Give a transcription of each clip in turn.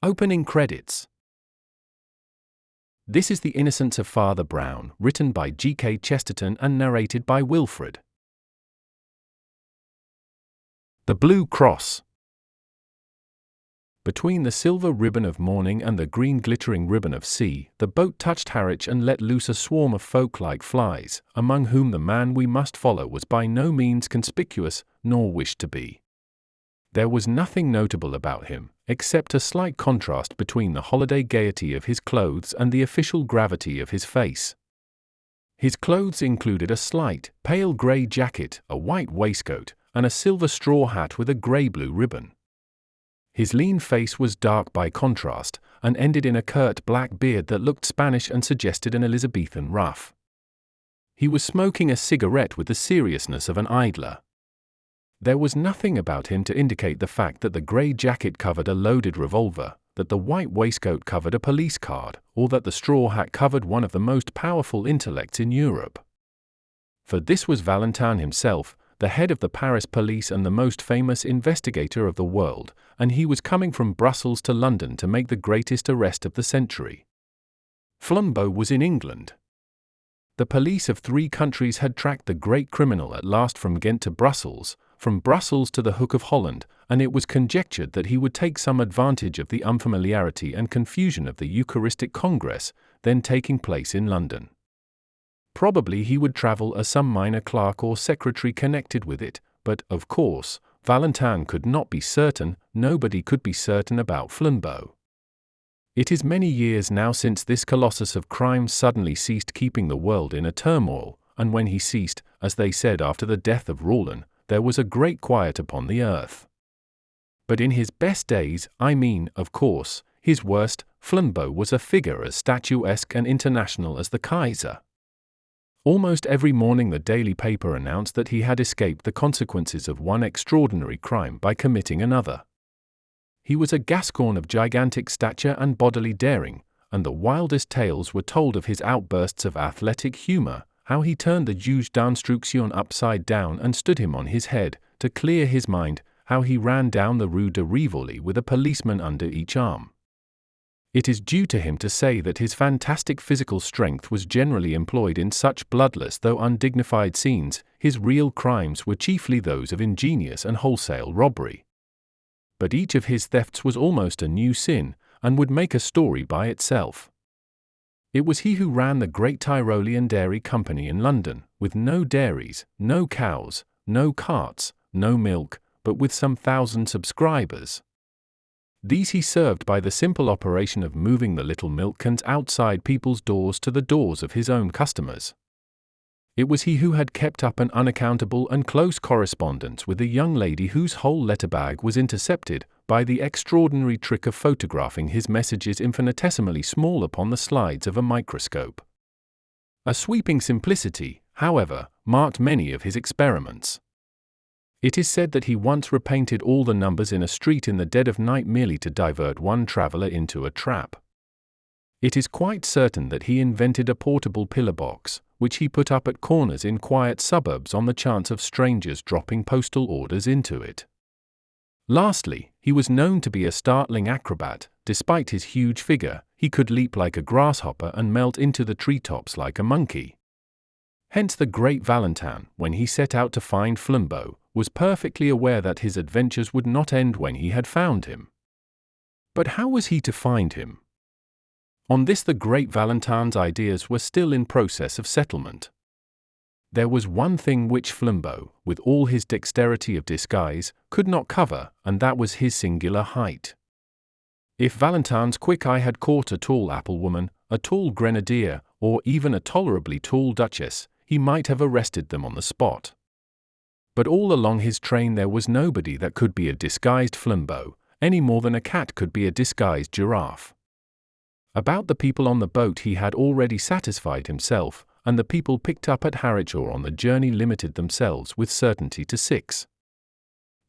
Opening credits. This is The Innocence of Father Brown, written by G.K. Chesterton and narrated by Wilfred. The Blue Cross. Between the silver ribbon of morning and the green glittering ribbon of sea, the boat touched Harwich and let loose a swarm of folk like flies, among whom the man we must follow was by no means conspicuous, nor wished to be. There was nothing notable about him, except a slight contrast between the holiday gaiety of his clothes and the official gravity of his face. His clothes included a slight, pale grey jacket, a white waistcoat, and a silver straw hat with a grey-blue ribbon. His lean face was dark by contrast, and ended in a curt black beard that looked Spanish and suggested an Elizabethan ruff. He was smoking a cigarette with the seriousness of an idler. There was nothing about him to indicate the fact that the grey jacket covered a loaded revolver, that the white waistcoat covered a police card, or that the straw hat covered one of the most powerful intellects in Europe. For this was Valentine himself, the head of the Paris police and the most famous investigator of the world, and he was coming from Brussels to London to make the greatest arrest of the century. Flambeau was in England. The police of 3 countries had tracked the great criminal at last from Ghent to Brussels, from Brussels to the Hook of Holland, and it was conjectured that he would take some advantage of the unfamiliarity and confusion of the Eucharistic Congress, then taking place in London. Probably he would travel as some minor clerk or secretary connected with it, but, of course, Valentine could not be certain, nobody could be certain about Flambeau. It is many years now since this colossus of crime suddenly ceased keeping the world in a turmoil, and when he ceased, as they said after the death of Roland, there was a great quiet upon the earth. But in his best days, I mean, of course, his worst, Flambeau was a figure as statuesque and international as the Kaiser. Almost every morning the daily paper announced that he had escaped the consequences of one extraordinary crime by committing another. He was a Gascon of gigantic stature and bodily daring, and the wildest tales were told of his outbursts of athletic humor, how he turned the juge d'instruction upside down and stood him on his head, to clear his mind, how he ran down the Rue de Rivoli with a policeman under each arm. It is due to him to say that his fantastic physical strength was generally employed in such bloodless though undignified scenes. His real crimes were chiefly those of ingenious and wholesale robbery. But each of his thefts was almost a new sin, and would make a story by itself. It was he who ran the great Tyrolean Dairy Company in London, with no dairies, no cows, no carts, no milk, but with some 1,000 subscribers. These he served by the simple operation of moving the little milk cans outside people's doors to the doors of his own customers. It was he who had kept up an unaccountable and close correspondence with a young lady whose whole letter-bag was intercepted by the extraordinary trick of photographing his messages infinitesimally small upon the slides of a microscope. A sweeping simplicity, however, marked many of his experiments. It is said that he once repainted all the numbers in a street in the dead of night merely to divert one traveller into a trap. It is quite certain that he invented a portable pillar box, which he put up at corners in quiet suburbs on the chance of strangers dropping postal orders into it. Lastly, he was known to be a startling acrobat. Despite his huge figure, he could leap like a grasshopper and melt into the treetops like a monkey. Hence the great Valentine, when he set out to find Flambeau, was perfectly aware that his adventures would not end when he had found him. But how was he to find him? On this the great Valentine's ideas were still in process of settlement. There was one thing which Flambeau, with all his dexterity of disguise, could not cover, and that was his singular height. If Valentine's quick eye had caught a tall apple-woman, a tall grenadier, or even a tolerably tall duchess, he might have arrested them on the spot. But all along his train there was nobody that could be a disguised Flambeau, any more than a cat could be a disguised giraffe. About the people on the boat he had already satisfied himself, and the people picked up at Harwich or on the journey limited themselves with certainty to 6.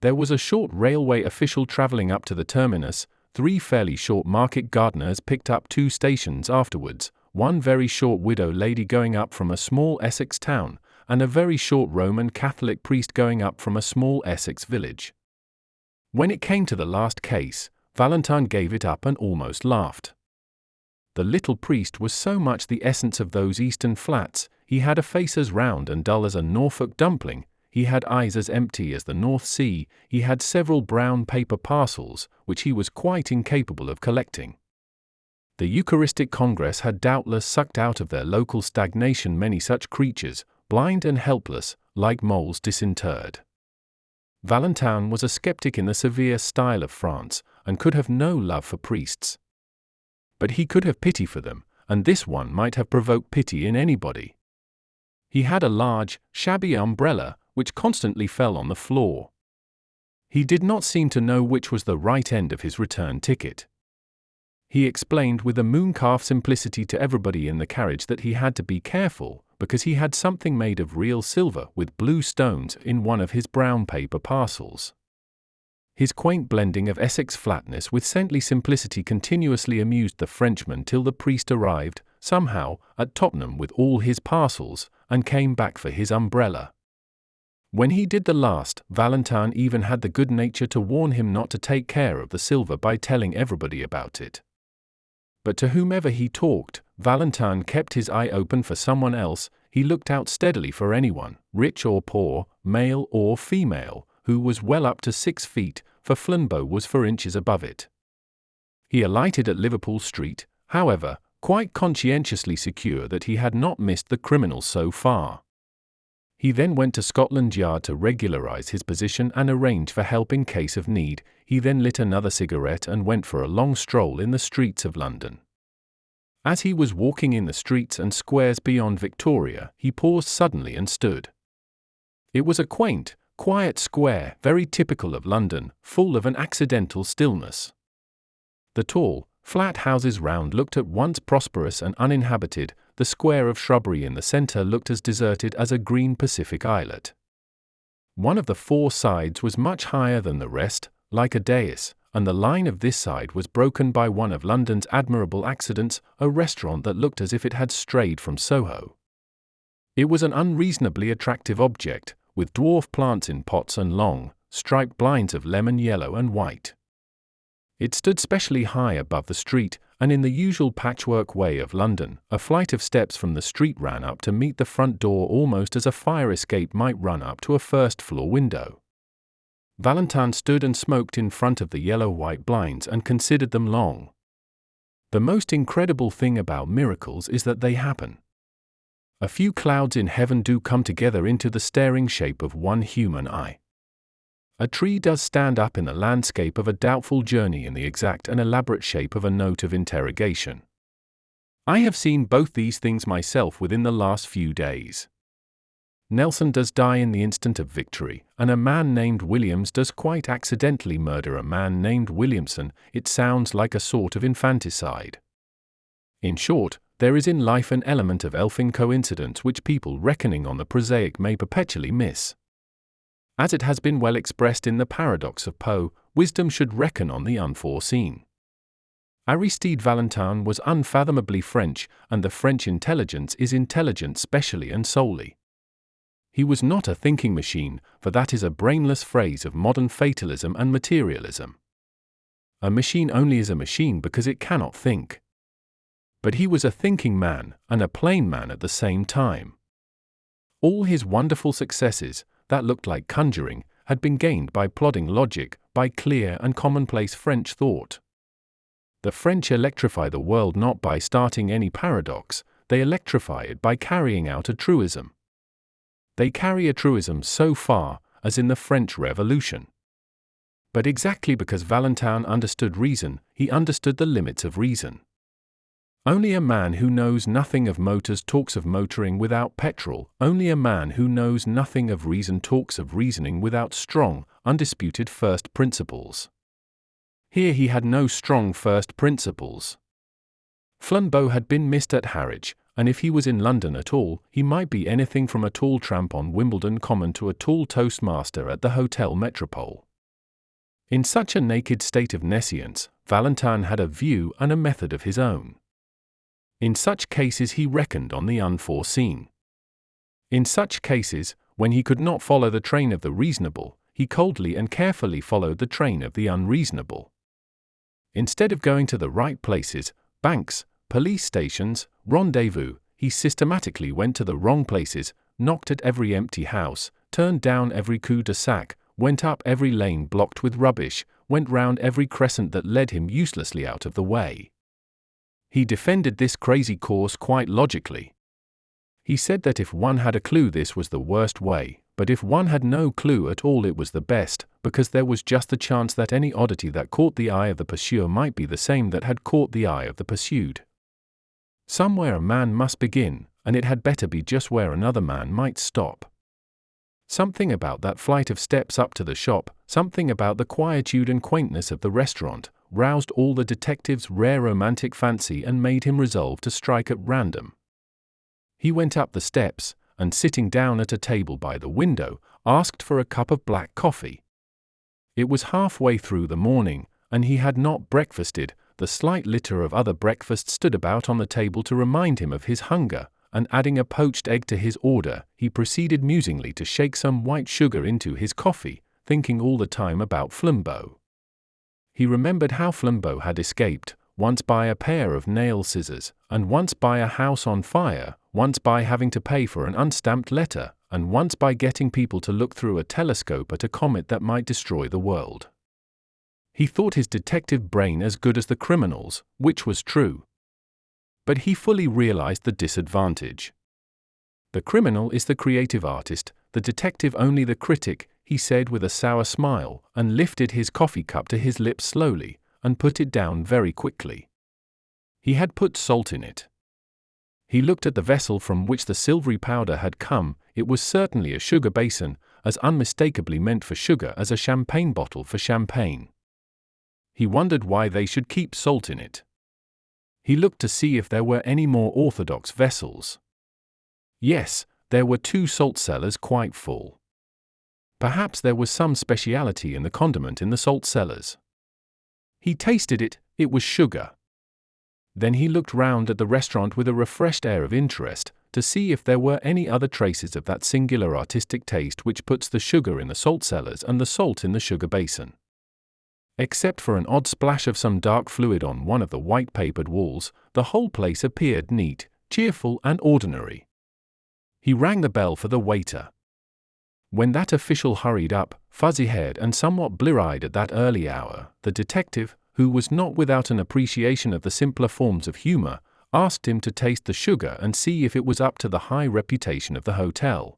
There was a short railway official travelling up to the terminus, 3 fairly short market gardeners picked up 2 stations afterwards, 1 very short widow lady going up from a small Essex town, and a very short Roman Catholic priest going up from a small Essex village. When it came to the last case, Valentine gave it up and almost laughed. The little priest was so much the essence of those eastern flats. He had a face as round and dull as a Norfolk dumpling, he had eyes as empty as the North Sea, he had several brown paper parcels, which he was quite incapable of collecting. The Eucharistic Congress had doubtless sucked out of their local stagnation many such creatures, blind and helpless, like moles disinterred. Valentine was a skeptic in the severe style of France, and could have no love for priests. But he could have pity for them, and this one might have provoked pity in anybody. He had a large, shabby umbrella, which constantly fell on the floor. He did not seem to know which was the right end of his return ticket. He explained with a mooncalf simplicity to everybody in the carriage that he had to be careful, because he had something made of real silver with blue stones in one of his brown paper parcels. His quaint blending of Essex flatness with saintly simplicity continuously amused the Frenchman till the priest arrived, somehow, at Tottenham with all his parcels, and came back for his umbrella. When he did the last, Valentine even had the good nature to warn him not to take care of the silver by telling everybody about it. But to whomever he talked, Valentine kept his eye open for someone else. He looked out steadily for anyone, rich or poor, male or female, who was well up to 6 feet, for Flambeau was 4 inches above it. He alighted at Liverpool Street, however, quite conscientiously secure that he had not missed the criminal so far. He then went to Scotland Yard to regularize his position and arrange for help in case of need. He then lit another cigarette and went for a long stroll in the streets of London. As he was walking in the streets and squares beyond Victoria, he paused suddenly and stood. It was a quaint, quiet square, very typical of London, full of an accidental stillness. The tall, flat houses round looked at once prosperous and uninhabited. The square of shrubbery in the centre looked as deserted as a green Pacific islet. One of the 4 sides was much higher than the rest, like a dais, and the line of this side was broken by one of London's admirable accidents, a restaurant that looked as if it had strayed from Soho. It was an unreasonably attractive object, with dwarf plants in pots and long, striped blinds of lemon yellow and white. It stood specially high above the street, and in the usual patchwork way of London, a flight of steps from the street ran up to meet the front door almost as a fire escape might run up to a first-floor window. Valentine stood and smoked in front of the yellow-white blinds and considered them long. The most incredible thing about miracles is that they happen. A few clouds in heaven do come together into the staring shape of one human eye. A tree does stand up in the landscape of a doubtful journey in the exact and elaborate shape of a note of interrogation. I have seen both these things myself within the last few days. Nelson does die in the instant of victory, and a man named Williams does quite accidentally murder a man named Williamson. It sounds like a sort of infanticide. In short, there is in life an element of elfin coincidence which people reckoning on the prosaic may perpetually miss. As it has been well expressed in the paradox of Poe, wisdom should reckon on the unforeseen. Aristide Valentine was unfathomably French, and the French intelligence is intelligent specially and solely. He was not a thinking machine, for that is a brainless phrase of modern fatalism and materialism. A machine only is a machine because it cannot think. But he was a thinking man, and a plain man at the same time. All his wonderful successes, that looked like conjuring, had been gained by plodding logic, by clear and commonplace French thought. The French electrify the world not by starting any paradox, they electrify it by carrying out a truism. They carry a truism so far, as in the French Revolution. But exactly because Valentine understood reason, he understood the limits of reason. Only a man who knows nothing of motors talks of motoring without petrol. Only a man who knows nothing of reason talks of reasoning without strong, undisputed first principles. Here he had no strong first principles. Flambeau had been missed at Harwich, and if he was in London at all, he might be anything from a tall tramp on Wimbledon Common to a tall toastmaster at the Hotel Metropole. In such a naked state of nescience, Valentine had a view and a method of his own. In such cases he reckoned on the unforeseen. In such cases, when he could not follow the train of the reasonable, he coldly and carefully followed the train of the unreasonable. Instead of going to the right places, banks, police stations, rendezvous, he systematically went to the wrong places, knocked at every empty house, turned down every cul-de-sac, went up every lane blocked with rubbish, went round every crescent that led him uselessly out of the way. He defended this crazy course quite logically. He said that if one had a clue this was the worst way, but if one had no clue at all it was the best, because there was just the chance that any oddity that caught the eye of the pursuer might be the same that had caught the eye of the pursued. Somewhere a man must begin, and it had better be just where another man might stop. Something about that flight of steps up to the shop, something about the quietude and quaintness of the restaurant, roused all the detective's rare romantic fancy and made him resolve to strike at random. He went up the steps, and sitting down at a table by the window, asked for a cup of black coffee. It was halfway through the morning, and he had not breakfasted. The slight litter of other breakfasts stood about on the table to remind him of his hunger, and adding a poached egg to his order, he proceeded musingly to shake some white sugar into his coffee, thinking all the time about Flambeau. He remembered how Flambeau had escaped, once by a pair of nail scissors, and once by a house on fire, once by having to pay for an unstamped letter, and once by getting people to look through a telescope at a comet that might destroy the world. He thought his detective brain as good as the criminal's, which was true. But he fully realized the disadvantage. The criminal is the creative artist, the detective only the critic, he said with a sour smile, and lifted his coffee cup to his lips slowly, and put it down very quickly. He had put salt in it. He looked at the vessel from which the silvery powder had come. It was certainly a sugar basin, as unmistakably meant for sugar as a champagne bottle for champagne. He wondered why they should keep salt in it. He looked to see if there were any more orthodox vessels. Yes, there were 2 salt cellars quite full. Perhaps there was some speciality in the condiment in the salt cellars. He tasted it, it was sugar. Then he looked round at the restaurant with a refreshed air of interest, to see if there were any other traces of that singular artistic taste which puts the sugar in the salt cellars and the salt in the sugar basin. Except for an odd splash of some dark fluid on one of the white-papered walls, the whole place appeared neat, cheerful, and ordinary. He rang the bell for the waiter. When that official hurried up, fuzzy-haired and somewhat blear-eyed at that early hour, the detective, who was not without an appreciation of the simpler forms of humor, asked him to taste the sugar and see if it was up to the high reputation of the hotel.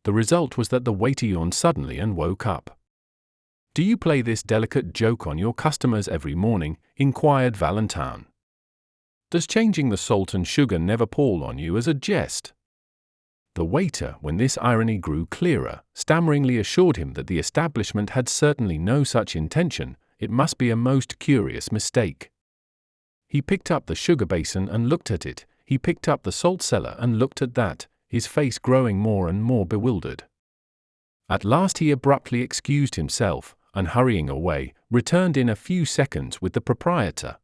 The result was that the waiter yawned suddenly and woke up. "Do you play this delicate joke on your customers every morning?" inquired Valentin. "Does changing the salt and sugar never pall on you as a jest?" The waiter, when this irony grew clearer, stammeringly assured him that the establishment had certainly no such intention. It must be a most curious mistake. He picked up the sugar basin and looked at it. He picked up the salt cellar and looked at that, his face growing more and more bewildered. At last he abruptly excused himself, and hurrying away, returned in a few seconds with the proprietor.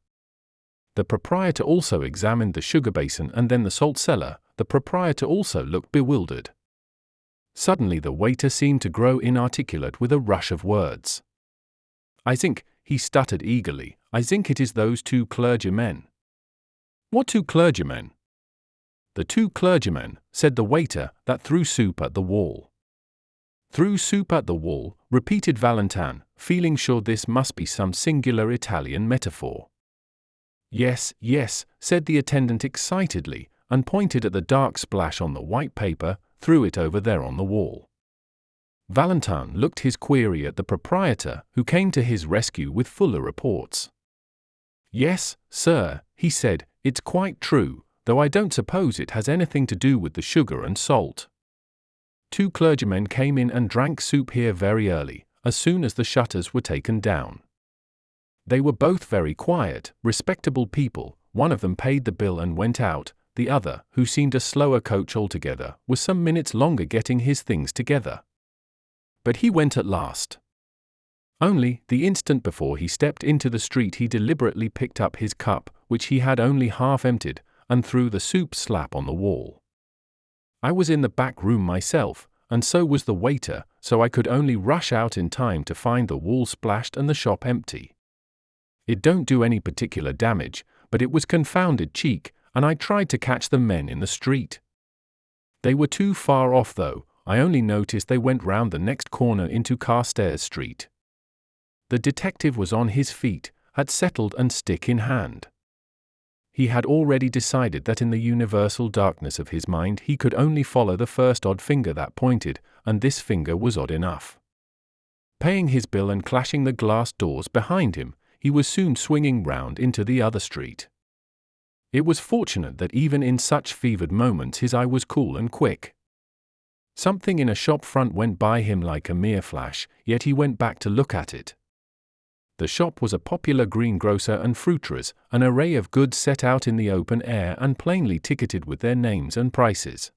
The proprietor also examined the sugar basin and then the salt cellar. The proprietor also looked bewildered. Suddenly the waiter seemed to grow inarticulate with a rush of words. "I think," he stuttered eagerly, "I think it is those 2 clergymen." "What 2 clergymen?" "The 2 clergymen," said the waiter, "that threw soup at the wall." "Threw soup at the wall," repeated Valentin, feeling sure this must be some singular Italian metaphor. "Yes, yes," said the attendant excitedly, and pointed at the dark splash on the white paper, threw it over there on the wall. Valentin looked his query at the proprietor, who came to his rescue with fuller reports. "Yes, sir," he said, "it's quite true, though I don't suppose it has anything to do with the sugar and salt. 2 clergymen came in and drank soup here very early, as soon as the shutters were taken down. They were both very quiet, respectable people. One of them paid the bill and went out. The other, who seemed a slower coach altogether, was some minutes longer getting his things together. But he went at last. Only, the instant before he stepped into the street he deliberately picked up his cup, which he had only half emptied, and threw the soup slap on the wall. I was in the back room myself, and so was the waiter, so I could only rush out in time to find the wall splashed and the shop empty. It don't do any particular damage, but it was confounded cheek, and I tried to catch the men in the street. They were too far off though, I only noticed they went round the next corner into Carstairs Street. The detective was on his feet, had settled and stick in hand. He had already decided that in the universal darkness of his mind he could only follow the first odd finger that pointed, and this finger was odd enough. Paying his bill and clashing the glass doors behind him, he was soon swinging round into the other street. It was fortunate that even in such fevered moments his eye was cool and quick. Something in a shop front went by him like a mere flash, yet he went back to look at it. The shop was a popular greengrocer and fruiterer's, an array of goods set out in the open air and plainly ticketed with their names and prices.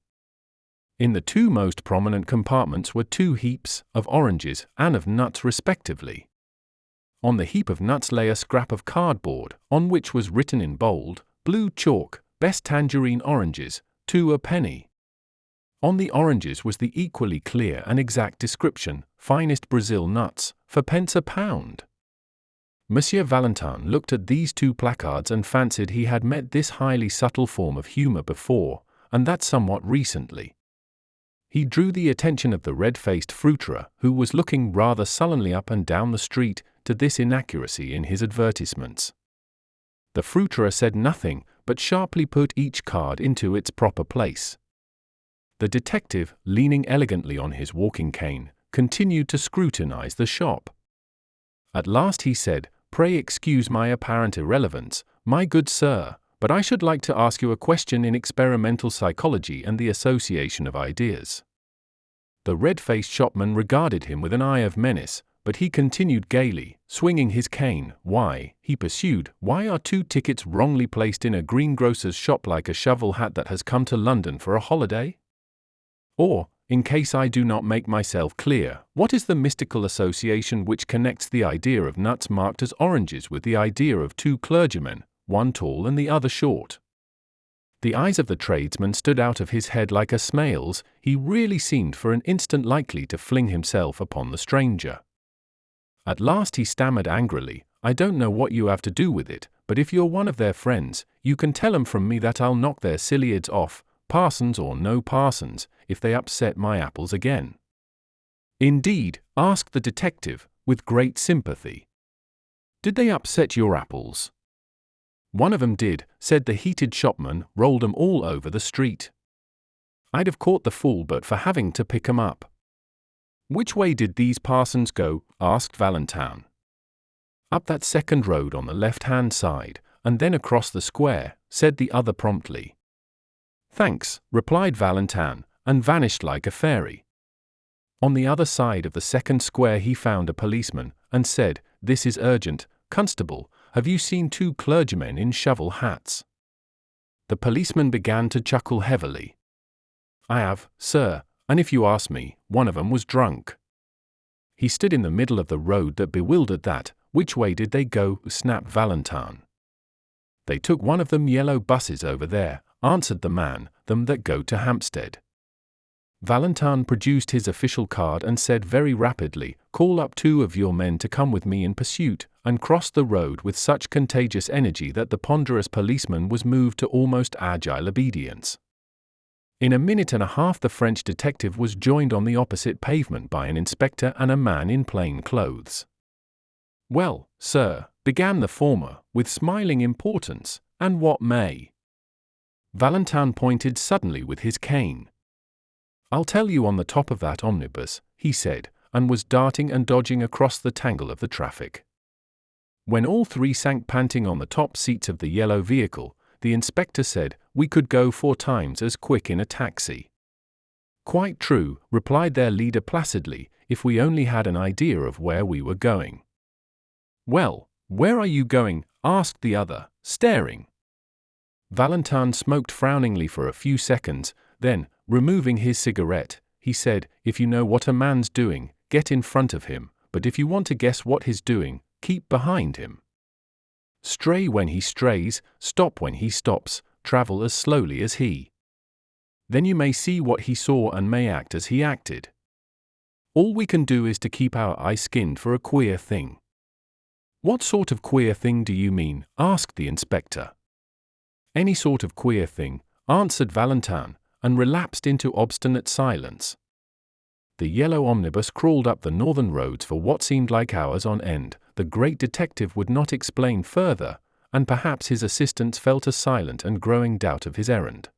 In the two most prominent compartments were two heaps, of oranges and of nuts respectively. On the heap of nuts lay a scrap of cardboard, on which was written in bold, blue chalk, "Best tangerine oranges, 2 a penny." On the oranges was the equally clear and exact description, "Finest Brazil nuts, for pence a pound." Monsieur Valentin looked at these two placards and fancied he had met this highly subtle form of humour before, and that somewhat recently. He drew the attention of the red-faced fruiterer, who was looking rather sullenly up and down the street, to this inaccuracy in his advertisements. The fruiterer said nothing, but sharply put each card into its proper place. The detective, leaning elegantly on his walking cane, continued to scrutinize the shop. At last he said, "Pray excuse my apparent irrelevance, my good sir, but I should like to ask you a question in experimental psychology and the association of ideas." The red-faced shopman regarded him with an eye of menace, but he continued gaily, swinging his cane. "Why," he pursued, "why are 2 tickets wrongly placed in a greengrocer's shop like a shovel hat that has come to London for a holiday? Or, in case I do not make myself clear, what is the mystical association which connects the idea of nuts marked as oranges with the idea of 2 clergymen, one tall and the other short?" The eyes of the tradesman stood out of his head like a snail's. He really seemed for an instant likely to fling himself upon the stranger. At last he stammered angrily, "I don't know what you have to do with it, but if you're one of their friends, you can tell 'em from me that I'll knock their silly heads off, parsons or no parsons, if they upset my apples again." "Indeed?" asked the detective, with great sympathy. "Did they upset your apples?" "One of 'em did," said the heated shopman, "rolled 'em all over the street. I'd have caught the fool but for having to pick 'em up." "Which way did these parsons go?" asked Valentin. "Up that second road on the left-hand side, and then across the square," said the other promptly. "Thanks," replied Valentin, and vanished like a fairy. On the other side of the second square he found a policeman, and said, "This is urgent. Constable, have you seen 2 clergymen in shovel hats?" The policeman began to chuckle heavily. "I have, sir, and if you ask me, one of 'em was drunk." He stood in the middle of the road that bewildered that. "Which way did they go?" snapped Valentin. "They took one of them yellow buses over there," answered the man, "them that go to Hampstead." Valentin produced his official card and said very rapidly, "Call up 2 of your men to come with me in pursuit," and crossed the road with such contagious energy that the ponderous policeman was moved to almost agile obedience. In a minute and a half the French detective was joined on the opposite pavement by an inspector and a man in plain clothes. "Well, sir," began the former, with smiling importance, "and what may?" Valentin pointed suddenly with his cane. "I'll tell you on the top of that omnibus," he said, and was darting and dodging across the tangle of the traffic. When all 3 sank panting on the top seats of the yellow vehicle, the inspector said, "We could go 4 times as quick in a taxi." "Quite true," replied their leader placidly, "if we only had an idea of where we were going." "Well, where are you going?" asked the other, staring. Valentin smoked frowningly for a few seconds, then, removing his cigarette, he said, "If you know what a man's doing, get in front of him, but if you want to guess what he's doing, keep behind him. Stray when he strays, stop when he stops, travel as slowly as he. Then you may see what he saw and may act as he acted. All we can do is to keep our eyes skinned for a queer thing." "What sort of queer thing do you mean?" asked the inspector. "Any sort of queer thing," answered Valentine, and relapsed into obstinate silence. The yellow omnibus crawled up the northern roads for what seemed like hours on end. The great detective would not explain further, and perhaps his assistants felt a silent and growing doubt of his errand.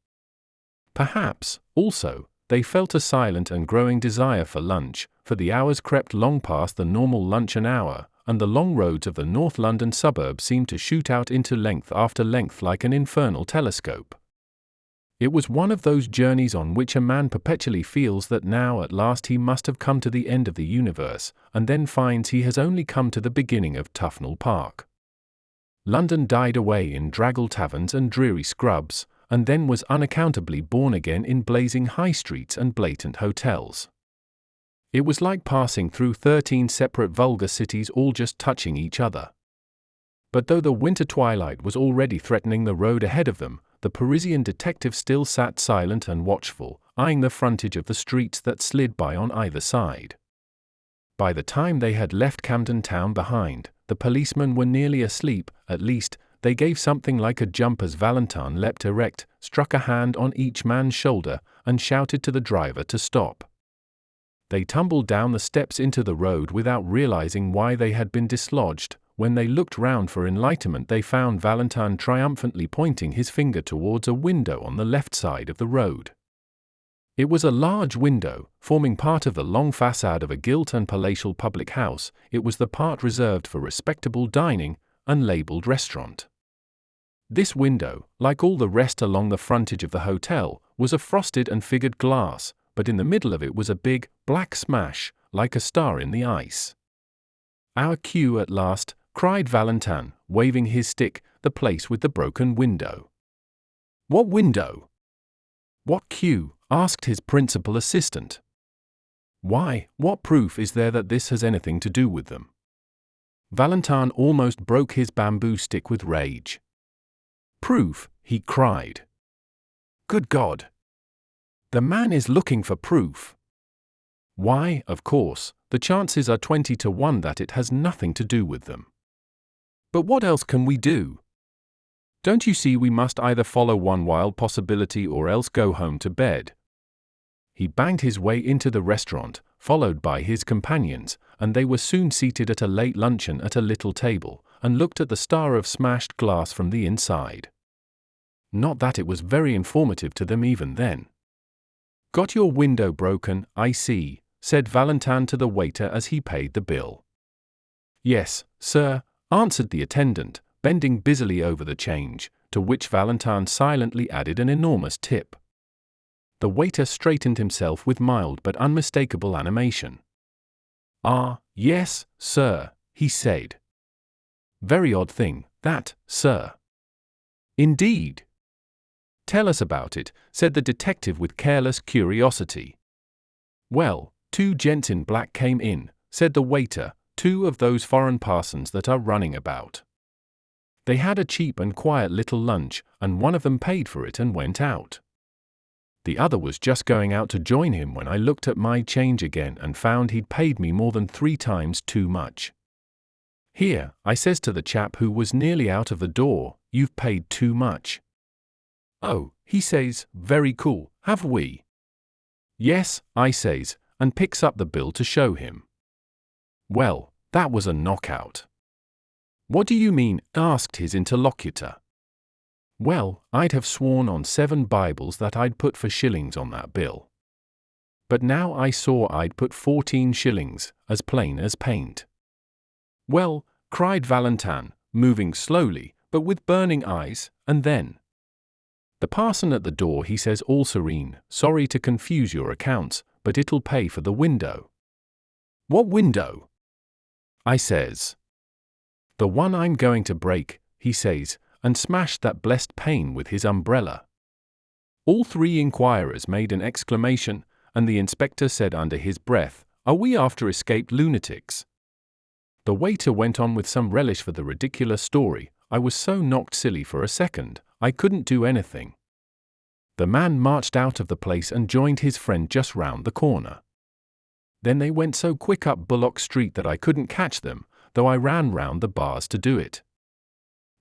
Perhaps, also, they felt a silent and growing desire for lunch, for the hours crept long past the normal luncheon hour, and the long roads of the North London suburb seemed to shoot out into length after length like an infernal telescope. It was one of those journeys on which a man perpetually feels that now at last he must have come to the end of the universe, and then finds he has only come to the beginning of Tufnell Park. London died away in draggle taverns and dreary scrubs, and then was unaccountably born again in blazing high streets and blatant hotels. It was like passing through 13 separate vulgar cities all just touching each other. But though the winter twilight was already threatening the road ahead of them, the Parisian detective still sat silent and watchful, eyeing the frontage of the streets that slid by on either side. By the time they had left Camden Town behind, the policemen were nearly asleep. At least, they gave something like a jump as Valentine leapt erect, struck a hand on each man's shoulder, and shouted to the driver to stop. They tumbled down the steps into the road without realizing why they had been dislodged. When they looked round for enlightenment, they found Valentine triumphantly pointing his finger towards a window on the left side of the road. It was a large window, forming part of the long façade of a gilt and palatial public house. It was the part reserved for respectable dining, and labelled restaurant. This window, like all the rest along the frontage of the hotel, was of frosted and figured glass, but in the middle of it was a big, black smash, like a star in the ice. "Our cue at last," cried Valentine, waving his stick, "the place with the broken window." "What window?" "What cue?" asked his principal assistant. "Why, what proof is there that this has anything to do with them?" Valentine almost broke his bamboo stick with rage. "Proof?" he cried. "Good God! The man is looking for proof. Why, of course, the chances are 20 to 1 that it has nothing to do with them. But what else can we do? Don't you see we must either follow one wild possibility or else go home to bed?" He banged his way into the restaurant, followed by his companions, and they were soon seated at a late luncheon at a little table, and looked at the star of smashed glass from the inside. Not that it was very informative to them even then. "Got your window broken, I see," said Valentine to the waiter as he paid the bill. "Yes, sir," answered the attendant, bending busily over the change, to which Valentine silently added an enormous tip. The waiter straightened himself with mild but unmistakable animation. "Ah, yes, sir," he said. "Very odd thing, that, sir." "Indeed?" "Tell us about it," said the detective with careless curiosity. "Well, 2 gents in black came in," said the waiter, "2 of those foreign parsons that are running about. They had a cheap and quiet little lunch, and one of them paid for it and went out. The other was just going out to join him when I looked at my change again and found he'd paid me more than 3 times too much. 'Here,' I says to the chap who was nearly out of the door, 'you've paid too much.' 'Oh,' he says, 'very cool, have we?' 'Yes,' I says, and picks up the bill to show him. Well, that was a knockout. 'What do you mean?' asked his interlocutor. Well, I'd have sworn on 7 Bibles that I'd put 4 shillings on that bill. But now I saw I'd put 14 shillings, as plain as paint. Well, cried Valentine, moving slowly, but with burning eyes, and then. The parson at the door, he says all serene, sorry to confuse your accounts, but it'll pay for the window. What window? I says. The one I'm going to break, he says, and smashed that blessed pane with his umbrella. All 3 inquirers made an exclamation, and the inspector said under his breath, "Are we after escaped lunatics?" The waiter went on with some relish for the ridiculous story. I was so knocked silly for a second, I couldn't do anything. The man marched out of the place and joined his friend just round the corner. Then they went so quick up Bullock Street that I couldn't catch them, though I ran round the bars to do it."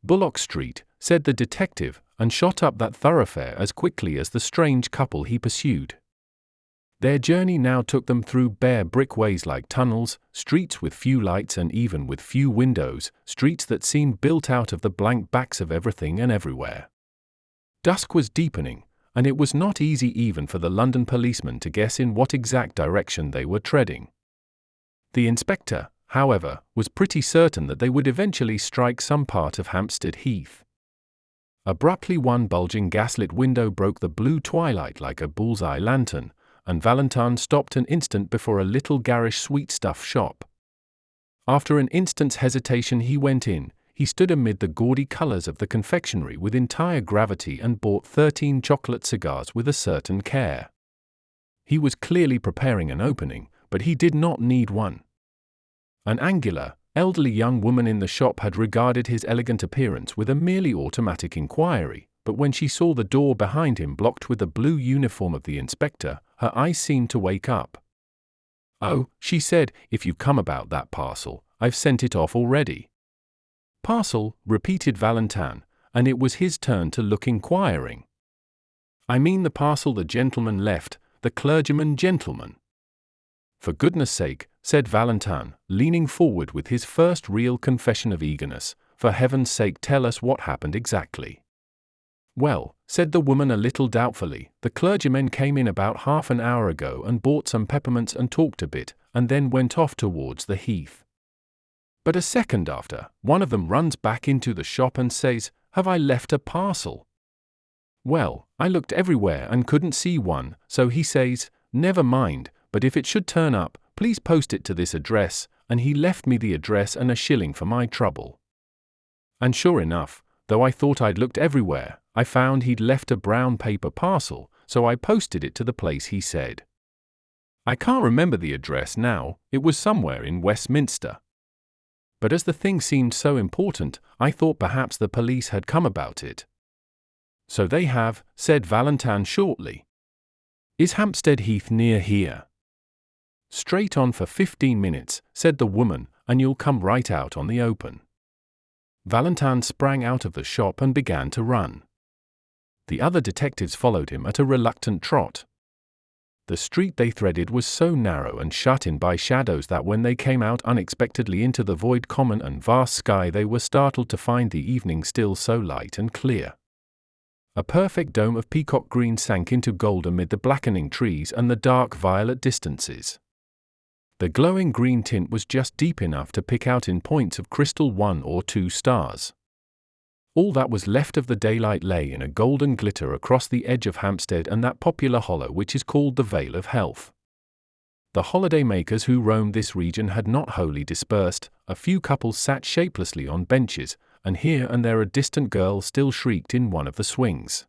"Bullock Street," said the detective, and shot up that thoroughfare as quickly as the strange couple he pursued. Their journey now took them through bare brickways like tunnels, streets with few lights and even with few windows, streets that seemed built out of the blank backs of everything and everywhere. Dusk was deepening, and it was not easy even for the London policeman to guess in what exact direction they were treading. The inspector, however, was pretty certain that they would eventually strike some part of Hampstead Heath. Abruptly one bulging gaslit window broke the blue twilight like a bull's-eye lantern, and Valentine stopped an instant before a little garish sweetstuff shop. After an instant's hesitation he went in. He stood amid the gaudy colours of the confectionery with entire gravity and bought 13 chocolate cigars with a certain care. He was clearly preparing an opening, but he did not need one. An angular, elderly young woman in the shop had regarded his elegant appearance with a merely automatic inquiry, but when she saw the door behind him blocked with the blue uniform of the inspector, her eyes seemed to wake up. "Oh," she said, "if you've come about that parcel, I've sent it off already." "Parcel," repeated Valentine, and it was his turn to look inquiring. "I mean the parcel the gentleman left, the clergyman gentleman." "For goodness' sake," said Valentine, leaning forward with his first real confession of eagerness, "for heaven's sake tell us what happened exactly." "Well," said the woman a little doubtfully, "the clergyman came in about half an hour ago and bought some peppermints and talked a bit, and then went off towards the heath. But a second after, one of them runs back into the shop and says, 'Have I left a parcel?' Well, I looked everywhere and couldn't see one, so he says, 'Never mind, but if it should turn up, please post it to this address,' and he left me the address and a shilling for my trouble. And sure enough, though I thought I'd looked everywhere, I found he'd left a brown paper parcel, so I posted it to the place he said. I can't remember the address now, it was somewhere in Westminster. But as the thing seemed so important, I thought perhaps the police had come about it." "So they have," said Valentine shortly. "Is Hampstead Heath near here?" "Straight on for 15 minutes, said the woman, "and you'll come right out on the open." Valentine sprang out of the shop and began to run. The other detectives followed him at a reluctant trot. The street they threaded was so narrow and shut in by shadows that when they came out unexpectedly into the void common and vast sky they were startled to find the evening still so light and clear. A perfect dome of peacock green sank into gold amid the blackening trees and the dark violet distances. The glowing green tint was just deep enough to pick out in points of crystal 1 or 2 stars. All that was left of the daylight lay in a golden glitter across the edge of Hampstead and that popular hollow which is called the Vale of Health. The holiday makers who roamed this region had not wholly dispersed. A few couples sat shapelessly on benches, and here and there a distant girl still shrieked in one of the swings.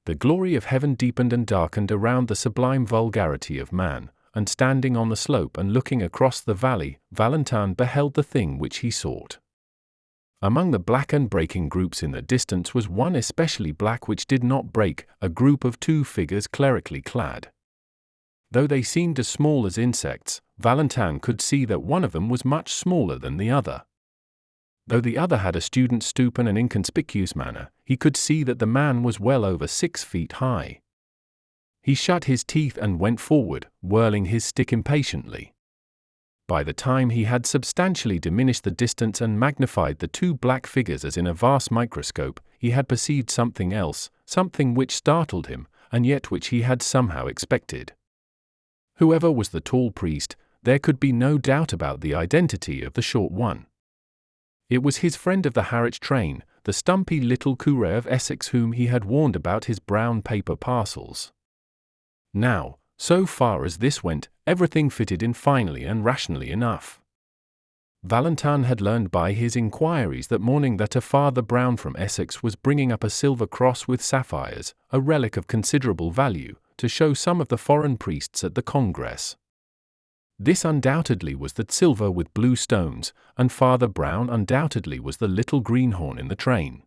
The glory of heaven deepened and darkened around the sublime vulgarity of man, and standing on the slope and looking across the valley, Valentine beheld the thing which he sought. Among the black and breaking groups in the distance was one especially black which did not break, a group of 2 figures clerically clad. Though they seemed as small as insects, Valentine could see that one of them was much smaller than the other. Though the other had a student's stoop and an inconspicuous manner, he could see that the man was well over 6 feet high. He shut his teeth and went forward, whirling his stick impatiently. By the time he had substantially diminished the distance and magnified the 2 black figures as in a vast microscope, he had perceived something else, something which startled him, and yet which he had somehow expected. Whoever was the tall priest, there could be no doubt about the identity of the short one. It was his friend of the Harwich train, the stumpy little curé of Essex whom he had warned about his brown paper parcels. Now, so far as this went, everything fitted in finely and rationally enough. Valentine had learned by his inquiries that morning that a Father Brown from Essex was bringing up a silver cross with sapphires, a relic of considerable value, to show some of the foreign priests at the Congress. This undoubtedly was the silver with blue stones, and Father Brown undoubtedly was the little greenhorn in the train.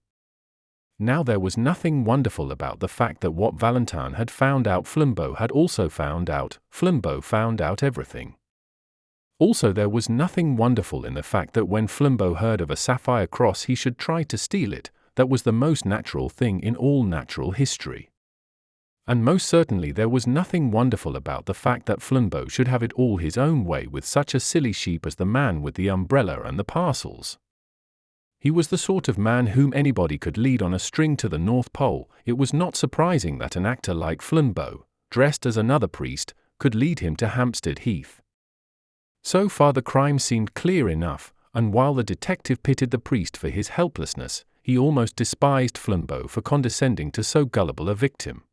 Now there was nothing wonderful about the fact that what Valentine had found out Flambeau had also found out. Flambeau found out everything. Also, there was nothing wonderful in the fact that when Flimbo heard of a sapphire cross he should try to steal it. That was the most natural thing in all natural history. And most certainly there was nothing wonderful about the fact that Flimbo should have it all his own way with such a silly sheep as the man with the umbrella and the parcels. He was the sort of man whom anybody could lead on a string to the North Pole. It was not surprising that an actor like Flimbo, dressed as another priest, could lead him to Hampstead Heath. So far the crime seemed clear enough, and while the detective pitied the priest for his helplessness, he almost despised Flimbo for condescending to so gullible a victim.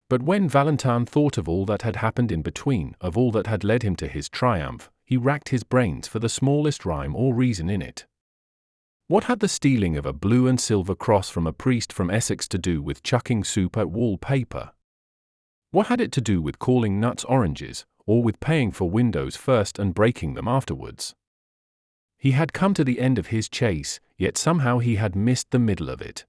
But when Valentine thought of all that had happened in between, of all that had led him to his triumph, he racked his brains for the smallest rhyme or reason in it. What had the stealing of a blue and silver cross from a priest from Essex to do with chucking soup at wallpaper? What had it to do with calling nuts oranges, or with paying for windows first and breaking them afterwards? He had come to the end of his chase, yet somehow he had missed the middle of it.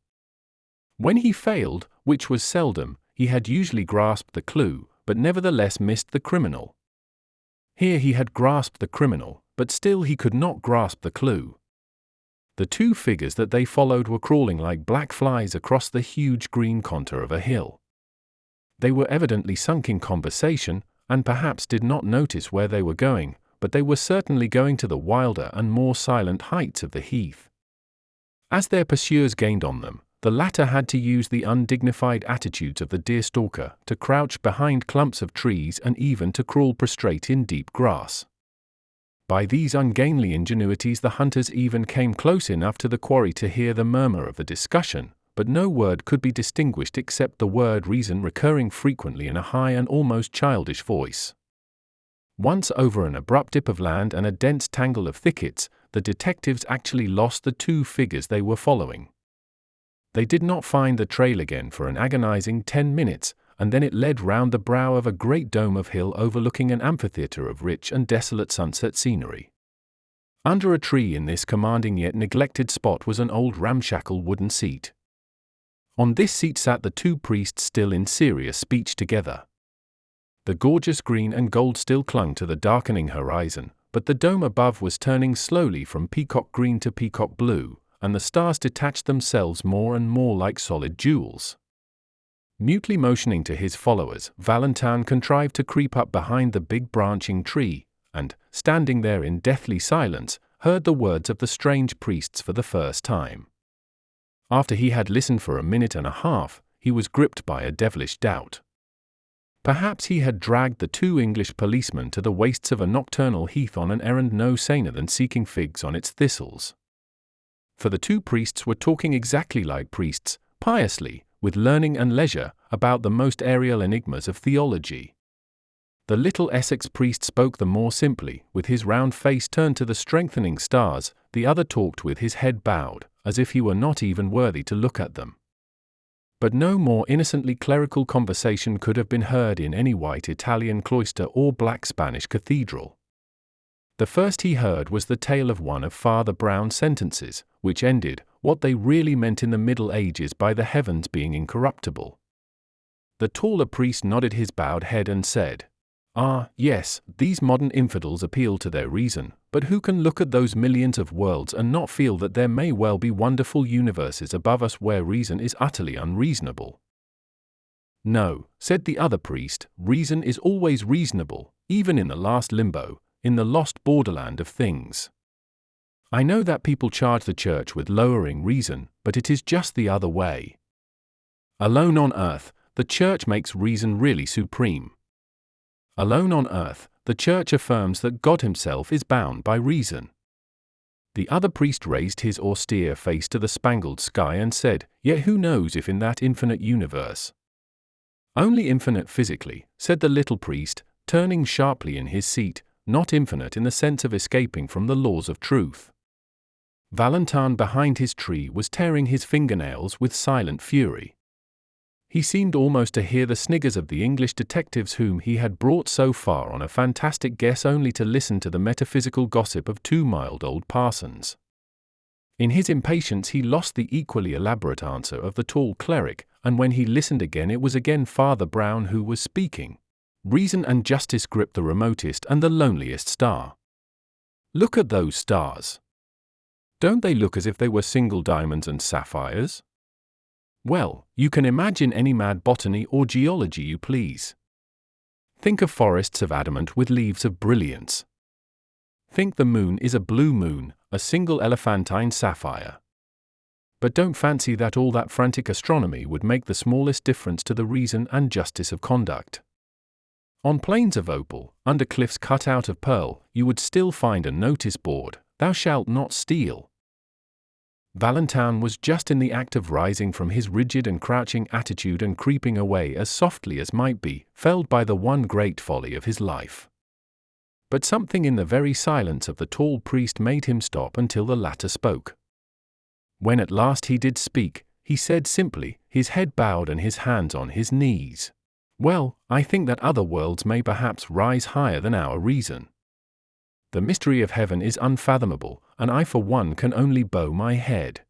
When he failed, which was seldom, he had usually grasped the clue, but nevertheless missed the criminal. Here he had grasped the criminal, but still he could not grasp the clue. The two figures that they followed were crawling like black flies across the huge green contour of a hill. They were evidently sunk in conversation, and perhaps did not notice where they were going, but they were certainly going to the wilder and more silent heights of the heath. As their pursuers gained on them, the latter had to use the undignified attitudes of the deerstalker, to crouch behind clumps of trees and even to crawl prostrate in deep grass. By these ungainly ingenuities the hunters even came close enough to the quarry to hear the murmur of the discussion, but no word could be distinguished except the word reason recurring frequently in a high and almost childish voice. Once over an abrupt dip of land and a dense tangle of thickets, the detectives actually lost the two figures they were following. They did not find the trail again for an agonizing 10 minutes, and then it led round the brow of a great dome of hill overlooking an amphitheatre of rich and desolate sunset scenery. Under a tree in this commanding yet neglected spot was an old ramshackle wooden seat. On this seat sat the two priests still in serious speech together. The gorgeous green and gold still clung to the darkening horizon, but the dome above was turning slowly from peacock green to peacock blue, and the stars detached themselves more and more like solid jewels. Mutely motioning to his followers, Valentine contrived to creep up behind the big branching tree, and, standing there in deathly silence, heard the words of the strange priests for the first time. After he had listened for a minute and a half, he was gripped by a devilish doubt. Perhaps he had dragged the two English policemen to the wastes of a nocturnal heath on an errand no saner than seeking figs on its thistles. For the two priests were talking exactly like priests, piously, with learning and leisure, about the most aerial enigmas of theology. The little Essex priest spoke the more simply, with his round face turned to the strengthening stars. The other talked with his head bowed, as if he were not even worthy to look at them. But no more innocently clerical conversation could have been heard in any white Italian cloister or black Spanish cathedral. The first he heard was the tale of one of Father Brown's sentences, which ended what they really meant in the Middle Ages by the heavens being incorruptible. The taller priest nodded his bowed head and said, "Ah, yes, these modern infidels appeal to their reason, but who can look at those millions of worlds and not feel that there may well be wonderful universes above us where reason is utterly unreasonable?" "No," said the other priest, "reason is always reasonable, even in the last limbo, in the lost borderland of things. I know that people charge the church with lowering reason, but it is just the other way. Alone on earth, the church makes reason really supreme. Alone on earth, the church affirms that God himself is bound by reason." The other priest raised his austere face to the spangled sky and said, "Yet who knows if in that infinite universe—" "Only infinite physically," said the little priest, turning sharply in his seat, "not infinite in the sense of escaping from the laws of truth." Valentine behind his tree was tearing his fingernails with silent fury. He seemed almost to hear the sniggers of the English detectives whom he had brought so far on a fantastic guess only to listen to the metaphysical gossip of two mild old parsons. In his impatience he lost the equally elaborate answer of the tall cleric, and when he listened again it was again Father Brown who was speaking. Reason and justice grip the remotest and the loneliest star. Look at those stars. Don't they look as if they were single diamonds and sapphires? Well, you can imagine any mad botany or geology you please. Think of forests of adamant with leaves of brilliance. Think the moon is a blue moon, a single elephantine sapphire. But don't fancy that all that frantic astronomy would make the smallest difference to the reason and justice of conduct. On plains of opal, under cliffs cut out of pearl, you would still find a notice board, "Thou shalt not steal." Valentine was just in the act of rising from his rigid and crouching attitude and creeping away as softly as might be, felled by the one great folly of his life. But something in the very silence of the tall priest made him stop until the latter spoke. When at last he did speak, he said simply, his head bowed and his hands on his knees, "Well, I think that other worlds may perhaps rise higher than our reason. The mystery of heaven is unfathomable, and I for one can only bow my head."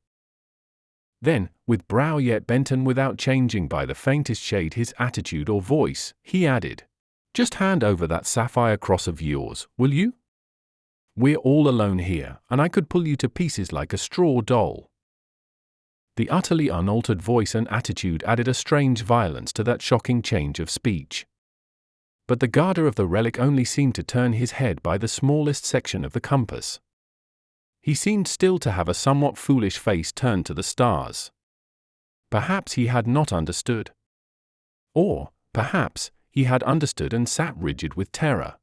Then, with brow yet bent and without changing by the faintest shade his attitude or voice, he added, "Just hand over that sapphire cross of yours, will you? We're all alone here, and I could pull you to pieces like a straw doll." The utterly unaltered voice and attitude added a strange violence to that shocking change of speech. But the guarder of the relic only seemed to turn his head by the smallest section of the compass. He seemed still to have a somewhat foolish face turned to the stars. Perhaps he had not understood. Or, perhaps, he had understood and sat rigid with terror.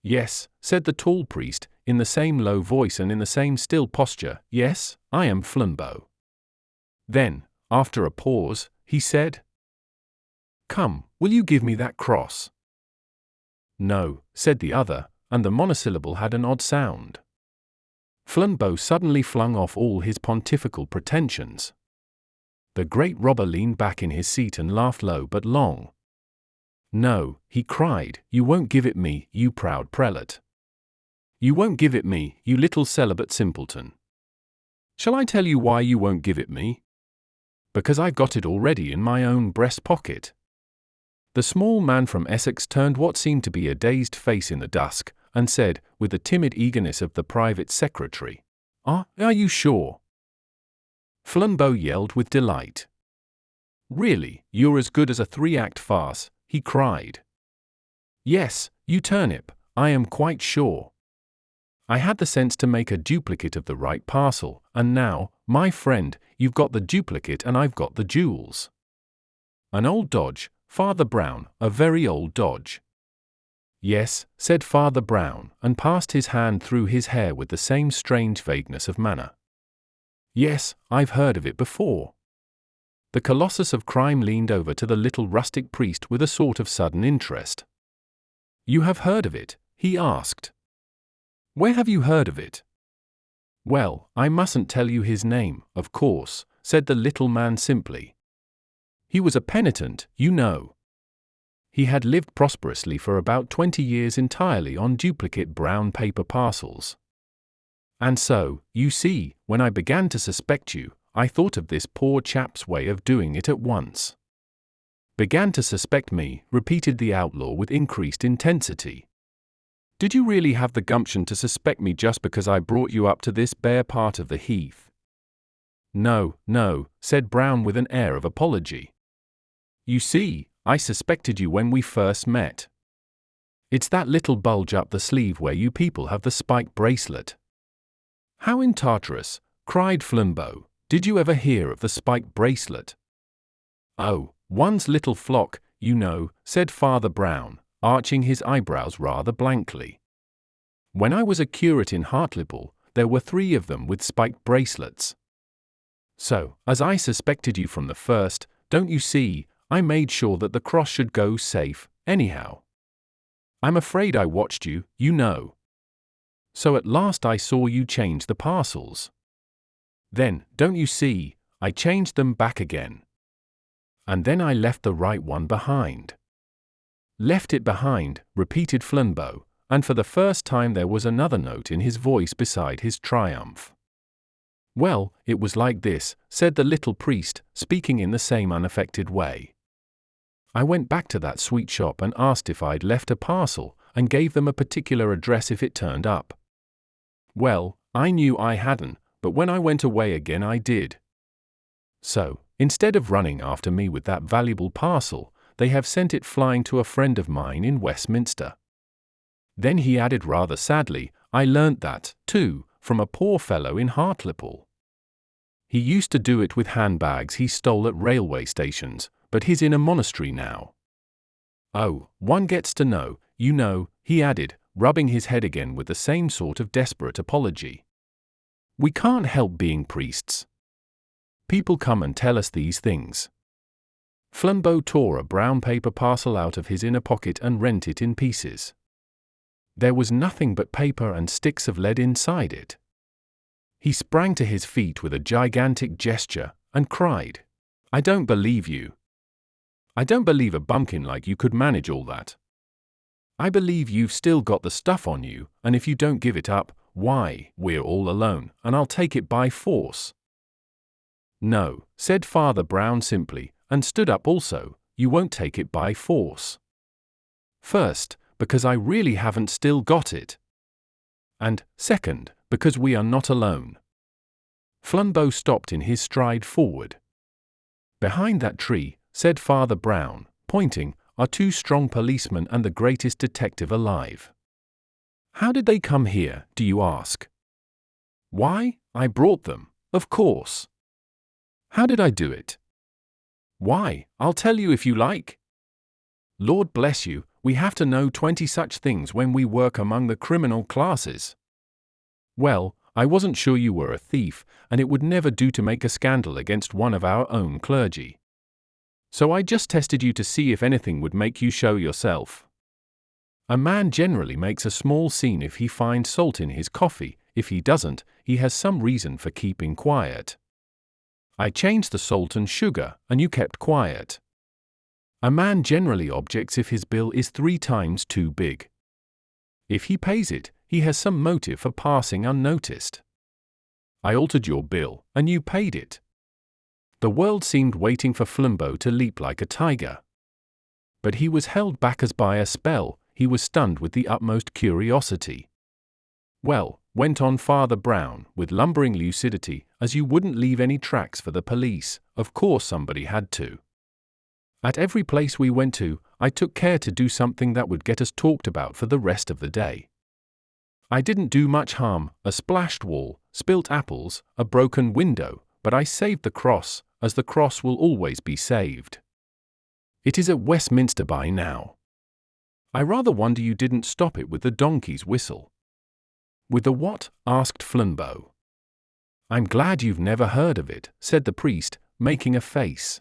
"Yes," said the tall priest, in the same low voice and in the same still posture, "yes, I am Flambeau." Then, after a pause, he said, "Come, will you give me that cross?" "No," said the other, and the monosyllable had an odd sound. Flambeau suddenly flung off all his pontifical pretensions. The great robber leaned back in his seat and laughed low but long. "No," he cried, "you won't give it me, you proud prelate. You won't give it me, you little celibate simpleton. Shall I tell you why you won't give it me? Because I've got it already in my own breast pocket." The small man from Essex turned what seemed to be a dazed face in the dusk, and said, with the timid eagerness of the private secretary, Are you sure?" Flambeau yelled with delight. "Really, you're as good as a 3-act farce," he cried. "Yes, you turnip, I am quite sure. I had the sense to make a duplicate of the right parcel, and now, my friend, you've got the duplicate and I've got the jewels. An old dodge, Father Brown, a very old dodge." "Yes," said Father Brown, and passed his hand through his hair with the same strange vagueness of manner. "Yes, I've heard of it before." The colossus of crime leaned over to the little rustic priest with a sort of sudden interest. "You have heard of it?" he asked. "Where have you heard of it?" "Well, I mustn't tell you his name, of course," said the little man simply. "He was a penitent, you know. He had lived prosperously for about 20 years entirely on duplicate brown paper parcels. And so, you see, when I began to suspect you, I thought of this poor chap's way of doing it at once." "Began to suspect me," repeated the outlaw with increased intensity. "Did you really have the gumption to suspect me just because I brought you up to this bare part of the heath?" "No, no," said Brown with an air of apology. "You see, I suspected you when we first met. It's that little bulge up the sleeve where you people have the spike bracelet." "How in Tartarus," cried Flambeau, "did you ever hear of the spike bracelet?" "Oh, one's little flock, you know," said Father Brown, arching his eyebrows rather blankly. "When I was a curate in Hartlepool, there were 3 of them with spike bracelets. So, as I suspected you from the first, don't you see, I made sure that the cross should go safe, anyhow. I'm afraid I watched you, you know. So at last I saw you change the parcels. Then, don't you see, I changed them back again. And then I left the right one behind." "Left it behind," repeated Flambeau, and for the first time there was another note in his voice beside his triumph. "Well, it was like this," said the little priest, speaking in the same unaffected way. "I went back to that sweet shop and asked if I'd left a parcel, and gave them a particular address if it turned up. Well, I knew I hadn't, but when I went away again I did. So, instead of running after me with that valuable parcel, they have sent it flying to a friend of mine in Westminster. Then he added rather sadly, I learnt that, too, from a poor fellow in Hartlepool. He used to do it with handbags he stole at railway stations, but he's in a monastery now. Oh, one gets to know, you know, he added, rubbing his head again with the same sort of desperate apology. We can't help being priests. People come and tell us these things. Flambeau tore a brown paper parcel out of his inner pocket and rent it in pieces. There was nothing but paper and sticks of lead inside it. He sprang to his feet with a gigantic gesture and cried, I don't believe you. I don't believe a bumpkin like you could manage all that. I believe you've still got the stuff on you, and if you don't give it up, why, we're all alone, and I'll take it by force. No, said Father Brown simply, and stood up also, you won't take it by force. First, because I really haven't still got it. And, second, because we are not alone. Flambeau stopped in his stride forward. Behind that tree, said Father Brown, pointing, are two strong policemen and the greatest detective alive. How did they come here, do you ask? Why, I brought them, of course. How did I do it? Why, I'll tell you if you like. Lord bless you, we have to know 20 such things when we work among the criminal classes. Well, I wasn't sure you were a thief, and it would never do to make a scandal against one of our own clergy. So I just tested you to see if anything would make you show yourself. A man generally makes a small scene if he finds salt in his coffee. If he doesn't, he has some reason for keeping quiet. I changed the salt and sugar, and you kept quiet. A man generally objects if his bill is 3 times too big. If he pays it, he has some motive for passing unnoticed. I altered your bill, and you paid it. The world seemed waiting for Flambeau to leap like a tiger. But he was held back as by a spell, he was stunned with the utmost curiosity. Well, went on Father Brown, with lumbering lucidity, as you wouldn't leave any tracks for the police, of course somebody had to. At every place we went to, I took care to do something that would get us talked about for the rest of the day. I didn't do much harm, a splashed wall, spilt apples, a broken window, but I saved the cross, as the cross will always be saved. It is at Westminster by now. I rather wonder you didn't stop it with the donkey's whistle. With the what? Asked Flambeau. I'm glad you've never heard of it, said the priest, making a face.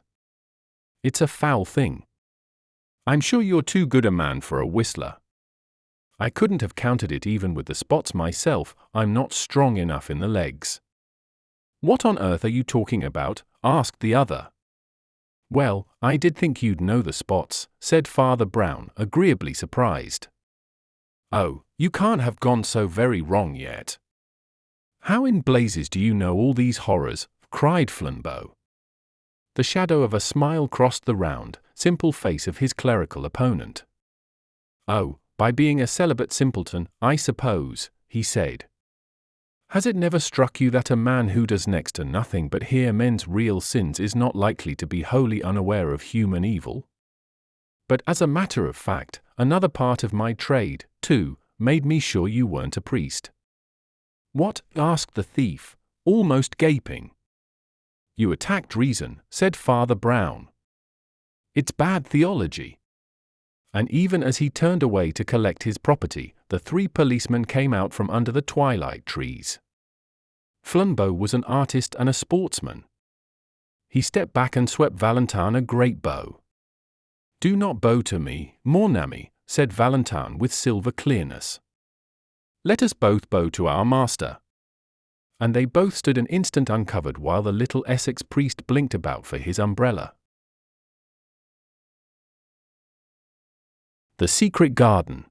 It's a foul thing. I'm sure you're too good a man for a whistler. I couldn't have counted it even with the spots myself, I'm not strong enough in the legs. What on earth are you talking about? Asked the other. Well, I did think you'd know the spots, said Father Brown, agreeably surprised. Oh, you can't have gone so very wrong yet. How in blazes do you know all these horrors? Cried Flambeau. The shadow of a smile crossed the round, simple face of his clerical opponent. Oh, by being a celibate simpleton, I suppose, he said. Has it never struck you that a man who does next to nothing but hear men's real sins is not likely to be wholly unaware of human evil? But as a matter of fact, another part of my trade, too, made me sure you weren't a priest. What? Asked the thief, almost gaping. You attacked reason, said Father Brown. It's bad theology. And even as he turned away to collect his property, the 3 policemen came out from under the twilight trees. Flambeau was an artist and a sportsman. He stepped back and swept Valentin a great bow. Do not bow to me, mon ami, said Valentin with silver clearness. Let us both bow to our master. And they both stood an instant uncovered while the little Essex priest blinked about for his umbrella. The Secret Garden.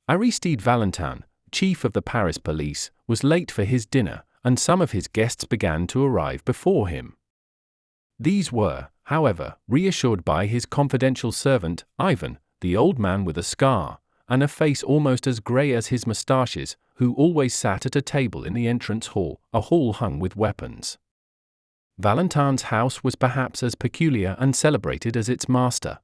Aristide Valentin, chief of the Paris police, was late for his dinner, and some of his guests began to arrive before him. These were, however, reassured by his confidential servant, Ivan, the old man with a scar, and a face almost as grey as his moustaches, who always sat at a table in the entrance hall, a hall hung with weapons. Valentine's house was perhaps as peculiar and celebrated as its master.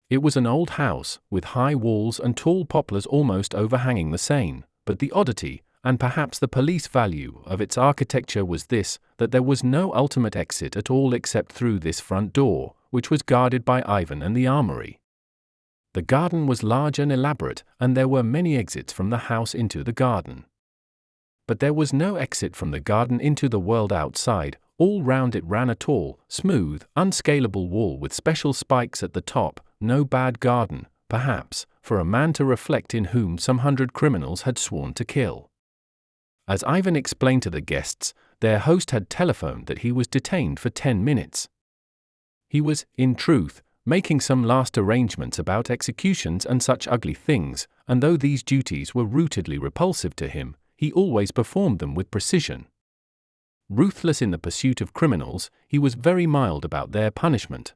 It was an old house, with high walls and tall poplars almost overhanging the Seine, but the oddity, and perhaps the police value, of its architecture was this, that there was no ultimate exit at all except through this front door, which was guarded by Ivan and the armory. The garden was large and elaborate, and there were many exits from the house into the garden. But there was no exit from the garden into the world outside. All round it ran a tall, smooth, unscalable wall with special spikes at the top. No bad garden, perhaps, for a man to reflect in whom some 100 criminals had sworn to kill. As Ivan explained to the guests, their host had telephoned that he was detained for 10 minutes. He was, in truth, making some last arrangements about executions and such ugly things, and though these duties were rootedly repulsive to him, he always performed them with precision. Ruthless in the pursuit of criminals, he was very mild about their punishment.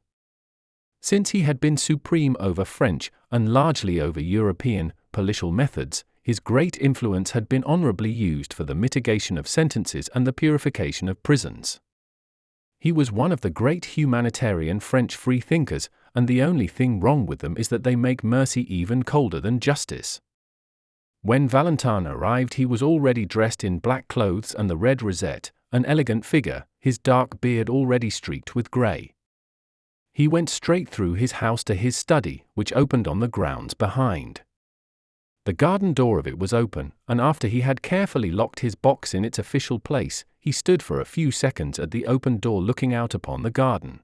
Since he had been supreme over French, and largely over European, policial methods, his great influence had been honorably used for the mitigation of sentences and the purification of prisons. He was one of the great humanitarian French freethinkers, and the only thing wrong with them is that they make mercy even colder than justice. When Valentine arrived, he was already dressed in black clothes and the red rosette, an elegant figure, his dark beard already streaked with grey. He went straight through his house to his study, which opened on the grounds behind. The garden door of it was open, and after he had carefully locked his box in its official place, he stood for a few seconds at the open door looking out upon the garden.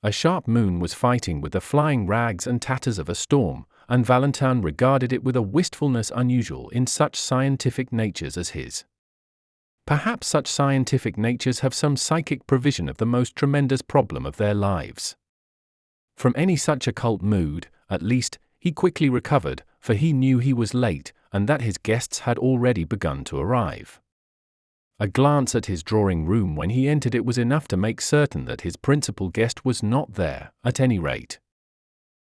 A sharp moon was fighting with the flying rags and tatters of a storm, and Valentine regarded it with a wistfulness unusual in such scientific natures as his. Perhaps such scientific natures have some psychic provision of the most tremendous problem of their lives. From any such occult mood, at least, he quickly recovered, for he knew he was late, and that his guests had already begun to arrive. A glance at his drawing room when he entered it was enough to make certain that his principal guest was not there, at any rate.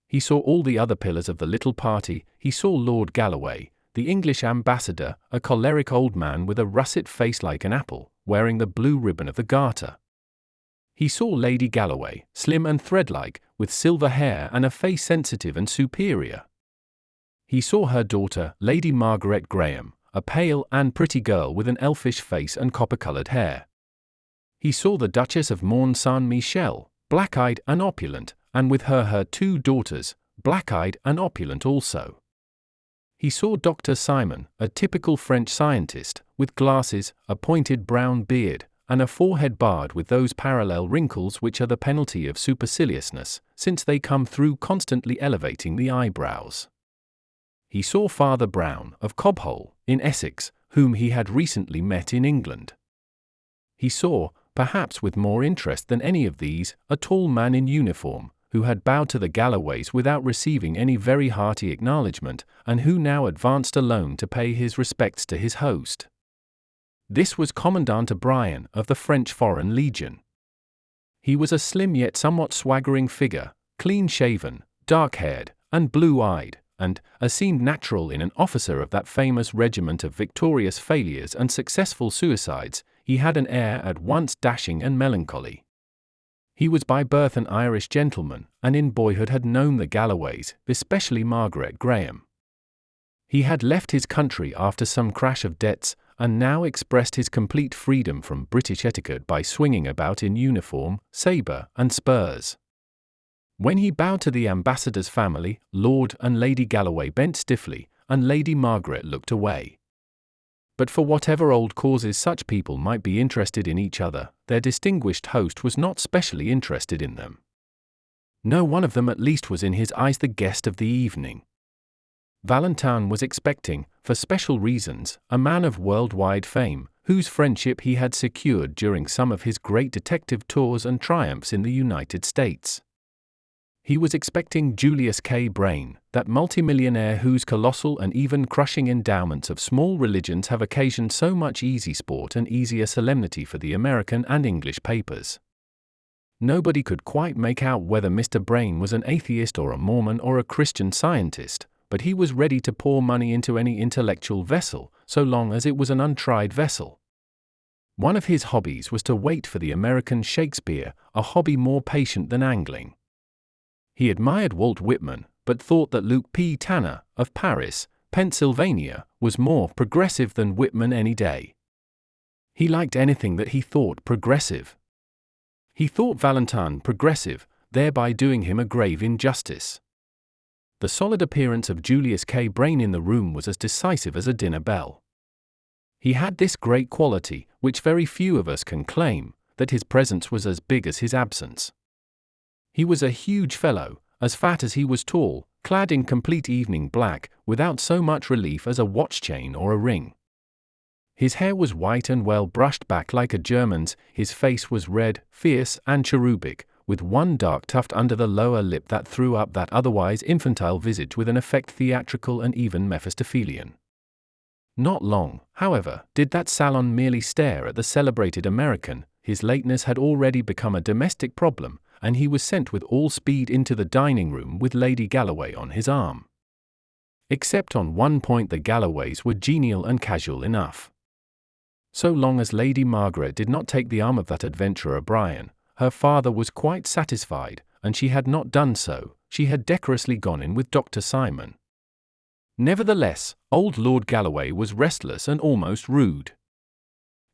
He saw all the other pillars of the little party. He saw Lord Galloway, the English ambassador, a choleric old man with a russet face like an apple, wearing the blue ribbon of the Garter. He saw Lady Galloway, slim and thread-like, with silver hair and a face sensitive and superior. He saw her daughter, Lady Margaret Graham, a pale and pretty girl with an elfish face and copper-coloured hair. He saw the Duchess of Mont-Saint-Michel, black-eyed and opulent, and with her 2 daughters, black-eyed and opulent also. He saw Dr. Simon, a typical French scientist, with glasses, a pointed brown beard, and a forehead barred with those parallel wrinkles which are the penalty of superciliousness, since they come through constantly elevating the eyebrows. He saw Father Brown, of Cobhole, in Essex, whom he had recently met in England. He saw, perhaps with more interest than any of these, a tall man in uniform, who had bowed to the Galloways without receiving any very hearty acknowledgment, and who now advanced alone to pay his respects to his host. This was Commandant O'Brien of the French Foreign Legion. He was a slim yet somewhat swaggering figure, clean-shaven, dark-haired, and blue-eyed, and, as seemed natural in an officer of that famous regiment of victorious failures and successful suicides, he had an air at once dashing and melancholy. He was by birth an Irish gentleman, and in boyhood had known the Galloways, especially Margaret Graham. He had left his country after some crash of debts, and now expressed his complete freedom from British etiquette by swinging about in uniform, sabre, and spurs. When he bowed to the ambassador's family, Lord and Lady Galloway bent stiffly, and Lady Margaret looked away. But for whatever old causes such people might be interested in each other, their distinguished host was not specially interested in them. No one of them at least was in his eyes the guest of the evening. Valentine was expecting, for special reasons, a man of worldwide fame, whose friendship he had secured during some of his great detective tours and triumphs in the United States. He was expecting Julius K. Brain, that multimillionaire whose colossal and even crushing endowments of small religions have occasioned so much easy sport and easier solemnity for the American and English papers. Nobody could quite make out whether Mr. Brain was an atheist or a Mormon or a Christian Scientist, but he was ready to pour money into any intellectual vessel, so long as it was an untried vessel. One of his hobbies was to wait for the American Shakespeare, a hobby more patient than angling. He admired Walt Whitman, but thought that Luke P. Tanner, of Paris, Pennsylvania, was more progressive than Whitman any day. He liked anything that he thought progressive. He thought Valentine progressive, thereby doing him a grave injustice. The solid appearance of Julius K. Brain in the room was as decisive as a dinner bell. He had this great quality, which very few of us can claim, that his presence was as big as his absence. He was a huge fellow, as fat as he was tall, clad in complete evening black, without so much relief as a watch chain or a ring. His hair was white and well brushed back like a German's, his face was red, fierce, and cherubic, with one dark tuft under the lower lip that threw up that otherwise infantile visage with an effect theatrical and even Mephistophelian. Not long, however, did that salon merely stare at the celebrated American. His lateness had already become a domestic problem, and he was sent with all speed into the dining room with Lady Galloway on his arm. Except on one point the Galloways were genial and casual enough. So long as Lady Margaret did not take the arm of that adventurer Brian, her father was quite satisfied, and she had not done so, she had decorously gone in with Dr. Simon. Nevertheless, old Lord Galloway was restless and almost rude.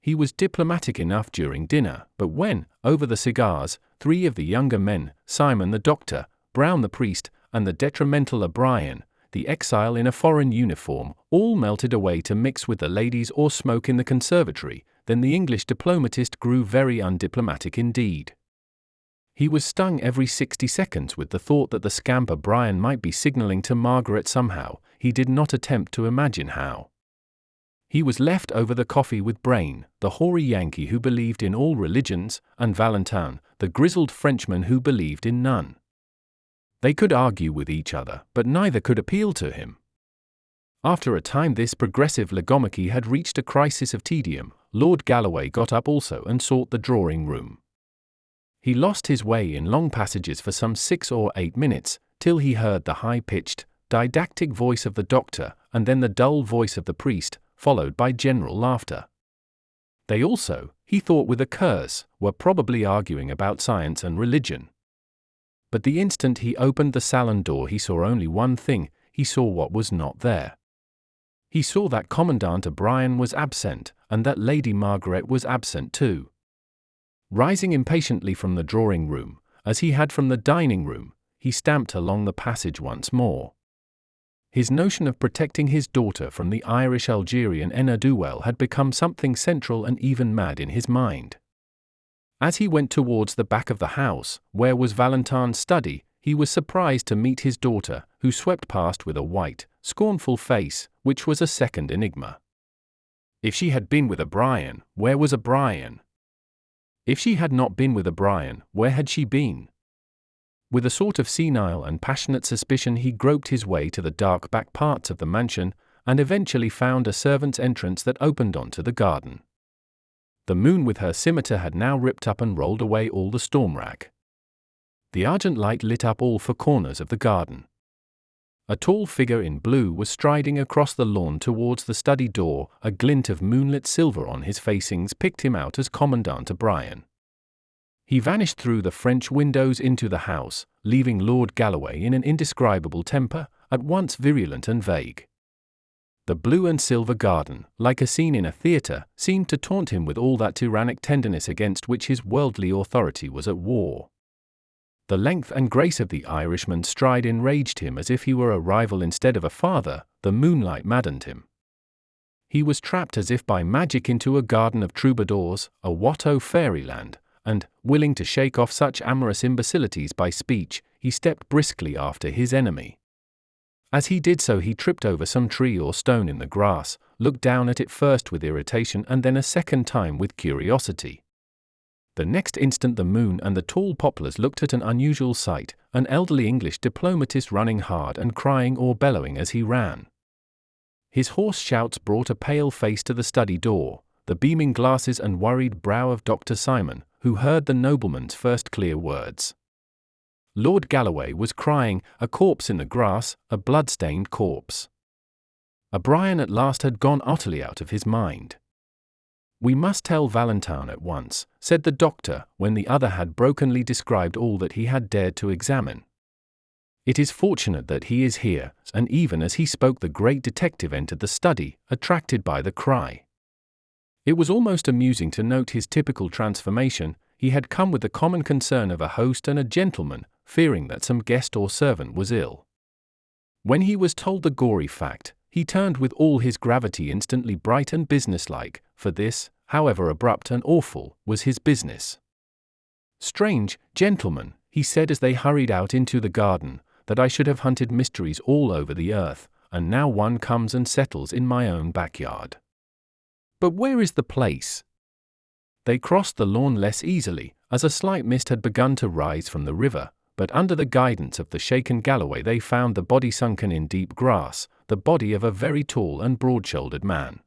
He was diplomatic enough during dinner, but when, over the cigars, three of the younger men, Simon the doctor, Brown the priest, and the detrimental O'Brien, the exile in a foreign uniform, all melted away to mix with the ladies or smoke in the conservatory, then the English diplomatist grew very undiplomatic indeed. He was stung every 60 seconds with the thought that the scamp O'Brien might be signalling to Margaret somehow. He did not attempt to imagine how. He was left over the coffee with Brain, the hoary Yankee who believed in all religions, and Valentine, the grizzled Frenchman who believed in none. They could argue with each other, but neither could appeal to him. After a time this progressive logomachy had reached a crisis of tedium. Lord Galloway got up also and sought the drawing-room. He lost his way in long passages for some 6 or 8 minutes, till he heard the high-pitched, didactic voice of the doctor, and then the dull voice of the priest, followed by general laughter. They also, he thought with a curse, were probably arguing about science and religion. But the instant he opened the salon door he saw only one thing, he saw what was not there. He saw that Commandant O'Brien was absent, and that Lady Margaret was absent too. Rising impatiently from the drawing-room, as he had from the dining-room, he stamped along the passage once more. His notion of protecting his daughter from the Irish Algerian ne'er-do-well had become something central and even mad in his mind. As he went towards the back of the house, where was Valentine's study, he was surprised to meet his daughter, who swept past with a white, scornful face, which was a second enigma. If she had been with O'Brien, where was O'Brien? If she had not been with O'Brien, where had she been? With a sort of senile and passionate suspicion he groped his way to the dark back parts of the mansion, and eventually found a servant's entrance that opened onto the garden. The moon with her scimitar had now ripped up and rolled away all the storm-rack. The argent light lit up all 4 corners of the garden. A tall figure in blue was striding across the lawn towards the study door. A glint of moonlit silver on his facings picked him out as Commandant O'Brien. He vanished through the French windows into the house, leaving Lord Galloway in an indescribable temper, at once virulent and vague. The blue and silver garden, like a scene in a theatre, seemed to taunt him with all that tyrannic tenderness against which his worldly authority was at war. The length and grace of the Irishman's stride enraged him as if he were a rival instead of a father. The moonlight maddened him. He was trapped as if by magic into a garden of troubadours, a Watteau fairyland, and, willing to shake off such amorous imbecilities by speech, he stepped briskly after his enemy. As he did so he tripped over some tree or stone in the grass, looked down at it first with irritation and then a second time with curiosity. The next instant the moon and the tall poplars looked at an unusual sight, an elderly English diplomatist running hard and crying or bellowing as he ran. His hoarse shouts brought a pale face to the study door, the beaming glasses and worried brow of Dr. Simon, who heard the nobleman's first clear words. Lord Galloway was crying, a corpse in the grass, a blood-stained corpse. O'Brien at last had gone utterly out of his mind. "We must tell Valentine at once," said the doctor, when the other had brokenly described all that he had dared to examine. "It is fortunate that he is here," and even as he spoke the great detective entered the study, attracted by the cry. It was almost amusing to note his typical transformation. He had come with the common concern of a host and a gentleman, fearing that some guest or servant was ill. When he was told the gory fact, he turned with all his gravity instantly bright and businesslike, for this, however abrupt and awful, was his business. "Strange, gentlemen," he said as they hurried out into the garden, "that I should have hunted mysteries all over the earth, and now one comes and settles in my own backyard. But where is the place?" They crossed the lawn less easily, as a slight mist had begun to rise from the river, but under the guidance of the shaken Galloway they found the body sunken in deep grass, the body of a very tall and broad-shouldered man.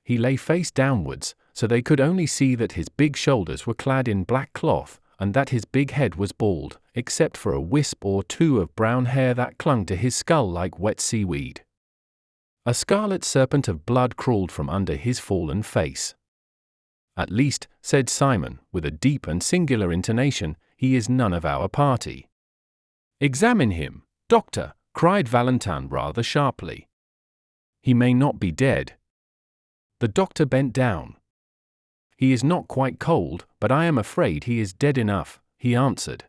He lay face downwards, so they could only see that his big shoulders were clad in black cloth, and that his big head was bald, except for a wisp or two of brown hair that clung to his skull like wet seaweed. A scarlet serpent of blood crawled from under his fallen face. "At least," said Simon, with a deep and singular intonation, "he is none of our party." "Examine him, doctor," cried Valentine rather sharply. "He may not be dead." The doctor bent down. "He is not quite cold, but I am afraid he is dead enough," he answered.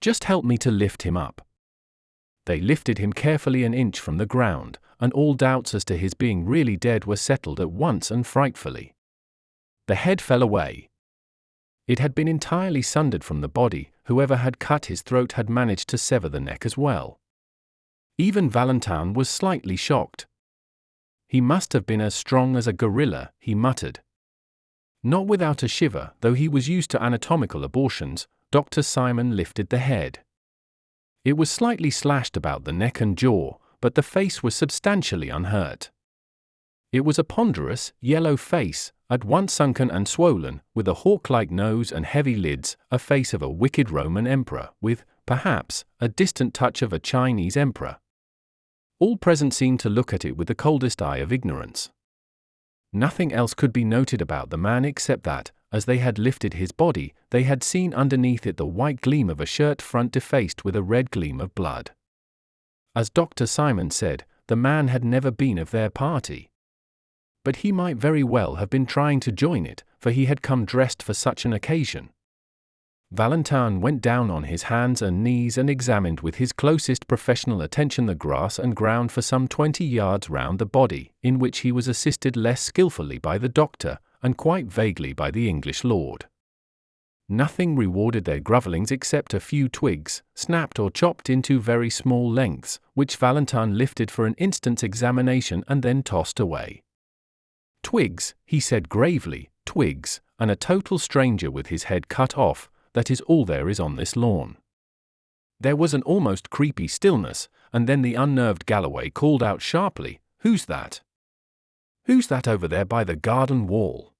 "Just help me to lift him up." They lifted him carefully an inch from the ground, and all doubts as to his being really dead were settled at once and frightfully. The head fell away. It had been entirely sundered from the body. Whoever had cut his throat had managed to sever the neck as well. Even Valentine was slightly shocked. "He must have been as strong as a gorilla," he muttered. Not without a shiver, though he was used to anatomical abortions, Dr. Simon lifted the head. It was slightly slashed about the neck and jaw, but the face was substantially unhurt. It was a ponderous, yellow face, at once sunken and swollen, with a hawk-like nose and heavy lids, a face of a wicked Roman emperor, with, perhaps, a distant touch of a Chinese emperor. All present seemed to look at it with the coldest eye of ignorance. Nothing else could be noted about the man except that, as they had lifted his body, they had seen underneath it the white gleam of a shirt front defaced with a red gleam of blood. As Dr. Simon said, the man had never been of their party. But he might very well have been trying to join it, for he had come dressed for such an occasion. Valentine went down on his hands and knees and examined with his closest professional attention the grass and ground for some 20 yards round the body, in which he was assisted less skillfully by the doctor, and quite vaguely by the English lord. Nothing rewarded their grovellings except a few twigs, snapped or chopped into very small lengths, which Valentine lifted for an instant's examination and then tossed away. "Twigs," he said gravely, "twigs, and a total stranger with his head cut off, that is all there is on this lawn." There was an almost creepy stillness, and then the unnerved Galloway called out sharply, "Who's that? Who's that over there by the garden wall?"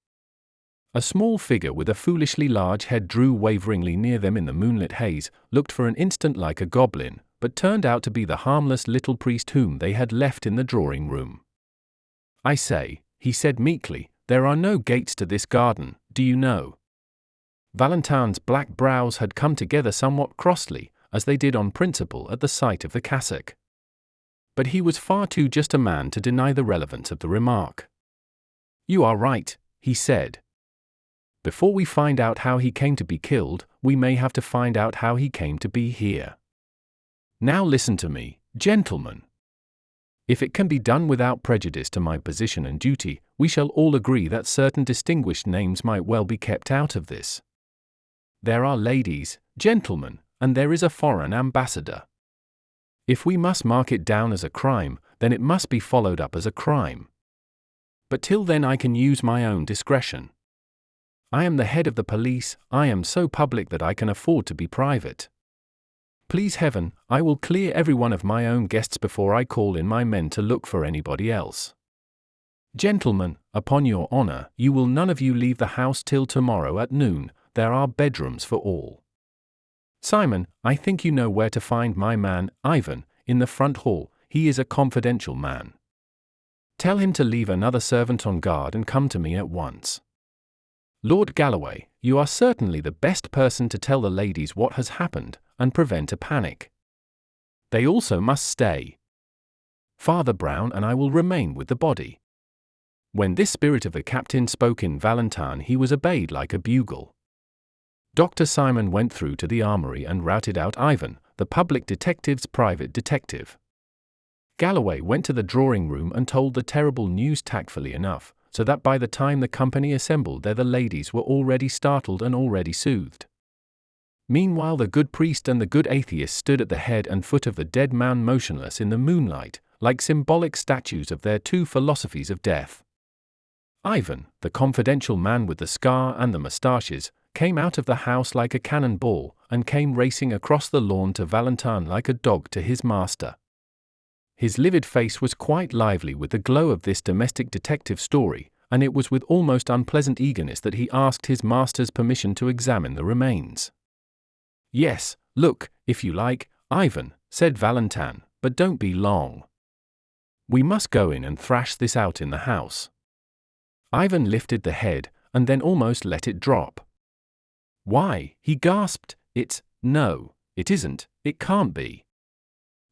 A small figure with a foolishly large head drew waveringly near them in the moonlit haze, looked for an instant like a goblin, but turned out to be the harmless little priest whom they had left in the drawing-room. "I say," he said meekly, "there are no gates to this garden, do you know?" Valentine's black brows had come together somewhat crossly, as they did on principle at the sight of the cassock. But he was far too just a man to deny the relevance of the remark. "You are right," he said. "Before we find out how he came to be killed, we may have to find out how he came to be here. Now listen to me, gentlemen. If it can be done without prejudice to my position and duty, we shall all agree that certain distinguished names might well be kept out of this. There are ladies, gentlemen, and there is a foreign ambassador. If we must mark it down as a crime, then it must be followed up as a crime. But till then I can use my own discretion. I am the head of the police, I am so public that I can afford to be private. Please heaven, I will clear every one of my own guests before I call in my men to look for anybody else. Gentlemen, upon your honor, you will none of you leave the house till tomorrow at noon. There are bedrooms for all." Simon, I think you know where to find my man, Ivan, in the front hall. He is a confidential man. Tell him to leave another servant on guard and come to me at once. Lord Galloway, you are certainly the best person to tell the ladies what has happened, and prevent a panic. They also must stay. Father Brown and I will remain with the body. When this spirit of the captain spoke in Valentine, he was obeyed like a bugle. Dr. Simon went through to the armory and routed out Ivan, the public detective's private detective. Galloway went to the drawing-room and told the terrible news tactfully enough, so that by the time the company assembled there the ladies were already startled and already soothed. Meanwhile the good priest and the good atheist stood at the head and foot of the dead man motionless in the moonlight, like symbolic statues of their two philosophies of death. Ivan, the confidential man with the scar and the moustaches, came out of the house like a cannonball, and came racing across the lawn to Valentine like a dog to his master. His livid face was quite lively with the glow of this domestic detective story, and it was with almost unpleasant eagerness that he asked his master's permission to examine the remains. "Yes, look, if you like, Ivan," said Valentine, "but don't be long. We must go in and thrash this out in the house." Ivan lifted the head, and then almost let it drop. "Why," he gasped, no, it isn't, it can't be.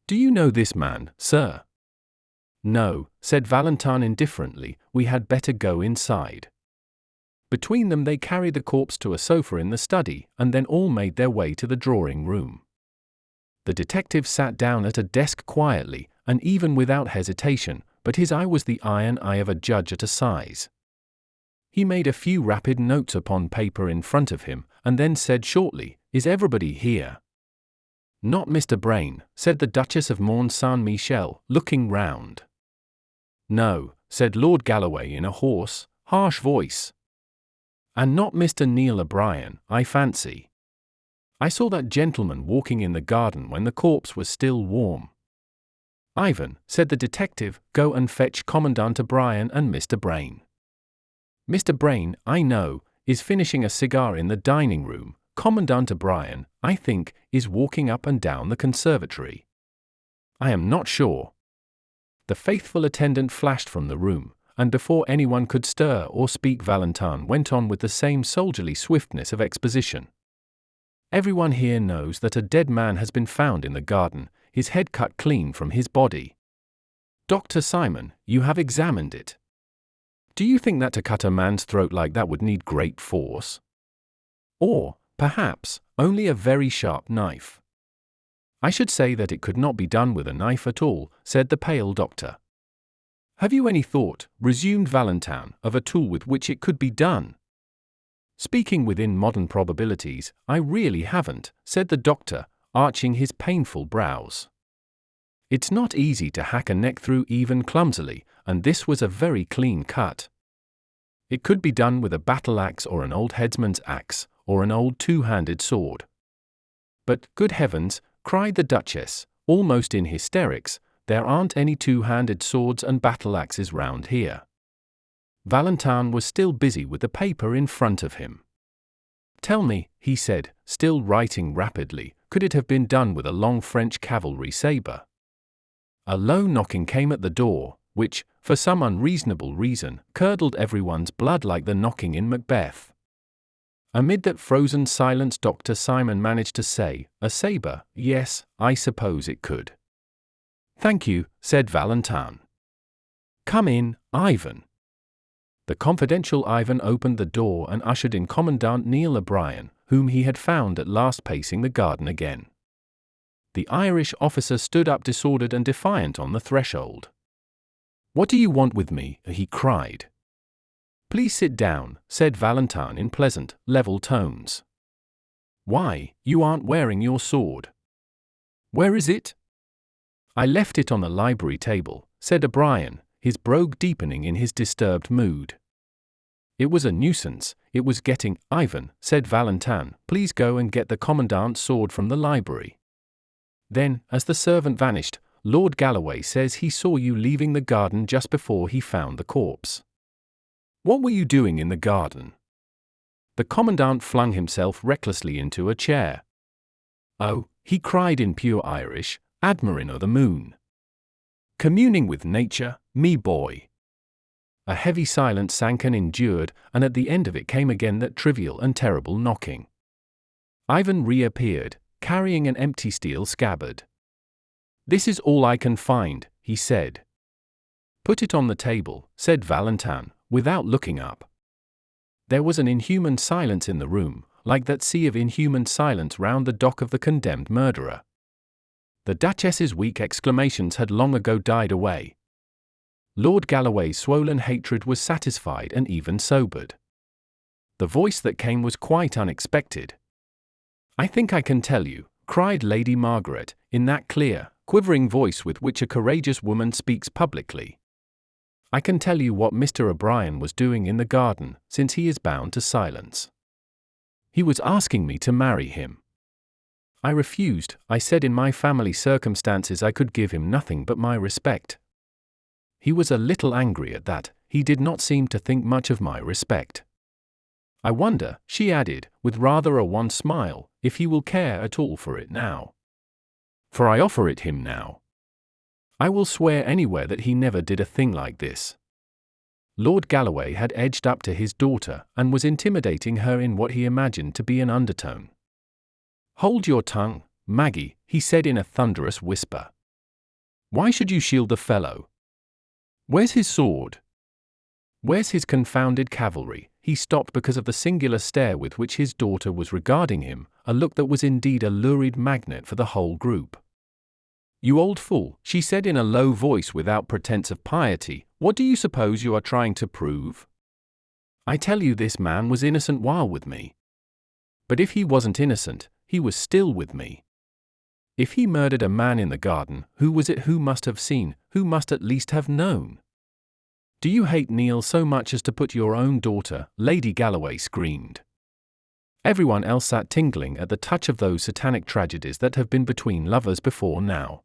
Do you know this man, sir?" "No," said Valentine indifferently, "we had better go inside." Between them they carried the corpse to a sofa in the study, and then all made their way to the drawing-room. The detective sat down at a desk quietly, and even without hesitation, but his eye was the iron eye of a judge at assize. He made a few rapid notes upon paper in front of him, and then said shortly, "Is everybody here?" "Not Mr. Brain," said the Duchess of Mont Saint-Michel, looking round. "No," said Lord Galloway in a hoarse, harsh voice. "And not Mr. Neil O'Brien, I fancy. I saw that gentleman walking in the garden when the corpse was still warm." "Ivan," said the detective, "go and fetch Commandant O'Brien and Mr. Brain. Mr. Brain, I know, is finishing a cigar in the dining-room. Commandant O'Brien, I think, is walking up and down the conservatory. I am not sure." The faithful attendant flashed from the room, and before anyone could stir or speak Valentine went on with the same soldierly swiftness of exposition. "Everyone here knows that a dead man has been found in the garden, his head cut clean from his body. Dr. Simon, you have examined it. Do you think that to cut a man's throat like that would need great force? Or, perhaps, only a very sharp knife?" "I should say that it could not be done with a knife at all," said the pale doctor. "Have you any thought," resumed Valentine, "of a tool with which it could be done?" "Speaking within modern probabilities, I really haven't," said the doctor, arching his painful brows. "It's not easy to hack a neck through even clumsily, and this was a very clean cut. It could be done with a battle-axe or an old headsman's axe, or an old two-handed sword." "But, good heavens," cried the Duchess, almost in hysterics, "there aren't any two-handed swords and battle-axes round here." Valentine was still busy with the paper in front of him. "Tell me," he said, still writing rapidly, "could it have been done with a long French cavalry sabre?" A low knocking came at the door, which, for some unreasonable reason, curdled everyone's blood like the knocking in Macbeth. Amid that frozen silence Dr. Simon managed to say, "A sabre, yes, I suppose it could." "Thank you," said Valentine. "Come in, Ivan." The confidential Ivan opened the door and ushered in Commandant Neil O'Brien, whom he had found at last pacing the garden again. The Irish officer stood up disordered and defiant on the threshold. "What do you want with me?" he cried. "Please sit down," said Valentine in pleasant, level tones. "Why, you aren't wearing your sword." "Where is it?" "I left it on the library table," said O'Brien, his brogue deepening in his disturbed mood. "It was a nuisance, it was getting—" "Ivan," said Valentine, "please go and get the commandant's sword from the library." Then, as the servant vanished, "Lord Galloway says he saw you leaving the garden just before he found the corpse. What were you doing in the garden?" The commandant flung himself recklessly into a chair. Oh, he cried in pure Irish, admirin' o' the moon. Communing with nature, me boy. A heavy silence sank and endured, and at the end of it came again that trivial and terrible knocking. Ivan reappeared, carrying an empty steel scabbard. "This is all I can find," he said. "Put it on the table," said Valentin, without looking up. There was an inhuman silence in the room, like that sea of inhuman silence round the dock of the condemned murderer. The Duchess's weak exclamations had long ago died away. Lord Galloway's swollen hatred was satisfied and even sobered. The voice that came was quite unexpected. "I think I can tell you," cried Lady Margaret, in that clear, quivering voice with which a courageous woman speaks publicly. "I can tell you what Mr. O'Brien was doing in the garden, since he is bound to silence. He was asking me to marry him. I refused. I said in my family circumstances I could give him nothing but my respect. He was a little angry at that. He did not seem to think much of my respect. I wonder," she added, with rather a wan smile, "if he will care at all for it now. For I offer it him now. I will swear anywhere that he never did a thing like this." Lord Galloway had edged up to his daughter, and was intimidating her in what he imagined to be an undertone. "Hold your tongue, Maggie," he said in a thunderous whisper. "Why should you shield the fellow? Where's his sword? Where's his confounded cavalry?" He stopped because of the singular stare with which his daughter was regarding him, a look that was indeed a lurid magnet for the whole group. "You old fool," she said in a low voice without pretense of piety, "what do you suppose you are trying to prove? I tell you this man was innocent while with me. But if he wasn't innocent, he was still with me. If he murdered a man in the garden, who was it who must have seen, who must at least have known? Do you hate Neil so much as to put your own daughter?" Lady Galloway screamed. Everyone else sat tingling at the touch of those satanic tragedies that have been between lovers before now.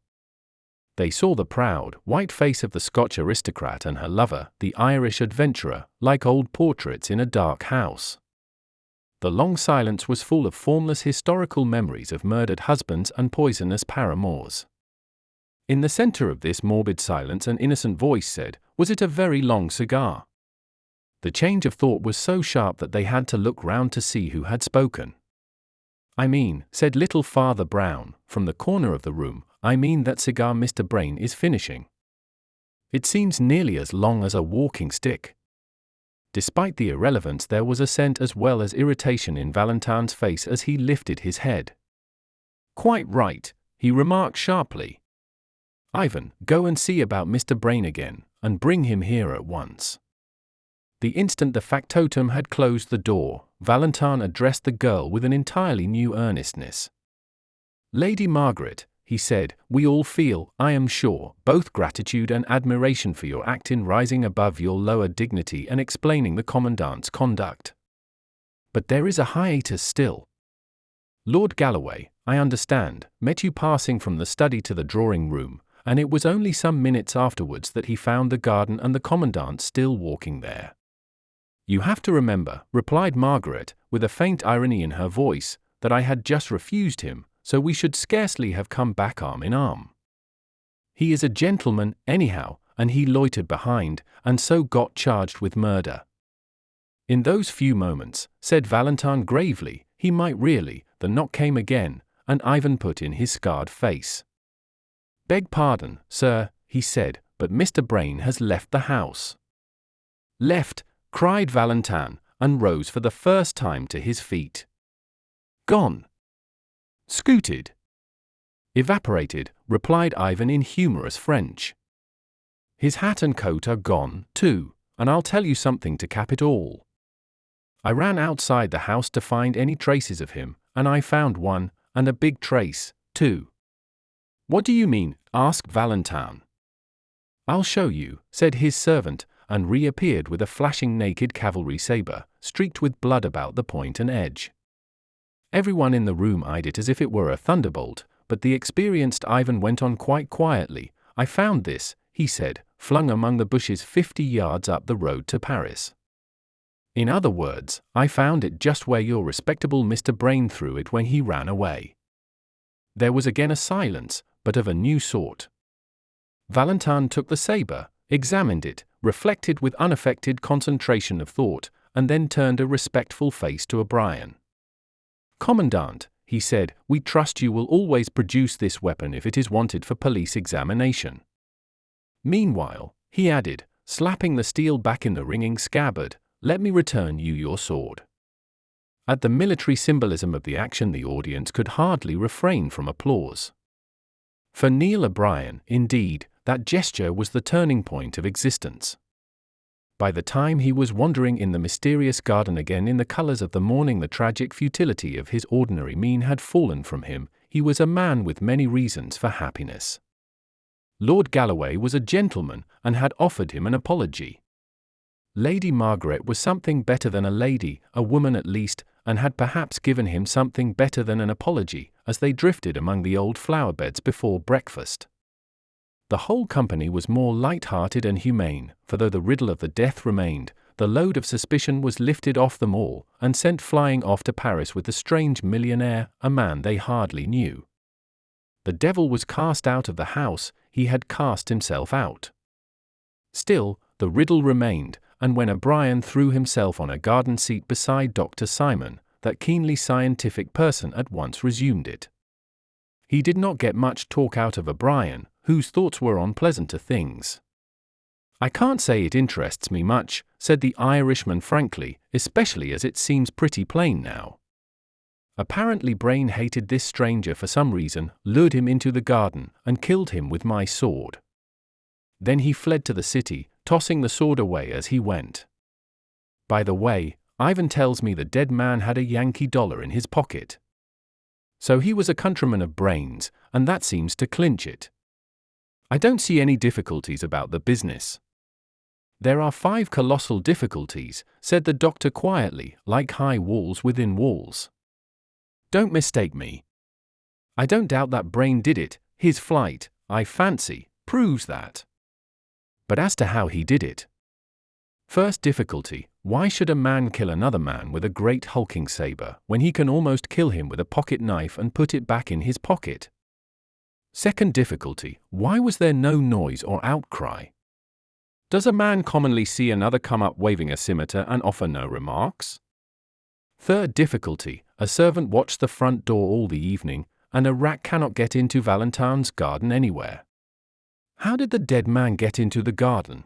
They saw the proud, white face of the Scotch aristocrat and her lover, the Irish adventurer, like old portraits in a dark house. The long silence was full of formless historical memories of murdered husbands and poisonous paramours. In the center of this morbid silence an innocent voice said, "Was it a very long cigar?" The change of thought was so sharp that they had to look round to see who had spoken. "I mean," said little Father Brown, from the corner of the room, "I mean that cigar Mr. Brain is finishing. It seems nearly as long as a walking stick." Despite the irrelevance, there was assent as well as irritation in Valentin's face as he lifted his head. "Quite right," he remarked sharply. "Ivan, go and see about Mr. Brain again, and bring him here at once." The instant the factotum had closed the door, Valentin addressed the girl with an entirely new earnestness. "Lady Margaret," he said, "we all feel, I am sure, both gratitude and admiration for your act in rising above your lower dignity and explaining the Commandant's conduct. But there is a hiatus still. Lord Galloway, I understand, met you passing from the study to the drawing-room, and it was only some minutes afterwards that he found the garden and the Commandant still walking there." "You have to remember," replied Margaret, with a faint irony in her voice, "that I had just refused him, so we should scarcely have come back arm in arm. He is a gentleman, anyhow, and he loitered behind, and so got charged with murder." "In those few moments," said Valentin gravely, "he might really—" The knock came again, and Ivan put in his scarred face. "Beg pardon, sir," he said, "but Mr. Brain has left the house." "Left!" cried Valentin, and rose for the first time to his feet. "Gone." "Scooted." "Evaporated," replied Ivan in humorous French. "His hat and coat are gone, too, and I'll tell you something to cap it all. I ran outside the house to find any traces of him, and I found one, and a big trace, too." "What do you mean?" asked Valentin. "I'll show you," said his servant, and reappeared with a flashing naked cavalry saber, streaked with blood about the point and edge. Everyone in the room eyed it as if it were a thunderbolt, but the experienced Ivan went on quite quietly. "I found this," he said, "flung among the bushes 50 yards up the road to Paris. In other words, I found it just where your respectable Mr. Brain threw it when he ran away." There was again a silence, but of a new sort. Valentine took the sabre, examined it, reflected with unaffected concentration of thought, and then turned a respectful face to O'Brien. "Commandant," he said, "we trust you will always produce this weapon if it is wanted for police examination. Meanwhile," he added, slapping the steel back in the ringing scabbard, "let me return you your sword." At the military symbolism of the action, the audience could hardly refrain from applause. For Neil O'Brien, indeed, that gesture was the turning point of existence. By the time he was wandering in the mysterious garden again in the colours of the morning, the tragic futility of his ordinary mien had fallen from him. He was a man with many reasons for happiness. Lord Galloway was a gentleman, and had offered him an apology. Lady Margaret was something better than a lady, a woman at least, and had perhaps given him something better than an apology, as they drifted among the old flower beds before breakfast. The whole company was more light-hearted and humane, for though the riddle of the death remained, the load of suspicion was lifted off them all, and sent flying off to Paris with the strange millionaire, a man they hardly knew. The devil was cast out of the house, he had cast himself out. Still, the riddle remained, and when O'Brien threw himself on a garden seat beside Dr. Simon, that keenly scientific person at once resumed it. He did not get much talk out of O'Brien, whose thoughts were on pleasanter things. "I can't say it interests me much," said the Irishman frankly, "especially as it seems pretty plain now." Apparently Brain hated this stranger for some reason, lured him into the garden, and killed him with my sword. Then he fled to the city, tossing the sword away as he went. By the way, Ivan tells me the dead man had a Yankee dollar in his pocket. So he was a countryman of Brain's, and that seems to clinch it. I don't see any difficulties about the business. "There are 5 colossal difficulties," said the doctor quietly, "like high walls within walls. Don't mistake me. I don't doubt that Brain did it. His flight, I fancy, proves that. But as to how he did it. First difficulty, why should a man kill another man with a great hulking sabre, when he can almost kill him with a pocket knife and put it back in his pocket? Second difficulty, why was there no noise or outcry? Does a man commonly see another come up waving a scimitar and offer no remarks? Third difficulty, a servant watched the front door all the evening, and a rat cannot get into Valentine's garden anywhere. How did the dead man get into the garden?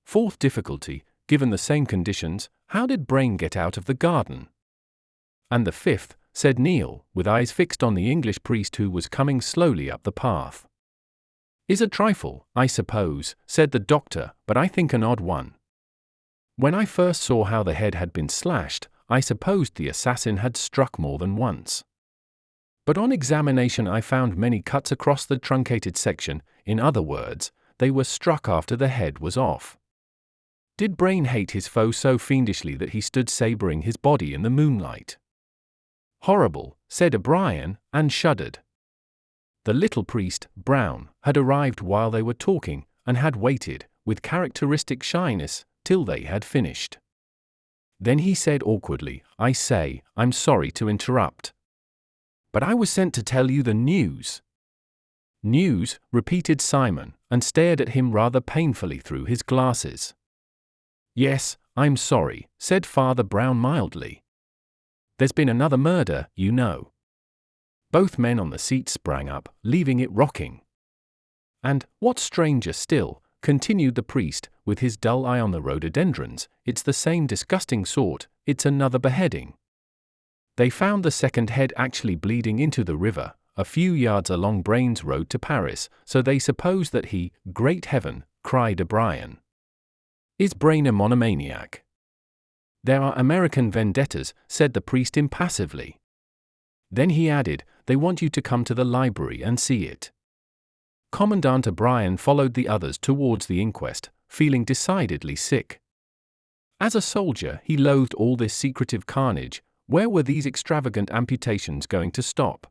Fourth difficulty, given the same conditions, how did Brain get out of the garden? And the fifth, said Neil, with eyes fixed on the English priest who was coming slowly up the path. Is a trifle, I suppose, said the doctor, but I think an odd one. When I first saw how the head had been slashed, I supposed the assassin had struck more than once. But on examination I found many cuts across the truncated section, in other words, they were struck after the head was off. Did Brain hate his foe so fiendishly that he stood sabring his body in the moonlight? Horrible, said O'Brien, and shuddered. The little priest, Brown, had arrived while they were talking, and had waited, with characteristic shyness, till they had finished. Then he said awkwardly, I say, I'm sorry to interrupt. But I was sent to tell you the news. News, repeated Simon, and stared at him rather painfully through his glasses. Yes, I'm sorry, said Father Brown mildly. There's been another murder, you know. Both men on the seat sprang up, leaving it rocking. And, what's stranger still, continued the priest, with his dull eye on the rhododendrons, it's the same disgusting sort, it's another beheading. They found the second head actually bleeding into the river, a few yards along Brain's road to Paris, so they suppose that he, great heaven, cried O'Brien. Is Brain a monomaniac? There are American vendettas, said the priest impassively. Then he added, they want you to come to the library and see it. Commandant O'Brien followed the others towards the inquest, feeling decidedly sick. As a soldier, he loathed all this secretive carnage. Where were these extravagant amputations going to stop?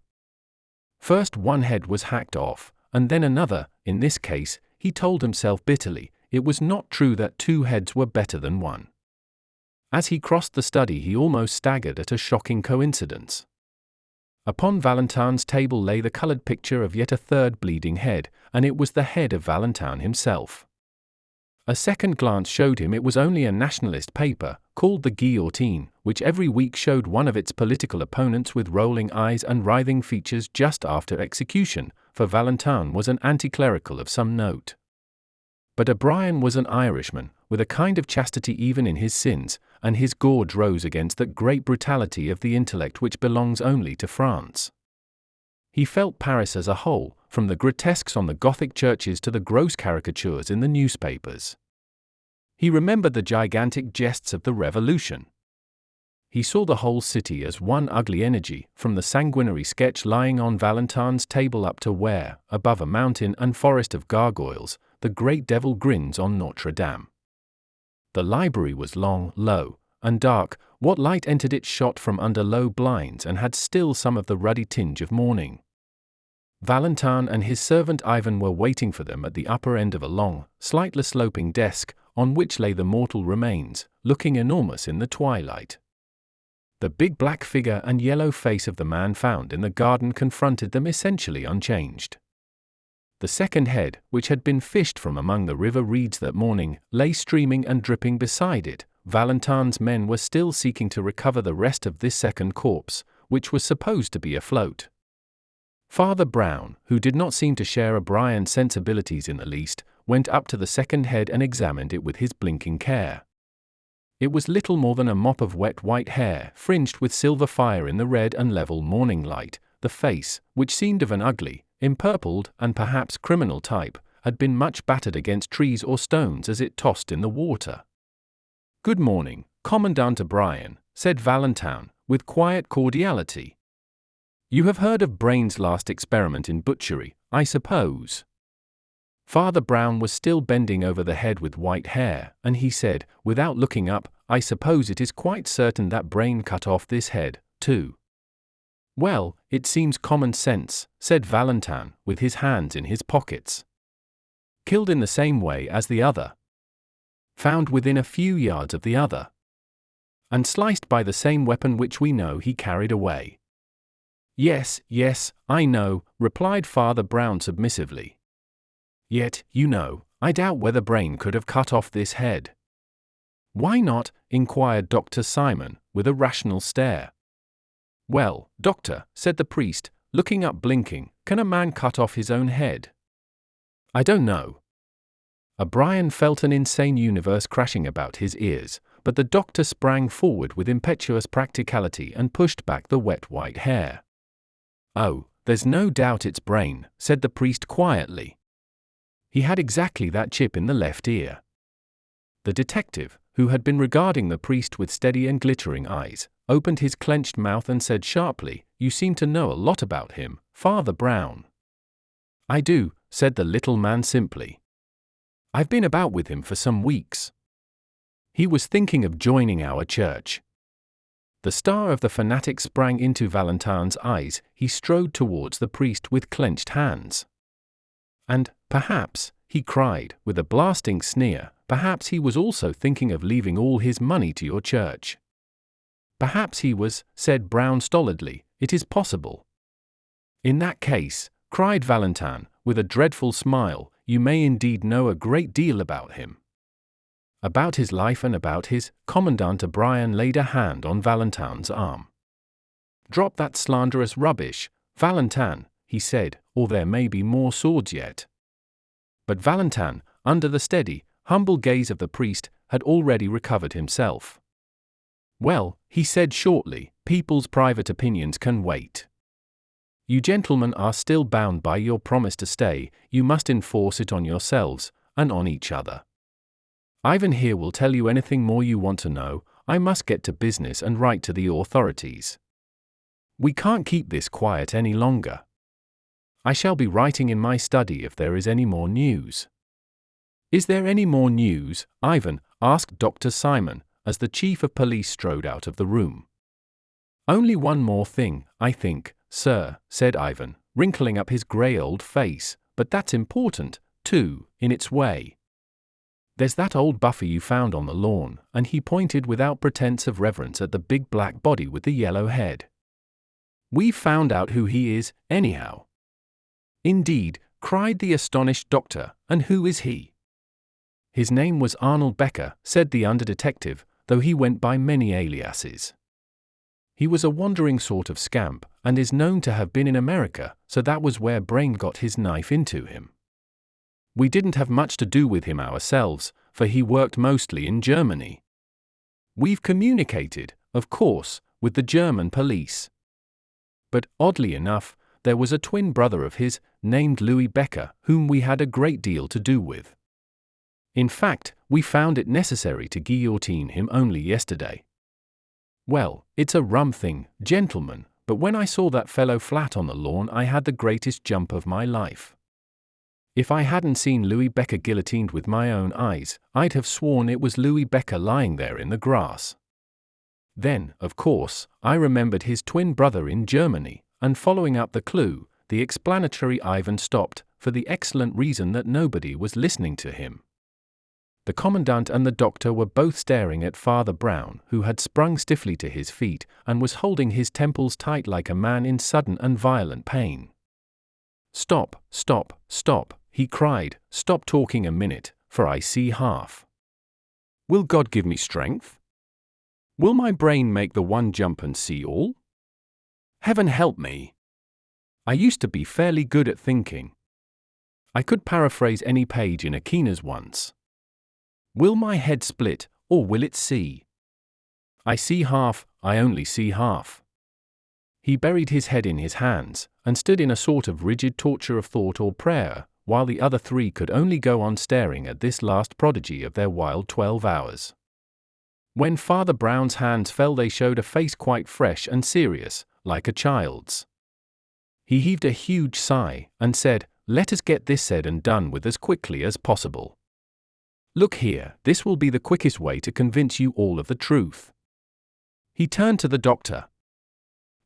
First one head was hacked off, and then another. In this case, he told himself bitterly, it was not true that 2 heads were better than 1. As he crossed the study he almost staggered at a shocking coincidence. Upon Valentine's table lay the coloured picture of yet a third bleeding head, and it was the head of Valentine himself. A second glance showed him it was only a nationalist paper, called the Guillotine, which every week showed one of its political opponents with rolling eyes and writhing features just after execution, for Valentine was an anti-clerical of some note. But O'Brien was an Irishman, with a kind of chastity even in his sins, and his gorge rose against that great brutality of the intellect which belongs only to France. He felt Paris as a whole, from the grotesques on the Gothic churches to the gross caricatures in the newspapers. He remembered the gigantic jests of the Revolution. He saw the whole city as one ugly energy, from the sanguinary sketch lying on Valentine's table up to where, above a mountain and forest of gargoyles, the great devil grins on Notre Dame. The library was long, low, and dark. What light entered it shot from under low blinds and had still some of the ruddy tinge of morning. Valentine and his servant Ivan were waiting for them at the upper end of a long, slightly sloping desk, on which lay the mortal remains, looking enormous in the twilight. The big black figure and yellow face of the man found in the garden confronted them essentially unchanged. The second head, which had been fished from among the river reeds that morning, lay streaming and dripping beside it. Valentine's men were still seeking to recover the rest of this second corpse, which was supposed to be afloat. Father Brown, who did not seem to share O'Brien's sensibilities in the least, went up to the second head and examined it with his blinking care. It was little more than a mop of wet white hair, fringed with silver fire in the red and level morning light. The face, which seemed of an ugly, empurpled, and perhaps criminal type, had been much battered against trees or stones as it tossed in the water. "Good morning, Commandant O'Brien," said Valentine, with quiet cordiality. "You have heard of Brain's last experiment in butchery, I suppose?" Father Brown was still bending over the head with white hair, and he said, without looking up, "I suppose it is quite certain that Brain cut off this head, too." "Well, it seems common sense," said Valentine, with his hands in his pockets. "Killed in the same way as the other. Found within a few yards of the other. And sliced by the same weapon which we know he carried away." "Yes, yes, I know," replied Father Brown submissively. "Yet, you know, I doubt whether Brain could have cut off this head." "Why not?" inquired Dr. Simon, with a rational stare. "Well, doctor," said the priest, looking up blinking, "can a man cut off his own head?" "I don't know." O'Brien felt an insane universe crashing about his ears, but the doctor sprang forward with impetuous practicality and pushed back the wet white hair. "Oh, there's no doubt it's Brain," said the priest quietly. He had exactly that chip in the left ear. The detective, who had been regarding the priest with steady and glittering eyes, opened his clenched mouth and said sharply, "You seem to know a lot about him, Father Brown." "I do," said the little man simply. "I've been about with him for some weeks." He was thinking of joining our church. The star of the fanatic sprang into Valentine's eyes. He strode towards the priest with clenched hands. "And, perhaps," he cried, with a blasting sneer, "perhaps he was also thinking of leaving all his money to your church." "Perhaps he was," said Brown stolidly. "It is possible." "In that case," cried Valentine, with a dreadful smile, "you may indeed know a great deal about him." About his life and about his. Commandant O'Brien laid a hand on Valentine's arm. "Drop that slanderous rubbish, Valentine," he said, "or there may be more swords yet." But Valentine, under the steady, humble gaze of the priest, had already recovered himself. "Well," he said shortly, "people's private opinions can wait. You gentlemen are still bound by your promise to stay. You must enforce it on yourselves, and on each other. Ivan here will tell you anything more you want to know. I must get to business and write to the authorities. We can't keep this quiet any longer. I shall be writing in my study if there is any more news." "Is there any more news, Ivan?" asked Dr. Simon, as the chief of police strode out of the room. "Only one more thing, I think, sir," said Ivan, wrinkling up his grey old face, "but that's important, too, in its way. There's that old buffer you found on the lawn," and he pointed without pretense of reverence at the big black body with the yellow head. We've found out who he is, anyhow." "Indeed," cried the astonished doctor, "and who is he?" "His name was Arnold Becker," said the under-detective, "though he went by many aliases. He was a wandering sort of scamp, and is known to have been in America, so that was where Brain got his knife into him. We didn't have much to do with him ourselves, for he worked mostly in Germany. We've communicated, of course, with the German police. But, oddly enough, there was a twin brother of his, named Louis Becker, whom we had a great deal to do with. In fact, we found it necessary to guillotine him only yesterday. Well, it's a rum thing, gentlemen, but when I saw that fellow flat on the lawn I had the greatest jump of my life. If I hadn't seen Louis Becker guillotined with my own eyes, I'd have sworn it was Louis Becker lying there in the grass. Then, of course, I remembered his twin brother in Germany, and following up the clue, the explanatory Ivan stopped, for the excellent reason that nobody was listening to him. The commandant and the doctor were both staring at Father Brown, who had sprung stiffly to his feet, and was holding his temples tight like a man in sudden and violent pain. "Stop, stop, stop," he cried, "stop talking a minute, for I see half. Will God give me strength? Will my brain make the one jump and see all? Heaven help me! I used to be fairly good at thinking. I could paraphrase any page in Aquinas once. Will my head split, or will it see? I see half, I only see half." He buried his head in his hands, and stood in a sort of rigid torture of thought or prayer, while the other three could only go on staring at this last prodigy of their wild 12 hours. When Father Brown's hands fell they showed a face quite fresh and serious, like a child's. He heaved a huge sigh, and said, "Let us get this said and done with as quickly as possible. Look here, this will be the quickest way to convince you all of the truth." He turned to the doctor.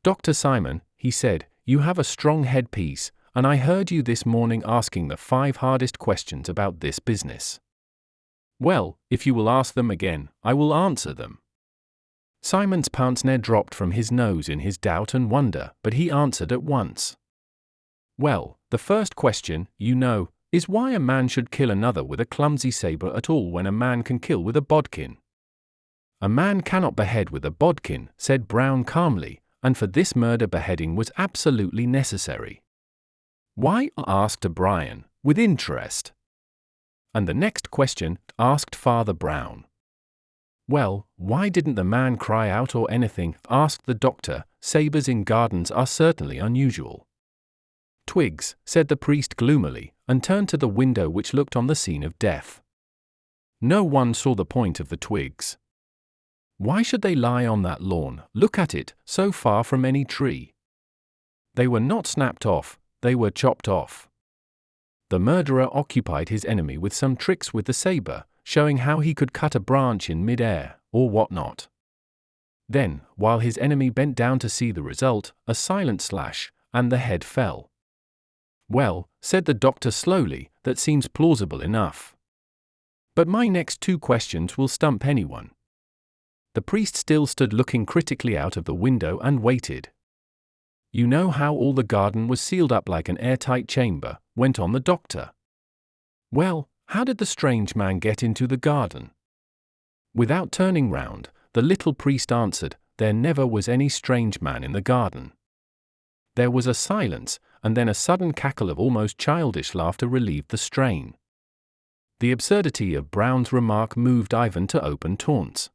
"Dr. Simon," he said, "you have a strong headpiece, and I heard you this morning asking the 5 hardest questions about this business. Well, if you will ask them again, I will answer them." Simon's pince-nez dropped from his nose in his doubt and wonder, but he answered at once. "Well, the first question, you know, is why a man should kill another with a clumsy sabre at all when a man can kill with a bodkin." "A man cannot behead with a bodkin," said Brown calmly, "and for this murder beheading was absolutely necessary." "Why?" asked O'Brien, with interest. "And the next question?" asked Father Brown. "Well, why didn't the man cry out or anything?" asked the doctor. "Sabres in gardens are certainly unusual." "Twigs," said the priest gloomily, and turned to the window which looked on the scene of death. No one saw the point of the twigs. Why should they lie on that lawn, look at it, so far from any tree? They were not snapped off, they were chopped off. The murderer occupied his enemy with some tricks with the sabre, showing how he could cut a branch in mid-air, or what not. Then, while his enemy bent down to see the result, a silent slash, and the head fell. "Well," said the doctor slowly, "that seems plausible enough. But my next 2 questions will stump anyone." The priest still stood looking critically out of the window and waited. "You know how all the garden was sealed up like an airtight chamber," went on the doctor. "Well, how did the strange man get into the garden?" Without turning round, the little priest answered, "There never was any strange man in the garden." There was a silence, and then a sudden cackle of almost childish laughter relieved the strain. The absurdity of Brown's remark moved Ivan to open taunts.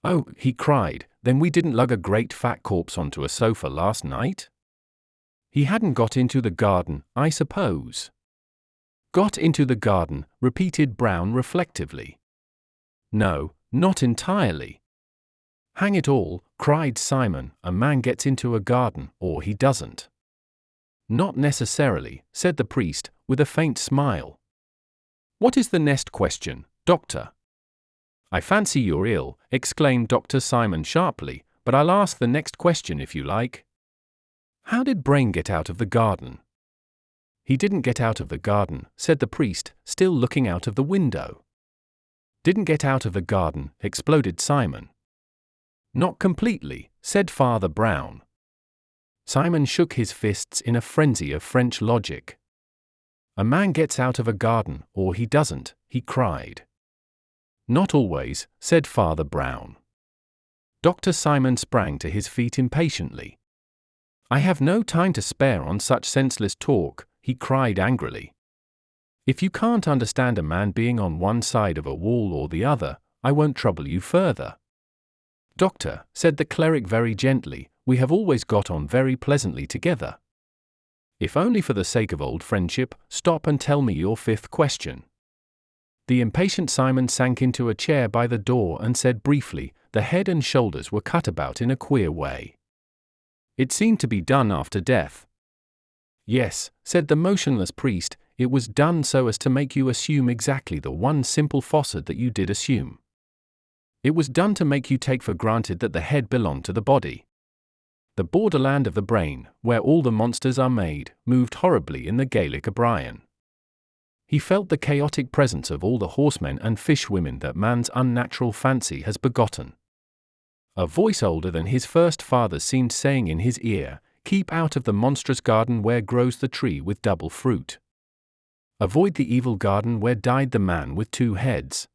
"Oh," he cried, "then we didn't lug a great fat corpse onto a sofa last night? He hadn't got into the garden, I suppose?" "Got into the garden," repeated Brown reflectively. "No, not entirely." "Hang it all," cried Simon, "a man gets into a garden, or he doesn't." "Not necessarily," said the priest, with a faint smile. "What is the next question, doctor?" "I fancy you're ill," exclaimed Dr. Simon sharply, "but I'll ask the next question if you like. How did Brain get out of the garden?" "He didn't get out of the garden," said the priest, still looking out of the window. "Didn't get out of the garden," exploded Simon. "Not completely," said Father Brown. Simon shook his fists in a frenzy of French logic. A man gets out of a garden, or he doesn't, he cried. Not always, said Father Brown. Dr. Simon sprang to his feet impatiently. I have no time to spare on such senseless talk, he cried angrily. If you can't understand a man being on one side of a wall or the other, I won't trouble you further. Doctor, said the cleric very gently, we have always got on very pleasantly together. If only for the sake of old friendship, stop and tell me your fifth question. The impatient Simon sank into a chair by the door and said briefly, the head and shoulders were cut about in a queer way. It seemed to be done after death. Yes, said the motionless priest, it was done so as to make you assume exactly the one simple falsehood that you did assume. It was done to make you take for granted that the head belonged to the body. The borderland of the brain, where all the monsters are made, moved horribly in the Gaelic O'Brien. He felt the chaotic presence of all the horsemen and fishwomen that man's unnatural fancy has begotten. A voice older than his first father's seemed saying in his ear, keep out of the monstrous garden where grows the tree with double fruit. Avoid the evil garden where died the man with two heads.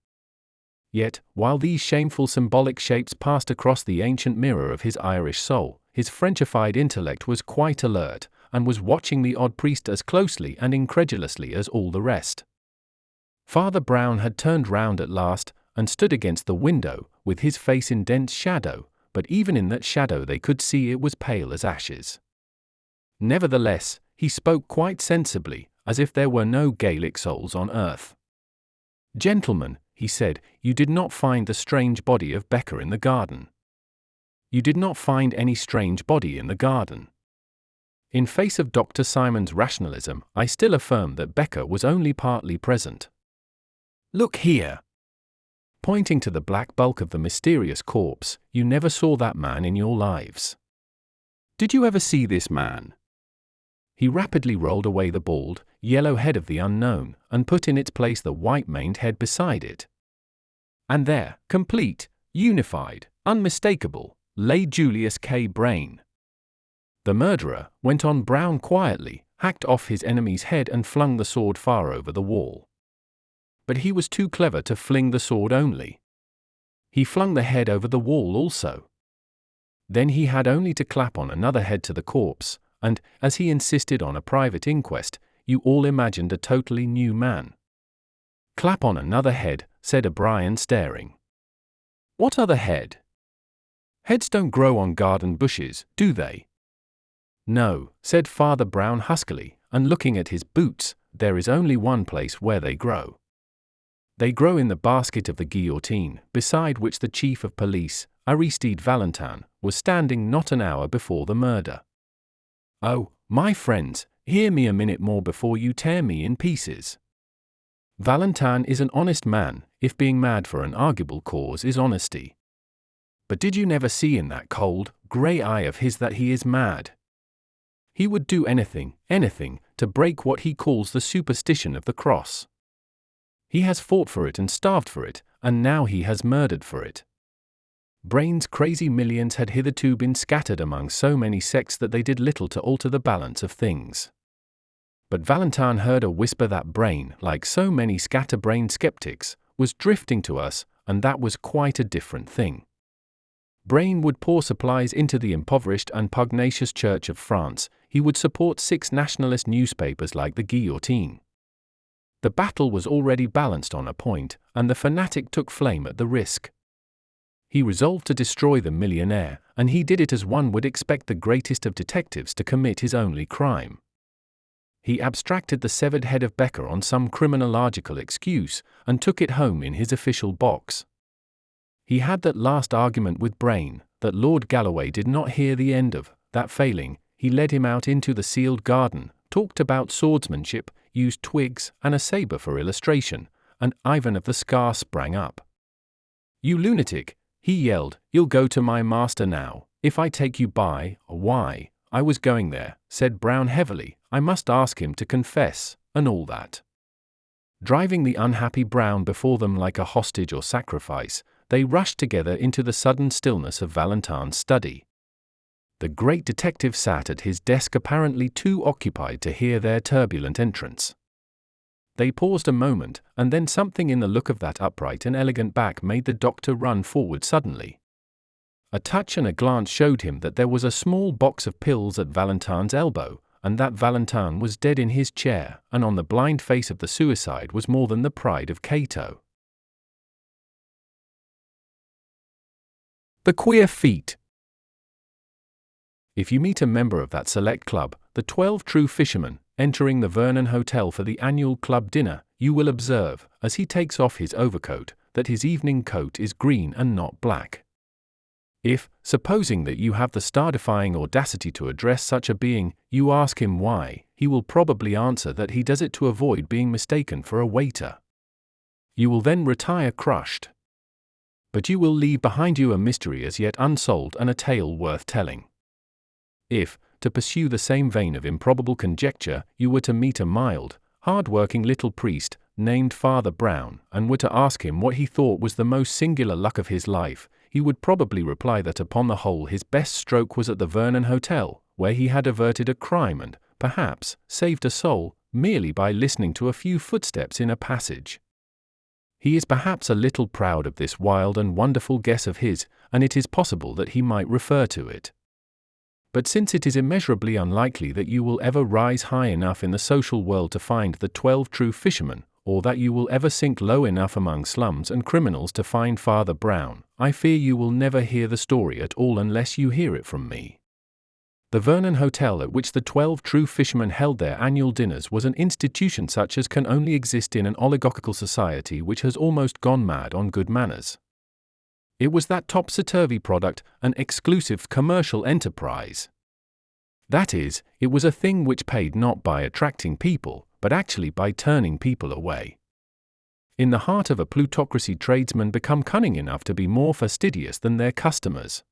Yet, while these shameful symbolic shapes passed across the ancient mirror of his Irish soul, his Frenchified intellect was quite alert, and was watching the odd priest as closely and incredulously as all the rest. Father Brown had turned round at last, and stood against the window, with his face in dense shadow, but even in that shadow they could see it was pale as ashes. Nevertheless, he spoke quite sensibly, as if there were no Gaelic souls on earth. Gentlemen, he said, you did not find the strange body of Becca in the garden. You did not find any strange body in the garden. In face of Dr. Simon's rationalism, I still affirm that Becca was only partly present. Look here. Pointing to the black bulk of the mysterious corpse, you never saw that man in your lives. Did you ever see this man? He rapidly rolled away the bald, yellow head of the unknown, and put in its place the white-maned head beside it. And there, complete, unified, unmistakable, lay Julius K. Brain. The murderer, went on Brown quietly, hacked off his enemy's head and flung the sword far over the wall. But he was too clever to fling the sword only. He flung the head over the wall also. Then he had only to clap on another head to the corpse, and, as he insisted on a private inquest, you all imagined a totally new man. Clap on another head, said O'Brien staring. What other head? Heads don't grow on garden bushes, do they? No, said Father Brown huskily, and looking at his boots, there is only one place where they grow. They grow in the basket of the guillotine, beside which the chief of police, Aristide Valentin, was standing not an hour before the murder. Oh, my friends, hear me a minute more before you tear me in pieces. Valentin is an honest man, if being mad for an arguable cause is honesty. But did you never see in that cold, grey eye of his that he is mad? He would do anything, to break what he calls the superstition of the cross. He has fought for it and starved for it, and now he has murdered for it. Brain's crazy millions had hitherto been scattered among so many sects that they did little to alter the balance of things. But Valentin heard a whisper that Brain, like so many scatterbrained skeptics, was drifting to us, and that was quite a different thing. Brain would pour supplies into the impoverished and pugnacious Church of France. He would support 6 nationalist newspapers like the Guillotine. The battle was already balanced on a point, and the fanatic took flame at the risk. He resolved to destroy the millionaire, and he did it as one would expect the greatest of detectives to commit his only crime. He abstracted the severed head of Becca on some criminological excuse, and took it home in his official box. He had that last argument with Brain, that Lord Galloway did not hear the end of. That failing, he led him out into the sealed garden, talked about swordsmanship, used twigs and a sabre for illustration, and Ivan of the Scar sprang up. You lunatic, he yelled, you'll go to my master now, if I take you by. Why, I was going there, said Brown heavily, I must ask him to confess, and all that. Driving the unhappy Brown before them like a hostage or sacrifice, they rushed together into the sudden stillness of Valentin's study. The great detective sat at his desk apparently too occupied to hear their turbulent entrance. They paused a moment, and then something in the look of that upright and elegant back made the doctor run forward suddenly. A touch and a glance showed him that there was a small box of pills at Valentine's elbow, and that Valentine was dead in his chair, and on the blind face of the suicide was more than the pride of Cato. The queer feat. If you meet a member of that select club, the 12 True Fishermen, entering the Vernon Hotel for the annual club dinner, you will observe, as he takes off his overcoat, that his evening coat is green and not black. If, supposing that you have the star-defying audacity to address such a being, you ask him why, he will probably answer that he does it to avoid being mistaken for a waiter. You will then retire crushed. But you will leave behind you a mystery as yet unsolved and a tale worth telling. If, to pursue the same vein of improbable conjecture, you were to meet a mild, hard-working little priest, named Father Brown, and were to ask him what he thought was the most singular luck of his life, he would probably reply that upon the whole his best stroke was at the Vernon Hotel, where he had averted a crime and, perhaps, saved a soul, merely by listening to a few footsteps in a passage. He is perhaps a little proud of this wild and wonderful guess of his, and it is possible that he might refer to it. But since it is immeasurably unlikely that you will ever rise high enough in the social world to find the 12 True Fishermen, or that you will ever sink low enough among slums and criminals to find Father Brown, I fear you will never hear the story at all unless you hear it from me. The Vernon Hotel at which the 12 True Fishermen held their annual dinners was an institution such as can only exist in an oligarchical society which has almost gone mad on good manners. It was that topsy-turvy product, an exclusive commercial enterprise. That is, it was a thing which paid not by attracting people, but actually by turning people away. In the heart of a plutocracy, tradesmen become cunning enough to be more fastidious than their customers.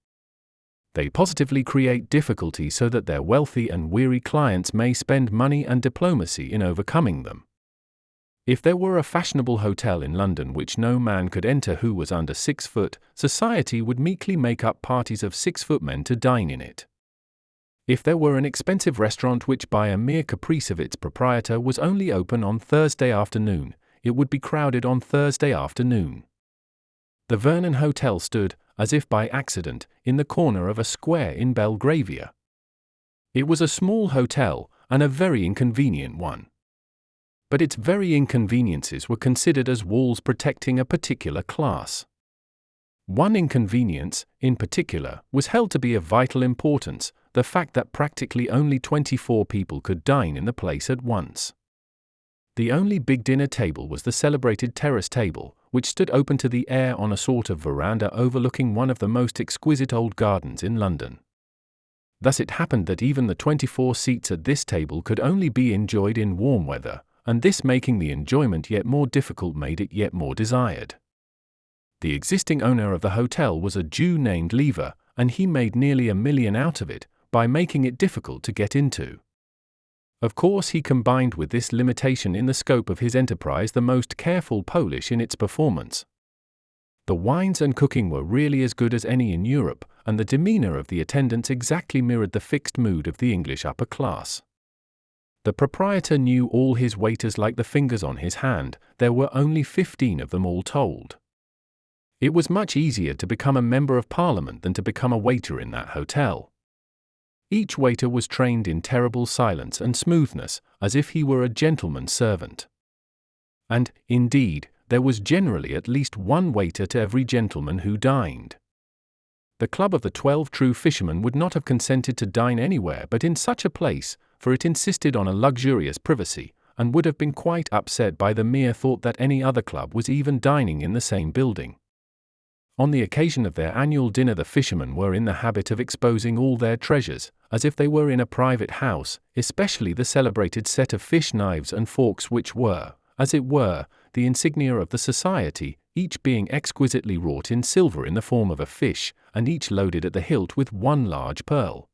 They positively create difficulty so that their wealthy and weary clients may spend money and diplomacy in overcoming them. If there were a fashionable hotel in London which no man could enter who was under 6 foot, society would meekly make up parties of 6-foot men to dine in it. If there were an expensive restaurant which by a mere caprice of its proprietor was only open on Thursday afternoon, it would be crowded on Thursday afternoon. The Vernon Hotel stood, as if by accident, in the corner of a square in Belgravia. It was a small hotel, and a very inconvenient one. But its very inconveniences were considered as walls protecting a particular class. One inconvenience, in particular, was held to be of vital importance, the fact that practically only 24 people could dine in the place at once. The only big dinner table was the celebrated terrace table, which stood open to the air on a sort of veranda overlooking one of the most exquisite old gardens in London. Thus it happened that even the 24 seats at this table could only be enjoyed in warm weather, and this making the enjoyment yet more difficult made it yet more desired. The existing owner of the hotel was a Jew named Lever, and he made nearly $1 million out of it, by making it difficult to get into. Of course he combined with this limitation in the scope of his enterprise the most careful polish in its performance. The wines and cooking were really as good as any in Europe, and the demeanour of the attendants exactly mirrored the fixed mood of the English upper class. The proprietor knew all his waiters like the fingers on his hand. There were only 15 of them all told. It was much easier to become a member of Parliament than to become a waiter in that hotel. Each waiter was trained in terrible silence and smoothness, as if he were a gentleman's servant. And, indeed, there was generally at least one waiter to every gentleman who dined. The club of the 12 True Fishermen would not have consented to dine anywhere but in such a place, for it insisted on a luxurious privacy, and would have been quite upset by the mere thought that any other club was even dining in the same building. On the occasion of their annual dinner the fishermen were in the habit of exposing all their treasures, as if they were in a private house, especially the celebrated set of fish knives and forks which were, as it were, the insignia of the society, each being exquisitely wrought in silver in the form of a fish, and each loaded at the hilt with one large pearl.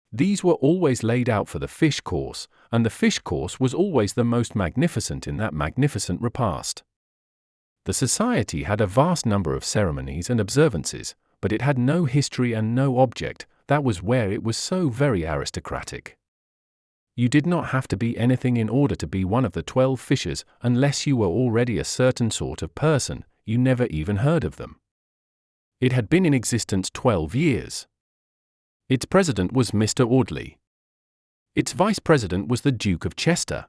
These were always laid out for the fish course, and the fish course was always the most magnificent in that magnificent repast. The society had a vast number of ceremonies and observances, but it had no history and no object, that was where it was so very aristocratic. You did not have to be anything in order to be one of the 12 fishers unless you were already a certain sort of person. You never even heard of them. It had been in existence 12 years. Its president was Mr. Audley. Its vice president was the Duke of Chester.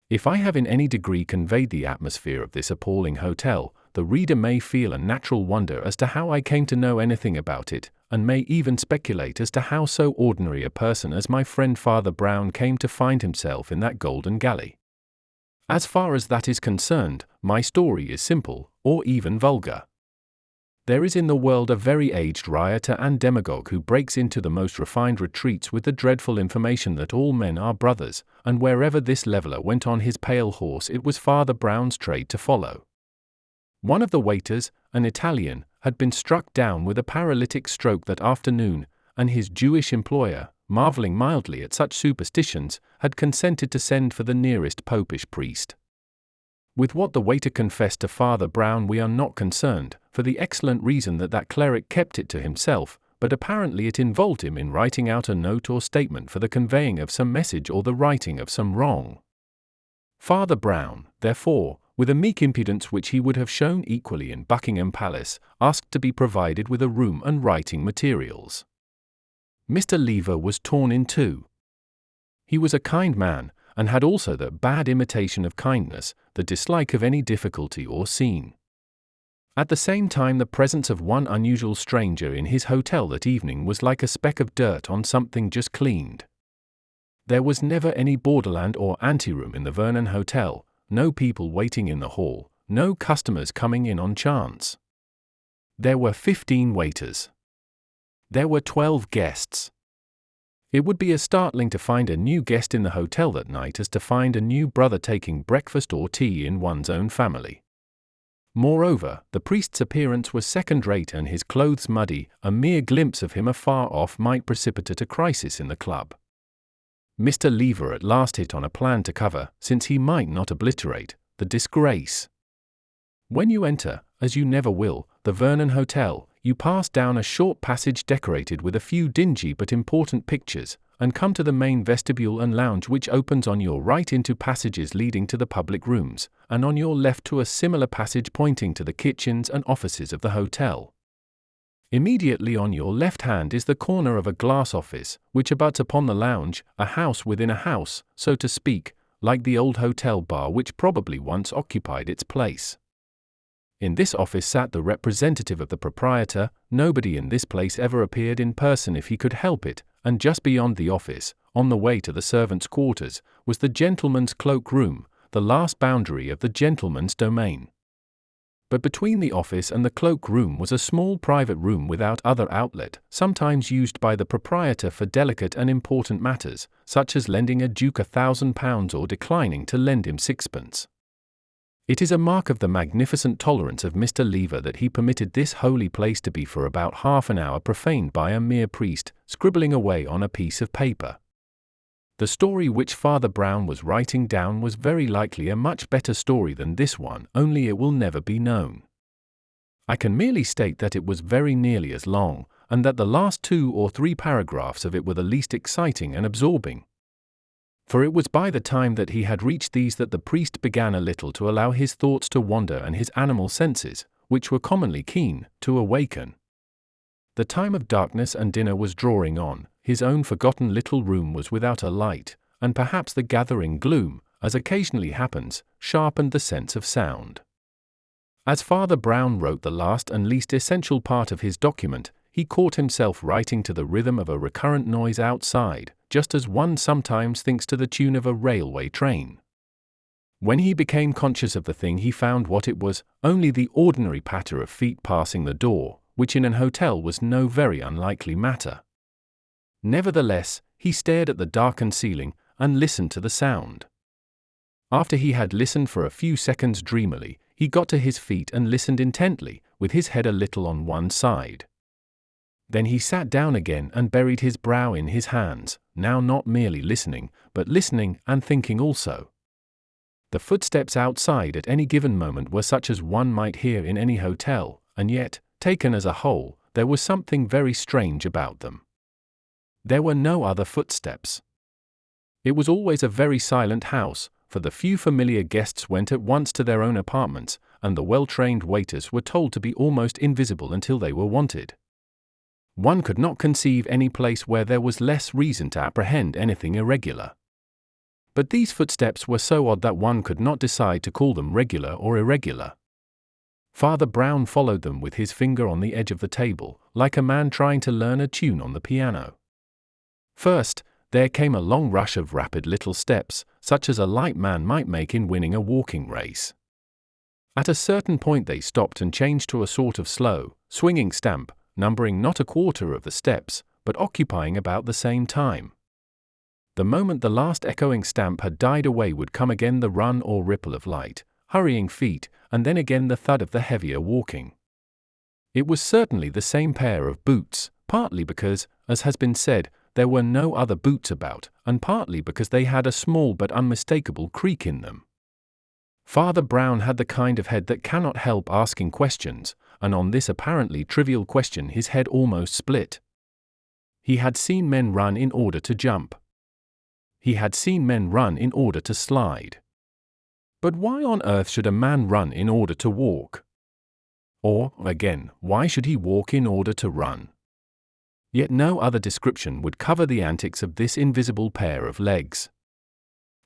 If I have in any degree conveyed the atmosphere of this appalling hotel, the reader may feel a natural wonder as to how I came to know anything about it, and may even speculate as to how so ordinary a person as my friend Father Brown came to find himself in that golden galley. As far as that is concerned, my story is simple, or even vulgar. There is in the world a very aged rioter and demagogue who breaks into the most refined retreats with the dreadful information that all men are brothers, and wherever this leveller went on his pale horse it was Father Brown's trade to follow. One of the waiters, an Italian, had been struck down with a paralytic stroke that afternoon, and his Jewish employer, marvelling mildly at such superstitions, had consented to send for the nearest popish priest. With what the waiter confessed to Father Brown we are not concerned, for the excellent reason that that cleric kept it to himself, but apparently it involved him in writing out a note or statement for the conveying of some message or the righting of some wrong. Father Brown, therefore, with a meek impudence which he would have shown equally in Buckingham Palace, asked to be provided with a room and writing materials. Mr. Lever was torn in two. He was a kind man, and had also the bad imitation of kindness, the dislike of any difficulty or scene. At the same time the presence of one unusual stranger in his hotel that evening was like a speck of dirt on something just cleaned. There was never any borderland or anteroom in the Vernon Hotel, no people waiting in the hall, no customers coming in on chance. There were 15 waiters. There were 12 guests. It would be as startling to find a new guest in the hotel that night as to find a new brother taking breakfast or tea in one's own family. Moreover, the priest's appearance was second-rate and his clothes muddy. A mere glimpse of him afar off might precipitate a crisis in the club. Mr. Lever at last hit on a plan to cover, since he might not obliterate, the disgrace. When you enter, as you never will, the Vernon Hotel, you pass down a short passage decorated with a few dingy but important pictures, and come to the main vestibule and lounge which opens on your right into passages leading to the public rooms, and on your left to a similar passage pointing to the kitchens and offices of the hotel. Immediately on your left hand is the corner of a glass office, which abuts upon the lounge, a house within a house, so to speak, like the old hotel bar which probably once occupied its place. In this office sat the representative of the proprietor. Nobody in this place ever appeared in person if he could help it, and just beyond the office, on the way to the servants' quarters, was the gentleman's cloak-room, the last boundary of the gentleman's domain. But between the office and the cloak-room was a small private room without other outlet, sometimes used by the proprietor for delicate and important matters, such as lending a duke £1,000 or declining to lend him sixpence. It is a mark of the magnificent tolerance of Mr. Lever that he permitted this holy place to be for about half an hour profaned by a mere priest, scribbling away on a piece of paper. The story which Father Brown was writing down was very likely a much better story than this one, only it will never be known. I can merely state that it was very nearly as long, and that the last 2 or 3 paragraphs of it were the least exciting and absorbing. For it was by the time that he had reached these that the priest began a little to allow his thoughts to wander and his animal senses, which were commonly keen, to awaken. The time of darkness and dinner was drawing on. His own forgotten little room was without a light, and perhaps the gathering gloom, as occasionally happens, sharpened the sense of sound. As Father Brown wrote the last and least essential part of his document, he caught himself writing to the rhythm of a recurrent noise outside, just as one sometimes thinks to the tune of a railway train. When he became conscious of the thing he found what it was, only the ordinary patter of feet passing the door, which in an hotel was no very unlikely matter. Nevertheless, he stared at the darkened ceiling, and listened to the sound. After he had listened for a few seconds dreamily, he got to his feet and listened intently, with his head a little on one side. Then he sat down again and buried his brow in his hands, now not merely listening, but listening and thinking also. The footsteps outside at any given moment were such as one might hear in any hotel, and yet, taken as a whole, there was something very strange about them. There were no other footsteps. It was always a very silent house, for the few familiar guests went at once to their own apartments, and the well-trained waiters were told to be almost invisible until they were wanted. One could not conceive any place where there was less reason to apprehend anything irregular. But these footsteps were so odd that one could not decide to call them regular or irregular. Father Brown followed them with his finger on the edge of the table, like a man trying to learn a tune on the piano. First, there came a long rush of rapid little steps, such as a light man might make in winning a walking race. At a certain point they stopped and changed to a sort of slow, swinging stamp, numbering not a quarter of the steps, but occupying about the same time. The moment the last echoing stamp had died away would come again the run or ripple of light, hurrying feet, and then again the thud of the heavier walking. It was certainly the same pair of boots, partly because, as has been said, there were no other boots about, and partly because they had a small but unmistakable creak in them. Father Brown had the kind of head that cannot help asking questions, and on this apparently trivial question his head almost split. He had seen men run in order to jump. He had seen men run in order to slide. But why on earth should a man run in order to walk? Or, again, why should he walk in order to run? Yet no other description would cover the antics of this invisible pair of legs.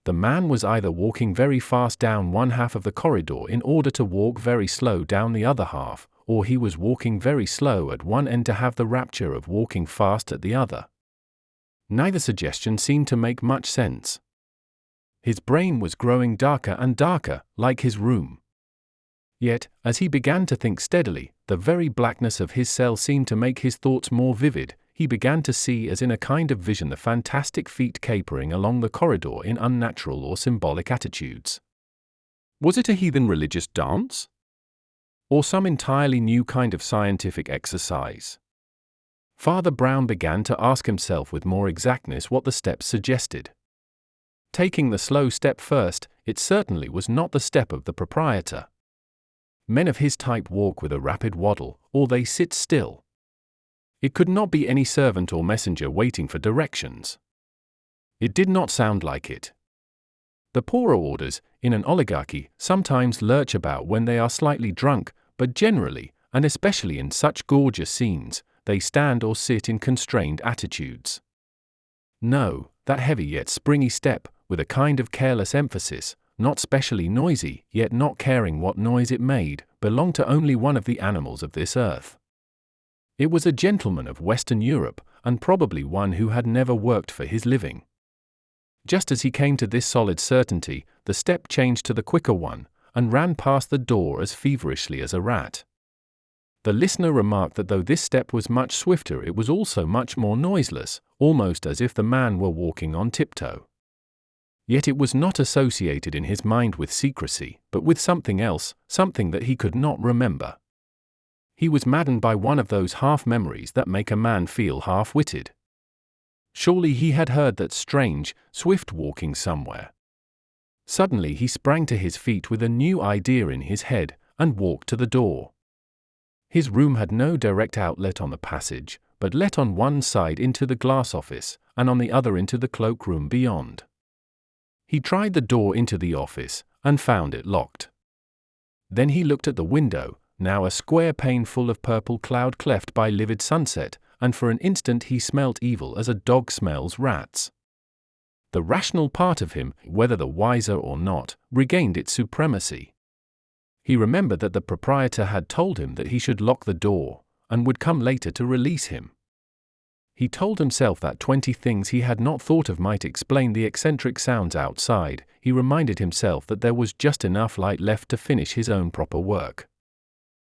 The man was either walking very fast down one half of the corridor in order to walk very slow down the other half, or he was walking very slow at one end to have the rapture of walking fast at the other. Neither suggestion seemed to make much sense. His brain was growing darker and darker, like his room. Yet, as he began to think steadily, the very blackness of his cell seemed to make his thoughts more vivid. He began to see as in a kind of vision the fantastic feet capering along the corridor in unnatural or symbolic attitudes. Was it a heathen religious dance? Or some entirely new kind of scientific exercise? Father Brown began to ask himself with more exactness what the steps suggested. Taking the slow step first, it certainly was not the step of the proprietor. Men of his type walk with a rapid waddle, or they sit still. It could not be any servant or messenger waiting for directions. It did not sound like it. The poorer orders, in an oligarchy, sometimes lurch about when they are slightly drunk, but generally, and especially in such gorgeous scenes, they stand or sit in constrained attitudes. No, that heavy yet springy step, with a kind of careless emphasis, not specially noisy, yet not caring what noise it made, belonged to only one of the animals of this earth. It was a gentleman of Western Europe, and probably one who had never worked for his living. Just as he came to this solid certainty, the step changed to the quicker one, and ran past the door as feverishly as a rat. The listener remarked that though this step was much swifter, it was also much more noiseless, almost as if the man were walking on tiptoe. Yet it was not associated in his mind with secrecy, but with something else, something that he could not remember. He was maddened by one of those half-memories that make a man feel half-witted. Surely he had heard that strange, swift walking somewhere. Suddenly he sprang to his feet with a new idea in his head, and walked to the door. His room had no direct outlet on the passage, but let on one side into the glass office, and on the other into the cloak-room beyond. He tried the door into the office, and found it locked. Then he looked at the window, now a square pane full of purple cloud cleft by livid sunset, and for an instant he smelt evil as a dog smells rats. The rational part of him, whether the wiser or not, regained its supremacy. He remembered that the proprietor had told him that he should lock the door, and would come later to release him. He told himself that 20 things he had not thought of might explain the eccentric sounds outside. He reminded himself that there was just enough light left to finish his own proper work.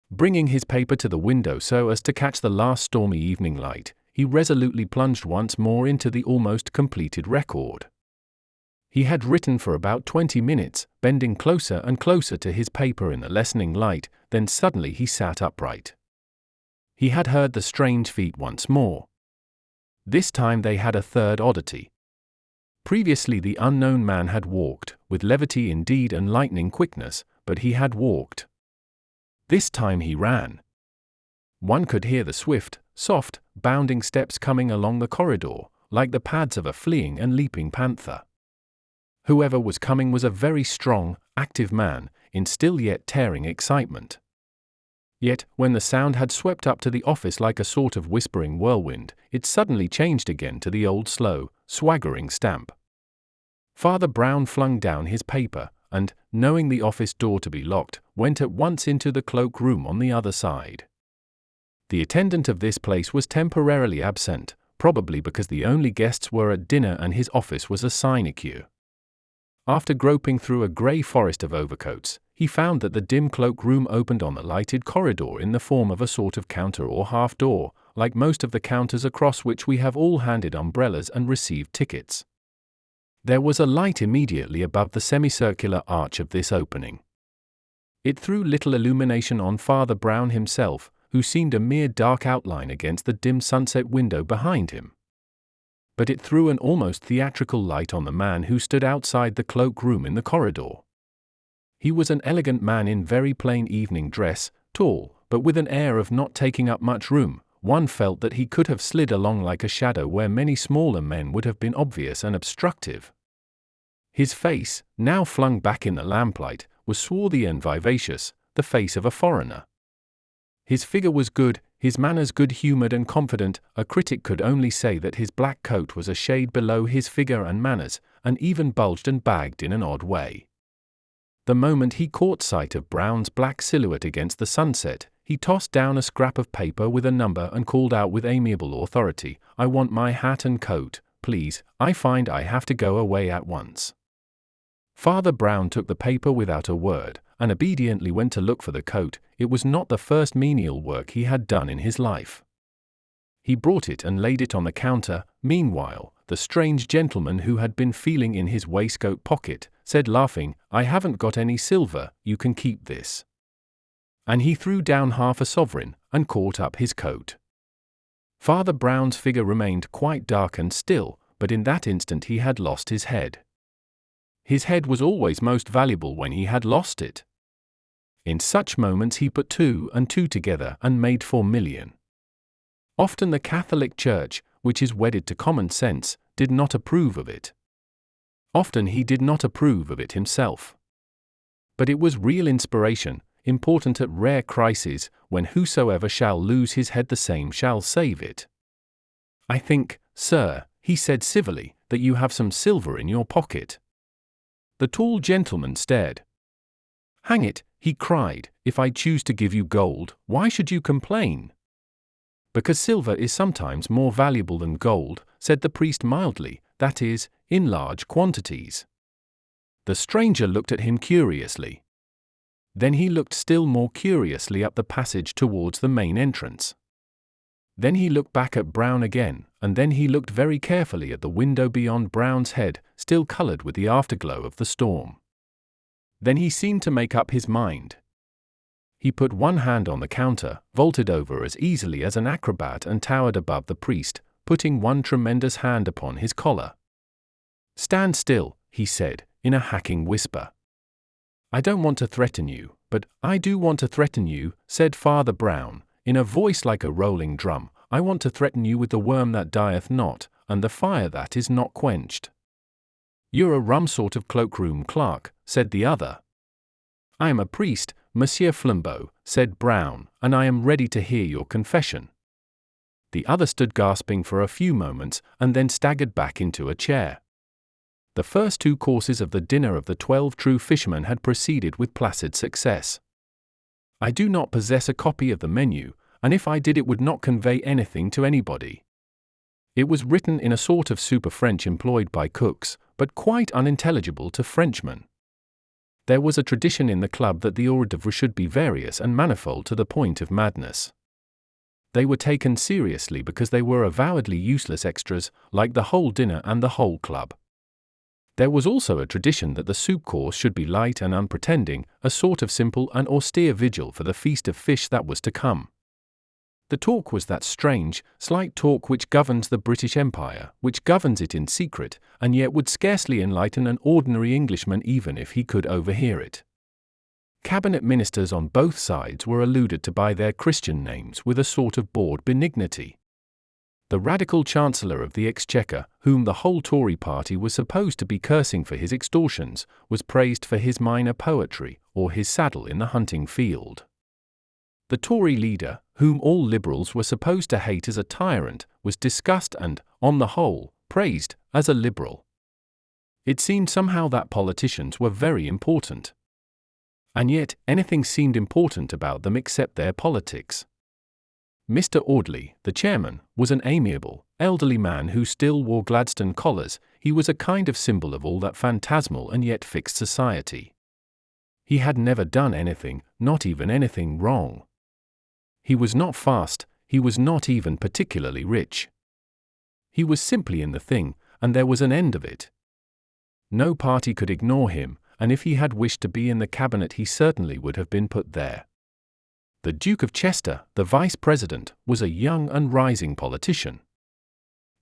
Bringing his paper to the window so as to catch the last stormy evening light, he resolutely plunged once more into the almost completed record. He had written for about 20 minutes, bending closer and closer to his paper in the lessening light, then suddenly he sat upright. He had heard the strange feet once more. This time they had a third oddity. Previously the unknown man had walked, with levity indeed and lightning quickness, but he had walked. This time he ran. One could hear the swift, soft, bounding steps coming along the corridor, like the pads of a fleeing and leaping panther. Whoever was coming was a very strong, active man, in still yet tearing excitement. Yet, when the sound had swept up to the office like a sort of whispering whirlwind, it suddenly changed again to the old slow, swaggering stamp. Father Brown flung down his paper, and, knowing the office door to be locked, went at once into the cloak-room on the other side. The attendant of this place was temporarily absent, probably because the only guests were at dinner and his office was a sinecure. After groping through a grey forest of overcoats, he found that the dim cloak-room opened on the lighted corridor in the form of a sort of counter or half-door, like most of the counters across which we have all handed umbrellas and received tickets. There was a light immediately above the semicircular arch of this opening. It threw little illumination on Father Brown himself, who seemed a mere dark outline against the dim sunset window behind him. But it threw an almost theatrical light on the man who stood outside the cloak-room in the corridor. He was an elegant man in very plain evening dress, tall, but with an air of not taking up much room. One felt that he could have slid along like a shadow where many smaller men would have been obvious and obstructive. His face, now flung back in the lamplight, was swarthy and vivacious, the face of a foreigner. His figure was good, his manners good-humoured and confident. A critic could only say that his black coat was a shade below his figure and manners, and even bulged and bagged in an odd way. The moment he caught sight of Brown's black silhouette against the sunset, he tossed down a scrap of paper with a number and called out with amiable authority, "I want my hat and coat, please, I find I have to go away at once." Father Brown took the paper without a word, and obediently went to look for the coat. It was not the first menial work he had done in his life. He brought it and laid it on the counter. Meanwhile, the strange gentleman who had been feeling in his waistcoat pocket, said laughing, "I haven't got any silver, you can keep this." And he threw down half a sovereign, and caught up his coat. Father Brown's figure remained quite dark and still, but in that instant he had lost his head. His head was always most valuable when he had lost it. In such moments he put 2 and 2 together and made 4 million. Often the Catholic Church, which is wedded to common sense, did not approve of it. Often he did not approve of it himself. But it was real inspiration, important at rare crises, when whosoever shall lose his head the same shall save it. "I think, sir," he said civilly, "that you have some silver in your pocket." The tall gentleman stared. "Hang it," he cried, "if I choose to give you gold, why should you complain?" "Because silver is sometimes more valuable than gold," said the priest mildly, "that is, in large quantities." The stranger looked at him curiously. Then he looked still more curiously up the passage towards the main entrance. Then he looked back at Brown again, and then he looked very carefully at the window beyond Brown's head, still coloured with the afterglow of the storm. Then he seemed to make up his mind. He put one hand on the counter, vaulted over as easily as an acrobat and towered above the priest, putting one tremendous hand upon his collar. "Stand still," he said, in a hacking whisper. "I don't want to threaten you, but I do want to threaten you," said Father Brown, in a voice like a rolling drum. "I want to threaten you with the worm that dieth not, and the fire that is not quenched." "You're a rum sort of cloakroom clerk," said the other. "I am a priest, Monsieur Flambeau," said Brown, "and I am ready to hear your confession." The other stood gasping for a few moments, and then staggered back into a chair. The first 2 courses of the dinner of the 12 true fishermen had proceeded with placid success. I do not possess a copy of the menu, and if I did it would not convey anything to anybody. It was written in a sort of super-French employed by cooks, but quite unintelligible to Frenchmen. There was a tradition in the club that the hors d'oeuvre should be various and manifold to the point of madness. They were taken seriously because they were avowedly useless extras, like the whole dinner and the whole club. There was also a tradition that the soup course should be light and unpretending, a sort of simple and austere vigil for the feast of fish that was to come. The talk was that strange, slight talk which governs the British Empire, which governs it in secret, and yet would scarcely enlighten an ordinary Englishman even if he could overhear it. Cabinet ministers on both sides were alluded to by their Christian names with a sort of bored benignity. The radical Chancellor of the Exchequer, whom the whole Tory party was supposed to be cursing for his extortions, was praised for his minor poetry, or his saddle in the hunting field. The Tory leader, whom all Liberals were supposed to hate as a tyrant, was discussed and, on the whole, praised as a Liberal. It seemed somehow that politicians were very important. And yet, anything seemed important about them except their politics. Mr. Audley, the chairman, was an amiable, elderly man who still wore Gladstone collars. He was a kind of symbol of all that phantasmal and yet fixed society. He had never done anything, not even anything, wrong. He was not fast, he was not even particularly rich. He was simply in the thing, and there was an end of it. No party could ignore him, and if he had wished to be in the cabinet he certainly would have been put there. The Duke of Chester, the Vice President, was a young and rising politician.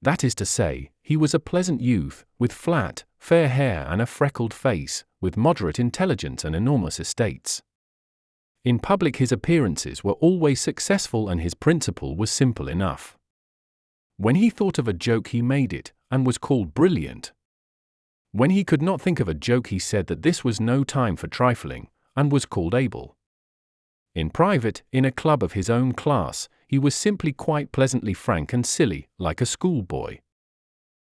That is to say, he was a pleasant youth, with flat, fair hair and a freckled face, with moderate intelligence and enormous estates. In public his appearances were always successful and his principle was simple enough. When he thought of a joke he made it, and was called brilliant. When he could not think of a joke he said that this was no time for trifling, and was called able. In private, in a club of his own class, he was simply quite pleasantly frank and silly, like a schoolboy.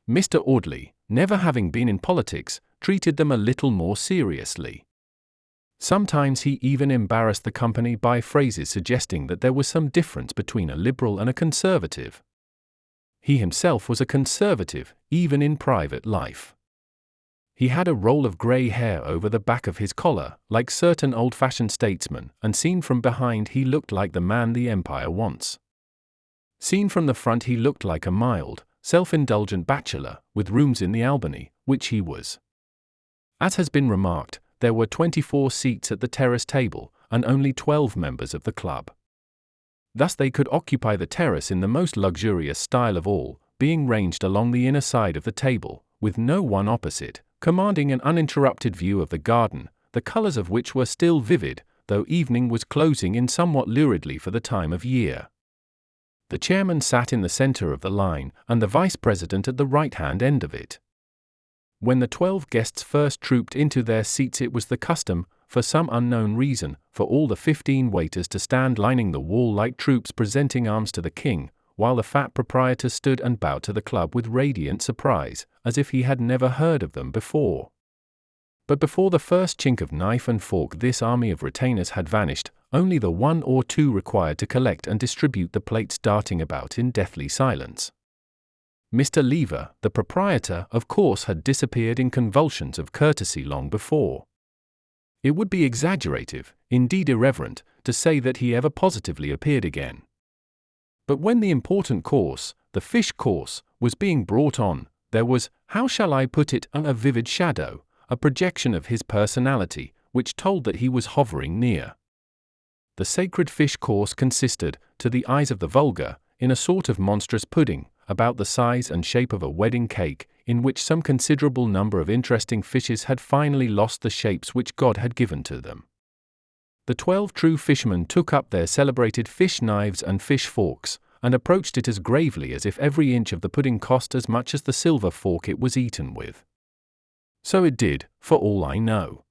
Mr. Audley, never having been in politics, treated them a little more seriously. Sometimes he even embarrassed the company by phrases suggesting that there was some difference between a Liberal and a Conservative. He himself was a Conservative, even in private life. He had a roll of grey hair over the back of his collar, like certain old-fashioned statesmen, and seen from behind he looked like the man the Empire wants. Seen from the front he looked like a mild, self-indulgent bachelor, with rooms in the Albany, which he was. As has been remarked, there were 24 seats at the terrace table, and only 12 members of the club. Thus they could occupy the terrace in the most luxurious style of all, being ranged along the inner side of the table, with no one opposite, commanding an uninterrupted view of the garden, the colours of which were still vivid, though evening was closing in somewhat luridly for the time of year. The chairman sat in the centre of the line, and the vice-president at the right-hand end of it. When the 12 guests first trooped into their seats it was the custom, for some unknown reason, for all the 15 waiters to stand lining the wall like troops presenting arms to the king, while the fat proprietor stood and bowed to the club with radiant surprise, as if he had never heard of them before. But before the first chink of knife and fork this army of retainers had vanished, only the 1 or 2 required to collect and distribute the plates darting about in deathly silence. Mr. Lever, the proprietor, of course had disappeared in convulsions of courtesy long before. It would be exaggerative, indeed irreverent, to say that he ever positively appeared again. But when the important course, the fish course, was being brought on, there was, how shall I put it, a vivid shadow, a projection of his personality, which told that he was hovering near. The sacred fish course consisted, to the eyes of the vulgar, in a sort of monstrous pudding, about the size and shape of a wedding cake, in which some considerable number of interesting fishes had finally lost the shapes which God had given to them. The 12 true fishermen took up their celebrated fish knives and fish forks, and approached it as gravely as if every inch of the pudding cost as much as the silver fork it was eaten with. So it did, for all I know.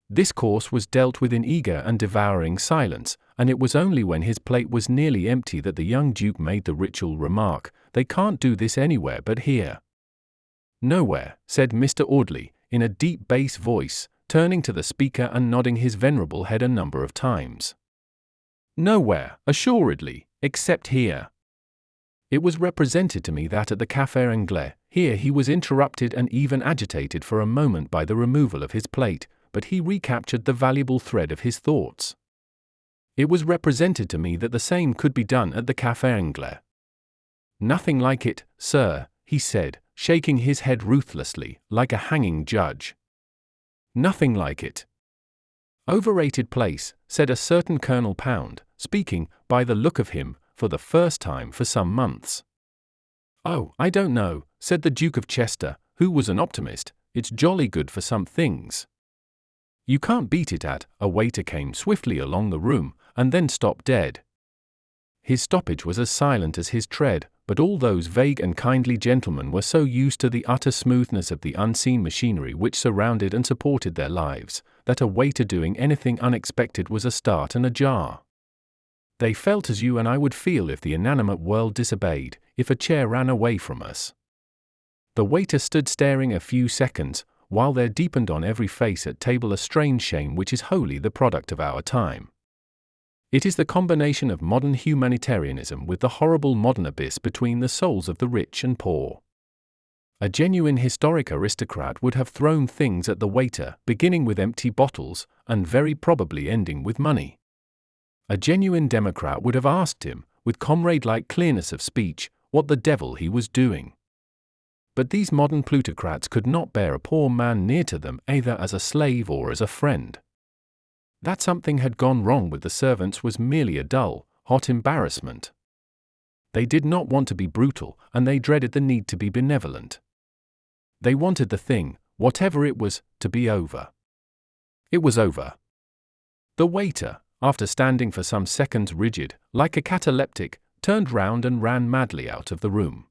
This course was dealt with in eager and devouring silence, and it was only when his plate was nearly empty that the young Duke made the ritual remark, "They can't do this anywhere but here." "Nowhere," said Mr. Audley, in a deep bass voice, turning to the speaker and nodding his venerable head a number of times. "Nowhere, assuredly, except here." It was represented to me that at the Café Anglais, here he was interrupted and even agitated for a moment by the removal of his plate, but he recaptured the valuable thread of his thoughts. It was represented to me that the same could be done at the Café Anglais. "Nothing like it, sir," he said, shaking his head ruthlessly, like a hanging judge. "Nothing like it." "Overrated place," said a certain Colonel Pound, speaking, by the look of him, for the first time for some months. "Oh, I don't know," said the Duke of Chester, who was an optimist, "it's jolly good for some things. You can't beat it at." A waiter came swiftly along the room, and then stopped dead. His stoppage was as silent as his tread, but all those vague and kindly gentlemen were so used to the utter smoothness of the unseen machinery which surrounded and supported their lives, that a waiter doing anything unexpected was a start and a jar. They felt as you and I would feel if the inanimate world disobeyed, if a chair ran away from us. The waiter stood staring a few seconds, while there deepened on every face at table a strange shame which is wholly the product of our time. It is the combination of modern humanitarianism with the horrible modern abyss between the souls of the rich and poor. A genuine historic aristocrat would have thrown things at the waiter, beginning with empty bottles, and very probably ending with money. A genuine democrat would have asked him, with comrade-like clearness of speech, what the devil he was doing. But these modern plutocrats could not bear a poor man near to them either as a slave or as a friend. That something had gone wrong with the servants was merely a dull, hot embarrassment. They did not want to be brutal, and they dreaded the need to be benevolent. They wanted the thing, whatever it was, to be over. It was over. The waiter, after standing for some seconds rigid, like a cataleptic, turned round and ran madly out of the room.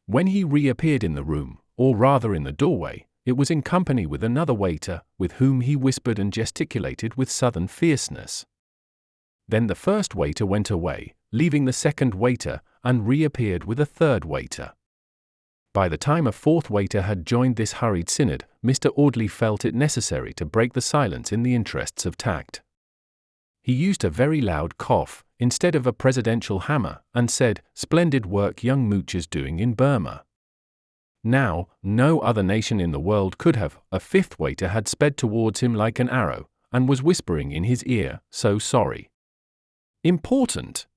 When he reappeared in the room, or rather in the doorway, it was in company with another waiter, with whom he whispered and gesticulated with southern fierceness. Then the first waiter went away, leaving the second waiter, and reappeared with a third waiter. By the time a fourth waiter had joined this hurried synod, Mr. Audley felt it necessary to break the silence in the interests of tact. He used a very loud cough, instead of a presidential hammer, and said, "Splendid work young moochers doing in Burma." Now, no other nation in the world could have. A fifth waiter had sped towards him like an arrow, and was whispering in his ear, "So sorry." "Important."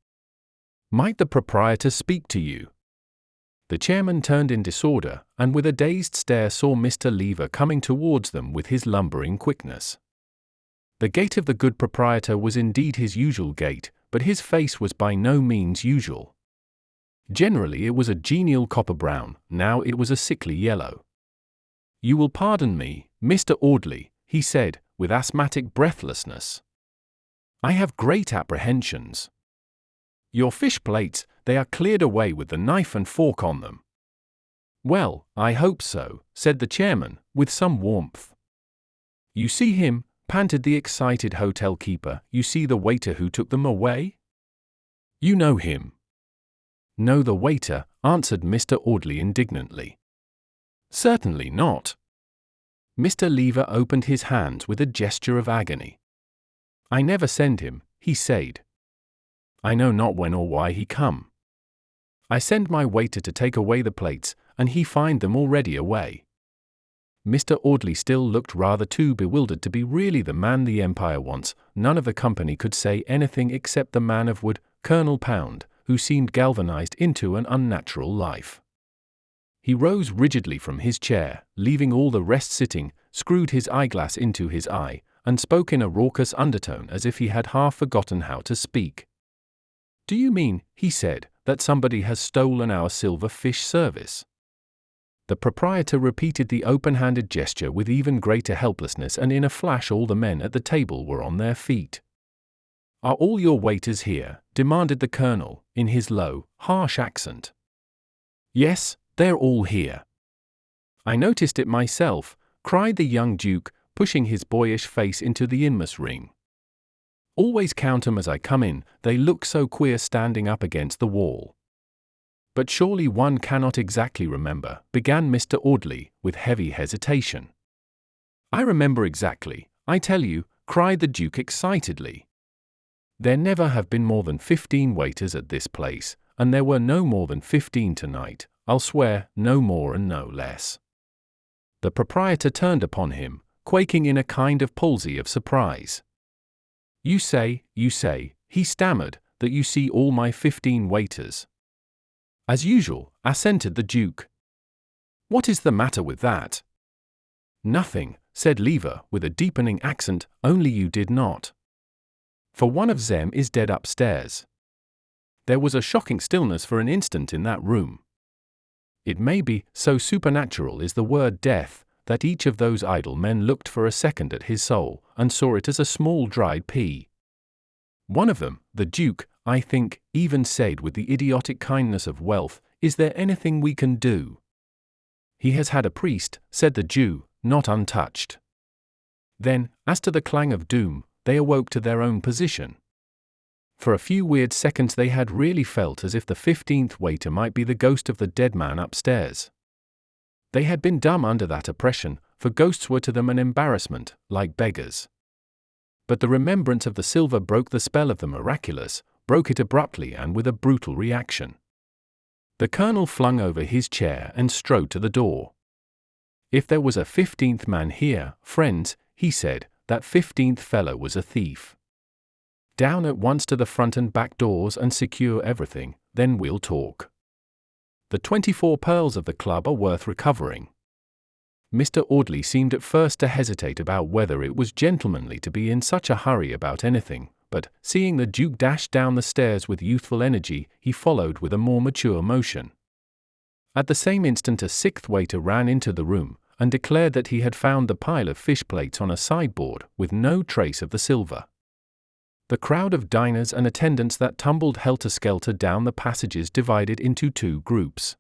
"Might the proprietor speak to you?" The chairman turned in disorder, and with a dazed stare saw Mr. Lever coming towards them with his lumbering quickness. The gait of the good proprietor was indeed his usual gait, but his face was by no means usual. Generally it was a genial copper brown, now it was a sickly yellow. "You will pardon me, Mr. Audley," he said, with asthmatic breathlessness. "I have great apprehensions. Your fish plates, they are cleared away with the knife and fork on them." "Well, I hope so," said the chairman, with some warmth. "You see him," panted the excited hotel keeper, "you see the waiter who took them away? You know him." "No, the waiter," answered Mr. Audley indignantly. "Certainly not." Mr. Lever opened his hands with a gesture of agony. "I never send him," he said. "I know not when or why he come. I send my waiter to take away the plates, and he find them already away." Mr. Audley still looked rather too bewildered to be really the man the Empire wants. None of the company could say anything except the man of wood, Colonel Pound, who seemed galvanized into an unnatural life. He rose rigidly from his chair, leaving all the rest sitting, screwed his eyeglass into his eye, and spoke in a raucous undertone as if he had half forgotten how to speak. "Do you mean," he said, "that somebody has stolen our silver fish service?" The proprietor repeated the open-handed gesture with even greater helplessness, and in a flash all the men at the table were on their feet. "Are all your waiters here?" demanded the colonel, in his low, harsh accent. "Yes, they're all here." "I noticed it myself," cried the young duke, pushing his boyish face into the inmost ring. "Always count 'em as I come in, they look so queer standing up against the wall." "But surely one cannot exactly remember," began Mr. Audley, with heavy hesitation. "I remember exactly, I tell you," cried the duke excitedly. "There never have been more than 15 waiters at this place, and there were no more than 15 tonight, I'll swear, no more and no less." The proprietor turned upon him, quaking in a kind of palsy of surprise. You say," he stammered, "that you see all my 15 waiters." "As usual," assented the duke. "What is the matter with that?" "Nothing," said Lever, with a deepening accent, "only you did not. For one of them is dead upstairs." There was a shocking stillness for an instant in that room. It may be, so supernatural is the word death, that each of those idle men looked for a second at his soul, and saw it as a small dried pea. One of them, the duke, I think, even said with the idiotic kindness of wealth, "Is there anything we can do?" "He has had a priest," said the Jew, "not untouched." Then, as to the clang of doom, they awoke to their own position. For a few weird seconds they had really felt as if the 15th waiter might be the ghost of the dead man upstairs. They had been dumb under that oppression, for ghosts were to them an embarrassment, like beggars. But the remembrance of the silver broke the spell of the miraculous, broke it abruptly and with a brutal reaction. The colonel flung over his chair and strode to the door. "If there was a 15th man here, friends," he said, "that 15th fellow was a thief. Down at once to the front and back doors and secure everything, then we'll talk. The 24 pearls of the club are worth recovering." Mr. Audley seemed at first to hesitate about whether it was gentlemanly to be in such a hurry about anything, but, seeing the Duke dash down the stairs with youthful energy, he followed with a more mature motion. At the same instant a 6th waiter ran into the room, and declared that he had found the pile of fish plates on a sideboard, with no trace of the silver. The crowd of diners and attendants that tumbled helter-skelter down the passages divided into 2 groups.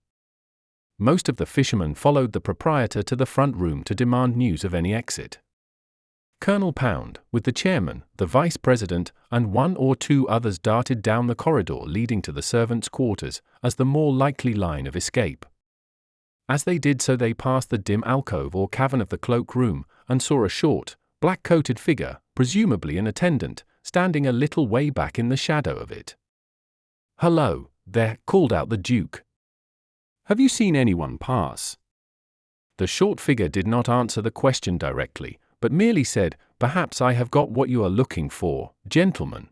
Most of the fishermen followed the proprietor to the front room to demand news of any exit. Colonel Pound, with the chairman, the vice-president, and 1 or 2 others darted down the corridor leading to the servants' quarters, as the more likely line of escape. As they did so they passed the dim alcove or cavern of the cloak-room, and saw a short, black-coated figure, presumably an attendant, standing a little way back in the shadow of it. "Hello, there," called out the Duke. "Have you seen anyone pass?" The short figure did not answer the question directly, but merely said, "Perhaps I have got what you are looking for, gentlemen."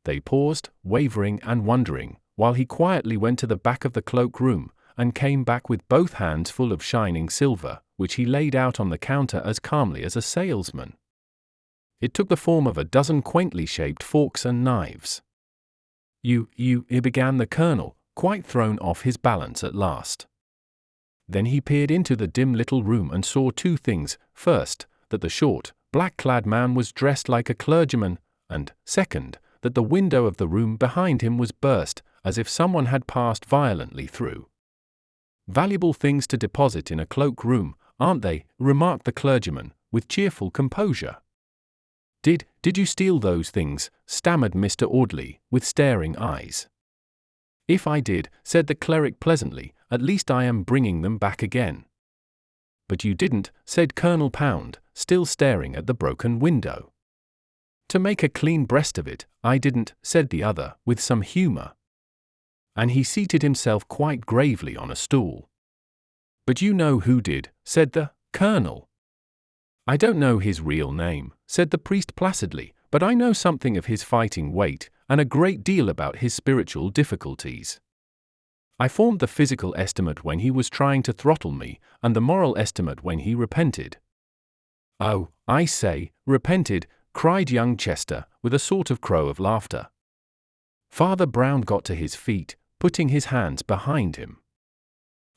They paused, wavering and wondering, while he quietly went to the back of the cloak-room, and came back with both hands full of shining silver, which he laid out on the counter as calmly as a salesman. It took the form of a dozen quaintly shaped forks and knives. You, began the colonel, quite thrown off his balance at last. Then he peered into the dim little room and saw 2 things: first, that the short, black-clad man was dressed like a clergyman, and, second, that the window of the room behind him was burst, as if someone had passed violently through. "Valuable things to deposit in a cloak-room, aren't they?" remarked the clergyman, with cheerful composure. Did you steal those things?" stammered Mr. Audley, with staring eyes. "If I did," said the cleric pleasantly, "at least I am bringing them back again." "But you didn't," said Colonel Pound, still staring at the broken window. "To make a clean breast of it, I didn't," said the other, with some humor. And he seated himself quite gravely on a stool. "But you know who did," said the colonel. "I don't know his real name," said the priest placidly, "but I know something of his fighting weight, and a great deal about his spiritual difficulties. I formed the physical estimate when he was trying to throttle me, and the moral estimate when he repented." "Oh, I say, repented," cried young Chester, with a sort of crow of laughter. Father Brown got to his feet, putting his hands behind him.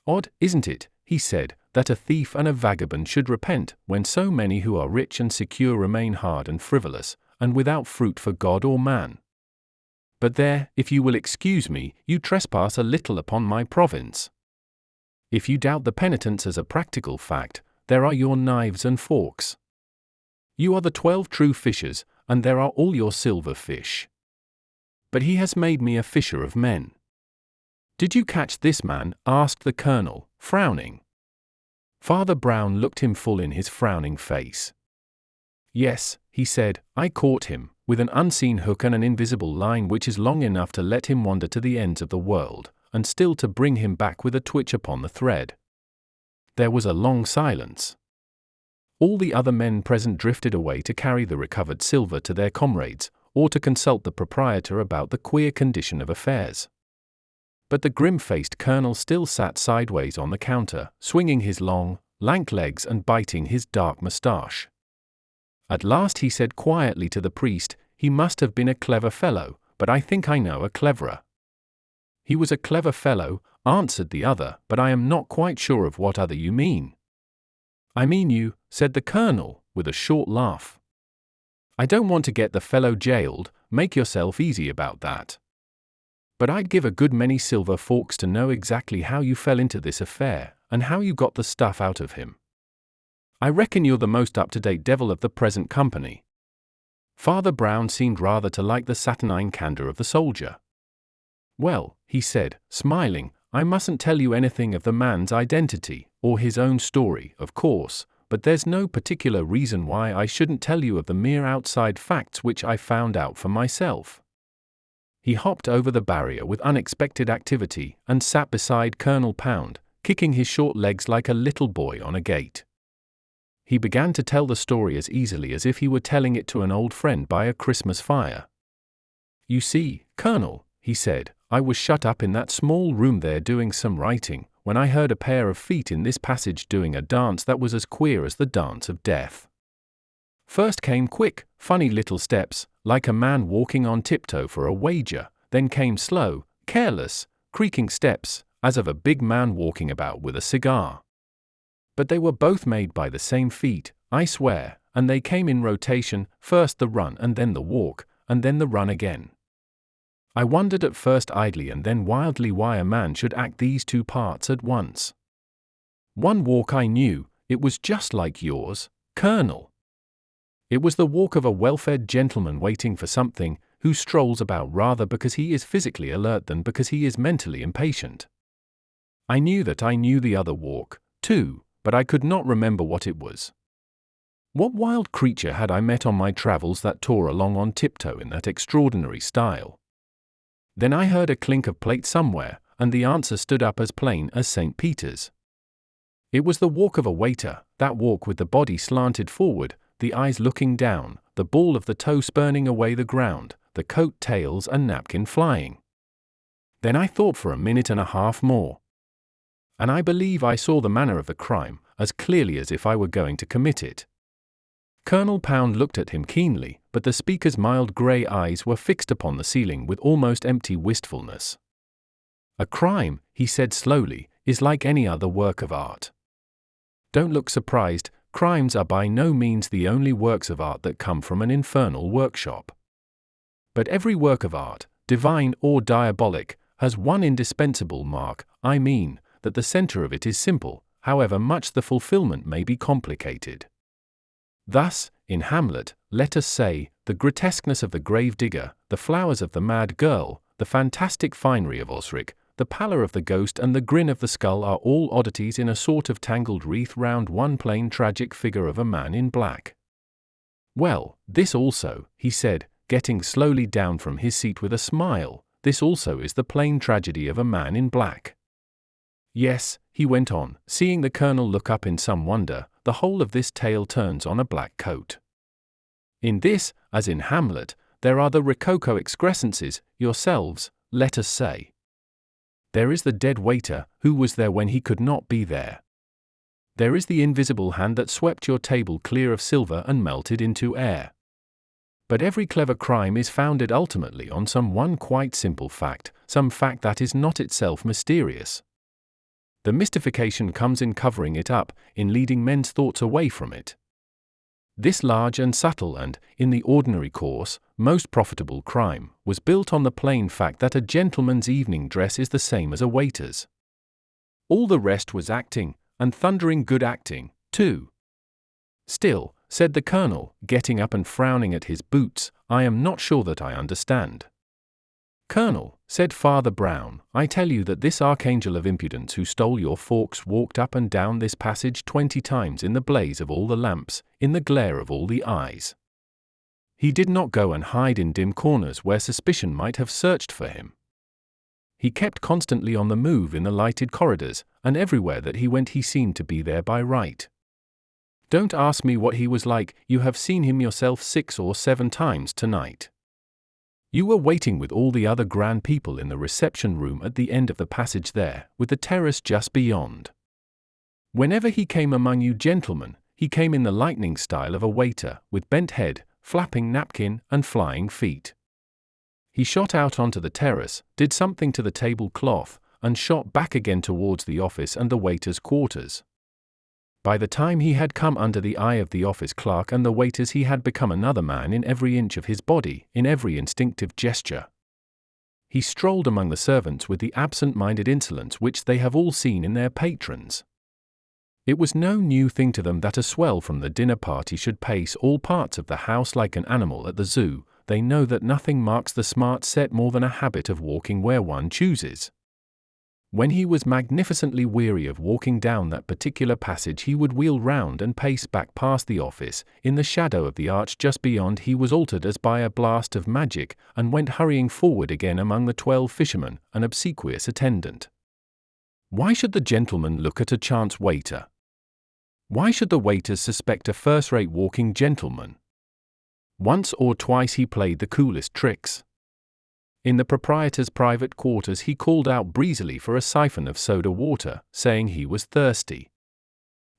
"Odd, isn't it," he said, "that a thief and a vagabond should repent, when so many who are rich and secure remain hard and frivolous, and without fruit for God or man? But there, if you will excuse me, you trespass a little upon my province. If you doubt the penitence as a practical fact, there are your knives and forks. You are the 12 true fishers, and there are all your silver fish. But he has made me a fisher of men." "Did you catch this man?" asked the colonel, frowning. Father Brown looked him full in his frowning face. "Yes," he said, "I caught him, with an unseen hook and an invisible line which is long enough to let him wander to the ends of the world, and still to bring him back with a twitch upon the thread." There was a long silence. All the other men present drifted away to carry the recovered silver to their comrades, or to consult the proprietor about the queer condition of affairs. But the grim-faced colonel still sat sideways on the counter, swinging his long, lank legs and biting his dark moustache. At last he said quietly to the priest, "He must have been a clever fellow, but I think I know a cleverer." "He was a clever fellow," answered the other, "but I am not quite sure of what other you mean." "I mean you," said the colonel, with a short laugh. "I don't want to get the fellow jailed, make yourself easy about that. But I'd give a good many silver forks to know exactly how you fell into this affair, and how you got the stuff out of him. I reckon you're the most up-to-date devil of the present company." Father Brown seemed rather to like the saturnine candor of the soldier. "Well," he said, smiling, "I mustn't tell you anything of the man's identity, or his own story, of course, but there's no particular reason why I shouldn't tell you of the mere outside facts which I found out for myself." He hopped over the barrier with unexpected activity and sat beside Colonel Pound, kicking his short legs like a little boy on a gate. He began to tell the story as easily as if he were telling it to an old friend by a Christmas fire. "You see, Colonel," he said, "I was shut up in that small room there doing some writing, when I heard a pair of feet in this passage doing a dance that was as queer as the dance of death. First came quick, funny little steps, like a man walking on tiptoe for a wager, then came slow, careless, creaking steps, as of a big man walking about with a cigar. But they were both made by the same feet, I swear, and they came in rotation, first the run and then the walk, and then the run again. I wondered at first idly and then wildly why a man should act these two parts at once. One walk I knew, it was just like yours, Colonel. It was the walk of a well-fed gentleman waiting for something, who strolls about rather because he is physically alert than because he is mentally impatient. I knew that I knew the other walk, too, but I could not remember what it was. What wild creature had I met on my travels that tore along on tiptoe in that extraordinary style? Then I heard a clink of plate somewhere, and the answer stood up as plain as St. Peter's. It was the walk of a waiter, that walk with the body slanted forward, the eyes looking down, the ball of the toe spurning away the ground, the coat tails and napkin flying. Then I thought for a minute and a half more. And I believe I saw the manner of the crime, as clearly as if I were going to commit it. Colonel Pound looked at him keenly, but the speaker's mild grey eyes were fixed upon the ceiling with almost empty wistfulness. "A crime," he said slowly, "is like any other work of art. Don't look surprised, crimes are by no means the only works of art that come from an infernal workshop. But every work of art, divine or diabolic, has one indispensable mark, I mean, that the center of it is simple, however much the fulfillment may be complicated. Thus, in Hamlet, let us say, the grotesqueness of the grave digger, the flowers of the mad girl, the fantastic finery of Osric, the pallor of the ghost and the grin of the skull are all oddities in a sort of tangled wreath round one plain tragic figure of a man in black. Well, this also," he said, getting slowly down from his seat with a smile, "this also is the plain tragedy of a man in black. Yes," he went on, seeing the Colonel look up in some wonder, "the whole of this tale turns on a black coat. In this, as in Hamlet, there are the rococo excrescences, yourselves, let us say. There is the dead waiter, who was there when he could not be there. There is the invisible hand that swept your table clear of silver and melted into air. But every clever crime is founded ultimately on some one quite simple fact, some fact that is not itself mysterious. The mystification comes in covering it up, in leading men's thoughts away from it. This large and subtle and, in the ordinary course, most profitable crime, was built on the plain fact that a gentleman's evening dress is the same as a waiter's. All the rest was acting, and thundering good acting, too. Still," said the Colonel, getting up and frowning at his boots, "I am not sure that I understand." "Colonel," said Father Brown, "I tell you that this archangel of impudence who stole your forks walked up and down this passage 20 times in the blaze of all the lamps, in the glare of all the eyes. He did not go and hide in dim corners where suspicion might have searched for him. He kept constantly on the move in the lighted corridors, and everywhere that he went he seemed to be there by right. Don't ask me what he was like, you have seen him yourself 6 or 7 times tonight. You were waiting with all the other grand people in the reception room at the end of the passage there, with the terrace just beyond. Whenever he came among you gentlemen, he came in the lightning style of a waiter, with bent head, flapping napkin, and flying feet. He shot out onto the terrace, did something to the table cloth, and shot back again towards the office and the waiters' quarters. By the time he had come under the eye of the office clerk and the waiters, he had become another man in every inch of his body, in every instinctive gesture. He strolled among the servants with the absent-minded insolence which they have all seen in their patrons. It was no new thing to them that a swell from the dinner party should pace all parts of the house like an animal at the zoo. They know that nothing marks the smart set more than a habit of walking where one chooses. When he was magnificently weary of walking down that particular passage, he would wheel round and pace back past the office. In the shadow of the arch just beyond, he was altered as by a blast of magic, and went hurrying forward again among the 12 fishermen, an obsequious attendant. Why should the gentleman look at a chance waiter? Why should the waiters suspect a first-rate walking gentleman? Once or twice he played the coolest tricks. In the proprietor's private quarters he called out breezily for a siphon of soda water, saying he was thirsty.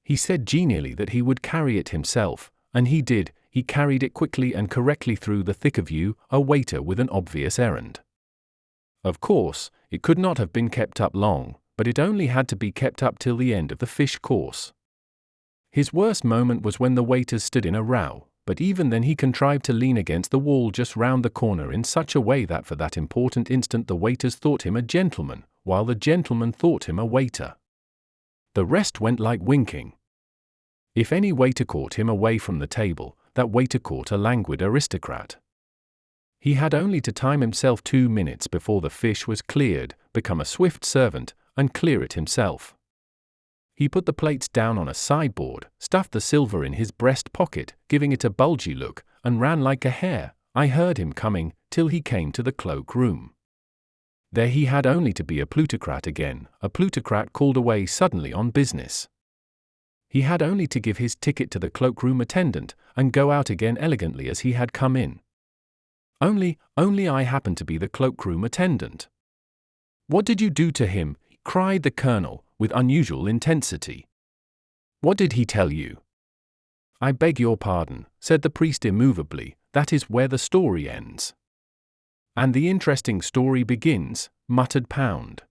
He said genially that he would carry it himself, and he did. He carried it quickly and correctly through the thick of you, a waiter with an obvious errand. Of course, it could not have been kept up long, but it only had to be kept up till the end of the fish course. His worst moment was when the waiters stood in a row, but even then he contrived to lean against the wall just round the corner in such a way that for that important instant the waiters thought him a gentleman, while the gentleman thought him a waiter. The rest went like winking. If any waiter caught him away from the table, that waiter caught a languid aristocrat. He had only to time himself 2 minutes before the fish was cleared, become a swift servant, and clear it himself. He put the plates down on a sideboard, stuffed the silver in his breast pocket, giving it a bulgy look, and ran like a hare. I heard him coming, till he came to the cloak-room. There he had only to be a plutocrat again, a plutocrat called away suddenly on business. He had only to give his ticket to the cloak-room attendant, and go out again elegantly as he had come in. Only I happened to be the cloak-room attendant. "What did you do to him?" cried the colonel, with unusual intensity. "What did he tell you?" "I beg your pardon," said the priest immovably, "that is where the story ends." "And the interesting story begins," muttered Pound.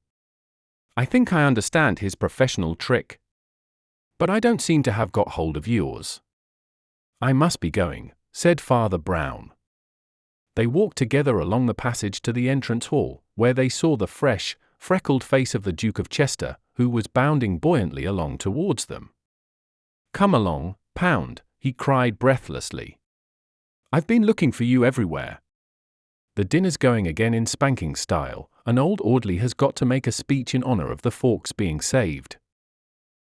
"I think I understand his professional trick. But I don't seem to have got hold of yours." "I must be going," said Father Brown. They walked together along the passage to the entrance hall, where they saw the fresh, freckled face of the Duke of Chester, who was bounding buoyantly along towards them. "Come along, Pound," he cried breathlessly. "I've been looking for you everywhere. The dinner's going again in spanking style. An old orderly has got to make a speech in honor of the forks being saved.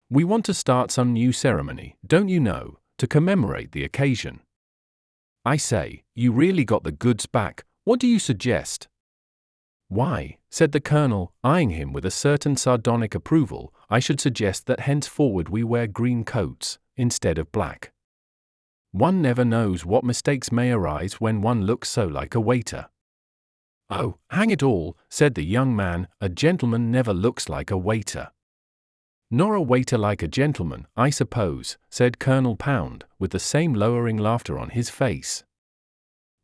We want to start some new ceremony, don't you know, to commemorate the occasion. I say, you really got the goods back. What do you suggest?" "Why," said the colonel, eyeing him with a certain sardonic approval, "I should suggest that henceforward we wear green coats, instead of black. One never knows what mistakes may arise when one looks so like a waiter." "Oh, hang it all," said the young man, "a gentleman never looks like a waiter." "Nor a waiter like a gentleman, I suppose," said Colonel Pound, with the same lowering laughter on his face.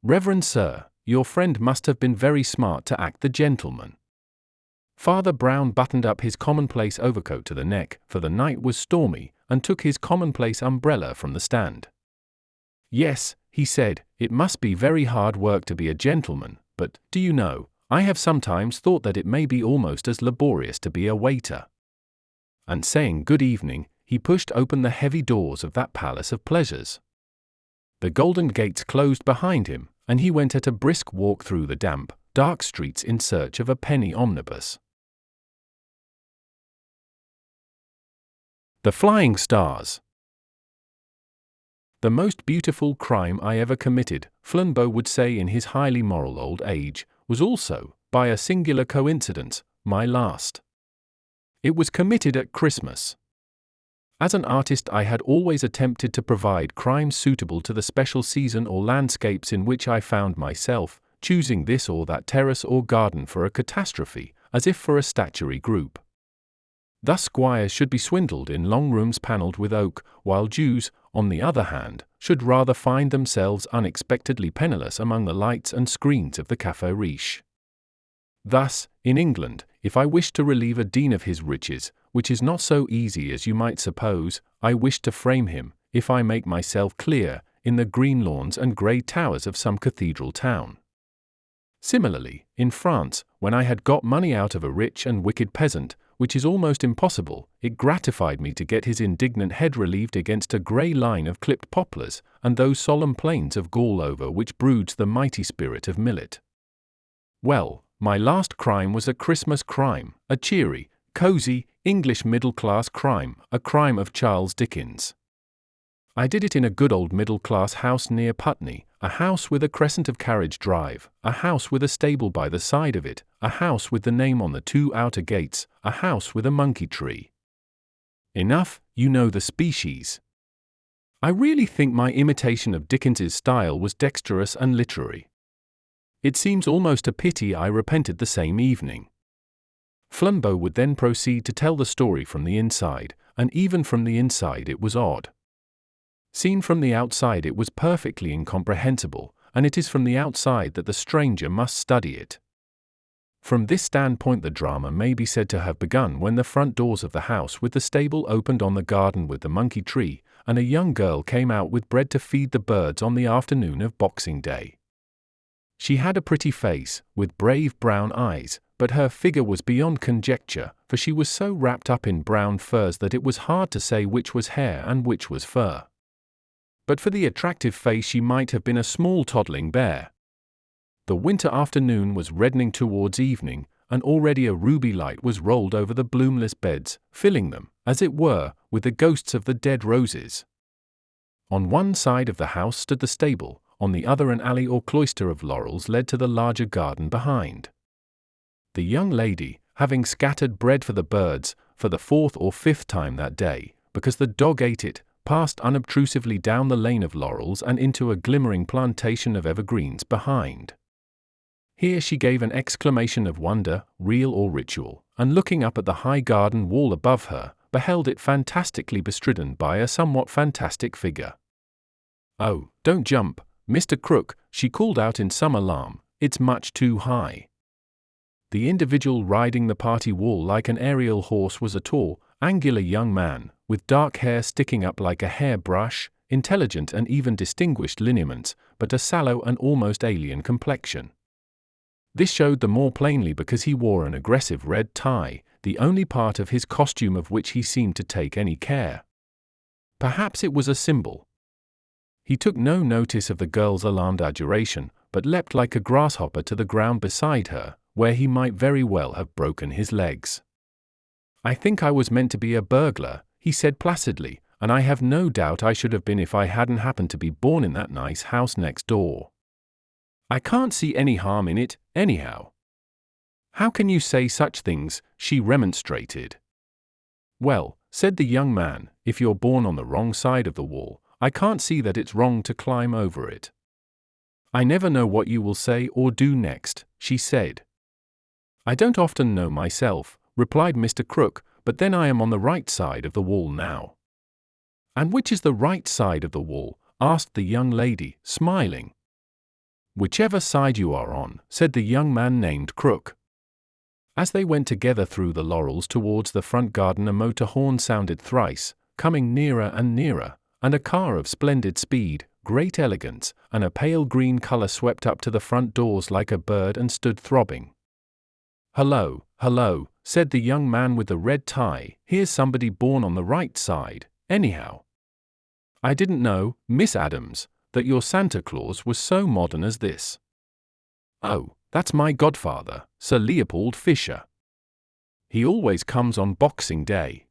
"Reverend sir, your friend must have been very smart to act the gentleman." Father Brown buttoned up his commonplace overcoat to the neck, for the night was stormy, and took his commonplace umbrella from the stand. "Yes," he said, "it must be very hard work to be a gentleman, but, do you know, I have sometimes thought that it may be almost as laborious to be a waiter." And saying good evening, he pushed open the heavy doors of that palace of pleasures. The golden gates closed behind him, and he went at a brisk walk through the damp, dark streets in search of a penny omnibus. The Flying Stars. "The most beautiful crime I ever committed," Flambeau would say in his highly moral old age, "was also, by a singular coincidence, my last. It was committed at Christmas. As an artist I had always attempted to provide crimes suitable to the special season or landscapes in which I found myself, choosing this or that terrace or garden for a catastrophe, as if for a statuary group. Thus squires should be swindled in long rooms panelled with oak, while Jews, on the other hand, should rather find themselves unexpectedly penniless among the lights and screens of the Café Riche. Thus, in England, if I wished to relieve a dean of his riches, which is not so easy as you might suppose, I wish to frame him, if I make myself clear, in the green lawns and grey towers of some cathedral town. Similarly, in France, when I had got money out of a rich and wicked peasant, which is almost impossible, it gratified me to get his indignant head relieved against a grey line of clipped poplars, and those solemn plains of Gaul over which broods the mighty spirit of millet. Well, my last crime was a Christmas crime, a cheery, cosy, English middle-class crime, a crime of Charles Dickens. I did it in a good old middle-class house near Putney, a house with a crescent of Carriage Drive, a house with a stable by the side of it, a house with the name on the 2 outer gates, a house with a monkey tree. Enough, you know the species. I really think my imitation of Dickens's style was dexterous and literary. It seems almost a pity I repented the same evening. Flambeau would then proceed to tell the story from the inside, and even from the inside it was odd. Seen from the outside it was perfectly incomprehensible, and it is from the outside that the stranger must study it. From this standpoint the drama may be said to have begun when the front doors of the house with the stable opened on the garden with the monkey tree, and a young girl came out with bread to feed the birds on the afternoon of Boxing Day. She had a pretty face, with brave brown eyes, but her figure was beyond conjecture, for she was so wrapped up in brown furs that it was hard to say which was hair and which was fur. But for the attractive face she might have been a small toddling bear. The winter afternoon was reddening towards evening, and already a ruby light was rolled over the bloomless beds, filling them, as it were, with the ghosts of the dead roses. On one side of the house stood the stable, on the other an alley or cloister of laurels led to the larger garden behind. The young lady, having scattered bread for the birds, for the 4th or 5th time that day, because the dog ate it, passed unobtrusively down the lane of laurels and into a glimmering plantation of evergreens behind. Here she gave an exclamation of wonder, real or ritual, and looking up at the high garden wall above her, beheld it fantastically bestridden by a somewhat fantastic figure. "Oh, don't jump, Mr. Crook," she called out in some alarm, "it's much too high." The individual riding the party wall like an aerial horse was a tall, angular young man, with dark hair sticking up like a hair-brush, intelligent and even distinguished lineaments, but a sallow and almost alien complexion. This showed the more plainly because he wore an aggressive red tie, the only part of his costume of which he seemed to take any care. Perhaps it was a symbol. He took no notice of the girl's alarmed adjuration, but leapt like a grasshopper to the ground beside her, where he might very well have broken his legs. "I think I was meant to be a burglar," he said placidly, "and I have no doubt I should have been if I hadn't happened to be born in that nice house next door. I can't see any harm in it, anyhow." "How can you say such things?" she remonstrated. "Well," said the young man, "if you're born on the wrong side of the wall, I can't see that it's wrong to climb over it." "I never know what you will say or do next," she said. "I don't often know myself," replied Mr. Crook, "but then I am on the right side of the wall now." "And which is the right side of the wall?" asked the young lady, smiling. "Whichever side you are on," said the young man named Crook. As they went together through the laurels towards the front garden, a motor horn sounded thrice, coming nearer and nearer, and a car of splendid speed, great elegance, and a pale green colour swept up to the front doors like a bird and stood throbbing. "Hello, hello," said the young man with the red tie, "here's somebody born on the right side, anyhow. I didn't know, Miss Adams, that your Santa Claus was so modern as this. Oh, that's my godfather, Sir Leopold Fisher. He always comes on Boxing Day."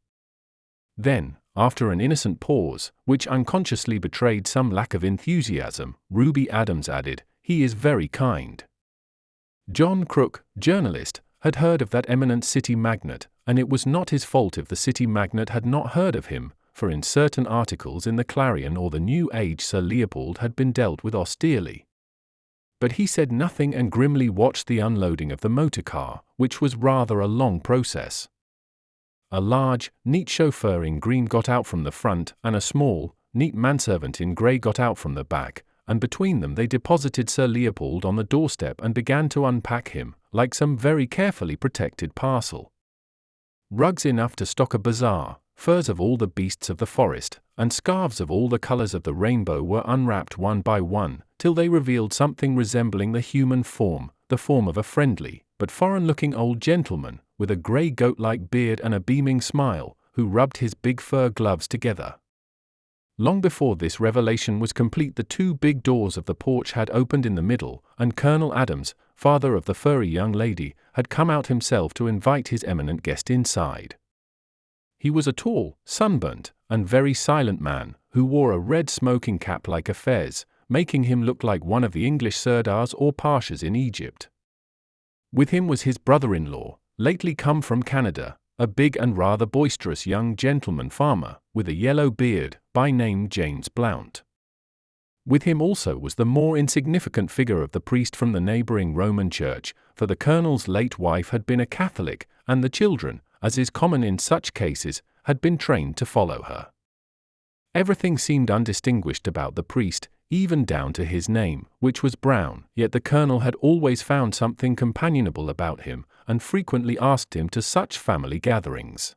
Then, after an innocent pause, which unconsciously betrayed some lack of enthusiasm, Ruby Adams added, "He is very kind." John Crook, journalist, had heard of that eminent city magnate, and it was not his fault if the city magnate had not heard of him, for in certain articles in the Clarion or the New Age Sir Leopold had been dealt with austerely. But he said nothing and grimly watched the unloading of the motor car, which was rather a long process. A large, neat chauffeur in green got out from the front, and a small, neat manservant in grey got out from the back, and between them they deposited Sir Leopold on the doorstep and began to unpack him, like some very carefully protected parcel. Rugs enough to stock a bazaar, furs of all the beasts of the forest, and scarves of all the colors of the rainbow were unwrapped one by one, till they revealed something resembling the human form, the form of a friendly, but foreign-looking old gentleman, with a grey goat-like beard and a beaming smile, who rubbed his big fur gloves together. Long before this revelation was complete, the two big doors of the porch had opened in the middle, and Colonel Adams, father of the furry young lady, had come out himself to invite his eminent guest inside. He was a tall, sunburnt, and very silent man, who wore a red smoking cap like a fez, making him look like one of the English Sirdars or Pashas in Egypt. With him was his brother-in-law, lately come from Canada, a big and rather boisterous young gentleman farmer, with a yellow beard, by name James Blount. With him also was the more insignificant figure of the priest from the neighboring Roman church, for the colonel's late wife had been a Catholic, and the children, as is common in such cases, had been trained to follow her. Everything seemed undistinguished about the priest, even down to his name, which was Brown, yet the colonel had always found something companionable about him, and frequently asked him to such family gatherings.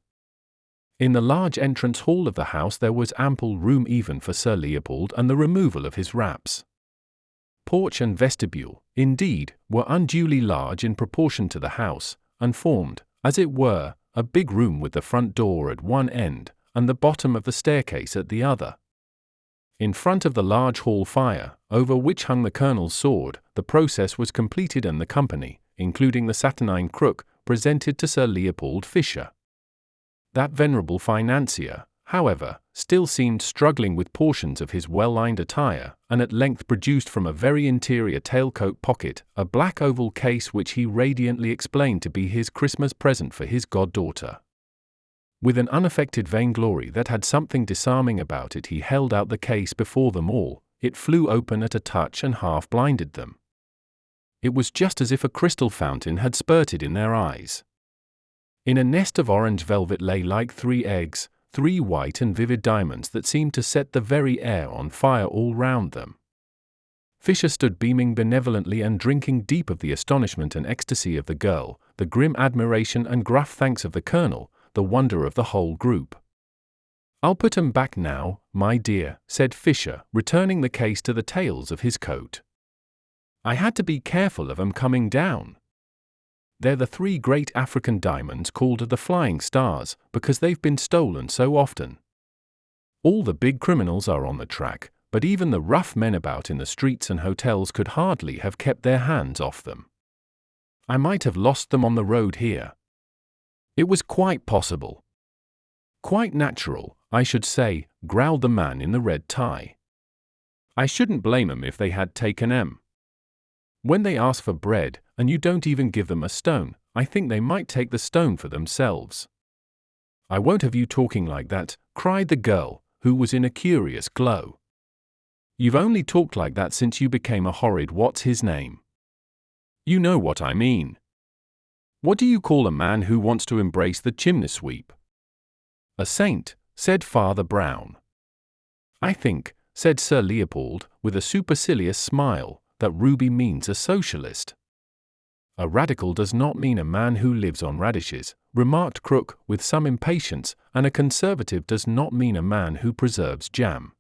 In the large entrance hall of the house there was ample room even for Sir Leopold and the removal of his wraps. Porch and vestibule, indeed, were unduly large in proportion to the house, and formed, as it were, a big room with the front door at one end, and the bottom of the staircase at the other. In front of the large hall fire, over which hung the colonel's sword, the process was completed and the company, including the saturnine crook, presented to Sir Leopold Fisher. That venerable financier, however, still seemed struggling with portions of his well-lined attire, and at length produced from a very interior tailcoat pocket a black oval case which he radiantly explained to be his Christmas present for his goddaughter. With an unaffected vainglory that had something disarming about it, he held out the case before them all. It flew open at a touch and half blinded them. It was just as if a crystal fountain had spurted in their eyes. In a nest of orange velvet lay like 3 eggs, 3 white and vivid diamonds that seemed to set the very air on fire all round them. Fisher stood beaming benevolently and drinking deep of the astonishment and ecstasy of the girl, the grim admiration and gruff thanks of the colonel, the wonder of the whole group. "I'll put 'em back now, my dear," said Fisher, returning the case to the tails of his coat. "I had to be careful of 'em coming down. They're the 3 great African diamonds called the Flying Stars, because they've been stolen so often. All the big criminals are on the track, but even the rough men about in the streets and hotels could hardly have kept their hands off them. I might have lost them on the road here. It was quite possible. Quite natural, I should say," growled the man in the red tie. "I shouldn't blame 'em if they had taken 'em. When they ask for bread, and you don't even give them a stone, I think they might take the stone for themselves." "I won't have you talking like that," cried the girl, who was in a curious glow. "You've only talked like that since you became a horrid what's-his-name. You know what I mean. What do you call a man who wants to embrace the chimney-sweep?" "A saint," said Father Brown. "I think," said Sir Leopold, with a supercilious smile, "that Ruby means a socialist." "A radical does not mean a man who lives on radishes," remarked Crook with some impatience, "and a conservative does not mean a man who preserves jam.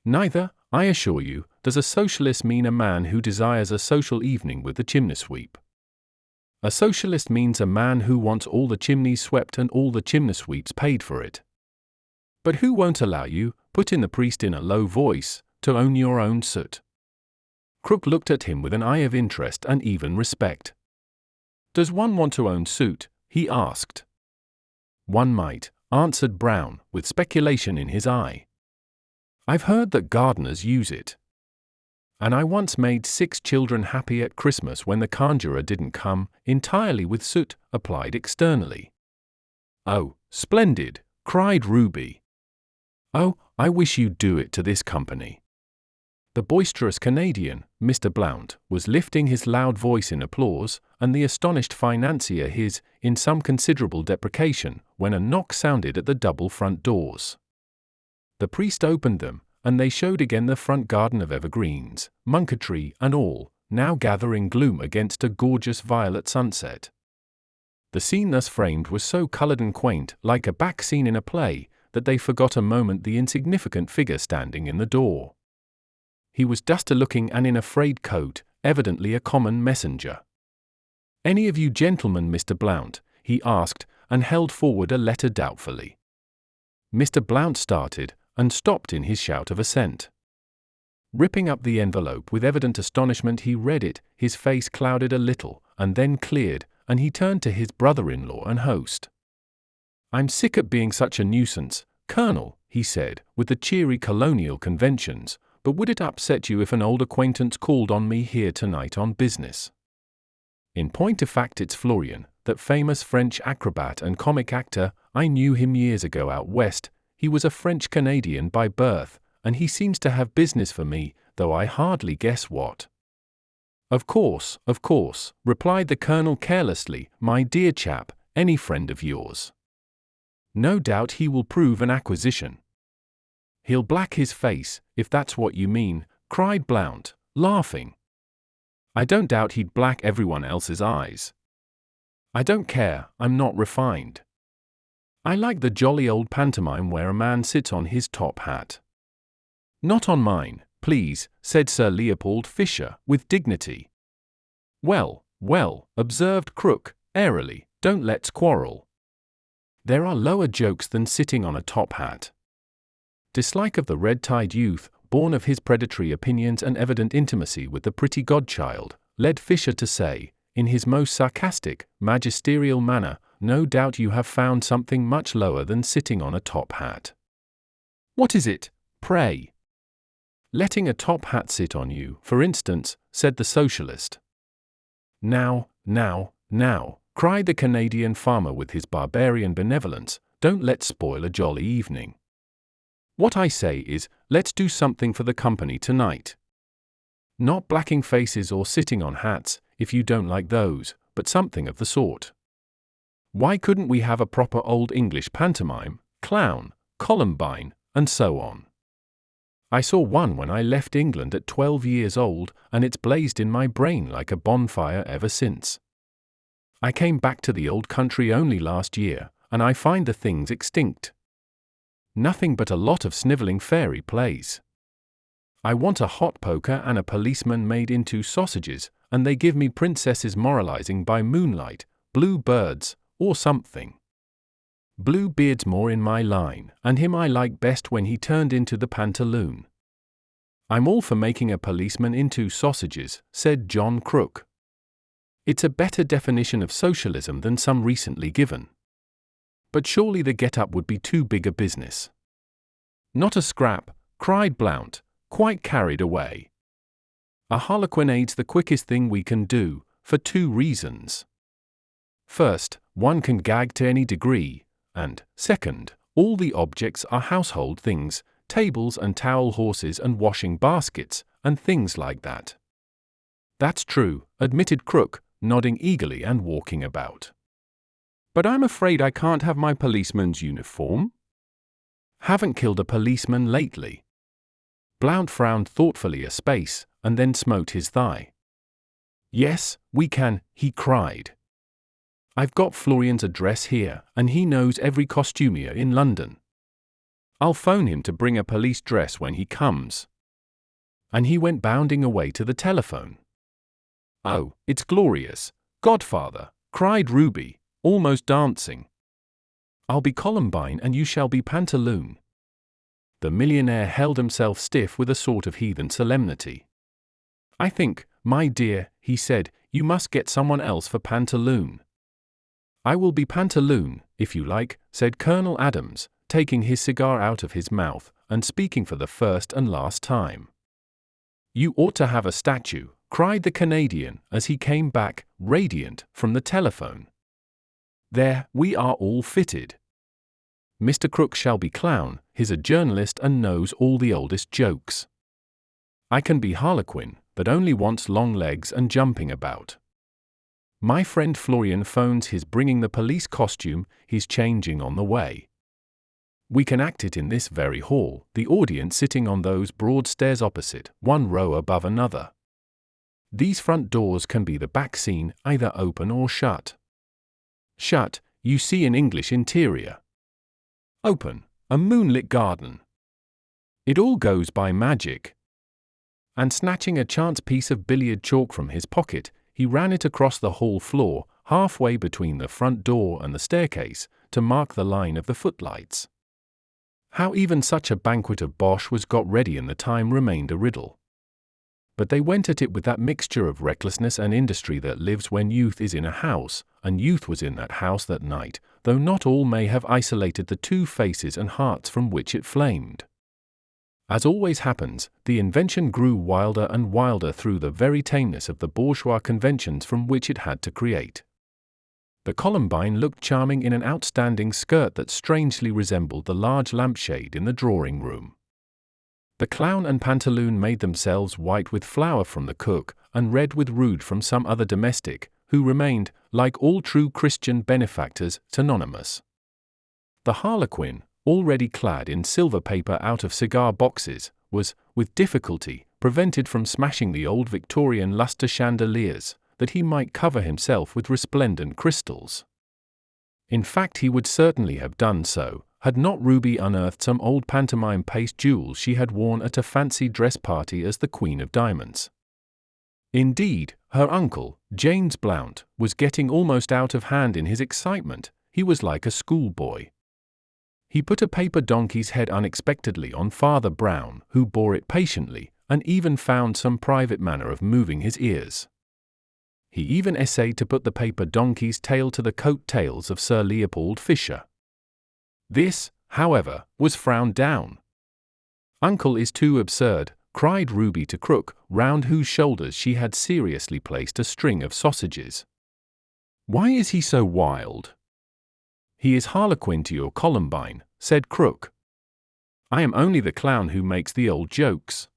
Neither, I assure you, does a socialist mean a man who desires a social evening with the chimney-sweep. A socialist means a man who wants all the chimneys swept and all the chimney-sweeps paid for it." "But who won't allow you," put in the priest in a low voice, "to own your own soot?" Crook looked at him with an eye of interest and even respect. "Does one want to own soot?" he asked. "One might," answered Brown, with speculation in his eye. "I've heard that gardeners use it. And I once made 6 children happy at Christmas when the conjurer didn't come, entirely with soot applied externally." "Oh, splendid!" cried Ruby. "Oh, I wish you'd do it to this company." The boisterous Canadian, Mr. Blount, was lifting his loud voice in applause, and the astonished financier his, in some considerable deprecation, when a knock sounded at the double front doors. The priest opened them, and they showed again the front garden of evergreens, munketry and all, now gathering gloom against a gorgeous violet sunset. The scene thus framed was so coloured and quaint, like a back scene in a play, that they forgot a moment the insignificant figure standing in the door. He was duster-looking and in a frayed coat, evidently a common messenger. "Any of you gentlemen, Mr. Blount?" he asked, and held forward a letter doubtfully. Mr. Blount started, and stopped in his shout of assent. Ripping up the envelope with evident astonishment, he read it, his face clouded a little, and then cleared, and he turned to his brother-in-law and host. "I'm sick at being such a nuisance, Colonel," he said, with the cheery colonial conventions, "but would it upset you if an old acquaintance called on me here tonight on business? In point of fact, it's Florian, that famous French acrobat and comic actor. I knew him years ago out west. He was a French-Canadian by birth, and he seems to have business for me, though I hardly guess what." Of course," replied the Colonel carelessly, "my dear chap, any friend of yours. No doubt he will prove an acquisition." "He'll black his face, if that's what you mean," cried Blount, laughing. "I don't doubt he'd black everyone else's eyes. I don't care, I'm not refined. I like the jolly old pantomime where a man sits on his top hat." "Not on mine, please," said Sir Leopold Fisher, with dignity. Well, observed Crook, airily, "don't let's quarrel. There are lower jokes than sitting on a top hat." Dislike of the red-tied youth, born of his predatory opinions and evident intimacy with the pretty godchild, led Fisher to say, in his most sarcastic, magisterial manner, "No doubt you have found something much lower than sitting on a top hat." "What is it, pray?" "Letting a top hat sit on you, for instance," said the socialist. Now, cried the Canadian farmer with his barbarian benevolence, "don't let's spoil a jolly evening. What I say is, let's do something for the company tonight. Not blacking faces or sitting on hats, if you don't like those, but something of the sort. Why couldn't we have a proper old English pantomime, clown, Columbine, and so on? I saw one when I left England at 12 years old, and it's blazed in my brain like a bonfire ever since. I came back to the old country only last year, and I find the thing's extinct. Nothing but a lot of snivelling fairy plays. I want a hot poker and a policeman made into sausages, and they give me princesses moralizing by moonlight, blue birds, or something. Bluebeard's more in my line, and him I like best when he turned into the pantaloon." "I'm all for making a policeman into sausages," said John Crook. "It's a better definition of socialism than some recently given. But surely the get-up would be too big a business." "Not a scrap," cried Blount, quite carried away. "A harlequinade's the quickest thing we can do, for 2 reasons. First, one can gag to any degree, and, second, all the objects are household things, tables and towel horses and washing baskets, and things like that." "That's true," admitted Crook, nodding eagerly and walking about. "But I'm afraid I can't have my policeman's uniform?" "Haven't killed a policeman lately." Blount frowned thoughtfully a space, and then smote his thigh. "Yes, we can," he cried. "I've got Florian's address here, and he knows every costumier in London. I'll phone him to bring a police dress when he comes." And he went bounding away to the telephone. "Oh, it's glorious, godfather," cried Ruby, almost dancing. "I'll be Columbine and you shall be Pantaloon." The millionaire held himself stiff with a sort of heathen solemnity. "I think, my dear," he said, "you must get someone else for Pantaloon." "I will be Pantaloon, if you like," said Colonel Adams, taking his cigar out of his mouth, and speaking for the first and last time. "You ought to have a statue," cried the Canadian, as he came back, radiant, from the telephone. "There, we are all fitted. Mr. Crook shall be clown, he's a journalist and knows all the oldest jokes. I can be Harlequin, that only wants long legs and jumping about. My friend Florian phones his bringing the police costume, he's changing on the way. We can act it in this very hall, the audience sitting on those broad stairs opposite, one row above another. These front doors can be the back scene, either open or shut. Shut, you see an English interior. Open, a moonlit garden. It all goes by magic. And snatching a chance piece of billiard chalk from his pocket, he ran it across the hall floor, halfway between the front door and the staircase, to mark the line of the footlights. How even such a banquet of bosh was got ready in the time remained a riddle. But they went at it with that mixture of recklessness and industry that lives when youth is in a house, and youth was in that house that night, though not all may have isolated the two faces and hearts from which it flamed. As always happens, the invention grew wilder and wilder through the very tameness of the bourgeois conventions from which it had to create. The Columbine looked charming in an outstanding skirt that strangely resembled the large lampshade in the drawing-room. The clown and pantaloon made themselves white with flour from the cook, and red with rood from some other domestic, who remained, like all true Christian benefactors, synonymous. The harlequin, already clad in silver paper out of cigar boxes, was, with difficulty, prevented from smashing the old Victorian lustre chandeliers, that he might cover himself with resplendent crystals. In fact, he would certainly have done so, had not Ruby unearthed some old pantomime paste jewels she had worn at a fancy dress party as the Queen of Diamonds. Indeed, her uncle, James Blount, was getting almost out of hand in his excitement. He was like a schoolboy. He put a paper donkey's head unexpectedly on Father Brown, who bore it patiently, and even found some private manner of moving his ears. He even essayed to put the paper donkey's tail to the coat-tails of Sir Leopold Fisher. This, however, was frowned down. "Uncle is too absurd," cried Ruby to Crook, round whose shoulders she had seriously placed a string of sausages. "Why is he so wild?" "He is harlequin to your Columbine," said Crook. "I am only the clown who makes the old jokes."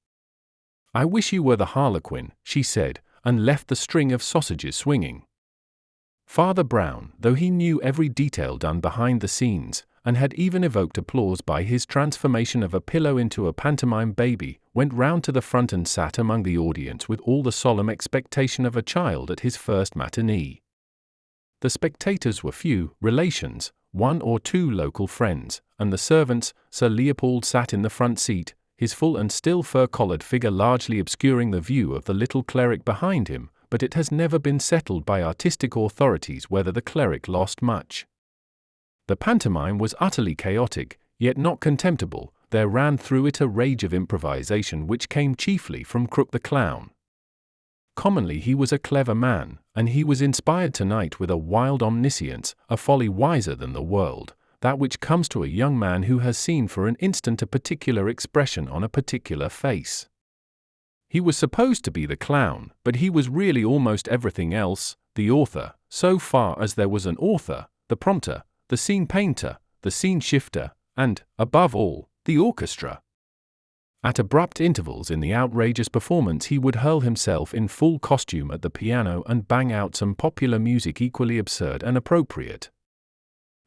"I wish you were the harlequin," she said, and left the string of sausages swinging. Father Brown, though he knew every detail done behind the scenes, and had even evoked applause by his transformation of a pillow into a pantomime baby, went round to the front and sat among the audience with all the solemn expectation of a child at his first matinee. The spectators were few relations, one or two local friends, and the servants. Sir Leopold sat in the front seat, his full and still fur-collared figure largely obscuring the view of the little cleric behind him, but it has never been settled by artistic authorities whether the cleric lost much. The pantomime was utterly chaotic, yet not contemptible. There ran through it a rage of improvisation which came chiefly from Crook the clown. Commonly he was a clever man, and he was inspired tonight with a wild omniscience, a folly wiser than the world, that which comes to a young man who has seen for an instant a particular expression on a particular face. He was supposed to be the clown, but he was really almost everything else: the author, so far as there was an author, the prompter, the scene painter, the scene shifter, and, above all, the orchestra. At abrupt intervals in the outrageous performance he would hurl himself in full costume at the piano and bang out some popular music equally absurd and appropriate.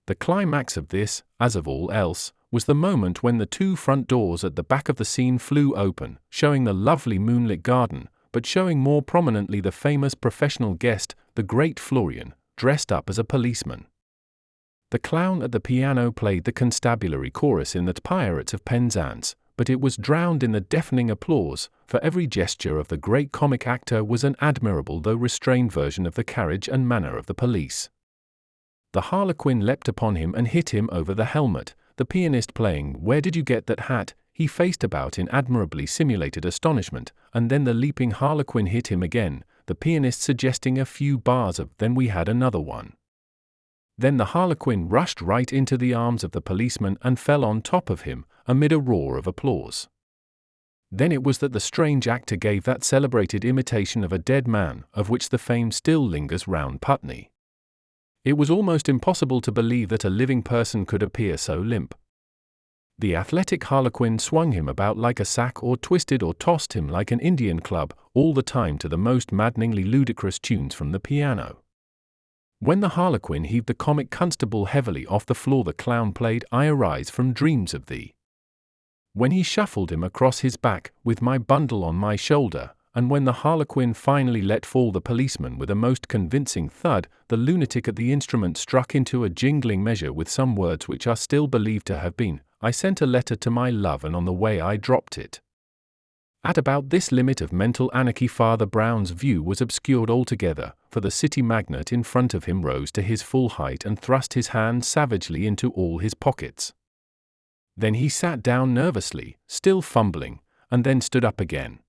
The climax of this, as of all else, was the moment when the two front doors at the back of the scene flew open, showing the lovely moonlit garden, but showing more prominently the famous professional guest, the great Florian, dressed up as a policeman. The clown at the piano played the constabulary chorus in the Pirates of Penzance, but it was drowned in the deafening applause, for every gesture of the great comic actor was an admirable though restrained version of the carriage and manner of the police. The harlequin leapt upon him and hit him over the helmet, the pianist playing "Where Did You Get That Hat?" He faced about in admirably simulated astonishment, and then the leaping harlequin hit him again, the pianist suggesting a few bars of "Then We Had Another One." Then the harlequin rushed right into the arms of the policeman and fell on top of him, amid a roar of applause. Then it was that the strange actor gave that celebrated imitation of a dead man, of which the fame still lingers round Putney. It was almost impossible to believe that a living person could appear so limp. The athletic harlequin swung him about like a sack or twisted or tossed him like an Indian club, all the time to the most maddeningly ludicrous tunes from the piano. When the harlequin heaved the comic constable heavily off the floor, the clown played "I Arise from Dreams of Thee." When he shuffled him across his back, with my bundle on my shoulder, and when the harlequin finally let fall the policeman with a most convincing thud, the lunatic at the instrument struck into a jingling measure with some words which are still believed to have been, "I sent a letter to my love and on the way I dropped it." At about this limit of mental anarchy Father Brown's view was obscured altogether, for the city magnate in front of him rose to his full height and thrust his hands savagely into all his pockets. Then he sat down nervously, still fumbling, and then stood up again.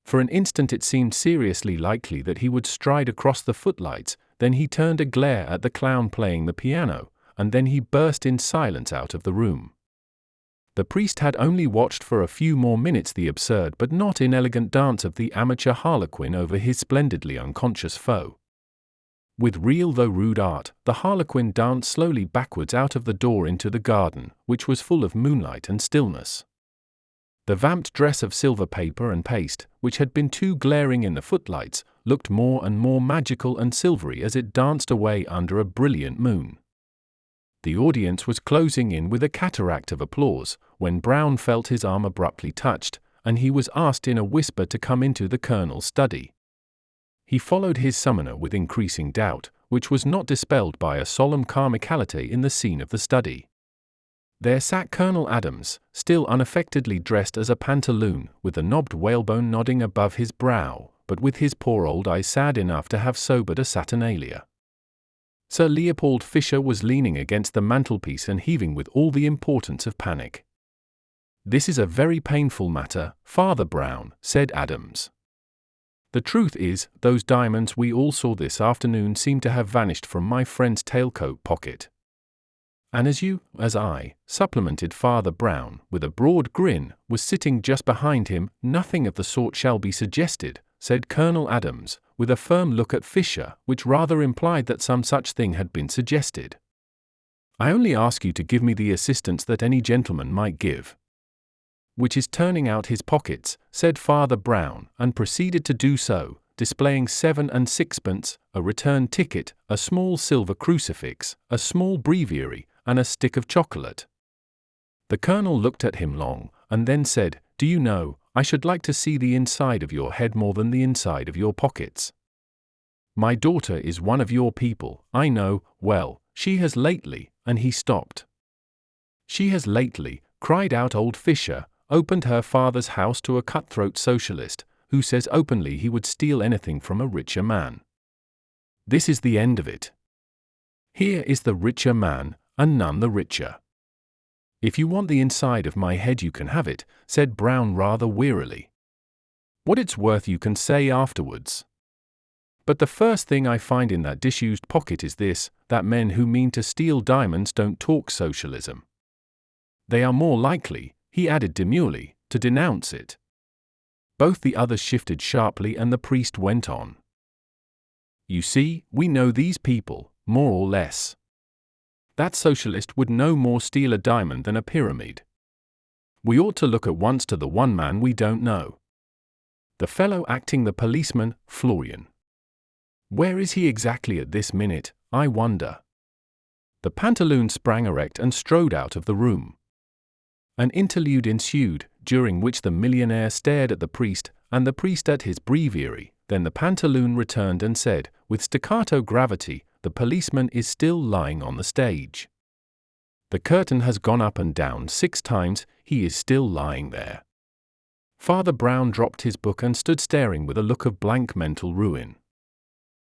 For an instant it seemed seriously likely that he would stride across the footlights, then he turned a glare at the clown playing the piano, and then he burst in silence out of the room. The priest had only watched for a few more minutes the absurd but not inelegant dance of the amateur harlequin over his splendidly unconscious foe. With real though rude art, the harlequin danced slowly backwards out of the door into the garden, which was full of moonlight and stillness. The vamped dress of silver paper and paste, which had been too glaring in the footlights, looked more and more magical and silvery as it danced away under a brilliant moon. The audience was closing in with a cataract of applause, when Brown felt his arm abruptly touched, and he was asked in a whisper to come into the colonel's study. He followed his summoner with increasing doubt, which was not dispelled by a solemn comicality in the scene of the study. There sat Colonel Adams, still unaffectedly dressed as a pantaloon, with the knobbed whalebone nodding above his brow, but with his poor old eyes sad enough to have sobered a Saturnalia. Sir Leopold Fisher was leaning against the mantelpiece and heaving with all the importance of panic. "This is a very painful matter, Father Brown," said Adams. "The truth is, those diamonds we all saw this afternoon seem to have vanished from my friend's tailcoat pocket." "And as I," supplemented Father Brown, with a broad grin, "was sitting just behind him, nothing of the sort shall be suggested," said Colonel Adams, with a firm look at Fisher, which rather implied that some such thing had been suggested. "I only ask you to give me the assistance that any gentleman might give." "Which is turning out his pockets," said Father Brown, and proceeded to do so, displaying 7 and 6pence, a return ticket, a small silver crucifix, a small breviary, and a stick of chocolate. The colonel looked at him long, and then said, "Do you know, I should like to see the inside of your head more than the inside of your pockets. My daughter is one of your people, I know, well, she has lately," and he stopped. "She has lately," cried out old Fisher, "opened her father's house to a cutthroat socialist, who says openly he would steal anything from a richer man. This is the end of it. Here is the richer man, and none the richer. If you want the inside of my head you can have it," said Brown rather wearily. "What it's worth you can say afterwards. But the first thing I find in that disused pocket is this, that men who mean to steal diamonds don't talk socialism. They are more likely," he added demurely, "to denounce it." Both the others shifted sharply and the priest went on. "You see, we know these people, more or less. That socialist would no more steal a diamond than a pyramid. We ought to look at once to the one man we don't know. The fellow acting the policeman, Florian. Where is he exactly at this minute, I wonder?" The pantaloon sprang erect and strode out of the room. An interlude ensued, during which the millionaire stared at the priest, and the priest at his breviary. Then the pantaloon returned and said, with staccato gravity, "The policeman is still lying on the stage. The curtain has gone up and down 6 times, he is still lying there." Father Brown dropped his book and stood staring with a look of blank mental ruin.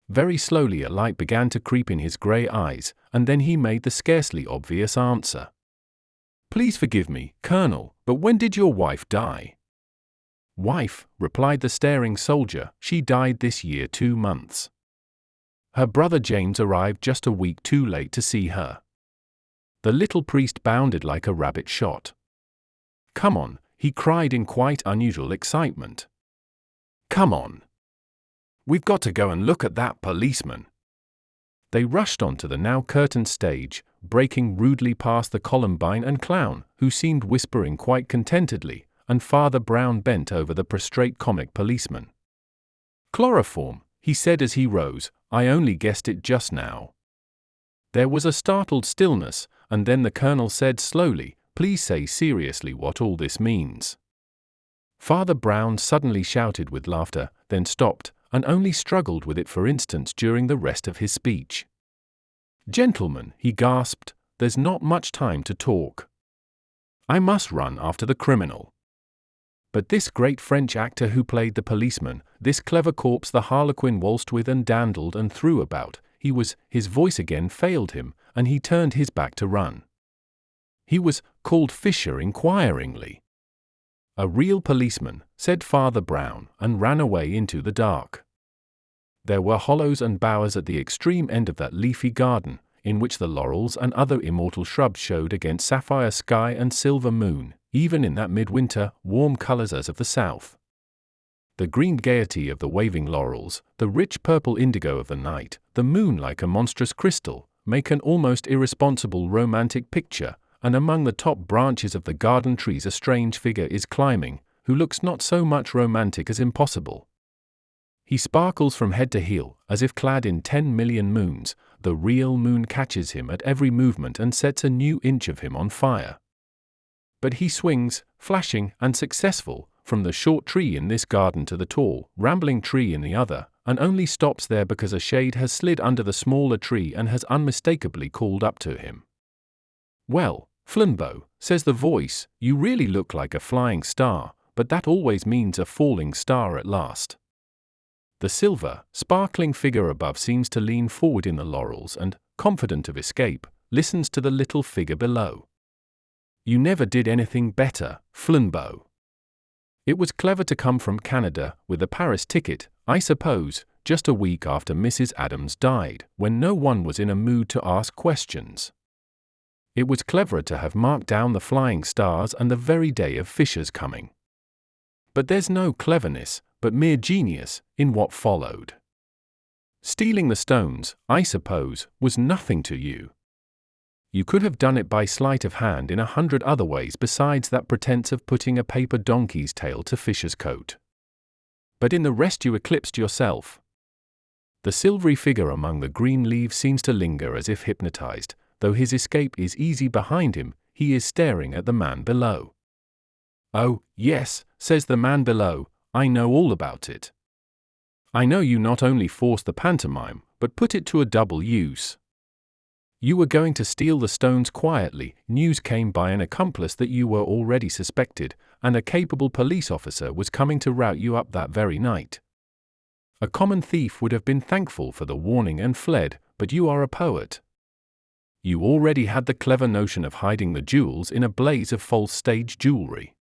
Very slowly a light began to creep in his grey eyes, and then he made the scarcely obvious answer. "Please forgive me, Colonel, but when did your wife die?" "Wife," replied the staring soldier, "she died this year 2 months. Her brother James arrived just a week too late to see her." The little priest bounded like a rabbit shot. "Come on," he cried in quite unusual excitement. "Come on. We've got to go and look at that policeman." They rushed onto the now curtained stage, breaking rudely past the Columbine and clown, who seemed whispering quite contentedly, and Father Brown bent over the prostrate comic policeman. "Chloroform," he said as he rose, "I only guessed it just now." There was a startled stillness, and then the colonel said slowly, "Please say seriously what all this means." Father Brown suddenly shouted with laughter, then stopped, and only struggled with it for instants during the rest of his speech. "Gentlemen," he gasped, "there's not much time to talk. I must run after the criminal." But this great French actor who played the policeman, this clever corpse the harlequin waltzed with and dandled and threw about, his voice again failed him, and he turned his back to run. Called Fisher inquiringly. "A real policeman," said Father Brown, and ran away into the dark. There were hollows and bowers at the extreme end of that leafy garden, in which the laurels and other immortal shrubs showed against sapphire sky and silver moon, even in that midwinter, warm colors as of the south. The green gaiety of the waving laurels, the rich purple indigo of the night, the moon like a monstrous crystal, make an almost irresponsible romantic picture, and among the top branches of the garden trees a strange figure is climbing, who looks not so much romantic as impossible. He sparkles from head to heel, as if clad in 10,000,000 moons. The real moon catches him at every movement and sets a new inch of him on fire. But he swings, flashing and successful, from the short tree in this garden to the tall, rambling tree in the other, and only stops there because a shade has slid under the smaller tree and has unmistakably called up to him. "Well, Flambeau," says the voice, "you really look like a flying star, but that always means a falling star at last." The silver, sparkling figure above seems to lean forward in the laurels and, confident of escape, listens to the little figure below. "You never did anything better, Flambeau. It was clever to come from Canada, with a Paris ticket, I suppose, just a week after Mrs. Adams died, when no one was in a mood to ask questions. It was cleverer to have marked down the flying stars and the very day of Fisher's coming. But there's no cleverness, but mere genius, in what followed. Stealing the stones, I suppose, was nothing to you. You could have done it by sleight of hand in 100 other ways besides that pretense of putting a paper donkey's tail to Fisher's coat. But in the rest you eclipsed yourself. The silvery figure among the green leaves seems to linger as if hypnotized, though his escape is easy behind him, he is staring at the man below. "Oh, yes," says the man below, "I know all about it. I know you not only forced the pantomime, but put it to a double use. You were going to steal the stones quietly, news came by an accomplice that you were already suspected, and a capable police officer was coming to rout you up that very night. A common thief would have been thankful for the warning and fled, but you are a poet. You already had the clever notion of hiding the jewels in a blaze of false stage jewelry.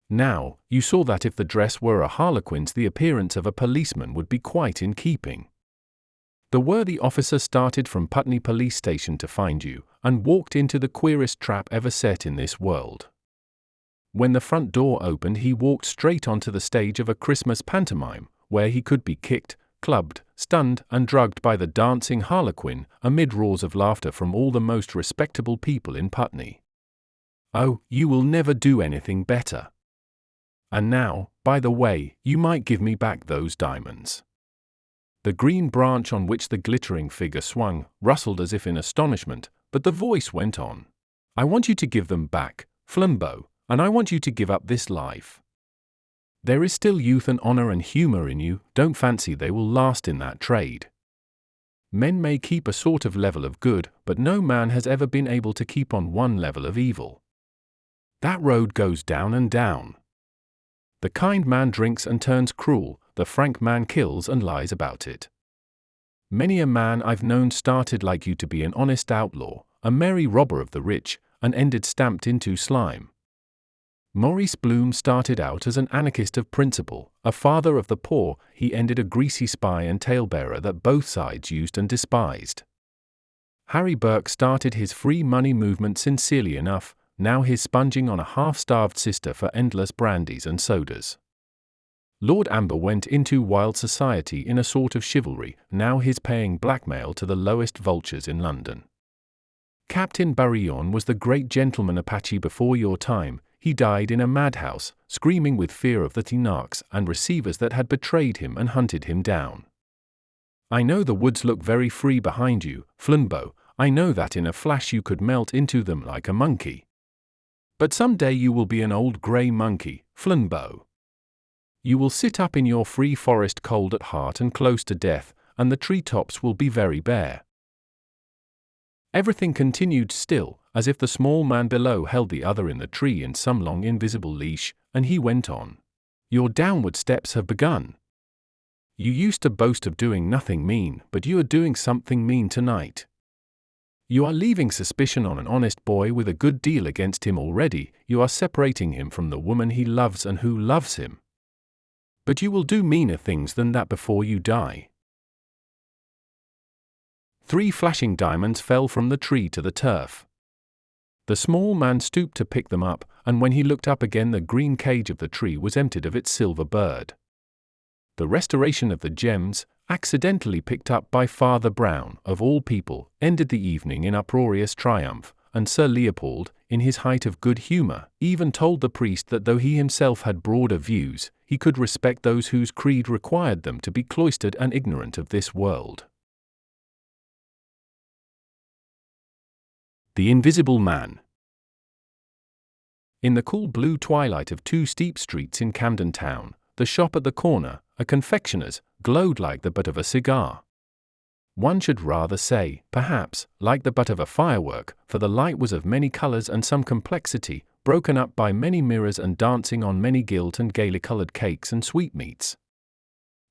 Now, you saw that if the dress were a harlequin's the appearance of a policeman would be quite in keeping. The worthy officer started from Putney Police Station to find you, and walked into the queerest trap ever set in this world. When the front door opened he walked straight onto the stage of a Christmas pantomime, where he could be kicked, clubbed, stunned and drugged by the dancing harlequin, amid roars of laughter from all the most respectable people in Putney. Oh, you will never do anything better. And now, by the way, you might give me back those diamonds." The green branch on which the glittering figure swung rustled as if in astonishment, but the voice went on. "I want you to give them back, Flambeau, and I want you to give up this life. There is still youth and honor and humor in you, don't fancy they will last in that trade. Men may keep a sort of level of good, but no man has ever been able to keep on one level of evil. That road goes down and down. The kind man drinks and turns cruel, the frank man kills and lies about it. Many a man I've known started like you to be an honest outlaw, a merry robber of the rich, and ended stamped into slime. Maurice Bloom started out as an anarchist of principle, a father of the poor, he ended a greasy spy and talebearer that both sides used and despised. Harry Burke started his free money movement sincerely enough, now he's sponging on a half-starved sister for endless brandies and sodas. Lord Amber went into wild society in a sort of chivalry, now he's paying blackmail to the lowest vultures in London. Captain Barillon was the great gentleman Apache before your time, he died in a madhouse, screaming with fear of the Tinarks and receivers that had betrayed him and hunted him down. I know the woods look very free behind you, Flambeau, I know that in a flash you could melt into them like a monkey. But some day you will be an old grey monkey, Flambeau. You will sit up in your free forest cold at heart and close to death, and the tree tops will be very bare. Everything continued still, as if the small man below held the other in the tree in some long invisible leash, and he went on. Your downward steps have begun. You used to boast of doing nothing mean, but you are doing something mean tonight. You are leaving suspicion on an honest boy with a good deal against him already. You are separating him from the woman he loves and who loves him. But you will do meaner things than that before you die. 3 flashing diamonds fell from the tree to the turf. The small man stooped to pick them up, and when he looked up again the green cage of the tree was emptied of its silver bird. The restoration of the gems, accidentally picked up by Father Brown, of all people, ended the evening in uproarious triumph, and Sir Leopold, in his height of good humour, even told the priest that though he himself had broader views, he could respect those whose creed required them to be cloistered and ignorant of this world. The Invisible Man. In the cool blue twilight of 2 steep streets in Camden Town, the shop at the corner, a confectioner's, glowed like the butt of a cigar. One should rather say, perhaps, like the butt of a firework, for the light was of many colours and some complexity, broken up by many mirrors and dancing on many gilt and gaily coloured cakes and sweetmeats.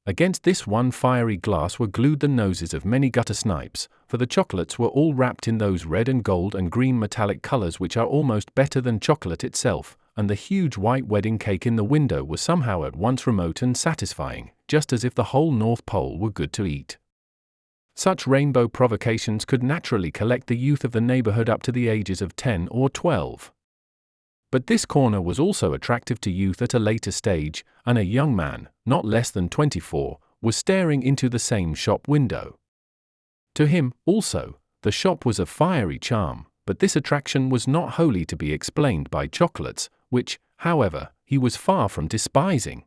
Against this one fiery glass were glued the noses of many gutter snipes, for the chocolates were all wrapped in those red and gold and green metallic colours which are almost better than chocolate itself, and the huge white wedding cake in the window was somehow at once remote and satisfying, just as if the whole North Pole were good to eat. Such rainbow provocations could naturally collect the youth of the neighbourhood up to the ages of 10 or 12. But this corner was also attractive to youth at a later stage, and a young man, not less than 24, was staring into the same shop window. To him, also, the shop was of fiery charm, but this attraction was not wholly to be explained by chocolates, which, however, he was far from despising.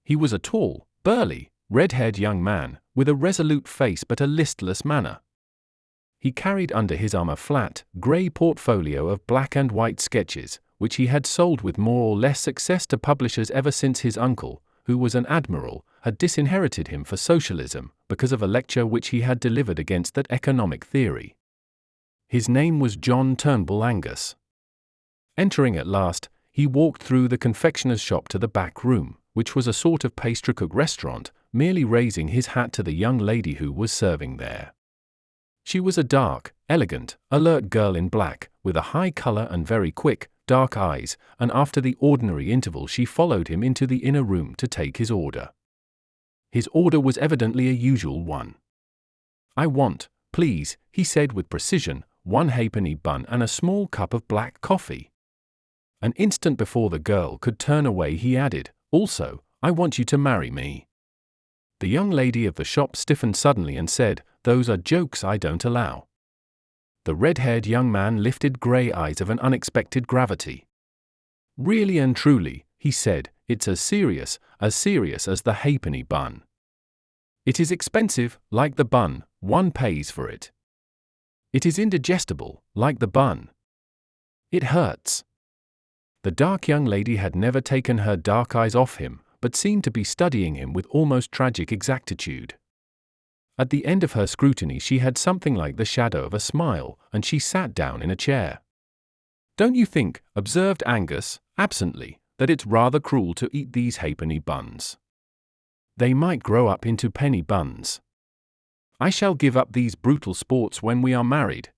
He was a tall, burly, red-haired young man, with a resolute face but a listless manner. He carried under his arm a flat, grey portfolio of black and white sketches, which he had sold with more or less success to publishers ever since his uncle, who was an admiral, had disinherited him for socialism, because of a lecture which he had delivered against that economic theory. His name was John Turnbull Angus. Entering at last, he walked through the confectioner's shop to the back room, which was a sort of pastrycook restaurant, merely raising his hat to the young lady who was serving there. She was a dark, elegant, alert girl in black, with a high colour and very quick, dark eyes, and after the ordinary interval she followed him into the inner room to take his order. His order was evidently a usual one. "I want, please," he said with precision, "1 halfpenny bun and a small cup of black coffee." An instant before the girl could turn away he added, "Also, I want you to marry me." The young lady of the shop stiffened suddenly and said, "Those are jokes I don't allow." The red-haired young man lifted grey eyes of an unexpected gravity. "Really and truly," he said, "it's as serious as the halfpenny bun. It is expensive, like the bun, 1 pays for it. It is indigestible, like the bun. It hurts." The dark young lady had never taken her dark eyes off him, but seemed to be studying him with almost tragic exactitude. At the end of her scrutiny she had something like the shadow of a smile, and she sat down in a chair. "Don't you think," observed Angus, absently, "that it's rather cruel to eat these halfpenny buns? They might grow up into penny buns. I shall give up these brutal sports when we are married."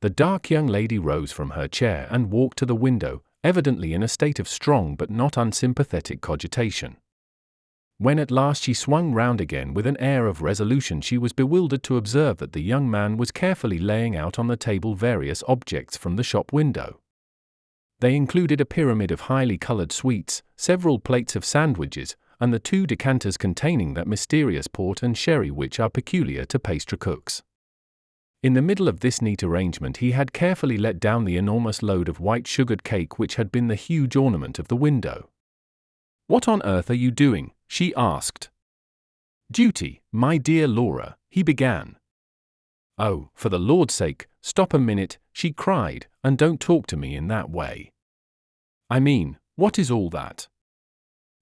The dark young lady rose from her chair and walked to the window, evidently in a state of strong but not unsympathetic cogitation. When at last she swung round again with an air of resolution she was bewildered to observe that the young man was carefully laying out on the table various objects from the shop window. They included a pyramid of highly coloured sweets, several plates of sandwiches, and the 2 decanters containing that mysterious port and sherry which are peculiar to pastry-cooks. In the middle of this neat arrangement he had carefully let down the enormous load of white sugared cake which had been the huge ornament of the window. "What on earth are you doing?" she asked. "Duty, my dear Laura," he began. "Oh, for the Lord's sake, stop a minute," she cried, "and don't talk to me in that way. I mean, what is all that?"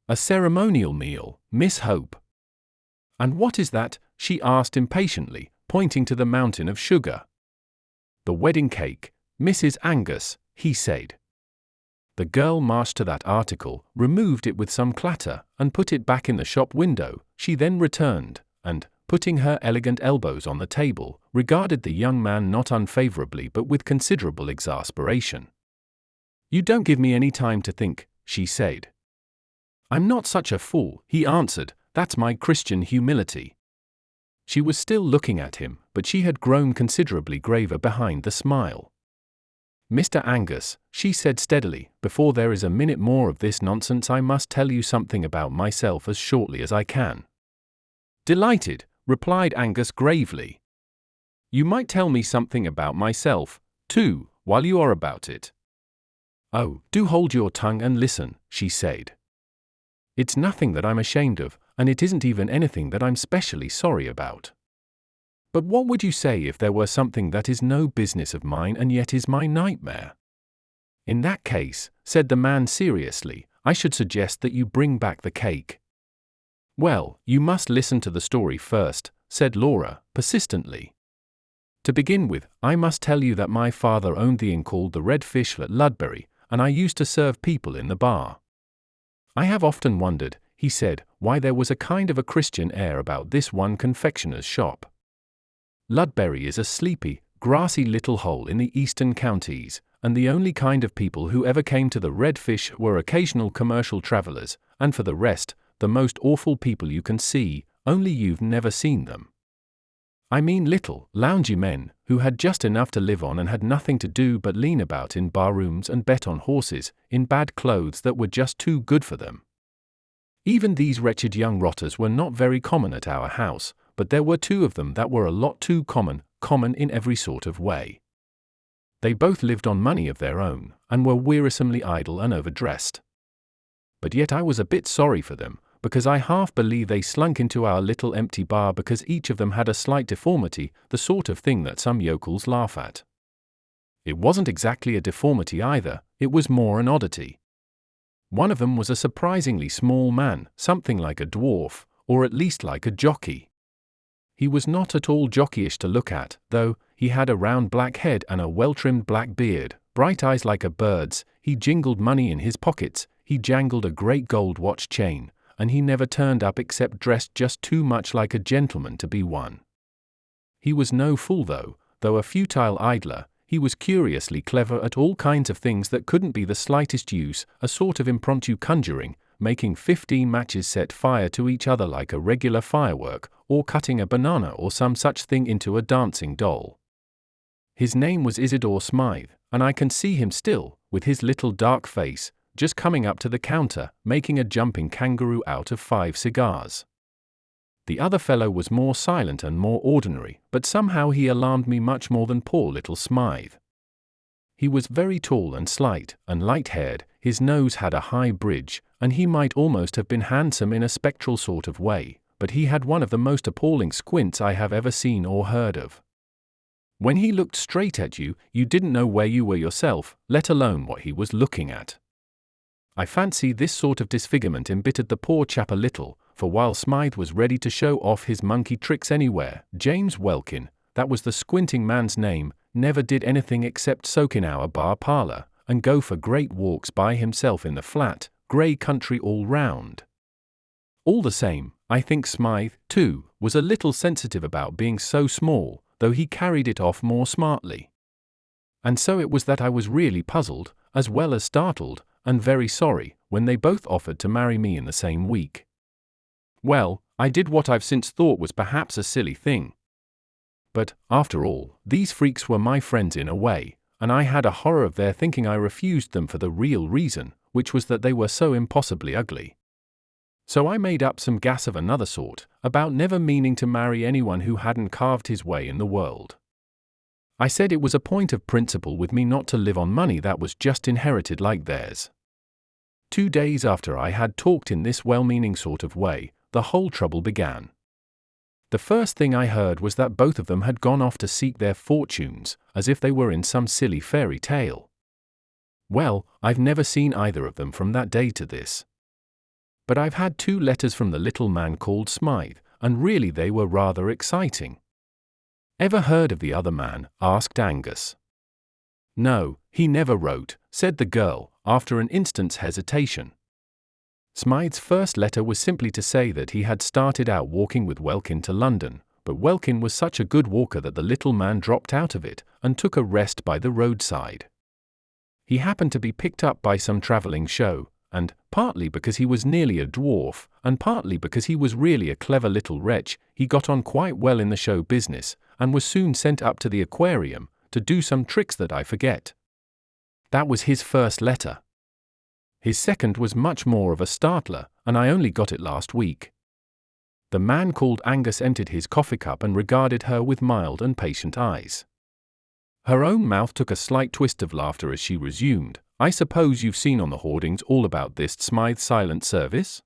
A ceremonial meal, Miss Hope. And what is that? She asked impatiently, pointing to the mountain of sugar. The wedding cake, Mrs. Angus, he said. The girl marched to that article, removed it with some clatter, and put it back in the shop window. She then returned, and, putting her elegant elbows on the table, regarded the young man not unfavorably but with considerable exasperation. "You don't give me any time to think," she said. "I'm not such a fool," he answered, "that's my Christian humility." She was still looking at him, but she had grown considerably graver behind the smile. "Mr. Angus," she said steadily, "before there is a minute more of this nonsense I must tell you something about myself as shortly as I can." "Delighted," replied Angus gravely. "You might tell me something about myself, too, while you are about it." "Oh, do hold your tongue and listen," she said. "It's nothing that I'm ashamed of, and it isn't even anything that I'm specially sorry about. But what would you say if there were something that is no business of mine and yet is my nightmare?" "In that case," said the man seriously, "I should suggest that you bring back the cake." "Well, you must listen to the story first," said Laura, persistently. "To begin with, I must tell you that my father owned the inn called the Red Fish at Ludbury, and I used to serve people in the bar. I have often wondered," he said, "why there was a kind of a Christian air about this one confectioner's shop. Ludbury is a sleepy, grassy little hole in the eastern counties, and the only kind of people who ever came to the Red Fish were occasional commercial travellers, and for the rest, the most awful people you can see, only you've never seen them. I mean little, loungy men, who had just enough to live on and had nothing to do but lean about in bar-rooms and bet on horses, in bad clothes that were just too good for them. Even these wretched young rotters were not very common at our house, but there were two of them that were a lot too common in every sort of way. They both lived on money of their own, and were wearisomely idle and overdressed. But yet I was a bit sorry for them, because I half believe they slunk into our little empty bar because each of them had a slight deformity, the sort of thing that some yokels laugh at. It wasn't exactly a deformity either, it was more an oddity. One of them was a surprisingly small man, something like a dwarf, or at least like a jockey. He was not at all jockeyish to look at, though. He had a round black head and a well-trimmed black beard, bright eyes like a bird's, he jingled money in his pockets, he jangled a great gold watch chain, and he never turned up except dressed just too much like a gentleman to be one. He was no fool though a futile idler. He was curiously clever at all kinds of things that couldn't be the slightest use, a sort of impromptu conjuring, making 15 matches set fire to each other like a regular firework, or cutting a banana or some such thing into a dancing doll. His name was Isidore Smythe, and I can see him still, with his little dark face, just coming up to the counter, making a jumping kangaroo out of 5 cigars. The other fellow was more silent and more ordinary, but somehow he alarmed me much more than poor little Smythe. He was very tall and slight, and light-haired, his nose had a high bridge, and he might almost have been handsome in a spectral sort of way, but he had one of the most appalling squints I have ever seen or heard of. When he looked straight at you, you didn't know where you were yourself, let alone what he was looking at. I fancy this sort of disfigurement embittered the poor chap a little, for while Smythe was ready to show off his monkey tricks anywhere, James Welkin, that was the squinting man's name, never did anything except soak in our bar parlour, and go for great walks by himself in the flat, grey country all round. All the same, I think Smythe, too, was a little sensitive about being so small, though he carried it off more smartly. And so it was that I was really puzzled, as well as startled, and very sorry, when they both offered to marry me in the same week. Well, I did what I've since thought was perhaps a silly thing. But, after all, these freaks were my friends in a way, and I had a horror of their thinking I refused them for the real reason, which was that they were so impossibly ugly. So I made up some gas of another sort, about never meaning to marry anyone who hadn't carved his way in the world. I said it was a point of principle with me not to live on money that was just inherited like theirs. 2 days after I had talked in this well-meaning sort of way, the whole trouble began. The first thing I heard was that both of them had gone off to seek their fortunes, as if they were in some silly fairy tale. Well, I've never seen either of them from that day to this. But I've had 2 letters from the little man called Smythe, and really they were rather exciting." "Ever heard of the other man?" asked Angus. "No, he never wrote," said the girl, after an instant's hesitation. Smythe's first letter was simply to say that he had started out walking with Welkin to London, but Welkin was such a good walker that the little man dropped out of it and took a rest by the roadside. He happened to be picked up by some travelling show, and, partly because he was nearly a dwarf, and partly because he was really a clever little wretch, he got on quite well in the show business, and was soon sent up to the aquarium to do some tricks that I forget. That was his first letter. His second was much more of a startler, and I only got it last week. The man called Angus emptied his coffee cup and regarded her with mild and patient eyes. Her own mouth took a slight twist of laughter as she resumed, "I suppose you've seen on the hoardings all about this Smythe silent service?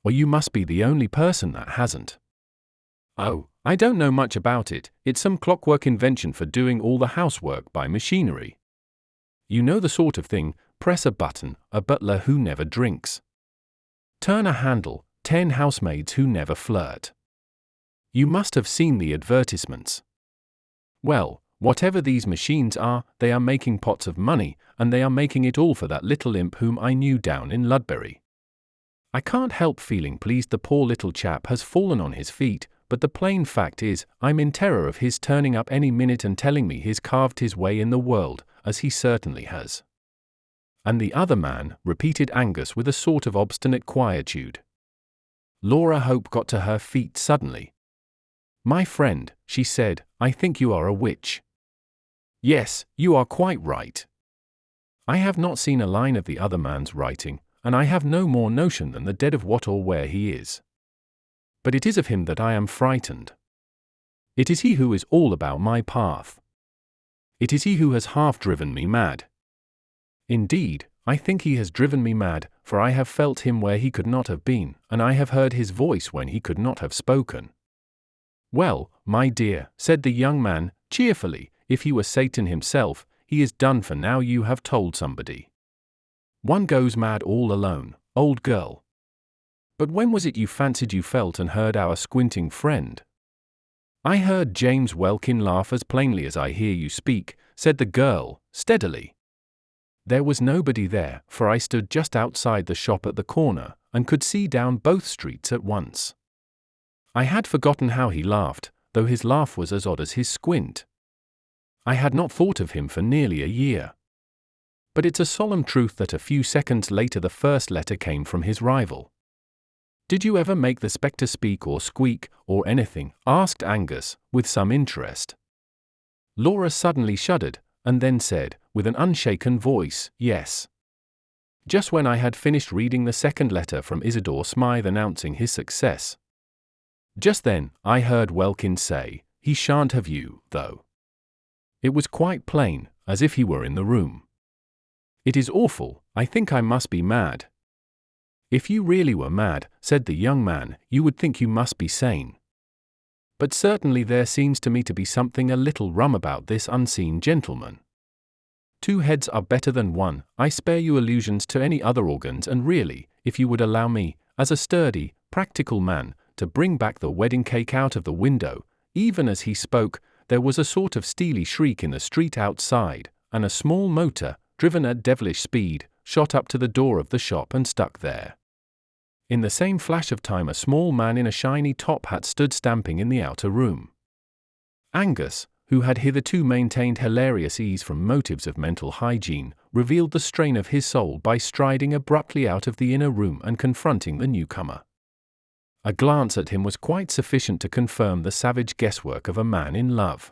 Well, you must be the only person that hasn't." "Oh, I don't know much about it. It's some clockwork invention for doing all the housework by machinery. You know the sort of thing, press a button, a butler who never drinks. Turn a handle, 10 housemaids who never flirt. You must have seen the advertisements. Well, whatever these machines are, they are making pots of money, and they are making it all for that little imp whom I knew down in Ludbury. I can't help feeling pleased the poor little chap has fallen on his feet, but the plain fact is, I'm in terror of his turning up any minute and telling me he's carved his way in the world, as he certainly has." "And the other man," repeated Angus with a sort of obstinate quietude. Laura Hope got to her feet suddenly. "My friend," she said, "I think you are a witch." "Yes, you are quite right. I have not seen a line of the other man's writing, and I have no more notion than the dead of what or where he is. But it is of him that I am frightened. It is he who is all about my path. It is he who has half driven me mad. Indeed, I think he has driven me mad, for I have felt him where he could not have been, and I have heard his voice when he could not have spoken." "Well, my dear," said the young man, cheerfully, "if he were Satan himself, he is done for now you have told somebody. One goes mad all alone, old girl. But when was it you fancied you felt and heard our squinting friend?" "I heard James Welkin laugh as plainly as I hear you speak," said the girl, steadily. "There was nobody there, for I stood just outside the shop at the corner, and could see down both streets at once. I had forgotten how he laughed, though his laugh was as odd as his squint. I had not thought of him for nearly a year. But it's a solemn truth that a few seconds later the first letter came from his rival." "Did you ever make the spectre speak or squeak, or anything?" asked Angus, with some interest. Laura suddenly shuddered, and then said, with an unshaken voice, "Yes. Just when I had finished reading the second letter from Isidore Smythe announcing his success. Just then, I heard Welkin say, 'He shan't have you, though.' It was quite plain, as if he were in the room. It is awful, I think I must be mad." "If you really were mad," said the young man, "you would think you must be sane. But certainly there seems to me to be something a little rum about this unseen gentleman. 2 heads are better than 1, I spare you allusions to any other organs, and really, if you would allow me, as a sturdy, practical man, to bring back the wedding cake out of the window." Even as he spoke, there was a sort of steely shriek in the street outside, and a small motor, driven at devilish speed, shot up to the door of the shop and stuck there. In the same flash of time a small man in a shiny top hat stood stamping in the outer room. Angus, who had hitherto maintained hilarious ease from motives of mental hygiene, revealed the strain of his soul by striding abruptly out of the inner room and confronting the newcomer. A glance at him was quite sufficient to confirm the savage guesswork of a man in love.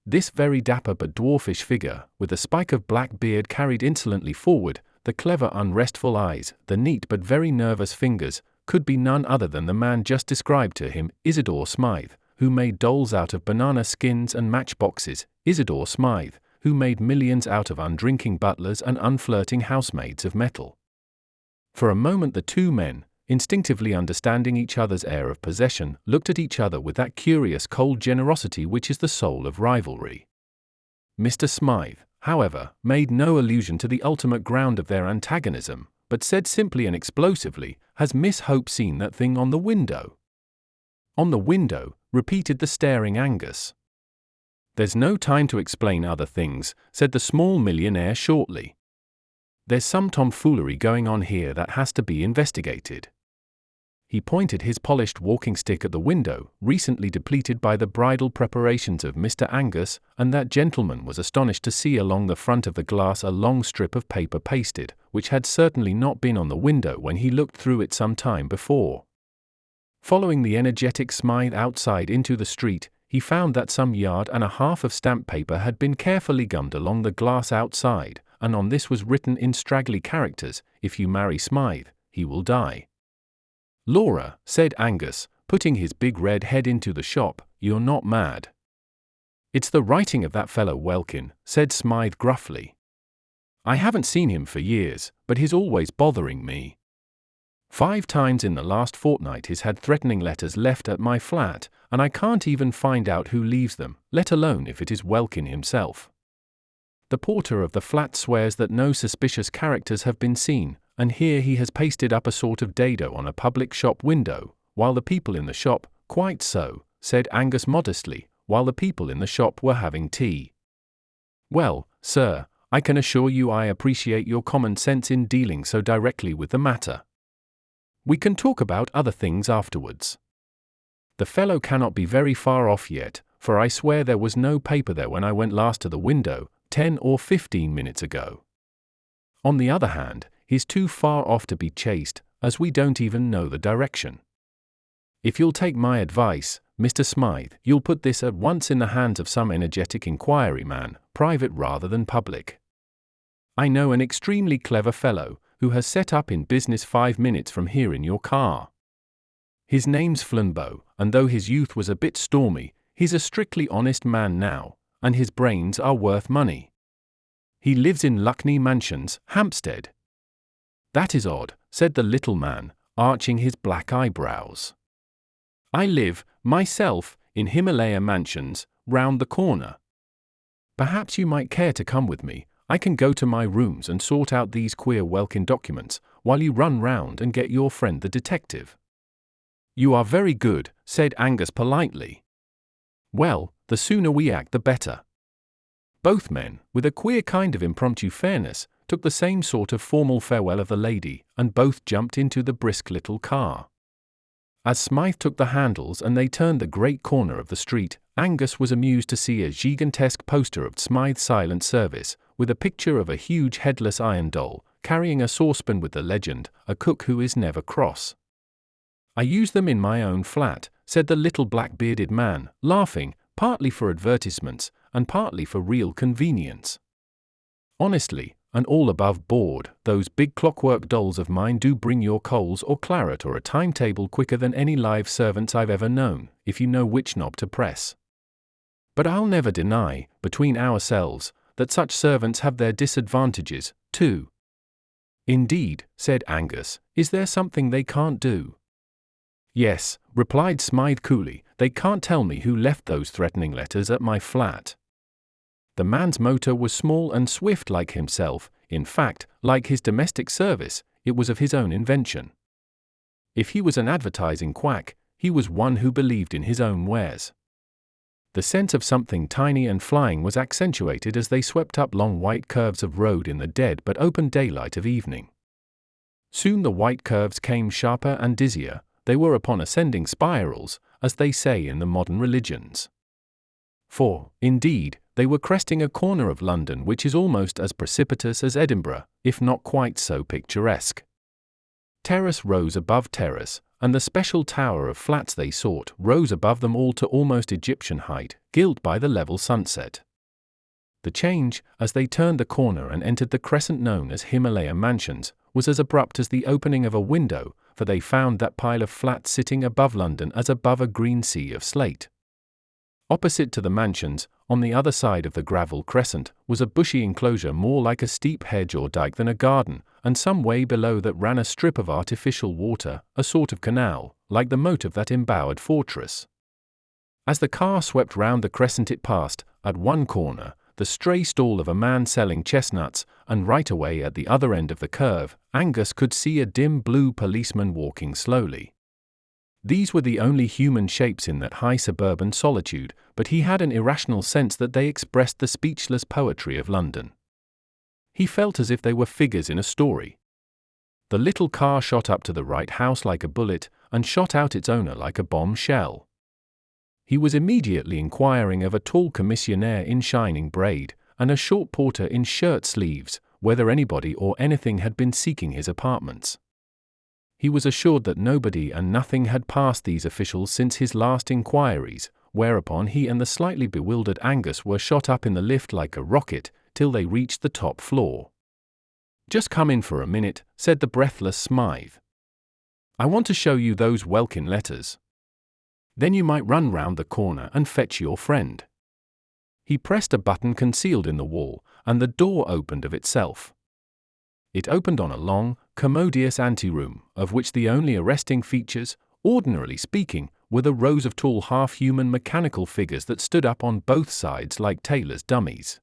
This very dapper but dwarfish figure, with a spike of black beard carried insolently forward, the clever unrestful eyes, the neat but very nervous fingers, could be none other than the man just described to him, Isidore Smythe, who made dolls out of banana skins and matchboxes, Isidore Smythe, who made millions out of undrinking butlers and unflirting housemaids of metal. For a moment the 2 men, instinctively understanding each other's air of possession, looked at each other with that curious cold generosity which is the soul of rivalry. Mr. Smythe, however, made no allusion to the ultimate ground of their antagonism, but said simply and explosively, "Has Miss Hope seen that thing on the window?" "On the window," repeated the staring Angus. "There's no time to explain other things," said the small millionaire shortly. "There's some tomfoolery going on here that has to be investigated." He pointed his polished walking stick at the window, recently depleted by the bridal preparations of Mr. Angus, and that gentleman was astonished to see along the front of the glass a long strip of paper pasted, which had certainly not been on the window when he looked through it some time before. Following the energetic Smythe outside into the street, he found that some yard and a half of stamp paper had been carefully gummed along the glass outside, and on this was written in straggly characters, "If you marry Smythe, he will die." "Laura," said Angus, putting his big red head into the shop, "you're not mad?" "It's the writing of that fellow Welkin," said Smythe gruffly. "I haven't seen him for years, but he's always bothering me. 5 times in the last fortnight he's had threatening letters left at my flat, and I can't even find out who leaves them, let alone if it is Welkin himself. The porter of the flat swears that no suspicious characters have been seen, and here he has pasted up a sort of dado on a public shop window, while the people in the shop—" "Quite so," said Angus modestly, "while the people in the shop were having tea." "Well, sir, I can assure you I appreciate your common sense in dealing so directly with the matter. We can talk about other things afterwards. The fellow cannot be very far off yet, for I swear there was no paper there when I went last to the window, 10 or 15 minutes ago. On the other hand, he's too far off to be chased, as we don't even know the direction. If you'll take my advice, Mr. Smythe, you'll put this at once in the hands of some energetic inquiry man, private rather than public. I know an extremely clever fellow, who has set up in business 5 minutes from here in your car. His name's Flambeau, and though his youth was a bit stormy, he's a strictly honest man now, and his brains are worth money. He lives in Luckney Mansions, Hampstead." "That is odd," said the little man, arching his black eyebrows. "I live, myself, in Himalaya Mansions, round the corner. Perhaps you might care to come with me. I can go to my rooms and sort out these queer Welkin documents, while you run round and get your friend the detective." "You are very good," said Angus politely. "Well, the sooner we act the better." Both men, with a queer kind of impromptu fairness, took the same sort of formal farewell of the lady, and both jumped into the brisk little car. As Smythe took the handles and they turned the great corner of the street, Angus was amused to see a gigantesque poster of Smythe's Silent Service, with a picture of a huge headless iron doll, carrying a saucepan with the legend, "A cook who is never cross." "I use them in my own flat," said the little black-bearded man, laughing, "partly for advertisements, and partly for real convenience. Honestly, and all above board, those big clockwork dolls of mine do bring your coals or claret or a timetable quicker than any live servants I've ever known, if you know which knob to press. But I'll never deny, between ourselves, that such servants have their disadvantages, too." "Indeed," said Angus, "is there something they can't do?" "Yes," replied Smythe coolly, "they can't tell me who left those threatening letters at my flat." The man's motor was small and swift like himself, in fact, like his domestic service, it was of his own invention. If he was an advertising quack, he was one who believed in his own wares. The sense of something tiny and flying was accentuated as they swept up long white curves of road in the dead but open daylight of evening. Soon the white curves came sharper and dizzier, they were upon ascending spirals, as they say in the modern religions. For, indeed, they were cresting a corner of London which is almost as precipitous as Edinburgh, if not quite so picturesque. Terrace rose above terrace, and the special tower of flats they sought rose above them all to almost Egyptian height, gilt by the level sunset. The change, as they turned the corner and entered the crescent known as Himalaya Mansions, was as abrupt as the opening of a window, for they found that pile of flats sitting above London as above a green sea of slate. Opposite to the mansions, on the other side of the gravel crescent, was a bushy enclosure more like a steep hedge or dike than a garden, and some way below that ran a strip of artificial water, a sort of canal, like the moat of that embowered fortress. As the car swept round the crescent it passed, at one corner, the stray stall of a man selling chestnuts, and right away at the other end of the curve, Angus could see a dim blue policeman walking slowly. These were the only human shapes in that high suburban solitude, but he had an irrational sense that they expressed the speechless poetry of London. He felt as if they were figures in a story. The little car shot up to the right house like a bullet, and shot out its owner like a bomb shell. He was immediately inquiring of a tall commissionaire in shining braid, and a short porter in shirt sleeves, whether anybody or anything had been seeking his apartments. He was assured that nobody and nothing had passed these officials since his last inquiries, whereupon he and the slightly bewildered Angus were shot up in the lift like a rocket, till they reached the top floor. "Just come in for a minute," said the breathless Smythe. "I want to show you those Welkin letters. Then you might run round the corner and fetch your friend." He pressed a button concealed in the wall, and the door opened of itself. It opened on a long, commodious anteroom, of which the only arresting features, ordinarily speaking, were the rows of tall half-human mechanical figures that stood up on both sides like tailors' dummies.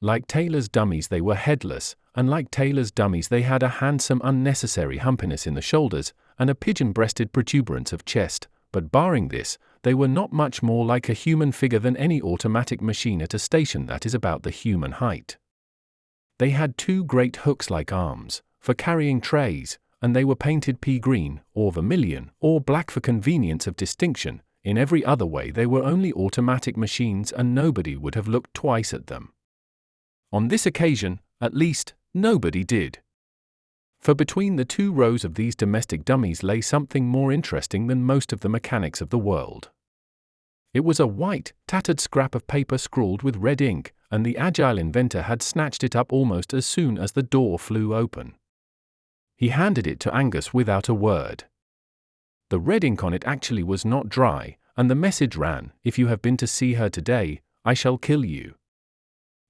Like tailors' dummies they were headless, and like tailors' dummies they had a handsome unnecessary humpiness in the shoulders, and a pigeon-breasted protuberance of chest, but barring this, they were not much more like a human figure than any automatic machine at a station that is about the human height. They had two great hooks-like arms, for carrying trays, and they were painted pea green, or vermilion, or black for convenience of distinction. In every other way they were only automatic machines, and nobody would have looked twice at them. On this occasion, at least, nobody did. For between the two rows of these domestic dummies lay something more interesting than most of the mechanics of the world. It was a white, tattered scrap of paper scrawled with red ink, and the agile inventor had snatched it up almost as soon as the door flew open. He handed it to Angus without a word. The red ink on it actually was not dry, and the message ran, "If you have been to see her today, I shall kill you."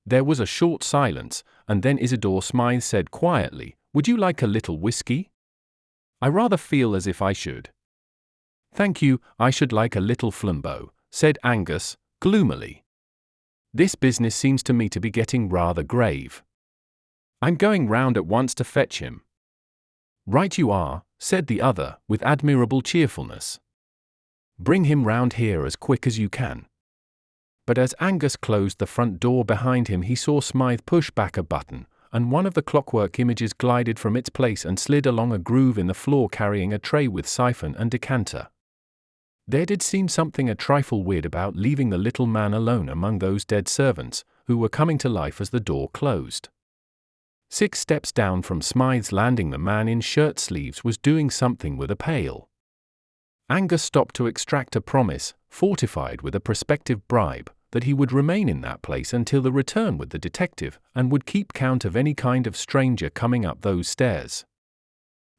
There was a short silence, and then Isidore Smythe said quietly, "Would you like a little whiskey?" "I rather feel as if I should." "Thank you, I should like a little flambeau," said Angus, gloomily. "This business seems to me to be getting rather grave. I'm going round at once to fetch him." "Right you are," said the other, with admirable cheerfulness. "Bring him round here as quick as you can." But as Angus closed the front door behind him he saw Smythe push back a button, and one of the clockwork images glided from its place and slid along a groove in the floor carrying a tray with siphon and decanter. There did seem something a trifle weird about leaving the little man alone among those dead servants, who were coming to life as the door closed. 6 steps down from Smythe's landing the man in shirt sleeves was doing something with a pail. Angus stopped to extract a promise, fortified with a prospective bribe, that he would remain in that place until the return with the detective, and would keep count of any kind of stranger coming up those stairs.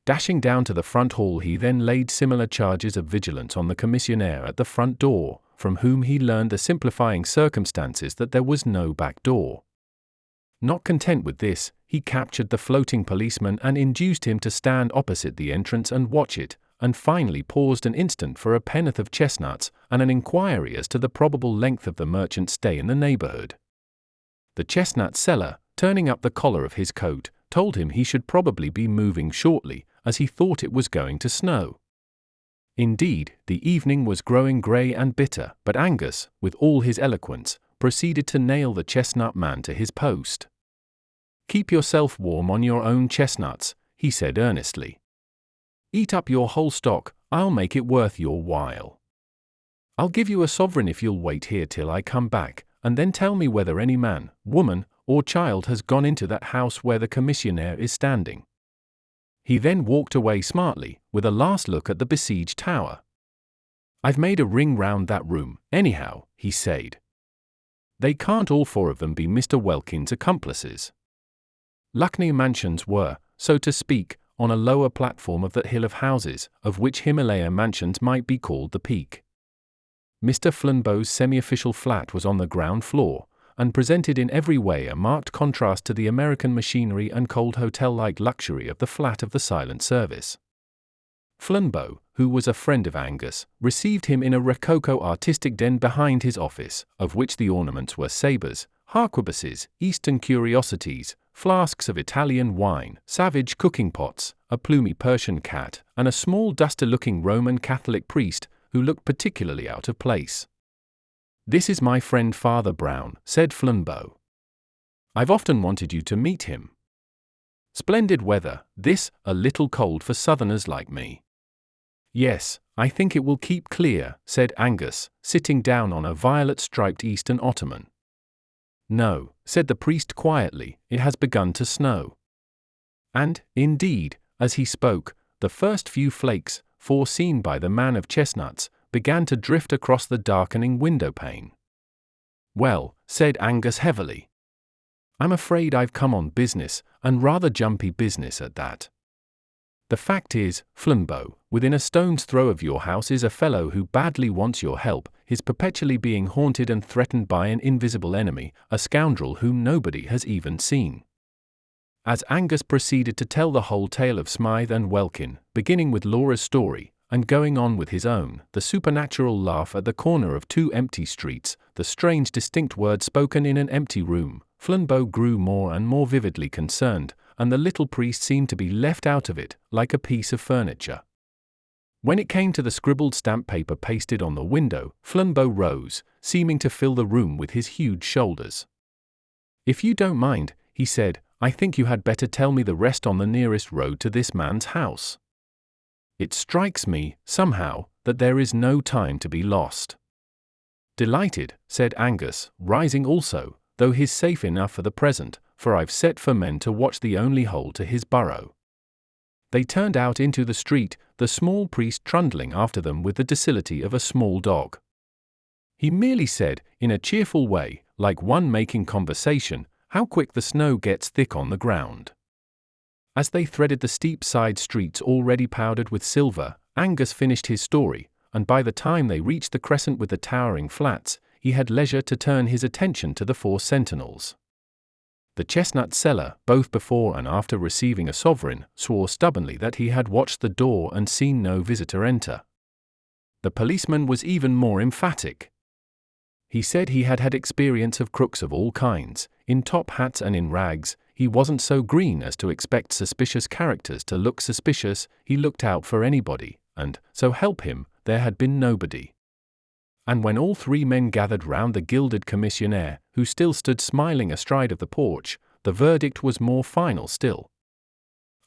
Dashing down to the front hall he then laid similar charges of vigilance on the commissionaire at the front door, from whom he learned the simplifying circumstances that there was no back door. Not content with this, he captured the floating policeman and induced him to stand opposite the entrance and watch it, and finally paused an instant for a pennyworth of chestnuts and an inquiry as to the probable length of the merchant's stay in the neighborhood. The chestnut seller, turning up the collar of his coat, told him he should probably be moving shortly, as he thought it was going to snow. Indeed, the evening was growing grey and bitter, but Angus, with all his eloquence, proceeded to nail the chestnut man to his post. "Keep yourself warm on your own chestnuts," he said earnestly. "Eat up your whole stock, I'll make it worth your while. I'll give you a sovereign if you'll wait here till I come back, and then tell me whether any man, woman, or child has gone into that house where the commissionaire is standing." He then walked away smartly, with a last look at the besieged tower. "I've made a ring round that room, anyhow," he said. "They can't all 4 of them be Mr. Welkin's accomplices." Lucknow mansions were, so to speak, on a lower platform of that hill of houses, of which Himalaya mansions might be called the peak. Mr. Flambeau's semi-official flat was on the ground floor, and presented in every way a marked contrast to the American machinery and cold hotel-like luxury of the flat of the silent service. Flambeau, who was a friend of Angus, received him in a rococo artistic den behind his office, of which the ornaments were sabres, harquebuses, Eastern curiosities, flasks of Italian wine, savage cooking pots, a plumy Persian cat, and a small duster-looking Roman Catholic priest who looked particularly out of place. "This is my friend Father Brown," said Flambeau. "I've often wanted you to meet him. Splendid weather, this, a little cold for southerners like me." "Yes, I think it will keep clear," said Angus, sitting down on a violet-striped Eastern ottoman. "No," said the priest quietly, "it has begun to snow." And, indeed, as he spoke, the first few flakes, foreseen by the man of chestnuts, began to drift across the darkening window-pane. "Well," said Angus heavily, "I'm afraid I've come on business, and rather jumpy business at that. The fact is, Flambeau, within a stone's throw of your house is a fellow who badly wants your help, is perpetually being haunted and threatened by an invisible enemy, a scoundrel whom nobody has even seen." As Angus proceeded to tell the whole tale of Smythe and Welkin, beginning with Laura's story, and going on with his own, the supernatural laugh at the corner of two empty streets, the strange distinct words spoken in an empty room, Flambeau grew more and more vividly concerned, and the little priest seemed to be left out of it, like a piece of furniture. When it came to the scribbled stamp paper pasted on the window, Flambeau rose, seeming to fill the room with his huge shoulders. "If you don't mind," he said, "I think you had better tell me the rest on the nearest road to this man's house. It strikes me, somehow, that there is no time to be lost." "Delighted," said Angus, rising also, "though he's safe enough for the present, for I've set for men to watch the only hole to his burrow." They turned out into the street, the small priest trundling after them with the docility of a small dog. He merely said, in a cheerful way, like one making conversation, "How quick the snow gets thick on the ground." As they threaded the steep side streets already powdered with silver, Angus finished his story, and by the time they reached the crescent with the towering flats, he had leisure to turn his attention to the four sentinels. The chestnut seller, both before and after receiving a sovereign, swore stubbornly that he had watched the door and seen no visitor enter. The policeman was even more emphatic. He said he had had experience of crooks of all kinds, in top hats and in rags. He wasn't so green as to expect suspicious characters to look suspicious, he looked out for anybody, and, so help him, there had been nobody. And when all three men gathered round the gilded commissionaire, who still stood smiling astride of the porch, the verdict was more final still.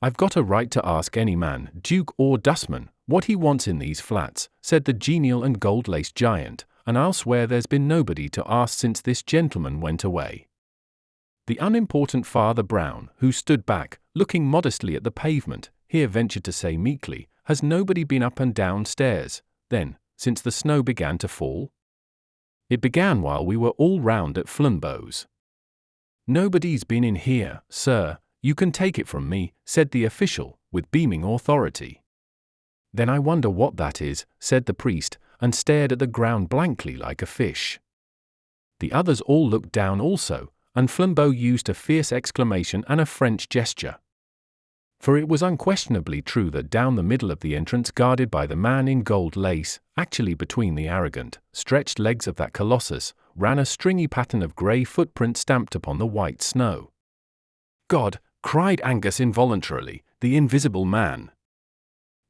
"I've got a right to ask any man, duke or dustman, what he wants in these flats," said the genial and gold-laced giant, "and I'll swear there's been nobody to ask since this gentleman went away." The unimportant Father Brown, who stood back, looking modestly at the pavement, here ventured to say meekly, "Has nobody been up and down stairs, then, since the snow began to fall?" "It began while we were all round at Flambeau's." "Nobody's been in here, sir, you can take it from me," said the official, with beaming authority. "Then I wonder what that is," said the priest, and stared at the ground blankly like a fish. The others all looked down also, and Flambeau used a fierce exclamation and a French gesture. For it was unquestionably true that down the middle of the entrance guarded by the man in gold lace, actually between the arrogant, stretched legs of that colossus, ran a stringy pattern of grey footprints stamped upon the white snow. "God!" cried Angus involuntarily, "the invisible man!"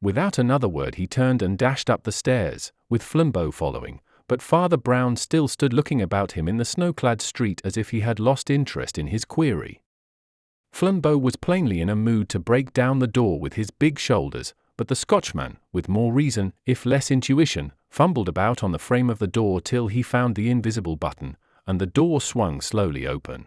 Without another word he turned and dashed up the stairs, with Flambeau following, but Father Brown still stood looking about him in the snow-clad street as if he had lost interest in his query. Flambeau was plainly in a mood to break down the door with his big shoulders, but the Scotchman, with more reason, if less intuition, fumbled about on the frame of the door till he found the invisible button, and the door swung slowly open.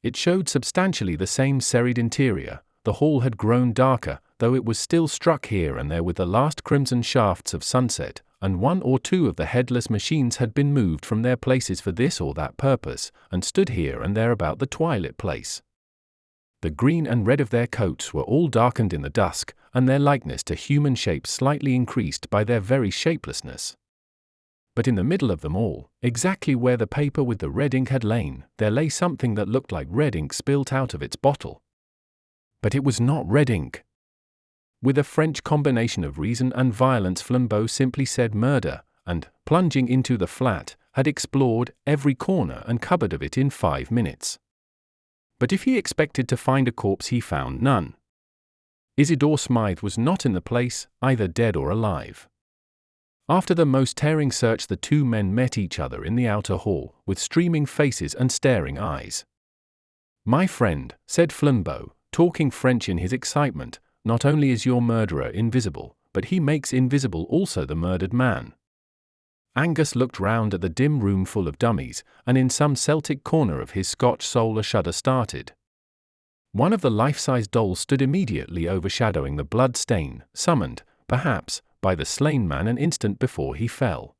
It showed substantially the same serried interior. The hall had grown darker, though it was still struck here and there with the last crimson shafts of sunset, and one or two of the headless machines had been moved from their places for this or that purpose, and stood here and there about the twilight place. The green and red of their coats were all darkened in the dusk, and their likeness to human shapes slightly increased by their very shapelessness. But in the middle of them all, exactly where the paper with the red ink had lain, there lay something that looked like red ink spilt out of its bottle. But it was not red ink. With a French combination of reason and violence, Flambeau simply said "murder," and, plunging into the flat, had explored every corner and cupboard of it in 5 minutes. But if he expected to find a corpse, he found none. Isidore Smythe was not in the place, either dead or alive. After the most tearing search, the two men met each other in the outer hall, with streaming faces and staring eyes. "My friend," said Flambeau, talking French in his excitement, "not only is your murderer invisible, but he makes invisible also the murdered man." Angus looked round at the dim room full of dummies, and in some Celtic corner of his Scotch soul a shudder started. One of the life-size dolls stood immediately overshadowing the blood stain, summoned, perhaps, by the slain man an instant before he fell.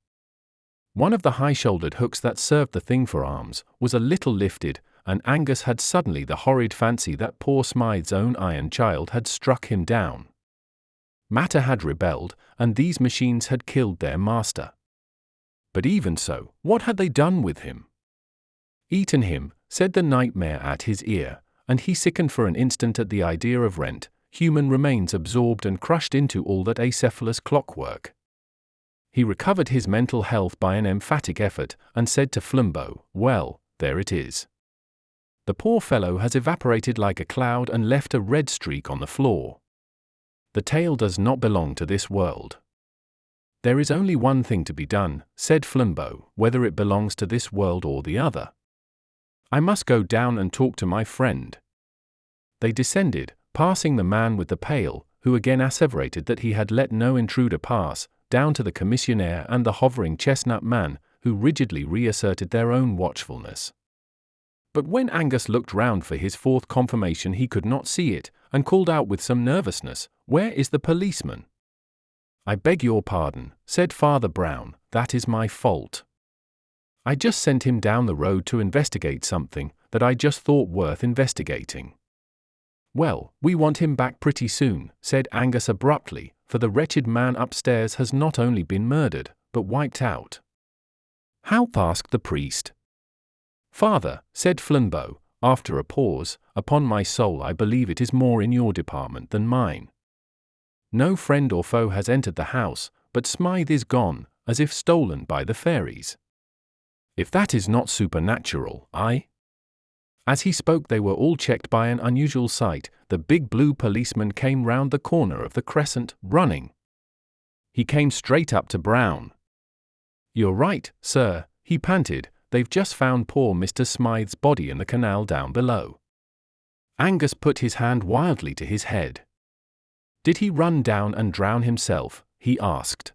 One of the high-shouldered hooks that served the thing for arms was a little lifted, and Angus had suddenly the horrid fancy that poor Smythe's own iron child had struck him down. Matter had rebelled, and these machines had killed their master. But even so, what had they done with him? "Eaten him," said the nightmare at his ear, and he sickened for an instant at the idea of rent, human remains absorbed and crushed into all that acephalous clockwork. He recovered his mental health by an emphatic effort, and said to Flambeau, "Well, there it is. The poor fellow has evaporated like a cloud and left a red streak on the floor. The tale does not belong to this world." "There is only one thing to be done," said Flambeau, "whether it belongs to this world or the other. I must go down and talk to my friend." They descended, passing the man with the pail, who again asseverated that he had let no intruder pass, down to the commissionaire and the hovering chestnut man, who rigidly reasserted their own watchfulness. But when Angus looked round for his fourth confirmation, he could not see it, and called out with some nervousness, "Where is the policeman?" "I beg your pardon," said Father Brown, "that is my fault. I just sent him down the road to investigate something that I just thought worth investigating." "Well, we want him back pretty soon," said Angus abruptly, "for the wretched man upstairs has not only been murdered, but wiped out." "How?" asked the priest. "Father," said Flambeau, after a pause, "upon my soul I believe it is more in your department than mine. No friend or foe has entered the house, but Smythe is gone, as if stolen by the fairies. If that is not supernatural, As he spoke they were all checked by an unusual sight. The big blue policeman came round the corner of the crescent, running. He came straight up to Brown. "You're right, sir," he panted, "they've just found poor Mr. Smythe's body in the canal down below." Angus put his hand wildly to his head. "Did he run down and drown himself?" he asked.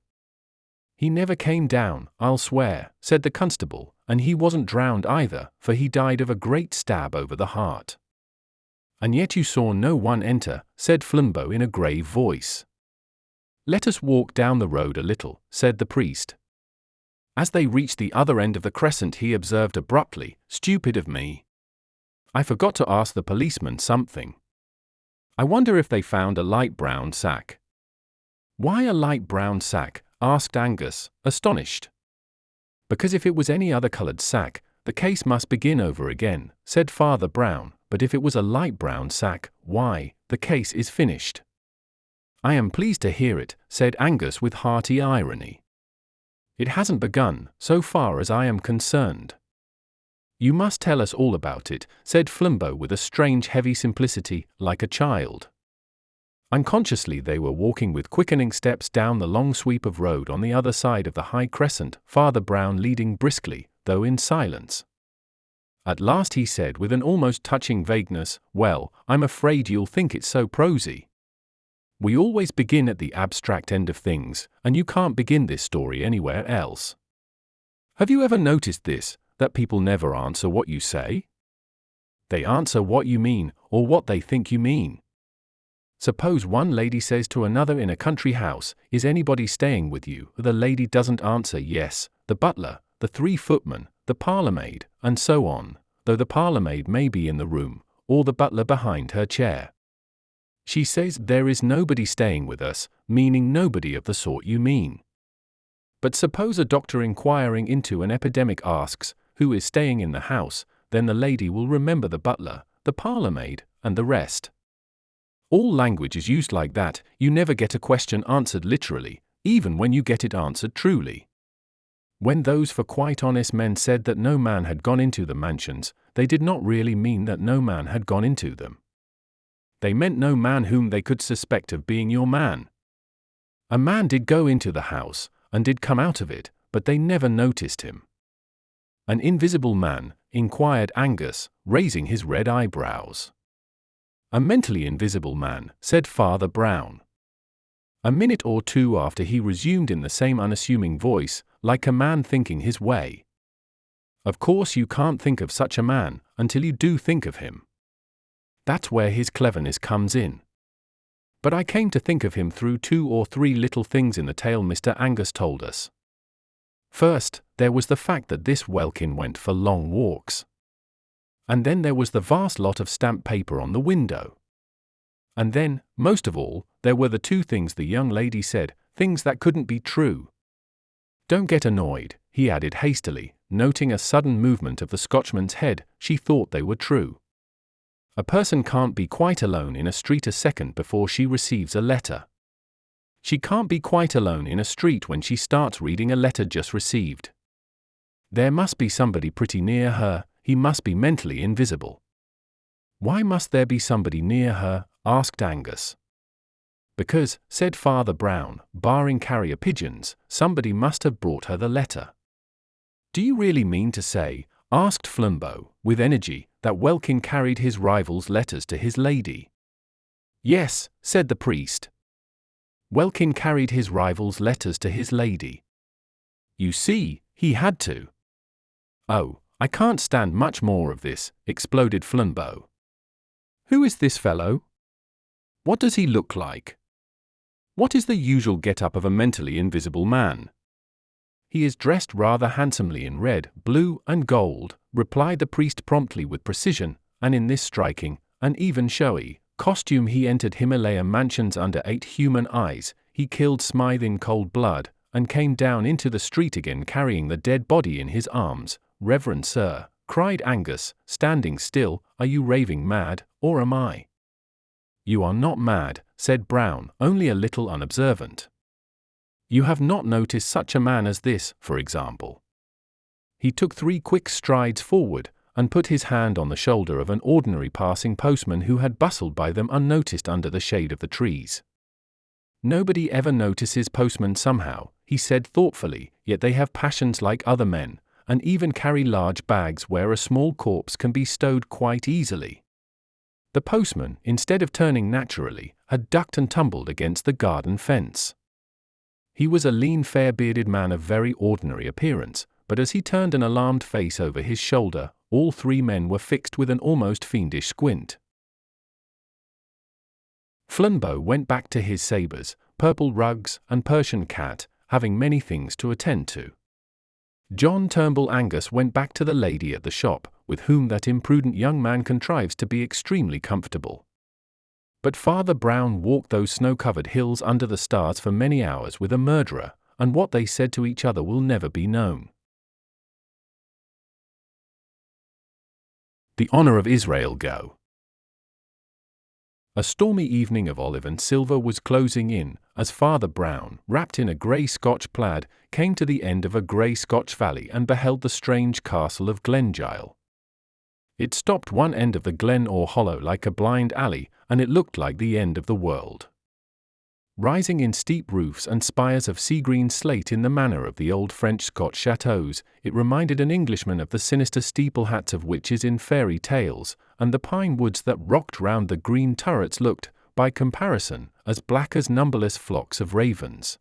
"He never came down, I'll swear," said the constable, "and he wasn't drowned either, for he died of a great stab over the heart." "And yet you saw no one enter," said Flambeau in a grave voice. "Let us walk down the road a little," said the priest. As they reached the other end of the crescent he observed abruptly, "Stupid of me. I forgot to ask the policeman something. I wonder if they found a light brown sack." "Why a light brown sack?" asked Angus, astonished. "Because if it was any other coloured sack, the case must begin over again," said Father Brown, "but if it was a light brown sack, why, the case is finished." "I am pleased to hear it," said Angus with hearty irony. "It hasn't begun, so far as I am concerned." "You must tell us all about it," said Flambeau with a strange heavy simplicity, like a child. Unconsciously they were walking with quickening steps down the long sweep of road on the other side of the high crescent, Father Brown leading briskly, though in silence. At last he said with an almost touching vagueness, "Well, I'm afraid you'll think it's so prosy. We always begin at the abstract end of things, and you can't begin this story anywhere else. Have you ever noticed this, that people never answer what you say? They answer what you mean, or what they think you mean. Suppose one lady says to another in a country house, 'Is anybody staying with you?' The lady doesn't answer yes, the butler, the 3 footmen, the parlourmaid, and so on, though the parlourmaid may be in the room, or the butler behind her chair. She says, 'There is nobody staying with us,' meaning nobody of the sort you mean. But suppose a doctor inquiring into an epidemic asks, 'Who is staying in the house?' then the lady will remember the butler, the parlourmaid, and the rest. All language is used like that. You never get a question answered literally, even when you get it answered truly. When those for quite honest men said that no man had gone into the mansions, they did not really mean that no man had gone into them. They meant no man whom they could suspect of being your man. A man did go into the house, and did come out of it, but they never noticed him. An invisible man, inquired Angus, raising his red eyebrows. A mentally invisible man, said Father Brown. A minute or two after he resumed in the same unassuming voice, like a man thinking his way. Of course you can't think of such a man, until you do think of him. That's where his cleverness comes in. But I came to think of him through 2 or 3 little things in the tale Mr. Angus told us. First, there was the fact that this Welkin went for long walks. And then there was the vast lot of stamped paper on the window. And then, most of all, there were the 2 things the young lady said, things that couldn't be true. Don't get annoyed, he added hastily, noting a sudden movement of the Scotchman's head. She thought they were true. A person can't be quite alone in a street a second before she receives a letter. She can't be quite alone in a street when she starts reading a letter just received. There must be somebody pretty near her. He must be mentally invisible. Why must there be somebody near her? Asked Angus. Because, said Father Brown, barring carrier pigeons, somebody must have brought her the letter. Do you really mean to say, asked Flambeau, with energy, that Welkin carried his rival's letters to his lady? Yes, said the priest. Welkin carried his rival's letters to his lady. You see, he had to. Oh, I can't stand much more of this, exploded Flambeau. Who is this fellow? What does he look like? What is the usual get-up of a mentally invisible man? He is dressed rather handsomely in red, blue, and gold, replied the priest promptly with precision, and in this striking, and even showy, costume he entered Himalaya mansions under 8 human eyes, he killed Smythe in cold blood, and came down into the street again carrying the dead body in his arms. Reverend sir, cried Angus, standing still, are you raving mad, or am I? You are not mad, said Brown, only a little unobservant. You have not noticed such a man as this, for example. He took 3 quick strides forward, and put his hand on the shoulder of an ordinary passing postman who had bustled by them unnoticed under the shade of the trees. Nobody ever notices postmen somehow, he said thoughtfully, yet they have passions like other men, and even carry large bags where a small corpse can be stowed quite easily. The postman, instead of turning naturally, had ducked and tumbled against the garden fence. He was a lean, fair-bearded man of very ordinary appearance, but as he turned an alarmed face over his shoulder, all 3 men were fixed with an almost fiendish squint. Flambeau went back to his sabres, purple rugs, and Persian cat, having many things to attend to. John Turnbull Angus went back to the lady at the shop, with whom that imprudent young man contrives to be extremely comfortable. But Father Brown walked those snow-covered hills under the stars for many hours with a murderer, and what they said to each other will never be known. The Honour of Israel Gow. A stormy evening of olive and silver was closing in, as Father Brown, wrapped in a grey Scotch plaid, came to the end of a grey Scotch valley and beheld the strange castle of Glengyle. It stopped one end of the glen or hollow like a blind alley, and it looked like the end of the world. Rising in steep roofs and spires of sea-green slate in the manner of the old French-Scotch chateaux, it reminded an Englishman of the sinister steeple-hats of witches in fairy tales, and the pine woods that rocked round the green turrets looked, by comparison, as black as numberless flocks of ravens.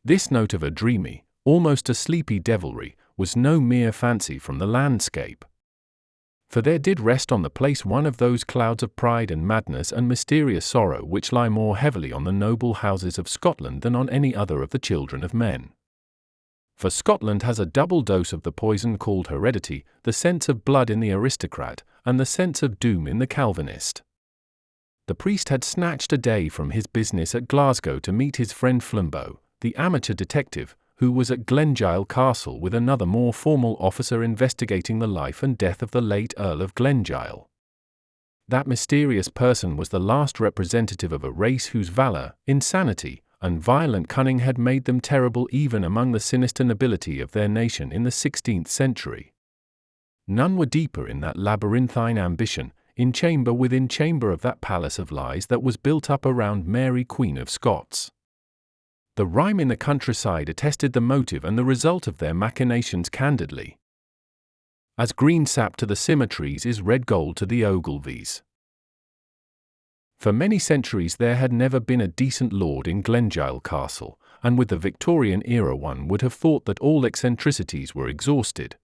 This note of a dreamy, almost a sleepy devilry, was no mere fancy from the landscape. For there did rest on the place one of those clouds of pride and madness and mysterious sorrow which lie more heavily on the noble houses of Scotland than on any other of the children of men. For Scotland has a double dose of the poison called heredity, the sense of blood in the aristocrat, and the sense of doom in the Calvinist. The priest had snatched a day from his business at Glasgow to meet his friend Flambeau, the amateur detective, who was at Glengyle Castle with another more formal officer investigating the life and death of the late Earl of Glengyle. That mysterious person was the last representative of a race whose valour, insanity, and violent cunning had made them terrible even among the sinister nobility of their nation in the 16th century. None were deeper in that labyrinthine ambition, in chamber within chamber of that palace of lies that was built up around Mary Queen of Scots. The rhyme in the countryside attested the motive and the result of their machinations candidly. As green sap to the symmetries is red gold to the Ogilvies. For many centuries there had never been a decent lord in Glengyle Castle, and with the Victorian era one would have thought that all eccentricities were exhausted.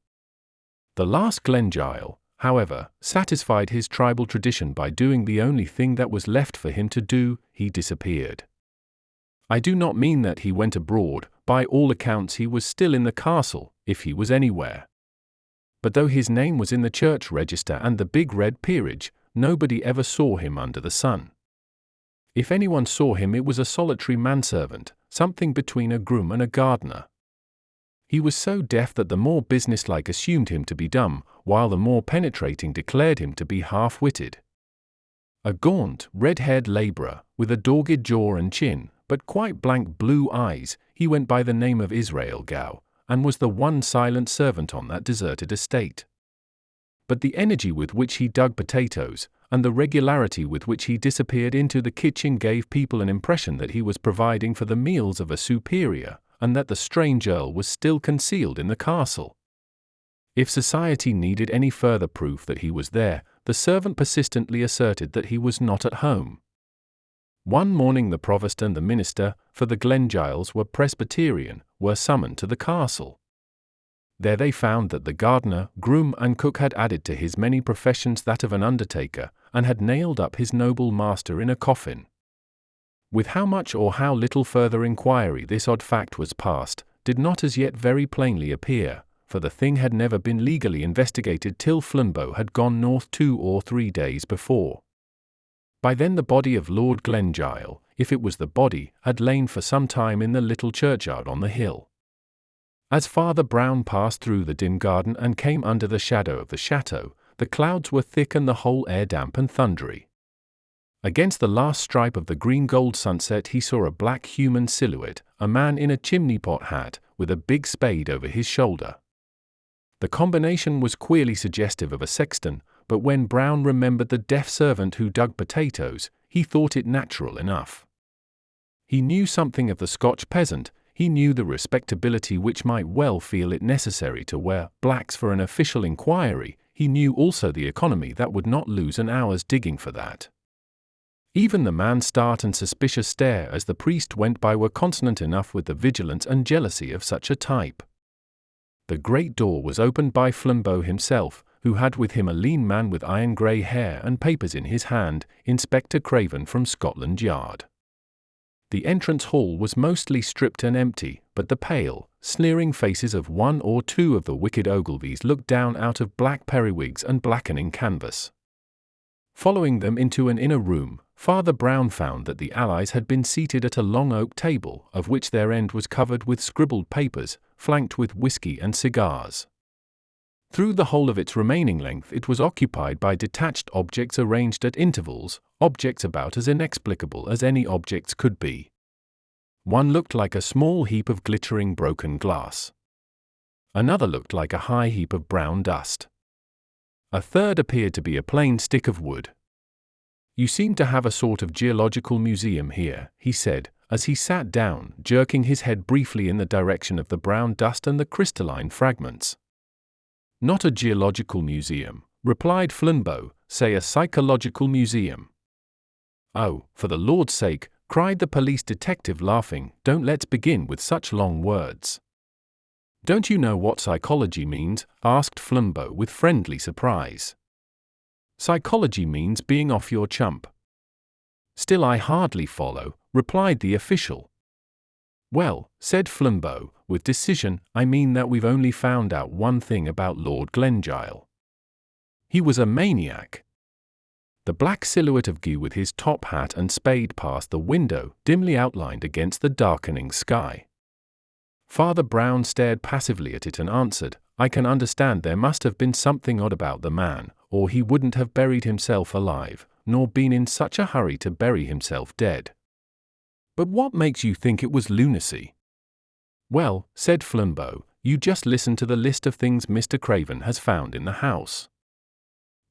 The last Glengyle, however, satisfied his tribal tradition by doing the only thing that was left for him to do: he disappeared. I do not mean that he went abroad; by all accounts he was still in the castle, if he was anywhere. But though his name was in the church register and the big red peerage, nobody ever saw him under the sun. If anyone saw him, it was a solitary manservant, something between a groom and a gardener. He was so deaf that the more businesslike assumed him to be dumb, while the more penetrating declared him to be half-witted. A gaunt, red-haired labourer, with a dogged jaw and chin, but quite blank blue eyes, he went by the name of Israel Gow, and was the one silent servant on that deserted estate. But the energy with which he dug potatoes, and the regularity with which he disappeared into the kitchen gave people an impression that he was providing for the meals of a superior, and that the strange earl was still concealed in the castle. If society needed any further proof that he was there, the servant persistently asserted that he was not at home. One morning the provost and the minister, for the Glengyles were Presbyterian, were summoned to the castle. There they found that the gardener, groom and cook had added to his many professions that of an undertaker, and had nailed up his noble master in a coffin. With how much or how little further inquiry this odd fact was passed, did not as yet very plainly appear, for the thing had never been legally investigated till Flambeau had gone north 2 or 3 days before. By then the body of Lord Glengyle, if it was the body, had lain for some time in the little churchyard on the hill. As Father Brown passed through the dim garden and came under the shadow of the chateau, the clouds were thick and the whole air damp and thundery. Against the last stripe of the green-gold sunset he saw a black human silhouette, a man in a chimney-pot hat, with a big spade over his shoulder. The combination was queerly suggestive of a sexton, but when Brown remembered the deaf servant who dug potatoes, he thought it natural enough. He knew something of the Scotch peasant. He knew the respectability which might well feel it necessary to wear blacks for an official inquiry. He knew also the economy that would not lose an hour's digging for that. Even the man's start and suspicious stare as the priest went by were consonant enough with the vigilance and jealousy of such a type. The great door was opened by Flambeau himself, who had with him a lean man with iron-grey hair and papers in his hand, Inspector Craven from Scotland Yard. The entrance hall was mostly stripped and empty, but the pale, sneering faces of 1 or 2 of the wicked Ogilvies looked down out of black periwigs and blackening canvas. Following them into an inner room, Father Brown found that the allies had been seated at a long oak table, of which their end was covered with scribbled papers, flanked with whiskey and cigars. Through the whole of its remaining length it was occupied by detached objects arranged at intervals, objects about as inexplicable as any objects could be. One looked like a small heap of glittering broken glass. Another looked like a high heap of brown dust. A third appeared to be a plain stick of wood. "You seem to have a sort of geological museum here," he said, as he sat down, jerking his head briefly in the direction of the brown dust and the crystalline fragments. "Not a geological museum," replied Flambeau, "say a psychological museum." "Oh, for the Lord's sake," cried the police detective laughing, "don't let's begin with such long words." "Don't you know what psychology means?" asked Flambeau with friendly surprise. "Psychology means being off your chump." "Still I hardly follow," replied the official. "Well," said Flambeau, with decision, "I mean that we've only found out one thing about Lord Glengyle. He was a maniac." The black silhouette of Guy with his top hat and spade passed the window, dimly outlined against the darkening sky. Father Brown stared passively at it and answered, "I can understand there must have been something odd about the man, or he wouldn't have buried himself alive, nor been in such a hurry to bury himself dead." But what makes you think it was lunacy? Well, said Flambeau, you just listen to the list of things Mr. Craven has found in the house.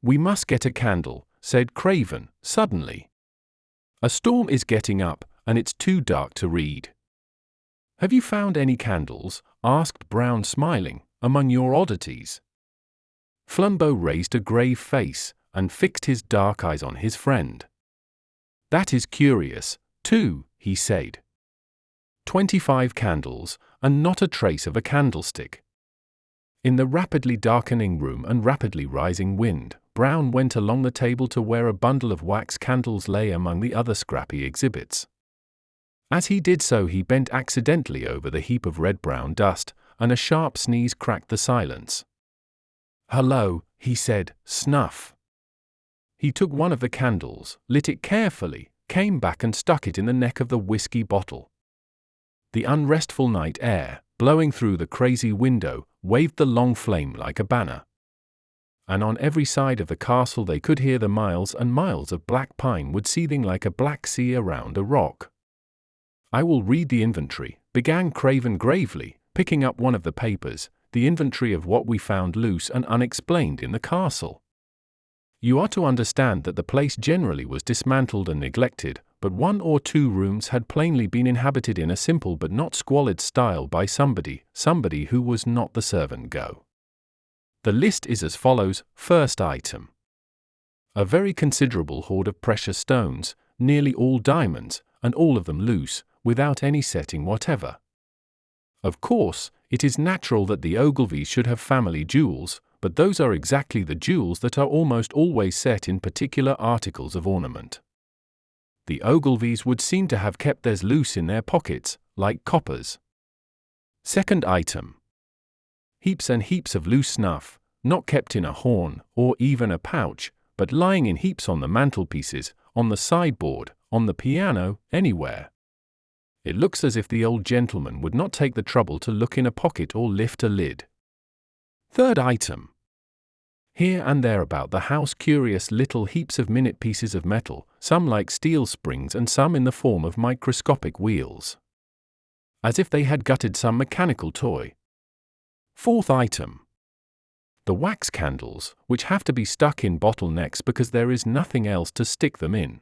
We must get a candle, said Craven, suddenly. A storm is getting up, and it's too dark to read. Have you found any candles, asked Brown smiling, among your oddities? Flambeau raised a grave face, and fixed his dark eyes on his friend. That is curious, too, he said. 25 candles, and not a trace of a candlestick. In the rapidly darkening room and rapidly rising wind, Brown went along the table to where a bundle of wax candles lay among the other scrappy exhibits. As he did so, he bent accidentally over the heap of red-brown dust, and a sharp sneeze cracked the silence. "Hello," he said, "snuff." He took one of the candles, lit it carefully, came back and stuck it in the neck of the whiskey bottle. The unrestful night air, blowing through the crazy window, waved the long flame like a banner. And on every side of the castle they could hear the miles and miles of black pine wood seething like a black sea around a rock. "I will read the inventory," began Craven gravely, picking up one of the papers, "the inventory of what we found loose and unexplained in the castle. You are to understand that the place generally was dismantled and neglected, but 1 or 2 rooms had plainly been inhabited in a simple but not squalid style by somebody who was not the servant Gow. The list is as follows. First item. A very considerable hoard of precious stones, nearly all diamonds, and all of them loose, without any setting whatever. Of course, it is natural that the Ogilvies should have family jewels, but those are exactly the jewels that are almost always set in particular articles of ornament. The Ogilvies would seem to have kept theirs loose in their pockets, like coppers. Second item. Heaps and heaps of loose snuff, not kept in a horn, or even a pouch, but lying in heaps on the mantelpieces, on the sideboard, on the piano, anywhere. It looks as if the old gentleman would not take the trouble to look in a pocket or lift a lid. Third item. Here and there about the house curious little heaps of minute pieces of metal, some like steel springs and some in the form of microscopic wheels. As if they had gutted some mechanical toy. Fourth item. The wax candles, which have to be stuck in bottlenecks because there is nothing else to stick them in.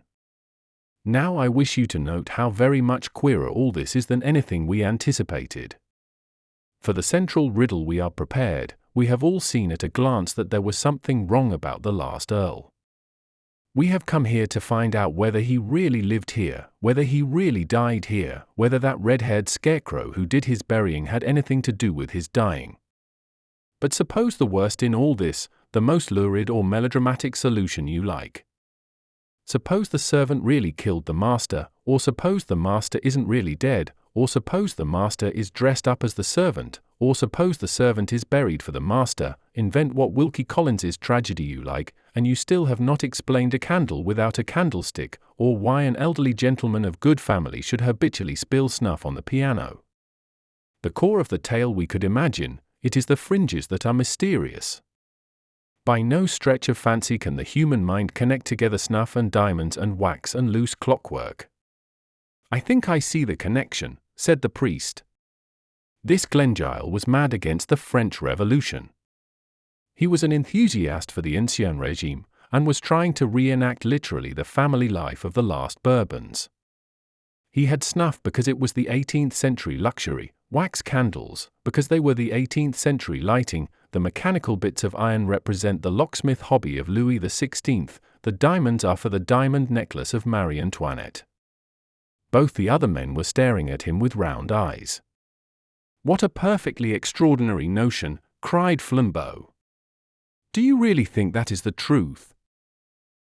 Now I wish you to note how very much queerer all this is than anything we anticipated. For the central riddle we are prepared. We have all seen at a glance that there was something wrong about the last Earl. We have come here to find out whether he really lived here, whether he really died here, whether that red-haired scarecrow who did his burying had anything to do with his dying. But suppose the worst in all this, the most lurid or melodramatic solution you like. Suppose the servant really killed the master, or suppose the master isn't really dead, or suppose the master is dressed up as the servant, or suppose the servant is buried for the master. Invent what Wilkie Collins's tragedy you like, and you still have not explained a candle without a candlestick, or why an elderly gentleman of good family should habitually spill snuff on the piano. The core of the tale we could imagine, it is the fringes that are mysterious. By no stretch of fancy can the human mind connect together snuff and diamonds and wax and loose clockwork. "I think I see the connection," said the priest. This Glengyle was mad against the French Revolution. He was an enthusiast for the Ancien Regime, and was trying to reenact literally the family life of the last Bourbons. He had snuff because it was the 18th century luxury, wax candles because they were the 18th century lighting, the mechanical bits of iron represent the locksmith hobby of Louis XVI, the diamonds are for the diamond necklace of Marie Antoinette. Both the other men were staring at him with round eyes. "What a perfectly extraordinary notion," cried Flambeau. "Do you really think that is the truth?"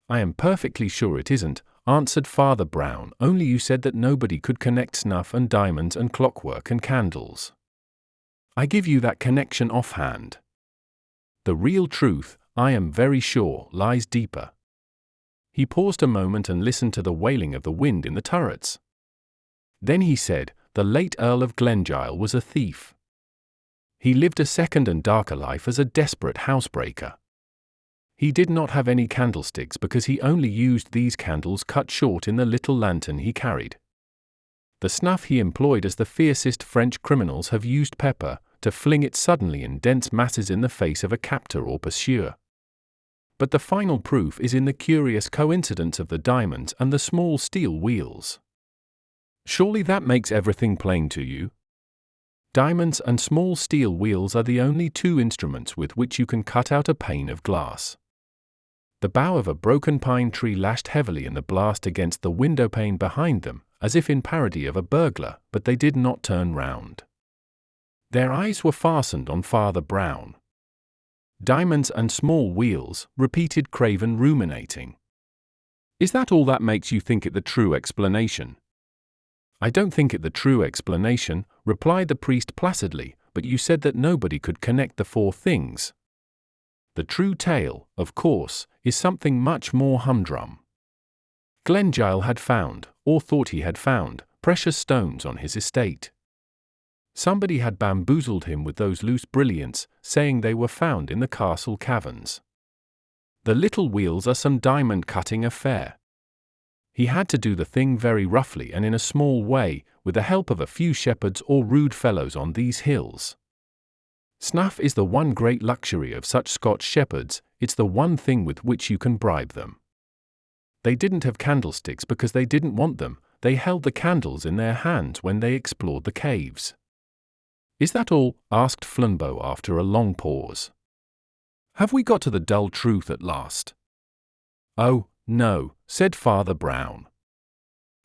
"I am perfectly sure it isn't," answered Father Brown, "only you said that nobody could connect snuff and diamonds and clockwork and candles. I give you that connection offhand. The real truth, I am very sure, lies deeper." He paused a moment and listened to the wailing of the wind in the turrets. Then he said, "The late Earl of Glengyle was a thief. He lived a second and darker life as a desperate housebreaker. He did not have any candlesticks because he only used these candles cut short in the little lantern he carried. The snuff he employed as the fiercest French criminals have used pepper, to fling it suddenly in dense masses in the face of a captor or pursuer. But the final proof is in the curious coincidence of the diamonds and the small steel wheels. Surely that makes everything plain to you? Diamonds and small steel wheels are the only two instruments with which you can cut out a pane of glass. The bough of a broken pine tree lashed heavily in the blast against the window pane behind them, as if in parody of a burglar, but they did not turn round. Their eyes were fastened on Father Brown. Diamonds and small wheels, repeated Craven, ruminating. Is that all that makes you think it the true explanation? I don't think it the true explanation, replied the priest placidly, but you said that nobody could connect the four things. The true tale, of course, is something much more humdrum. Glengyle had found, or thought he had found, precious stones on his estate. Somebody had bamboozled him with those loose brilliants, saying they were found in the castle caverns. The little wheels are some diamond-cutting affair. He had to do the thing very roughly and in a small way, with the help of a few shepherds or rude fellows on these hills. Snuff is the one great luxury of such Scotch shepherds, it's the one thing with which you can bribe them. They didn't have candlesticks because they didn't want them, they held the candles in their hands when they explored the caves. Is that all? Asked Flambeau after a long pause. Have we got to the dull truth at last? Oh, no, said Father Brown.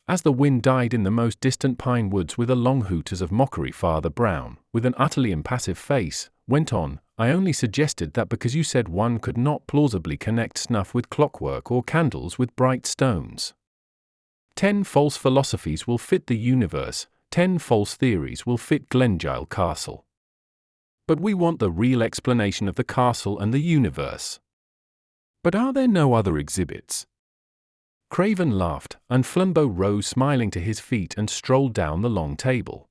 As the wind died in the most distant pine woods with a long hooters of mockery, Father Brown, with an utterly impassive face, went on, I only suggested that because you said one could not plausibly connect snuff with clockwork or candles with bright stones. 10 false philosophies will fit the universe, 10 false theories will fit Glengyle Castle. But we want the real explanation of the castle and the universe. But are there no other exhibits? Craven laughed, and Flambeau rose smiling to his feet and strolled down the long table.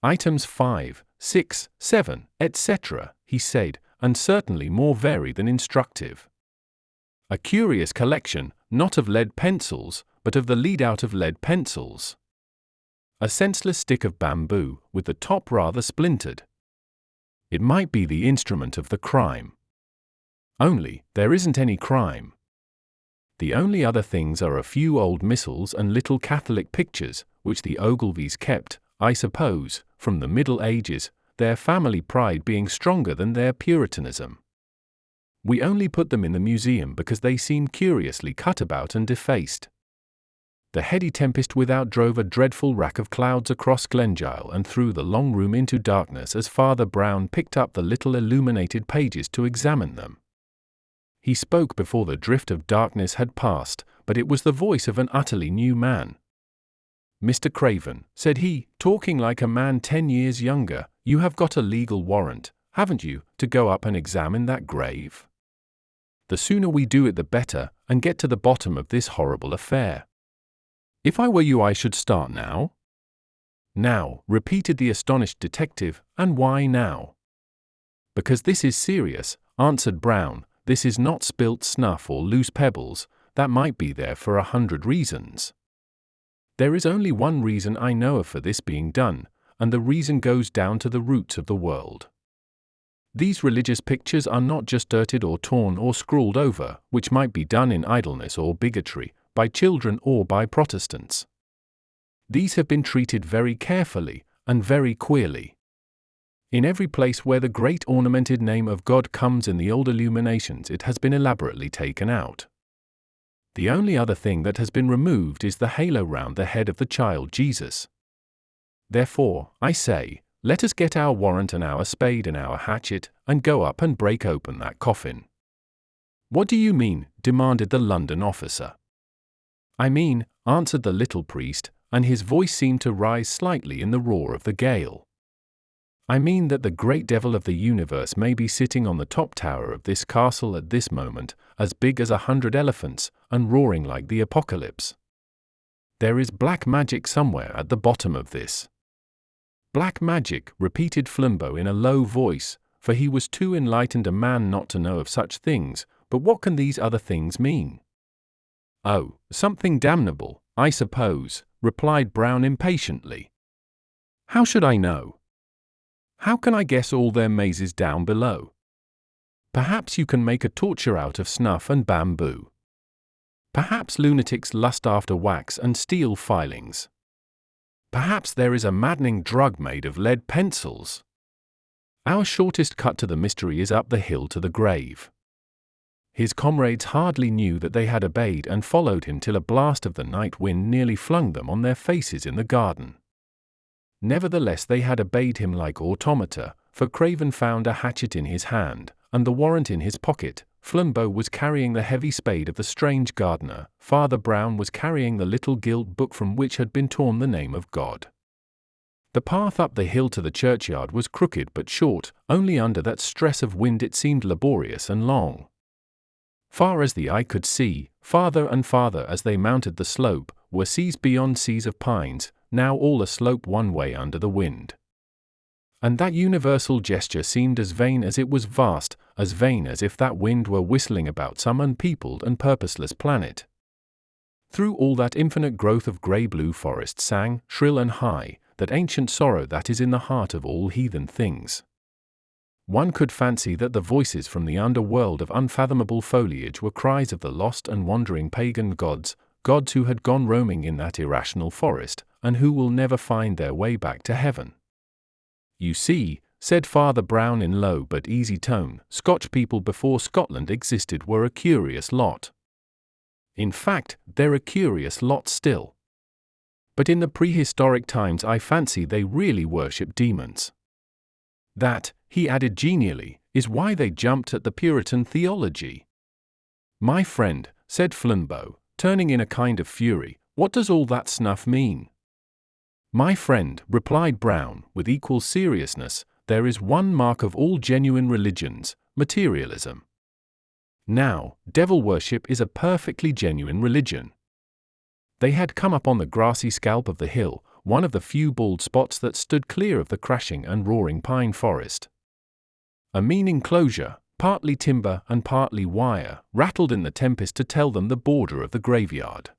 Items 5, 6, 7, etc., he said, and certainly more varied than instructive. A curious collection, not of lead pencils, but of the lead-out of lead pencils. A senseless stick of bamboo, with the top rather splintered. It might be the instrument of the crime. Only, there isn't any crime. The only other things are a few old missals and little Catholic pictures, which the Ogilvies kept, I suppose, from the Middle Ages, their family pride being stronger than their Puritanism. We only put them in the museum because they seem curiously cut about and defaced. The heady tempest without drove a dreadful rack of clouds across Glengyle and threw the long room into darkness as Father Brown picked up the little illuminated pages to examine them. He spoke before the drift of darkness had passed, but it was the voice of an utterly new man. Mr. Craven, said he, talking like a man 10 years younger, you have got a legal warrant, haven't you, to go up and examine that grave? The sooner we do it the better, and get to the bottom of this horrible affair. If I were you I should start now. Now, repeated the astonished detective, and why now? Because this is serious, answered Brown, this is not spilt snuff or loose pebbles, that might be there for 100 reasons. There is only one reason I know of for this being done, and the reason goes down to the roots of the world. These religious pictures are not just dirted or torn or scrawled over, which might be done in idleness or bigotry, by children or by Protestants. These have been treated very carefully, and very queerly. In every place where the great ornamented name of God comes in the old illuminations it has been elaborately taken out. The only other thing that has been removed is the halo round the head of the child Jesus. Therefore, I say, let us get our warrant and our spade and our hatchet, and go up and break open that coffin. What do you mean? Demanded the London officer. I mean, answered the little priest, and his voice seemed to rise slightly in the roar of the gale. I mean that the great devil of the universe may be sitting on the top tower of this castle at this moment, as big as 100 elephants, and roaring like the apocalypse. There is black magic somewhere at the bottom of this. Black magic, repeated Flambeau in a low voice, for he was too enlightened a man not to know of such things, but what can these other things mean? Oh, something damnable, I suppose, replied Brown impatiently. How should I know? How can I guess all their mazes down below? Perhaps you can make a torture out of snuff and bamboo. Perhaps lunatics lust after wax and steel filings. Perhaps there is a maddening drug made of lead pencils. Our shortest cut to the mystery is up the hill to the grave. His comrades hardly knew that they had obeyed and followed him till a blast of the night wind nearly flung them on their faces in the garden. Nevertheless they had obeyed him like automata, for Craven found a hatchet in his hand, and the warrant in his pocket. Flambeau was carrying the heavy spade of the strange gardener. Father Brown was carrying the little gilt book from which had been torn the name of God. The path up the hill to the churchyard was crooked but short, only under that stress of wind it seemed laborious and long. Far as the eye could see, farther and farther as they mounted the slope, were seas beyond seas of pines, now all a slope one way under the wind. And that universal gesture seemed as vain as it was vast, as vain as if that wind were whistling about some unpeopled and purposeless planet. Through all that infinite growth of grey-blue forest sang, shrill and high, that ancient sorrow that is in the heart of all heathen things. One could fancy that the voices from the underworld of unfathomable foliage were cries of the lost and wandering pagan gods, gods who had gone roaming in that irrational forest, and who will never find their way back to heaven. You see, said Father Brown in low but easy tone, Scotch people before Scotland existed were a curious lot. In fact, they're a curious lot still. But in the prehistoric times I fancy they really worship demons. That, he added genially, is why they jumped at the Puritan theology. My friend, said Flambeau, turning in a kind of fury, what does all that snuff mean? My friend, replied Brown, with equal seriousness, there is one mark of all genuine religions, materialism. Now, devil worship is a perfectly genuine religion. They had come up on the grassy scalp of the hill, one of the few bald spots that stood clear of the crashing and roaring pine forest. A mean enclosure, partly timber and partly wire, rattled in the tempest to tell them the border of the graveyard.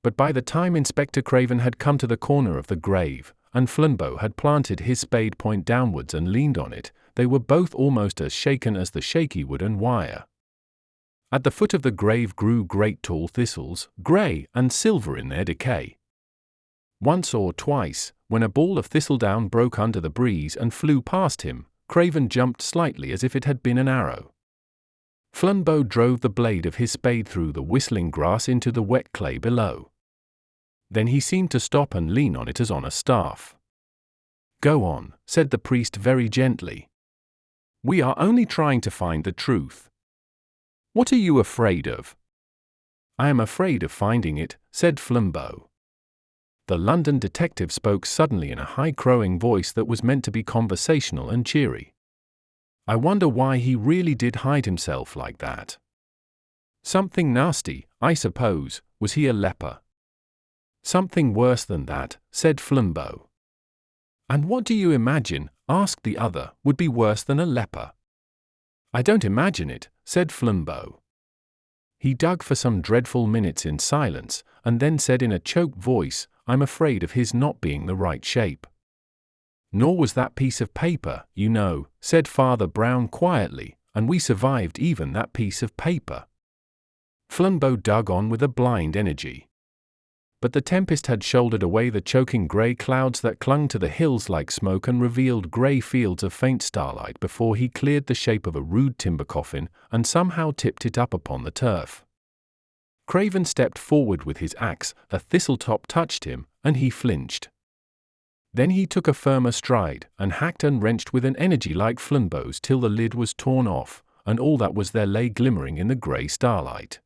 But by the time Inspector Craven had come to the corner of the grave, and Flambeau had planted his spade point downwards and leaned on it, they were both almost as shaken as the shaky wood and wire. At the foot of the grave grew great tall thistles, grey and silver in their decay. Once or twice, when a ball of thistledown broke under the breeze and flew past him, Craven jumped slightly as if it had been an arrow. Flambeau drove the blade of his spade through the whistling grass into the wet clay below. Then he seemed to stop and lean on it as on a staff. Go on, said the priest very gently. We are only trying to find the truth. What are you afraid of? I am afraid of finding it, said Flambeau. The London detective spoke suddenly in a high crowing voice that was meant to be conversational and cheery. I wonder why he really did hide himself like that. Something nasty, I suppose. Was he a leper? Something worse than that, said Flambeau. And what do you imagine, asked the other, would be worse than a leper? I don't imagine it, said Flambeau. He dug for some dreadful minutes in silence, and then said in a choked voice, I'm afraid of his not being the right shape. Nor was that piece of paper, you know, said Father Brown quietly, and we survived even that piece of paper. Flambeau dug on with a blind energy. But the tempest had shouldered away the choking grey clouds that clung to the hills like smoke and revealed grey fields of faint starlight before he cleared the shape of a rude timber coffin and somehow tipped it up upon the turf. Craven stepped forward with his axe, a thistletop touched him, and he flinched. Then he took a firmer stride, and hacked and wrenched with an energy like Flambeau's till the lid was torn off, and all that was there lay glimmering in the grey starlight.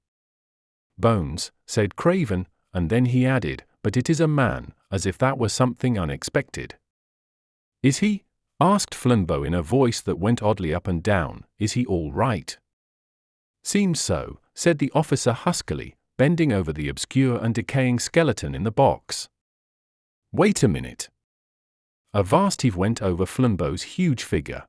Bones, said Craven, and then he added, but it is a man, as if that were something unexpected. Is he? Asked Flambeau in a voice that went oddly up and down, is he all right? Seems so, said the officer huskily, bending over the obscure and decaying skeleton in the box. Wait a minute. A vast heave went over Flambeau's huge figure.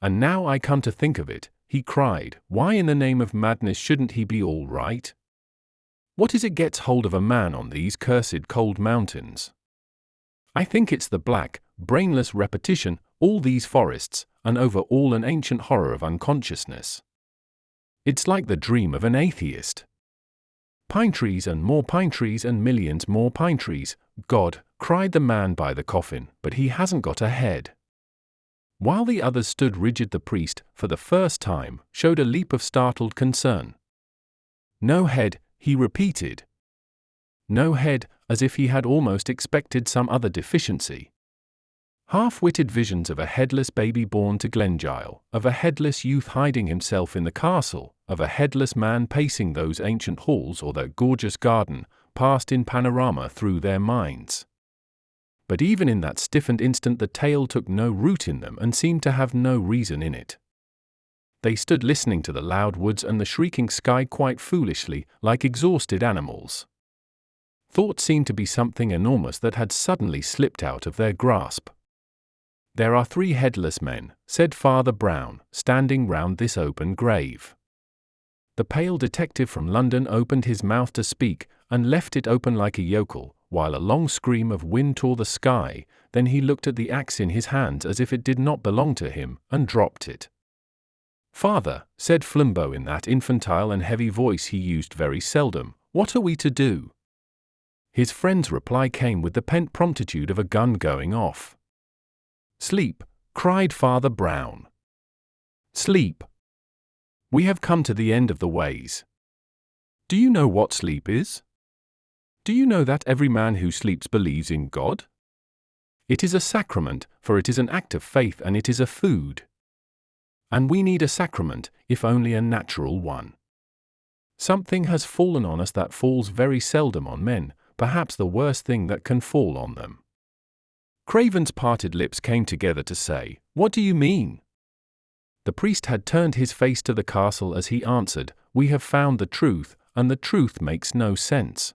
And now I come to think of it, he cried, why in the name of madness shouldn't he be all right? What is it gets hold of a man on these cursed cold mountains? I think it's the black, brainless repetition, all these forests, and over all an ancient horror of unconsciousness. It's like the dream of an atheist. Pine trees and more pine trees and millions more pine trees, God, cried the man by the coffin, but he hasn't got a head. While the others stood rigid, the priest, for the first time, showed a leap of startled concern. No head, he repeated. No head, as if he had almost expected some other deficiency. Half-witted visions of a headless baby born to Glengyle, of a headless youth hiding himself in the castle, of a headless man pacing those ancient halls or that gorgeous garden, passed in panorama through their minds. But even in that stiffened instant the tale took no root in them and seemed to have no reason in it. They stood listening to the loud woods and the shrieking sky quite foolishly, like exhausted animals. Thought seemed to be something enormous that had suddenly slipped out of their grasp. There are 3 headless men, said Father Brown, standing round this open grave. The pale detective from London opened his mouth to speak, and left it open like a yokel, while a long scream of wind tore the sky. Then he looked at the axe in his hands as if it did not belong to him, and dropped it. Father, said Flambeau in that infantile and heavy voice he used very seldom, what are we to do? His friend's reply came with the pent promptitude of a gun going off. Sleep, cried Father Brown. Sleep. We have come to the end of the ways. Do you know what sleep is? Do you know that every man who sleeps believes in God? It is a sacrament, for it is an act of faith and it is a food. And we need a sacrament, if only a natural one. Something has fallen on us that falls very seldom on men, perhaps the worst thing that can fall on them. Craven's parted lips came together to say, "What do you mean?" The priest had turned his face to the castle as he answered, "We have found the truth, and the truth makes no sense."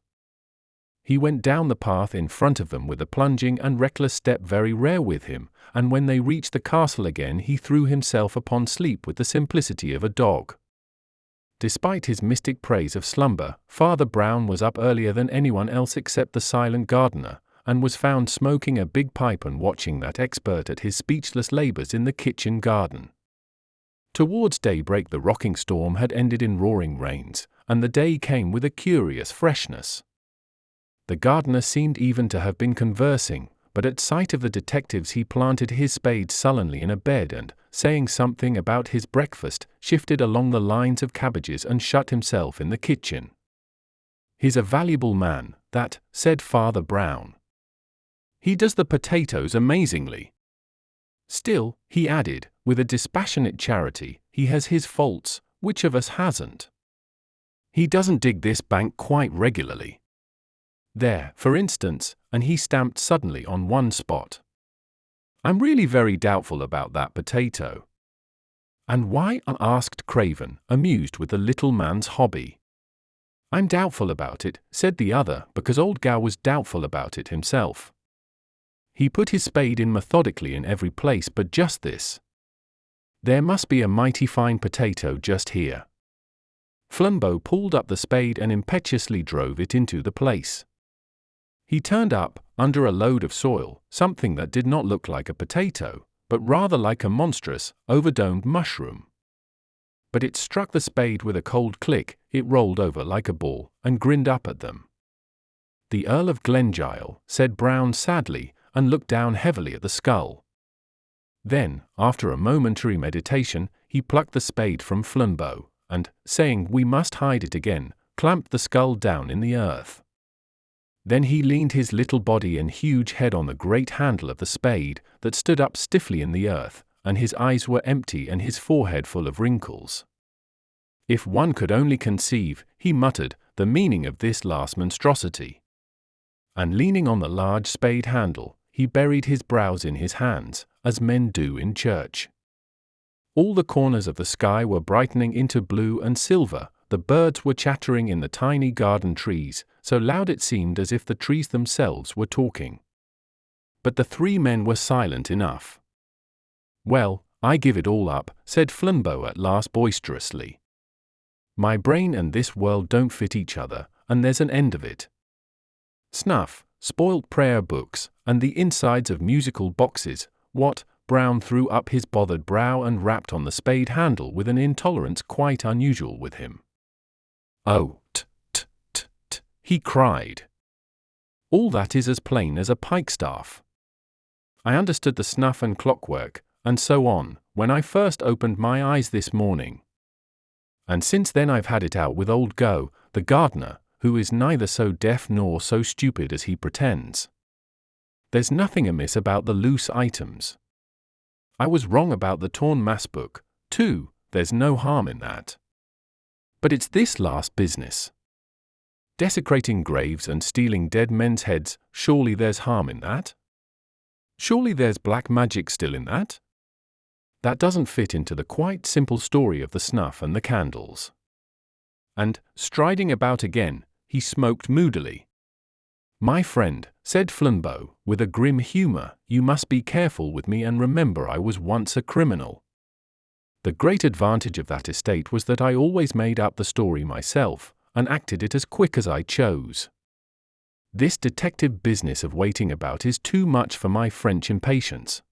He went down the path in front of them with a plunging and reckless step very rare with him, and when they reached the castle again he threw himself upon sleep with the simplicity of a dog. Despite his mystic praise of slumber, Father Brown was up earlier than anyone else except the silent gardener, and was found smoking a big pipe and watching that expert at his speechless labours in the kitchen garden. Towards daybreak the rocking storm had ended in roaring rains, and the day came with a curious freshness. The gardener seemed even to have been conversing, but at sight of the detectives he planted his spade sullenly in a bed and, saying something about his breakfast, shifted along the lines of cabbages and shut himself in the kitchen. "He's a valuable man, that," said Father Brown. "He does the potatoes amazingly. Still," he added, with a dispassionate charity, "he has his faults, which of us hasn't? He doesn't dig this bank quite regularly. There, for instance," and he stamped suddenly on one spot. "I'm really very doubtful about that potato." "And why?" asked Craven, amused with the little man's hobby. "I'm doubtful about it," said the other, "because old Gow was doubtful about it himself. He put his spade in methodically in every place but just this. There must be a mighty fine potato just here." Flambeau pulled up the spade and impetuously drove it into the place. He turned up, under a load of soil, something that did not look like a potato, but rather like a monstrous, overdomed mushroom. But it struck the spade with a cold click, it rolled over like a ball, and grinned up at them. "The Earl of Glengyle," said Brown sadly, and looked down heavily at the skull. Then, after a momentary meditation, he plucked the spade from Flambeau, and, saying, "We must hide it again," clamped the skull down in the earth. Then he leaned his little body and huge head on the great handle of the spade, that stood up stiffly in the earth, and his eyes were empty and his forehead full of wrinkles. If one could only conceive, he muttered, the meaning of this last monstrosity. And leaning on the large spade handle, he buried his brows in his hands, as men do in church. All the corners of the sky were brightening into blue and silver, the birds were chattering in the tiny garden trees, so loud it seemed as if the trees themselves were talking. But the 3 men were silent enough. "Well, I give it all up," said Flambeau at last boisterously. "My brain and this world don't fit each other, and there's an end of it. Snuff, spoilt prayer books, and the insides of musical boxes, what? Brown threw up his bothered brow and rapped on the spade handle with an intolerance quite unusual with him. "Oh, he cried. "All that is as plain as a pikestaff. I understood the snuff and clockwork, and so on, when I first opened my eyes this morning. And since then I've had it out with old Gow, the gardener, who is neither so deaf nor so stupid as he pretends. There's nothing amiss about the loose items. I was wrong about the torn mass book, too, there's no harm in that. But it's this last business. Desecrating graves and stealing dead men's heads, surely there's harm in that? Surely there's black magic still in that? That doesn't fit into the quite simple story of the snuff and the candles." And, striding about again, he smoked moodily. "My friend," said Flambeau, with a grim humour, "you must be careful with me and remember I was once a criminal. The great advantage of that estate was that I always made up the story myself, and acted it as quick as I chose. This detective business of waiting about is too much for my French impatience.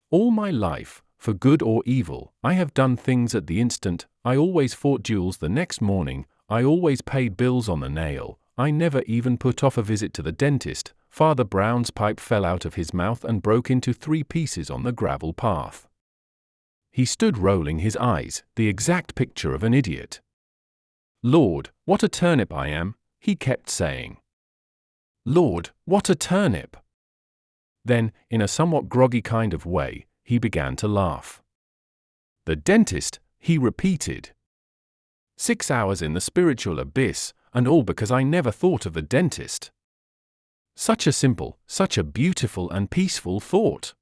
All my life, for good or evil, I have done things at the instant. I always fought duels the next morning, I always paid bills on the nail, I never even put off a visit to the dentist. Father Brown's pipe fell out of his mouth and broke into 3 pieces on the gravel path." He stood rolling his eyes, the exact picture of an idiot. "Lord, what a turnip I am," he kept saying. "Lord, what a turnip." Then, in a somewhat groggy kind of way, he began to laugh. "The dentist," he repeated. 6 hours in the spiritual abyss, and all because I never thought of the dentist. Such a simple, such a beautiful and peaceful thought.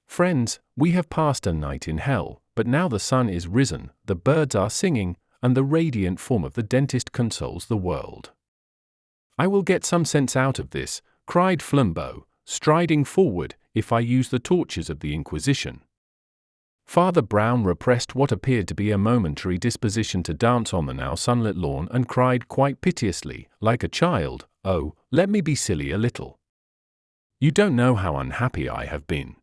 Friends, we have passed a night in hell, but now the sun is risen, the birds are singing, and the radiant form of the dentist consoles the world. I will get some sense out of this, cried Flambeau, striding forward, if I use the tortures of the Inquisition. Father Brown repressed what appeared to be a momentary disposition to dance on the now sunlit lawn and cried quite piteously, like a child, "Oh, let me be silly a little. You don't know how unhappy I have been.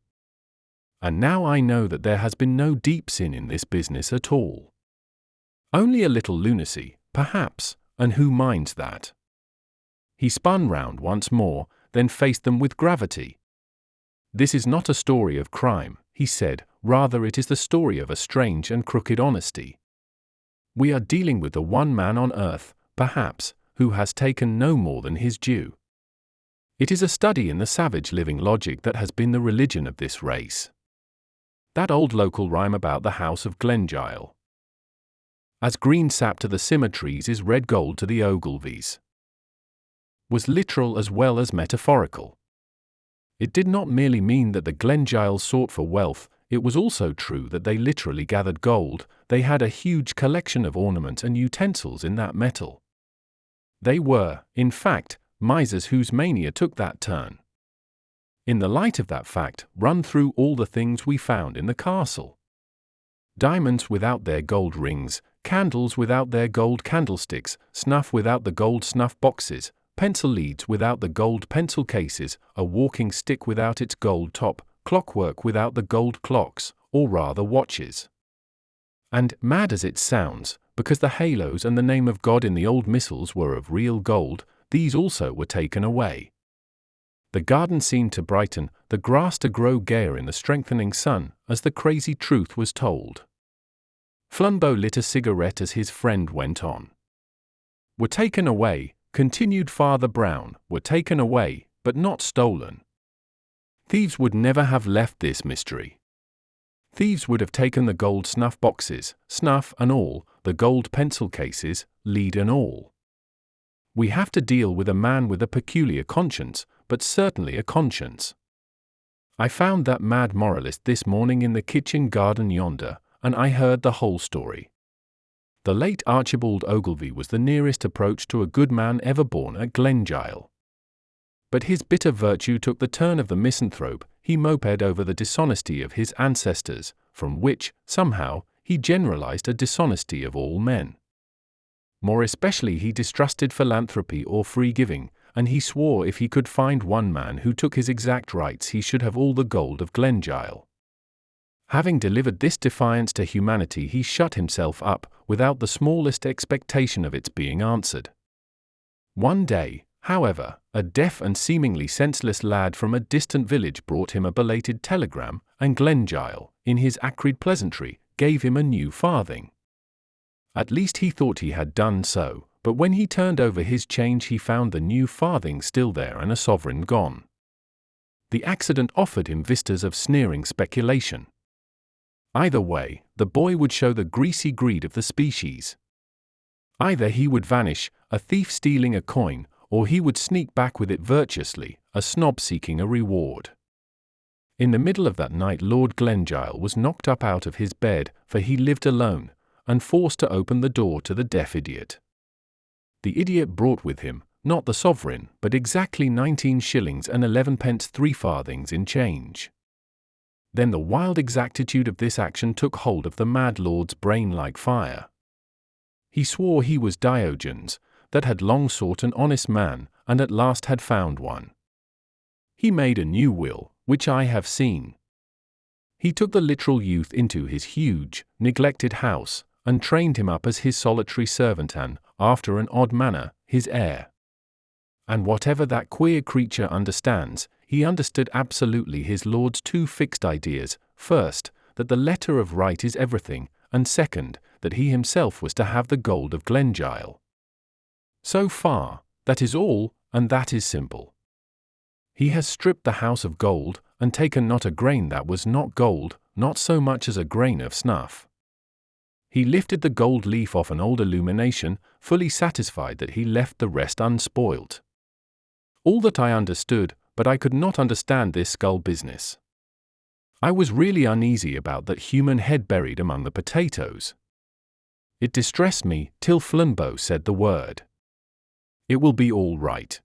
And now I know that there has been no deep sin in this business at all. Only a little lunacy, perhaps, and who minds that?" He spun round once more, then faced them with gravity. "This is not a story of crime," he said, "rather it is the story of a strange and crooked honesty. We are dealing with the one man on earth, perhaps, who has taken no more than his due. It is a study in the savage living logic that has been the religion of this race. That old local rhyme about the house of Glengyle. As green sap to the symmetries is red gold to the Ogilvies, was literal as well as metaphorical. It did not merely mean that the Glengyles sought for wealth, it was also true that they literally gathered gold. They had a huge collection of ornaments and utensils in that metal. They were, in fact, misers whose mania took that turn. In the light of that fact, run through all the things we found in the castle. Diamonds without their gold rings, candles without their gold candlesticks, snuff without the gold snuff boxes, pencil leads without the gold pencil cases, a walking stick without its gold top, clockwork without the gold clocks, or rather watches. And, mad as it sounds, because the halos and the name of God in the old missals were of real gold, these also were taken away. The garden seemed to brighten, the grass to grow gayer in the strengthening sun, as the crazy truth was told. Flambeau lit a cigarette as his friend went on. "Were taken away," continued Father Brown, "were taken away, but not stolen. Thieves would never have left this mystery. Thieves would have taken the gold snuff boxes, snuff and all, the gold pencil cases, lead and all. We have to deal with a man with a peculiar conscience, but certainly a conscience. I found that mad moralist this morning in the kitchen garden yonder, and I heard the whole story. The late Archibald Ogilvy was the nearest approach to a good man ever born at Glengyle. But his bitter virtue took the turn of the misanthrope. He moped over the dishonesty of his ancestors, from which, somehow, he generalized a dishonesty of all men. More especially he distrusted philanthropy or free giving, and he swore if he could find one man who took his exact rights he should have all the gold of Glengyle. Having delivered this defiance to humanity, he shut himself up, without the smallest expectation of its being answered. One day, however, a deaf and seemingly senseless lad from a distant village brought him a belated telegram, and Glengyle, in his acrid pleasantry, gave him a new farthing. At least he thought he had done so, but when he turned over his change he found the new farthing still there and a sovereign gone. The accident offered him vistas of sneering speculation. Either way, the boy would show the greasy greed of the species. Either he would vanish, a thief stealing a coin, or he would sneak back with it virtuously, a snob seeking a reward. In the middle of that night Lord Glengyle was knocked up out of his bed, for he lived alone, and forced to open the door to the deaf idiot. The idiot brought with him, not the sovereign, but exactly 19 shillings and 11 pence 3 farthings in change. Then the wild exactitude of this action took hold of the mad lord's brain like fire. He swore he was Diogenes, that had long sought an honest man, and at last had found one. He made a new will, which I have seen. He took the literal youth into his huge, neglected house, and trained him up as his solitary servant and, after an odd manner, his heir. And whatever that queer creature understands, he understood absolutely his lord's two fixed ideas: first, that the letter of right is everything, and second, that he himself was to have the gold of Glengyle. So far, that is all, and that is simple. He has stripped the house of gold, and taken not a grain that was not gold, not so much as a grain of snuff. He lifted the gold leaf off an old illumination, fully satisfied that he left the rest unspoilt. All that I understood, but I could not understand this skull business. I was really uneasy about that human head buried among the potatoes. It distressed me, till Flambeau said the word. It will be all right.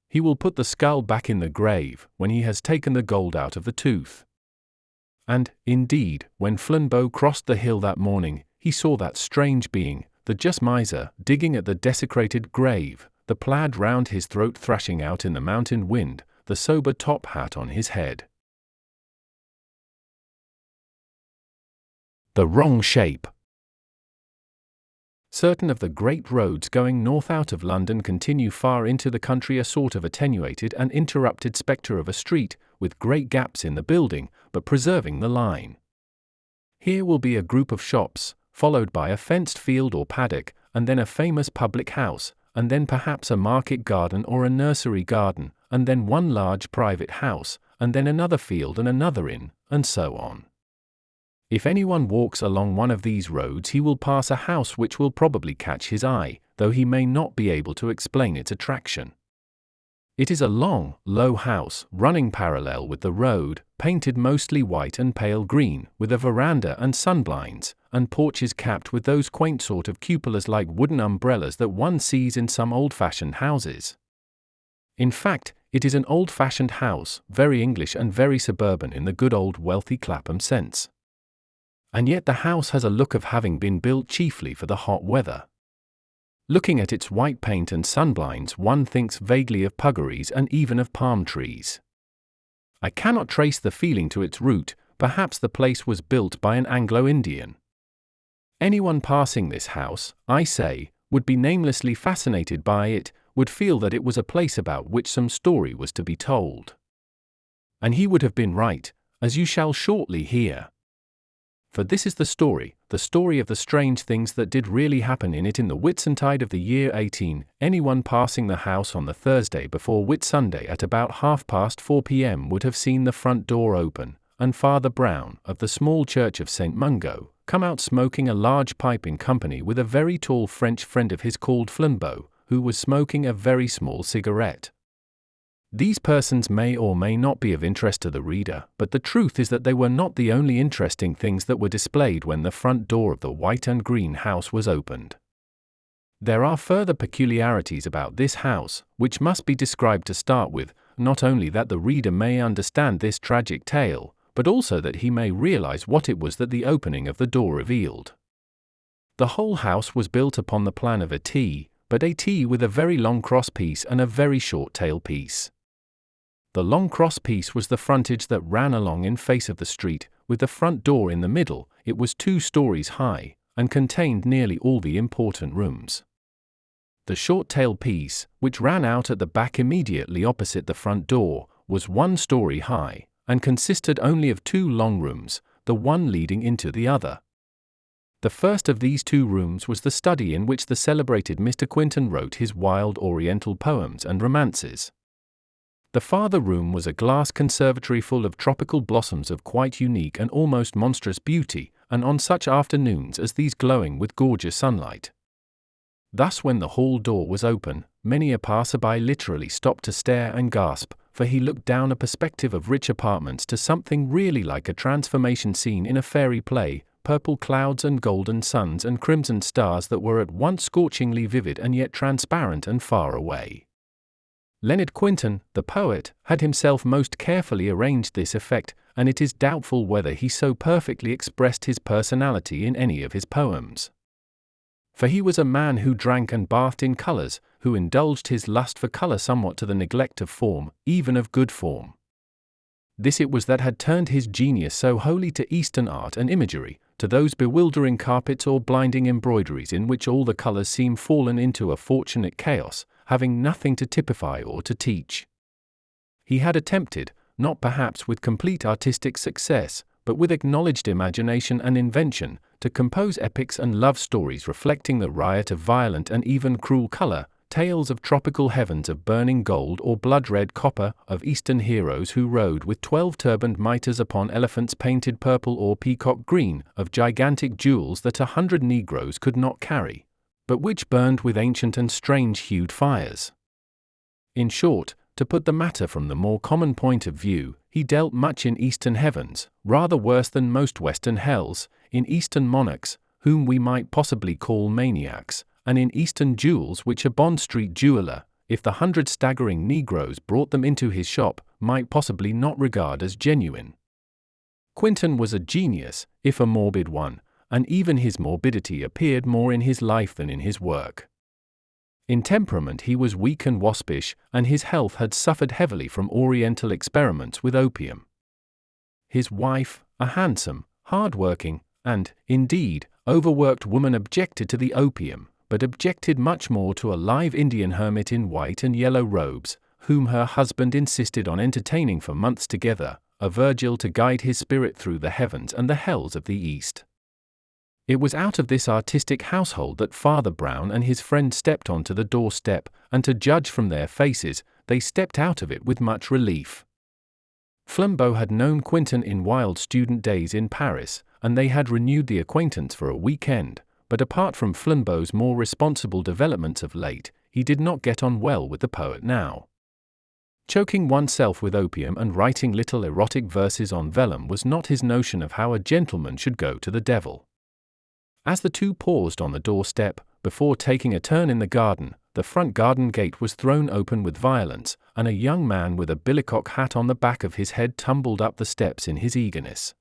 He will put the skull back in the grave, when he has taken the gold out of the tooth. And, indeed, when Flambeau crossed the hill that morning, he saw that strange being, the just miser, digging at the desecrated grave, the plaid round his throat thrashing out in the mountain wind, the sober top hat on his head. The wrong shape. Certain of the great roads going north out of London continue far into the country, a sort of attenuated and interrupted spectre of a street, with great gaps in the building, but preserving the line. Here will be a group of shops, followed by a fenced field or paddock, and then a famous public house, and then perhaps a market garden or a nursery garden, and then one large private house, and then another field and another inn, and so on. If anyone walks along one of these roads he will pass a house which will probably catch his eye, though he may not be able to explain its attraction. It is a long, low house, running parallel with the road, painted mostly white and pale green, with a veranda and sunblinds, and porches capped with those quaint sort of cupolas like wooden umbrellas that one sees in some old-fashioned houses. In fact, it is an old-fashioned house, very English and very suburban in the good old wealthy Clapham sense. And yet the house has a look of having been built chiefly for the hot weather. Looking at its white paint and sunblinds, one thinks vaguely of puggarees and even of palm trees. I cannot trace the feeling to its root. Perhaps the place was built by an Anglo-Indian. Anyone passing this house, I say, would be namelessly fascinated by it, would feel that it was a place about which some story was to be told. And he would have been right, as you shall shortly hear. For this is the story of the strange things that did really happen in it in the Whitsuntide of the year 18. Anyone passing the house on the Thursday before Whitsunday at about 4:30 p.m. would have seen the front door open, and Father Brown, of the small church of St. Mungo, come out smoking a large pipe in company with a very tall French friend of his called Flambeau, who was smoking a very small cigarette. These persons may or may not be of interest to the reader, but the truth is that they were not the only interesting things that were displayed when the front door of the white and green house was opened. There are further peculiarities about this house, which must be described to start with, not only that the reader may understand this tragic tale, but also that he may realize what it was that the opening of the door revealed. The whole house was built upon the plan of a T, but a T with a very long cross-piece and a very short tail-piece. The long cross-piece was the frontage that ran along in face of the street, with the front door in the middle. It was 2 stories high, and contained nearly all the important rooms. The short tail-piece, which ran out at the back immediately opposite the front door, was 1 story high, and consisted only of 2 long rooms, the one leading into the other. The first of these 2 rooms was the study in which the celebrated Mr. Quinton wrote his wild Oriental poems and romances. The farther room was a glass conservatory full of tropical blossoms of quite unique and almost monstrous beauty, and on such afternoons as these glowing with gorgeous sunlight. Thus when the hall door was open, many a passer-by literally stopped to stare and gasp, for he looked down a perspective of rich apartments to something really like a transformation scene in a fairy play, purple clouds and golden suns and crimson stars that were at once scorchingly vivid and yet transparent and far away. Leonard Quinton, the poet, had himself most carefully arranged this effect, and it is doubtful whether he so perfectly expressed his personality in any of his poems. For he was a man who drank and bathed in colours, who indulged his lust for colour somewhat to the neglect of form, even of good form. This it was that had turned his genius so wholly to Eastern art and imagery, to those bewildering carpets or blinding embroideries in which all the colours seem fallen into a fortunate chaos, having nothing to typify or to teach. He had attempted, not perhaps with complete artistic success, but with acknowledged imagination and invention, to compose epics and love stories reflecting the riot of violent and even cruel colour, tales of tropical heavens of burning gold or blood-red copper, of Eastern heroes who rode with 12 turbaned mitres upon elephants painted purple or peacock green, of gigantic jewels that 100 Negroes could not carry, but which burned with ancient and strange-hued fires. In short, to put the matter from the more common point of view, he dealt much in Eastern heavens, rather worse than most Western hells, in Eastern monarchs, whom we might possibly call maniacs, and in Eastern jewels which a Bond Street jeweller, if the 100 staggering Negroes brought them into his shop, might possibly not regard as genuine. Quinton was a genius, if a morbid one, and even his morbidity appeared more in his life than in his work. In temperament he was weak and waspish, and his health had suffered heavily from Oriental experiments with opium. His wife, a handsome, hard-working, and, indeed, overworked woman, objected to the opium, but objected much more to a live Indian hermit in white and yellow robes, whom her husband insisted on entertaining for months together, a Virgil to guide his spirit through the heavens and the hells of the East. It was out of this artistic household that Father Brown and his friend stepped onto the doorstep, and to judge from their faces, they stepped out of it with much relief. Flambeau had known Quinton in wild student days in Paris, and they had renewed the acquaintance for a weekend, but apart from Flambeau's more responsible developments of late, he did not get on well with the poet now. Choking oneself with opium and writing little erotic verses on vellum was not his notion of how a gentleman should go to the devil. As the two paused on the doorstep, before taking a turn in the garden, the front garden gate was thrown open with violence, and a young man with a billycock hat on the back of his head tumbled up the steps in his eagerness.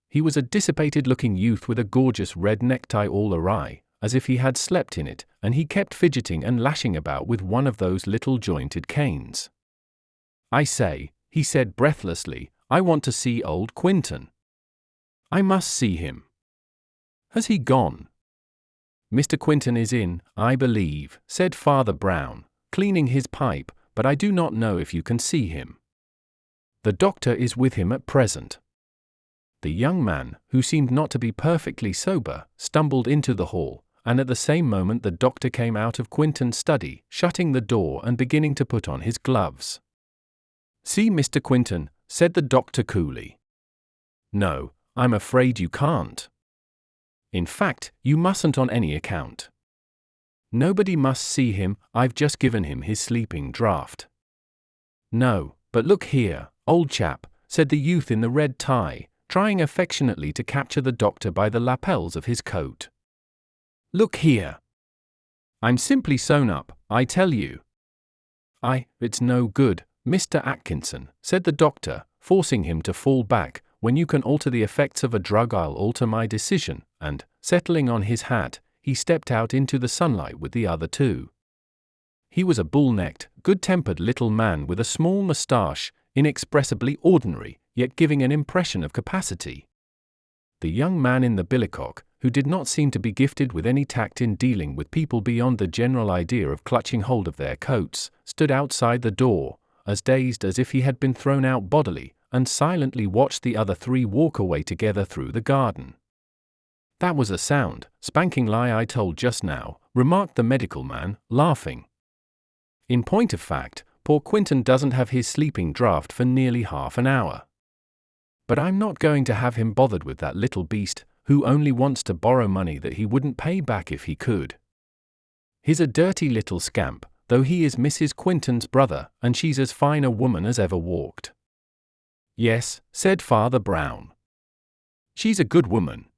He was a dissipated-looking youth with a gorgeous red necktie all awry, as if he had slept in it, and he kept fidgeting and lashing about with one of those little jointed canes. "I say," he said breathlessly, "I want to see old Quinton. I must see him. Has he gone?" "Mr. Quinton is in, I believe," said Father Brown, cleaning his pipe, "but I do not know if you can see him. The doctor is with him at present." The young man, who seemed not to be perfectly sober, stumbled into the hall, and at the same moment the doctor came out of Quinton's study, shutting the door and beginning to put on his gloves. "See Mr. Quinton," said the doctor coolly. "No, I'm afraid you can't. In fact, you mustn't on any account. Nobody must see him, I've just given him his sleeping draught." "No, but look here, old chap," said the youth in the red tie, trying affectionately to capture the doctor by the lapels of his coat. "Look here. I'm simply sewn up, I tell you." "It's no good, Mr. Atkinson," said the doctor, forcing him to fall back, when you can alter the effects of a drug, I'll alter my decision, and, settling on his hat, he stepped out into the sunlight with the other two. He was a bull-necked, good-tempered little man with a small moustache, inexpressibly ordinary, yet giving an impression of capacity. The young man in the billycock, who did not seem to be gifted with any tact in dealing with people beyond the general idea of clutching hold of their coats, stood outside the door, as dazed as if he had been thrown out bodily, and silently watched the other three walk away together through the garden. "That was a sound, spanking lie I told just now," remarked the medical man, laughing. "In point of fact, poor Quinton doesn't have his sleeping draught for nearly half an hour. But I'm not going to have him bothered with that little beast, who only wants to borrow money that he wouldn't pay back if he could. He's a dirty little scamp, though he is Mrs. Quinton's brother, and she's as fine a woman as ever walked." "Yes," said Father Brown. "She's a good woman.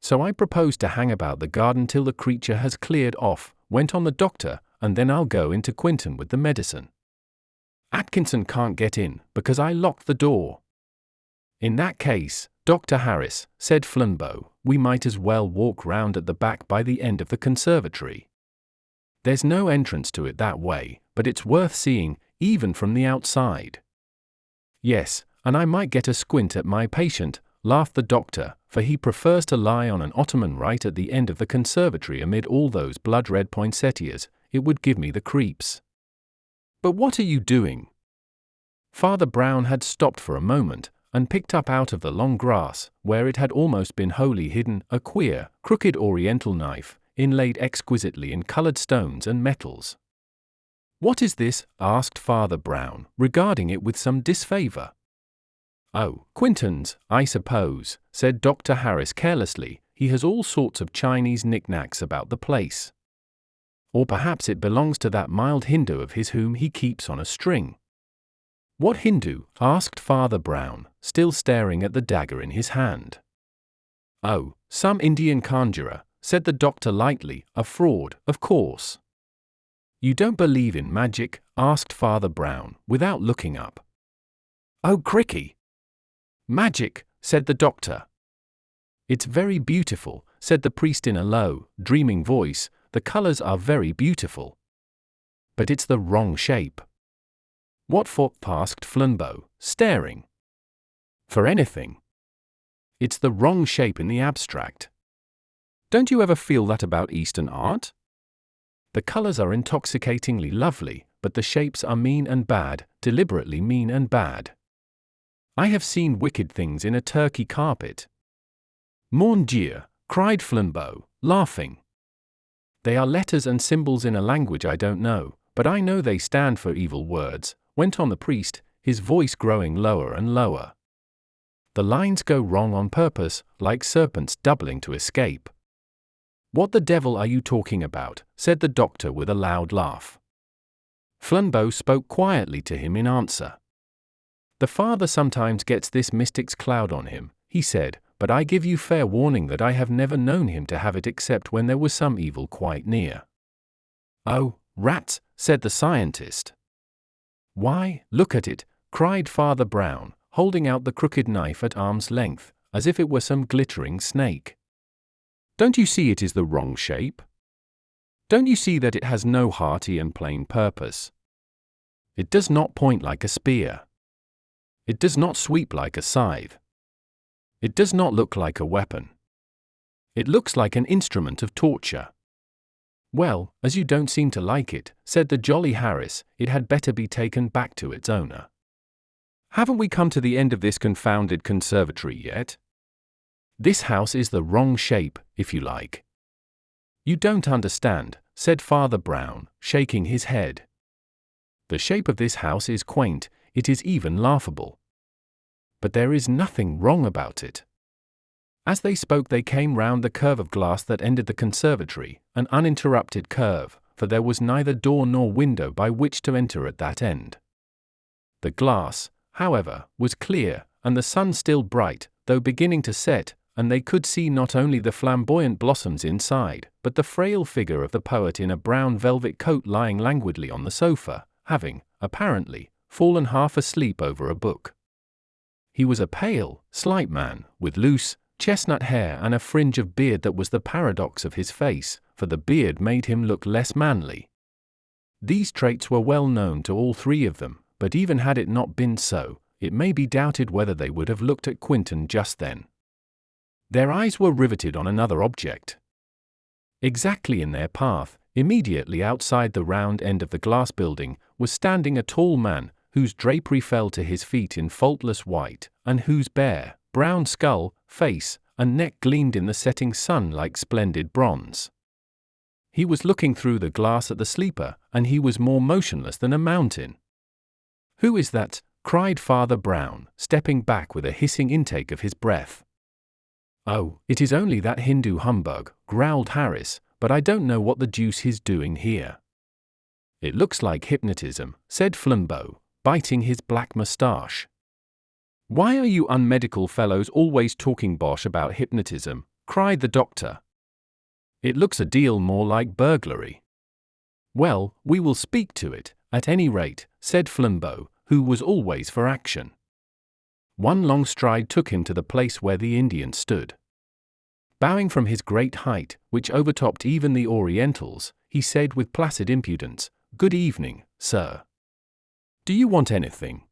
So I propose to hang about the garden till the creature has cleared off," went on the doctor, "and then I'll go into Quinton with the medicine. Atkinson can't get in, because I locked the door." "In that case, Dr. Harris," said Flambeau, "we might as well walk round at the back by the end of the conservatory. There's no entrance to it that way, but it's worth seeing, even from the outside." "Yes, and I might get a squint at my patient," laughed the doctor, "for he prefers to lie on an ottoman right at the end of the conservatory amid all those blood-red poinsettias. It would give me the creeps." "But what are you doing?" Father Brown had stopped for a moment, and picked up out of the long grass, where it had almost been wholly hidden, a queer, crooked oriental knife, inlaid exquisitely in coloured stones and metals. "What is this?" asked Father Brown, regarding it with some disfavour. "Oh, Quinton's, I suppose," said Dr. Harris carelessly. "He has all sorts of Chinese knickknacks about the place. Or perhaps it belongs to that mild Hindu of his whom he keeps on a string." "What Hindu?" asked Father Brown, still staring at the dagger in his hand. "Oh, some Indian conjurer," said the doctor lightly, "a fraud, of course." "You don't believe in magic?" asked Father Brown, without looking up. "Oh, cricky!" "Magic," said the doctor. "It's very beautiful," said the priest in a low, dreaming voice. "The colors are very beautiful. But it's the wrong shape." "What for?" asked Flambeau, staring. "For anything. It's the wrong shape in the abstract. Don't you ever feel that about Eastern art? The colors are intoxicatingly lovely, but the shapes are mean and bad, deliberately mean and bad. I have seen wicked things in a Turkey carpet." "Mon Dieu!" cried Flambeau, laughing. "They are letters and symbols in a language I don't know, but I know they stand for evil words," went on the priest, his voice growing lower and lower. "The lines go wrong on purpose, like serpents doubling to escape." "What the devil are you talking about?" said the doctor with a loud laugh. Flambeau spoke quietly to him in answer. "The father sometimes gets this mystic's cloud on him," he said, "but I give you fair warning that I have never known him to have it except when there was some evil quite near." "Oh, rats," said the scientist. "Why, look at it," cried Father Brown, holding out the crooked knife at arm's length, as if it were some glittering snake. "Don't you see it is the wrong shape? Don't you see that it has no hearty and plain purpose? It does not point like a spear. It does not sweep like a scythe. It does not look like a weapon. It looks like an instrument of torture." "Well, as you don't seem to like it," said the jolly Harris, "it had better be taken back to its owner. Haven't we come to the end of this confounded conservatory yet? This house is the wrong shape, if you like." "You don't understand," said Father Brown, shaking his head. "The shape of this house is quaint, it is even laughable. But there is nothing wrong about it." As they spoke they came round the curve of glass that ended the conservatory, an uninterrupted curve, for there was neither door nor window by which to enter at that end. The glass, however, was clear, and the sun still bright, though beginning to set, and they could see not only the flamboyant blossoms inside, but the frail figure of the poet in a brown velvet coat lying languidly on the sofa, having, apparently, fallen half asleep over a book. He was a pale, slight man, with loose, chestnut hair and a fringe of beard that was the paradox of his face, for the beard made him look less manly. These traits were well known to all three of them, but even had it not been so, it may be doubted whether they would have looked at Quinton just then. Their eyes were riveted on another object. Exactly in their path, immediately outside the round end of the glass building, was standing a tall man, whose drapery fell to his feet in faultless white, and whose bare, brown skull, face, and neck gleamed in the setting sun like splendid bronze. He was looking through the glass at the sleeper, and he was more motionless than a mountain. "Who is that?" cried Father Brown, stepping back with a hissing intake of his breath. "Oh, it is only that Hindu humbug," growled Harris, "but I don't know what the deuce he's doing here." "It looks like hypnotism," said Flambeau, biting his black moustache. "Why are you unmedical fellows always talking bosh about hypnotism?" cried the doctor. "It looks a deal more like burglary." "Well, we will speak to it, at any rate," said Flambeau, who was always for action. One long stride took him to the place where the Indian stood. Bowing from his great height, which overtopped even the Orientals, he said with placid impudence, "Good evening, sir. Do you want anything?"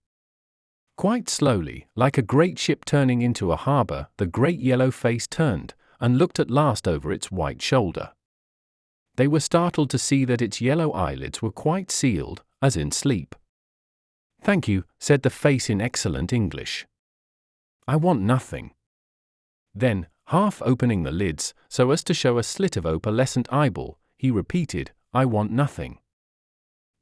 Quite slowly, like a great ship turning into a harbour, the great yellow face turned, and looked at last over its white shoulder. They were startled to see that its yellow eyelids were quite sealed, as in sleep. "Thank you," said the face in excellent English. "I want nothing." Then, half opening the lids, so as to show a slit of opalescent eyeball, he repeated, "I want nothing."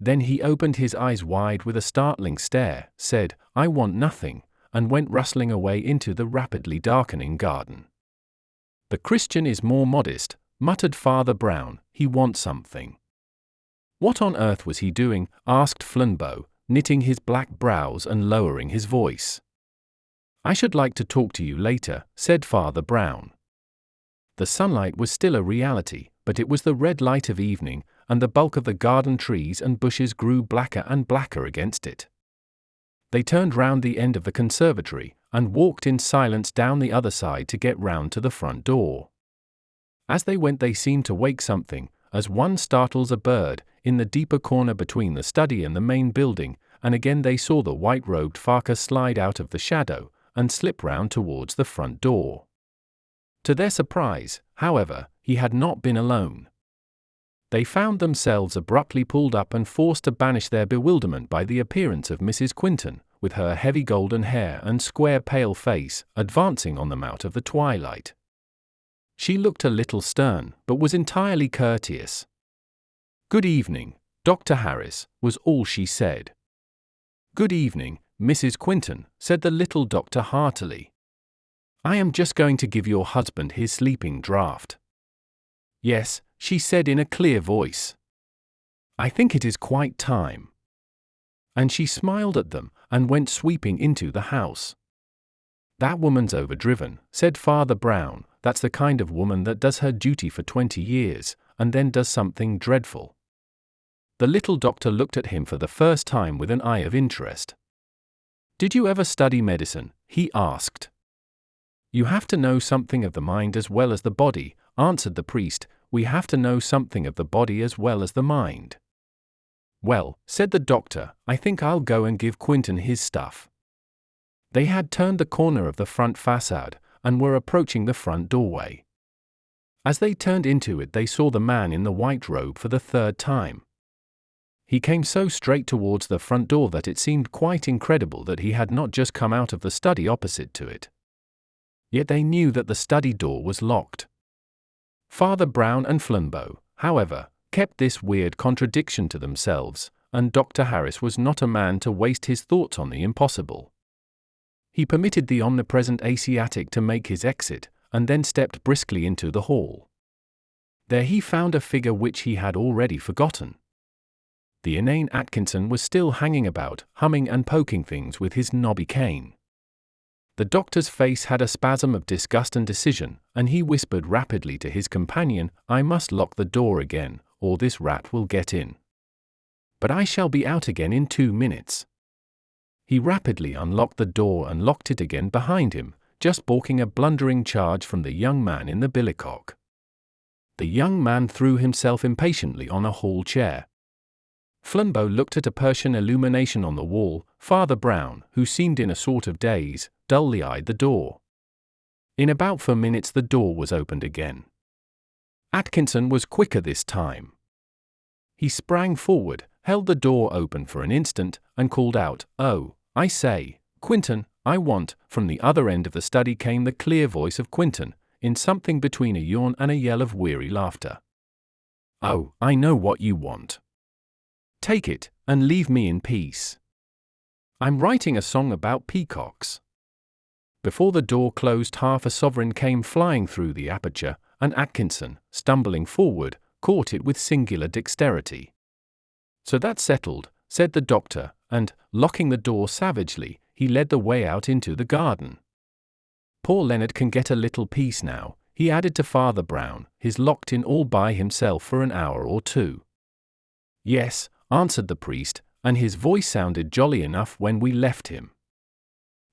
Then he opened his eyes wide with a startling stare, said, "I want nothing," and went rustling away into the rapidly darkening garden. "The Christian is more modest," muttered Father Brown, "he wants something." "What on earth was he doing?" asked Flambeau, knitting his black brows and lowering his voice. "I should like to talk to you later," said Father Brown. The sunlight was still a reality, but it was the red light of evening, and the bulk of the garden trees and bushes grew blacker and blacker against it. They turned round the end of the conservatory, and walked in silence down the other side to get round to the front door. As they went they seemed to wake something, as one startles a bird, in the deeper corner between the study and the main building, and again they saw the white-robed Farquhar slide out of the shadow, and slip round towards the front door. To their surprise, however, he had not been alone. They found themselves abruptly pulled up and forced to banish their bewilderment by the appearance of Mrs. Quinton, with her heavy golden hair and square pale face, advancing on them out of the twilight. She looked a little stern, but was entirely courteous. "Good evening, Dr. Harris," was all she said. "Good evening, Mrs. Quinton," said the little doctor heartily. "I am just going to give your husband his sleeping draught." "Yes," she said in a clear voice. "I think it is quite time." And she smiled at them, and went sweeping into the house. "That woman's overdriven," said Father Brown. "That's the kind of woman that does her duty for 20 years, and then does something dreadful." The little doctor looked at him for the first time with an eye of interest. "Did you ever study medicine?" he asked. "You have to know something of the mind as well as the body," answered the priest. "We have to know something of the body as well as the mind." "Well," said the doctor, "I think I'll go and give Quinton his stuff." They had turned the corner of the front façade, and were approaching the front doorway. As they turned into it they saw the man in the white robe for the third time. He came so straight towards the front door that it seemed quite incredible that he had not just come out of the study opposite to it. Yet they knew that the study door was locked. Father Brown and Flambeau, however, kept this weird contradiction to themselves, and Dr. Harris was not a man to waste his thoughts on the impossible. He permitted the omnipresent Asiatic to make his exit, and then stepped briskly into the hall. There he found a figure which he had already forgotten. The inane Atkinson was still hanging about, humming and poking things with his knobby cane. The doctor's face had a spasm of disgust and decision, and he whispered rapidly to his companion, "I must lock the door again, or this rat will get in. But I shall be out again in 2 minutes." He rapidly unlocked the door and locked it again behind him, just balking a blundering charge from the young man in the billycock. The young man threw himself impatiently on a hall chair. Flambeau looked at a Persian illumination on the wall. Father Brown, who seemed in a sort of daze, dully eyed the door. In about 4 minutes the door was opened again. Atkinson was quicker this time. He sprang forward, held the door open for an instant, and called out, "Oh, I say, Quinton, I want." From the other end of the study came the clear voice of Quinton, in something between a yawn and a yell of weary laughter. "Oh, I know what you want. Take it, and leave me in peace. I'm writing a song about peacocks." Before the door closed, half a sovereign came flying through the aperture, and Atkinson, stumbling forward, caught it with singular dexterity. "So that's settled," said the doctor, and, locking the door savagely, he led the way out into the garden. "Poor Leonard can get a little peace now," he added to Father Brown, "he's locked in all by himself for an hour or two." "Yes," answered the priest, and his voice sounded jolly enough when we left him.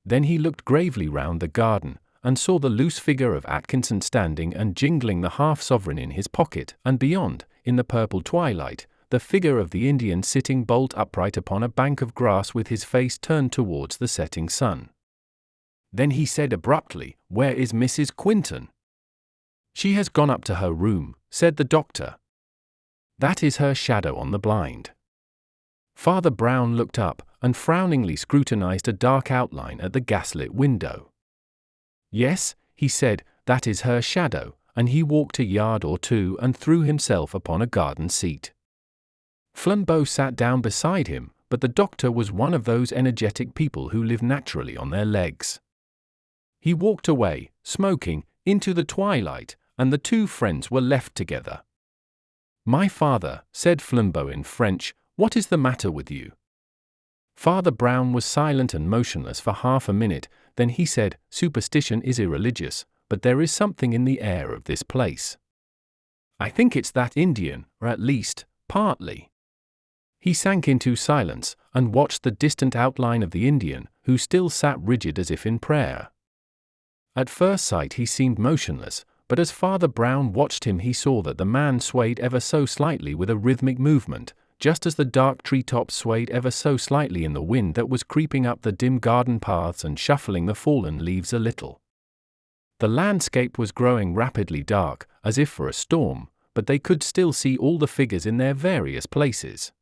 Then he looked gravely round the garden, and saw the loose figure of Atkinson standing and jingling the half-sovereign in his pocket, and beyond, in the purple twilight, the figure of the Indian sitting bolt upright upon a bank of grass with his face turned towards the setting sun. Then he said abruptly, "Where is Mrs. Quinton?" "She has gone up to her room," said the doctor. "That is her shadow on the blind." Father Brown looked up, and frowningly scrutinized a dark outline at the gaslit window. "Yes," he said, "that is her shadow," and he walked a yard or two and threw himself upon a garden seat. Flambeau sat down beside him, but the doctor was one of those energetic people who live naturally on their legs. He walked away, smoking, into the twilight, and the two friends were left together. "My father," said Flambeau in French, "what is the matter with you?" Father Brown was silent and motionless for half a minute, then he said, "Superstition is irreligious, but there is something in the air of this place. I think it's that Indian, or at least, partly." He sank into silence, and watched the distant outline of the Indian, who still sat rigid as if in prayer. At first sight he seemed motionless, but as Father Brown watched him he saw that the man swayed ever so slightly with a rhythmic movement, just as the dark treetops swayed ever so slightly in the wind that was creeping up the dim garden paths and shuffling the fallen leaves a little. The landscape was growing rapidly dark, as if for a storm, but they could still see all the figures in their various places.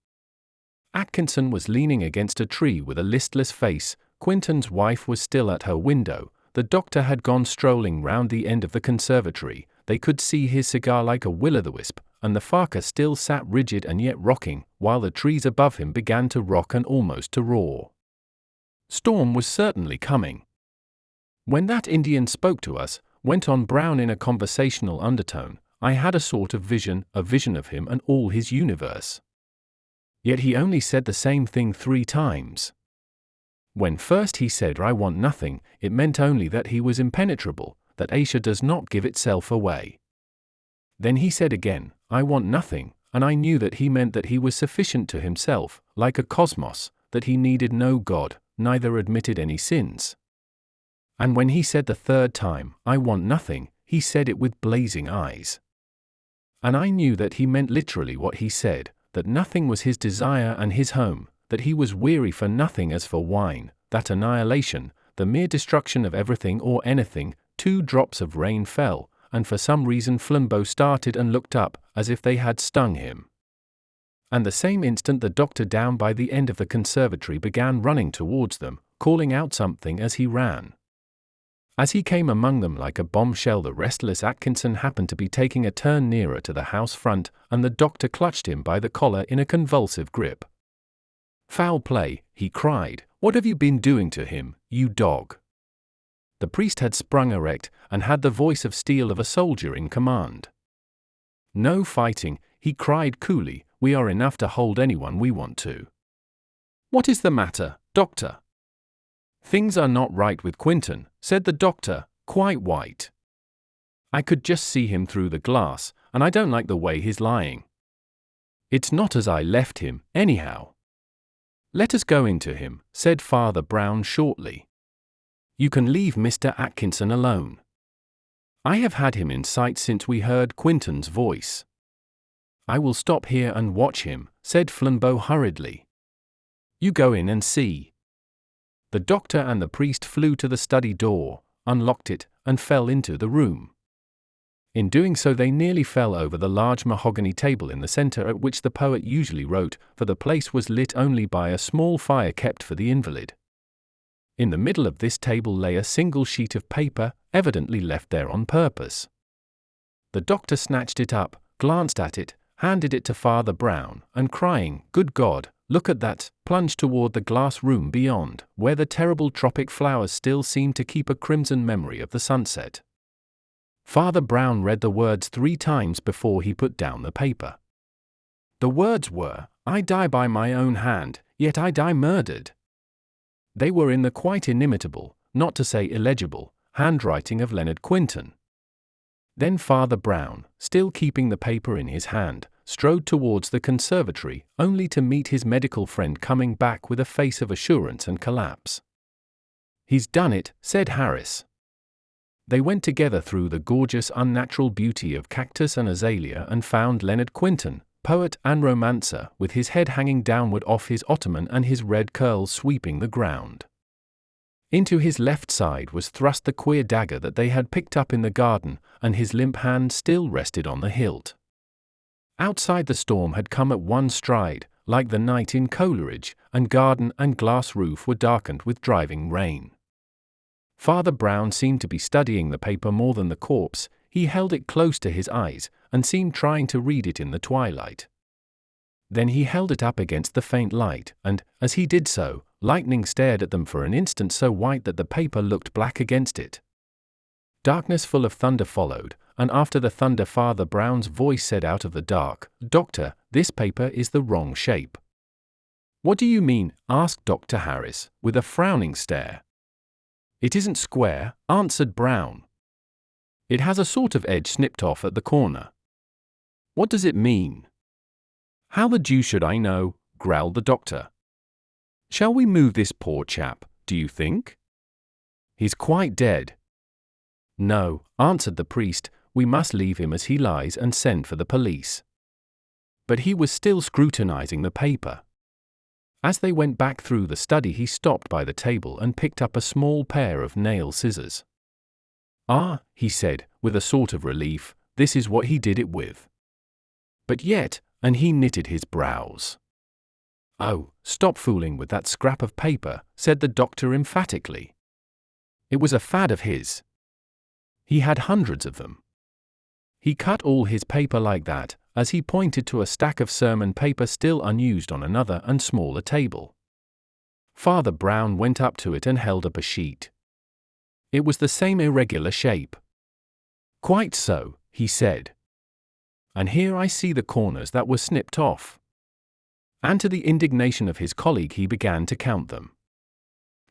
Atkinson was leaning against a tree with a listless face, Quinton's wife was still at her window, the doctor had gone strolling round the end of the conservatory, they could see his cigar like a will-o'-the-wisp, and the Farker still sat rigid and yet rocking, while the trees above him began to rock and almost to roar. Storm was certainly coming. "When that Indian spoke to us," went on Brown in a conversational undertone, "I had a sort of vision, a vision of him and all his universe. Yet he only said the same thing 3 times. When first he said 'I want nothing,' it meant only that he was impenetrable, that Asia does not give itself away. Then he said again, 'I want nothing,' and I knew that he meant that he was sufficient to himself, like a cosmos, that he needed no God, neither admitted any sins. And when he said the 3rd time, 'I want nothing,' he said it with blazing eyes. And I knew that he meant literally what he said, that nothing was his desire and his home, that he was weary for nothing as for wine, that annihilation, the mere destruction of everything or anything." 2 drops of rain fell, and for some reason Flambeau started and looked up, as if they had stung him. And the same instant the doctor down by the end of the conservatory began running towards them, calling out something as he ran. As he came among them like a bombshell, the restless Atkinson happened to be taking a turn nearer to the house front, and the doctor clutched him by the collar in a convulsive grip. "Foul play," he cried. "What have you been doing to him, you dog?" The priest had sprung erect, and had the voice of steel of a soldier in command. "No fighting," he cried coolly, "we are enough to hold anyone we want to." "What is the matter, doctor?" "Things are not right with Quinton," said the doctor, quite white. "I could just see him through the glass, and I don't like the way he's lying. It's not as I left him, anyhow." "Let us go into him," said Father Brown shortly. "You can leave Mr. Atkinson alone. I have had him in sight since we heard Quinton's voice." "I will stop here and watch him," said Flambeau hurriedly. "You go in and see." The doctor and the priest flew to the study door, unlocked it, and fell into the room. In doing so they nearly fell over the large mahogany table in the center at which the poet usually wrote, for the place was lit only by a small fire kept for the invalid. In the middle of this table lay a single sheet of paper, evidently left there on purpose. The doctor snatched it up, glanced at it, handed it to Father Brown, and crying, "Good God, look at that," plunged toward the glass room beyond, where the terrible tropic flowers still seemed to keep a crimson memory of the sunset. Father Brown read the words 3 times before he put down the paper. The words were, "I die by my own hand, yet I die murdered." They were in the quite inimitable, not to say illegible, handwriting of Leonard Quinton. Then Father Brown, still keeping the paper in his hand, strode towards the conservatory, only to meet his medical friend coming back with a face of assurance and collapse. "He's done it," said Harris. They went together through the gorgeous unnatural beauty of cactus and azalea and found Leonard Quinton, poet and romancer, with his head hanging downward off his ottoman and his red curls sweeping the ground. Into his left side was thrust the queer dagger that they had picked up in the garden, and his limp hand still rested on the hilt. Outside the storm had come at one stride, like the night in Coleridge, and garden and glass roof were darkened with driving rain. Father Brown seemed to be studying the paper more than the corpse. He held it close to his eyes, and seemed trying to read it in the twilight. Then he held it up against the faint light, and, as he did so, lightning stared at them for an instant so white that the paper looked black against it. Darkness full of thunder followed, and after the thunder Father Brown's voice said out of the dark, "Doctor, this paper is the wrong shape." "What do you mean?" asked Dr. Harris, with a frowning stare. "It isn't square," answered Brown. "It has a sort of edge snipped off at the corner." "What does it mean?" "How the deuce should I know?" growled the doctor. "Shall we move this poor chap, do you think?" "He's quite dead." "No," answered the priest, "we must leave him as he lies and send for the police." But he was still scrutinizing the paper. As they went back through the study he stopped by the table and picked up a small pair of nail scissors. "Ah," he said, with a sort of relief, "this is what he did it with." "But yet," and he knitted his brows. "Oh, stop fooling with that scrap of paper," said the doctor emphatically. "It was a fad of his. He had hundreds of them. He cut all his paper like that," as he pointed to a stack of sermon paper still unused on another and smaller table. Father Brown went up to it and held up a sheet. It was the same irregular shape. "Quite so," he said. "And here I see the corners that were snipped off." And to the indignation of his colleague he began to count them.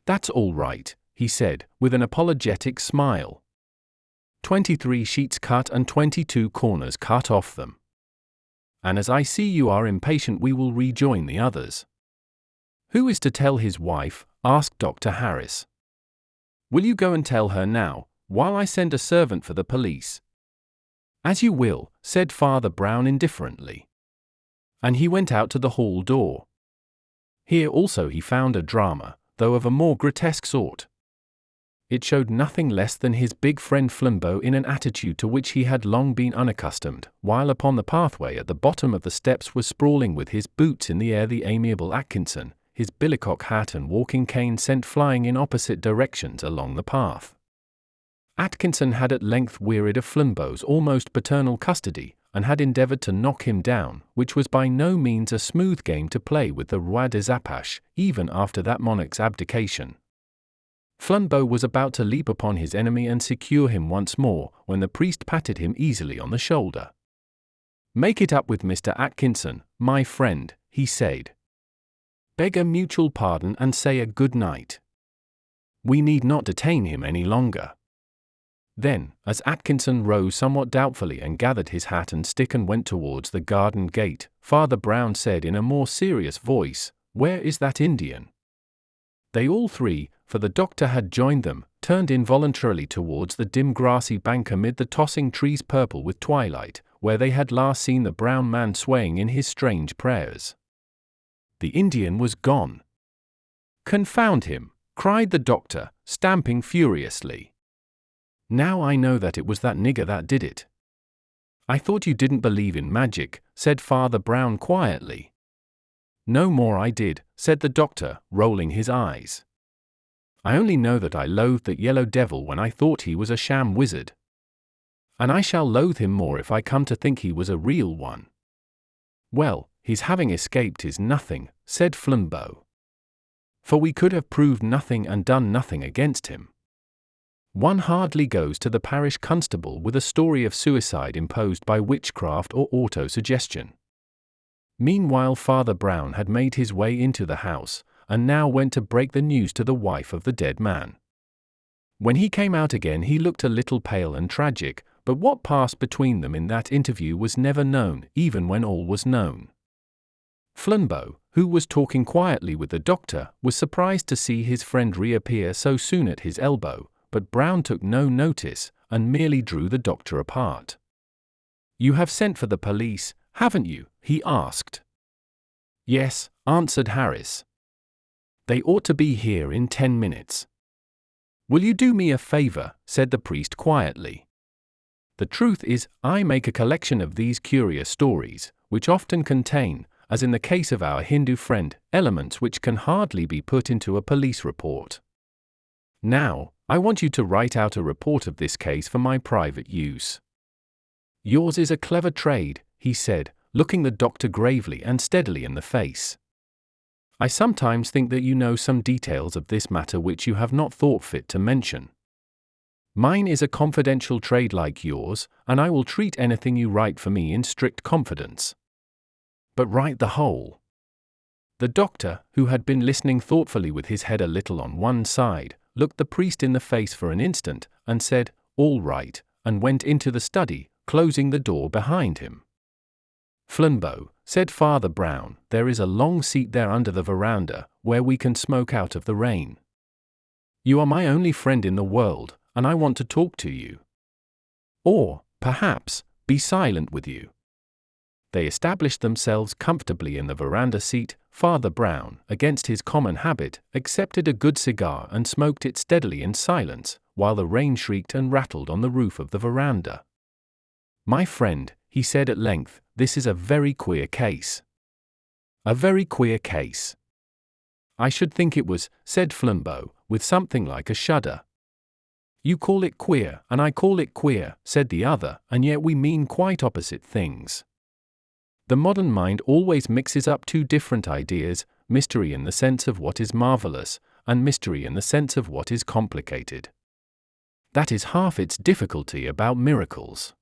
"That's all right," he said, with an apologetic smile. 23 sheets cut and 22 corners cut off them. "And as I see you are impatient we will rejoin the others." "Who is to tell his wife?" asked Dr. Harris. "Will you go and tell her now, while I send a servant for the police?" "As you will," said Father Brown indifferently. And he went out to the hall door. Here also he found a drama, though of a more grotesque sort. It showed nothing less than his big friend Flambeau in an attitude to which he had long been unaccustomed, while upon the pathway at the bottom of the steps was sprawling with his boots in the air the amiable Atkinson, his billycock hat and walking cane sent flying in opposite directions along the path. Atkinson had at length wearied of Flambeau's almost paternal custody, and had endeavoured to knock him down, which was by no means a smooth game to play with the Roi des Apaches, even after that monarch's abdication. Flambeau was about to leap upon his enemy and secure him once more, when the priest patted him easily on the shoulder. "Make it up with Mr. Atkinson, my friend," he said. "Beg a mutual pardon and say a good night. We need not detain him any longer." Then, as Atkinson rose somewhat doubtfully and gathered his hat and stick and went towards the garden gate, Father Brown said in a more serious voice, Where is that Indian?" They all three, for the doctor had joined them, turned involuntarily towards the dim grassy bank amid the tossing trees purple with twilight, where they had last seen the brown man swaying in his strange prayers. The Indian was gone. "Confound him!" cried the doctor, stamping furiously. "Now I know that it was that nigger that did it." "I thought you didn't believe in magic," said Father Brown quietly. "No more I did," said the doctor, rolling his eyes. "I only know that I loathed that yellow devil when I thought he was a sham wizard. And I shall loathe him more if I come to think he was a real one." "Well, his having escaped is nothing," said Flambeau. "For we could have proved nothing and done nothing against him. One hardly goes to the parish constable with a story of suicide imposed by witchcraft or auto-suggestion." Meanwhile Father Brown had made his way into the house, and now went to break the news to the wife of the dead man. When he came out again he looked a little pale and tragic, but what passed between them in that interview was never known, even when all was known. Flambeau, who was talking quietly with the doctor, was surprised to see his friend reappear so soon at his elbow, but Brown took no notice, and merely drew the doctor apart. "You have sent for the police, haven't you?" he asked. "Yes," answered Harris. "They ought to be here in 10 minutes. "Will you do me a favor?" said the priest quietly. "The truth is, I make a collection of these curious stories, which often contain, as in the case of our Hindu friend, elements which can hardly be put into a police report. Now, I want you to write out a report of this case for my private use." "Yours is a clever trade," he said, looking the doctor gravely and steadily in the face. "I sometimes think that you know some details of this matter which you have not thought fit to mention. Mine is a confidential trade like yours, and I will treat anything you write for me in strict confidence. But write the whole." The doctor, who had been listening thoughtfully with his head a little on one side, looked the priest in the face for an instant, and said, "All right," and went into the study, closing the door behind him. "Flambeau," said Father Brown, "there is a long seat there under the veranda, where we can smoke out of the rain. You are my only friend in the world, and I want to talk to you. Or, perhaps, be silent with you." They established themselves comfortably in the veranda seat. Father Brown, against his common habit, accepted a good cigar and smoked it steadily in silence, while the rain shrieked and rattled on the roof of the veranda. "My friend," he said at length, "this is a very queer case." "A very queer case." "I should think it was," said Flambeau, with something like a shudder. "You call it queer, and I call it queer," said the other, "and yet we mean quite opposite things. The modern mind always mixes up two different ideas, mystery in the sense of what is marvelous, and mystery in the sense of what is complicated. That is half its difficulty about miracles.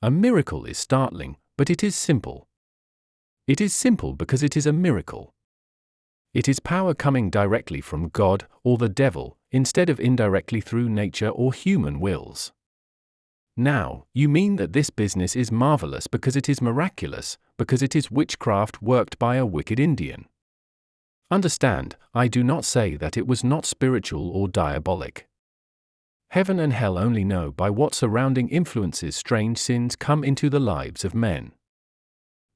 A miracle is startling, but it is simple. It is simple because it is a miracle. It is power coming directly from God or the devil, instead of indirectly through nature or human wills. Now, you mean that this business is marvelous because it is miraculous, because it is witchcraft worked by a wicked Indian. Understand, I do not say that it was not spiritual or diabolic. Heaven and hell only know by what surrounding influences strange sins come into the lives of men.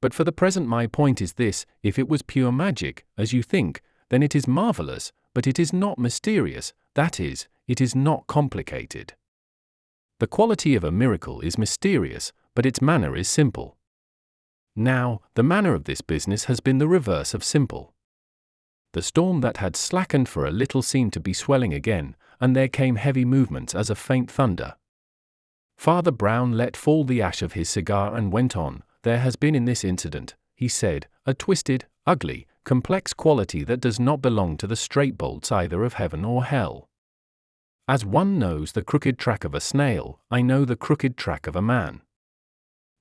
But for the present my point is this: if it was pure magic, as you think, then it is marvelous, but it is not mysterious, that is, it is not complicated. The quality of a miracle is mysterious, but its manner is simple. Now, the manner of this business has been the reverse of simple. The storm that had slackened for a little seemed to be swelling again, and there came heavy movements as of faint thunder. Father Brown let fall the ash of his cigar and went on. "There has been in this incident," he said, "a twisted, ugly, complex quality that does not belong to the straight bolts either of heaven or hell. As one knows the crooked track of a snail, I know the crooked track of a man."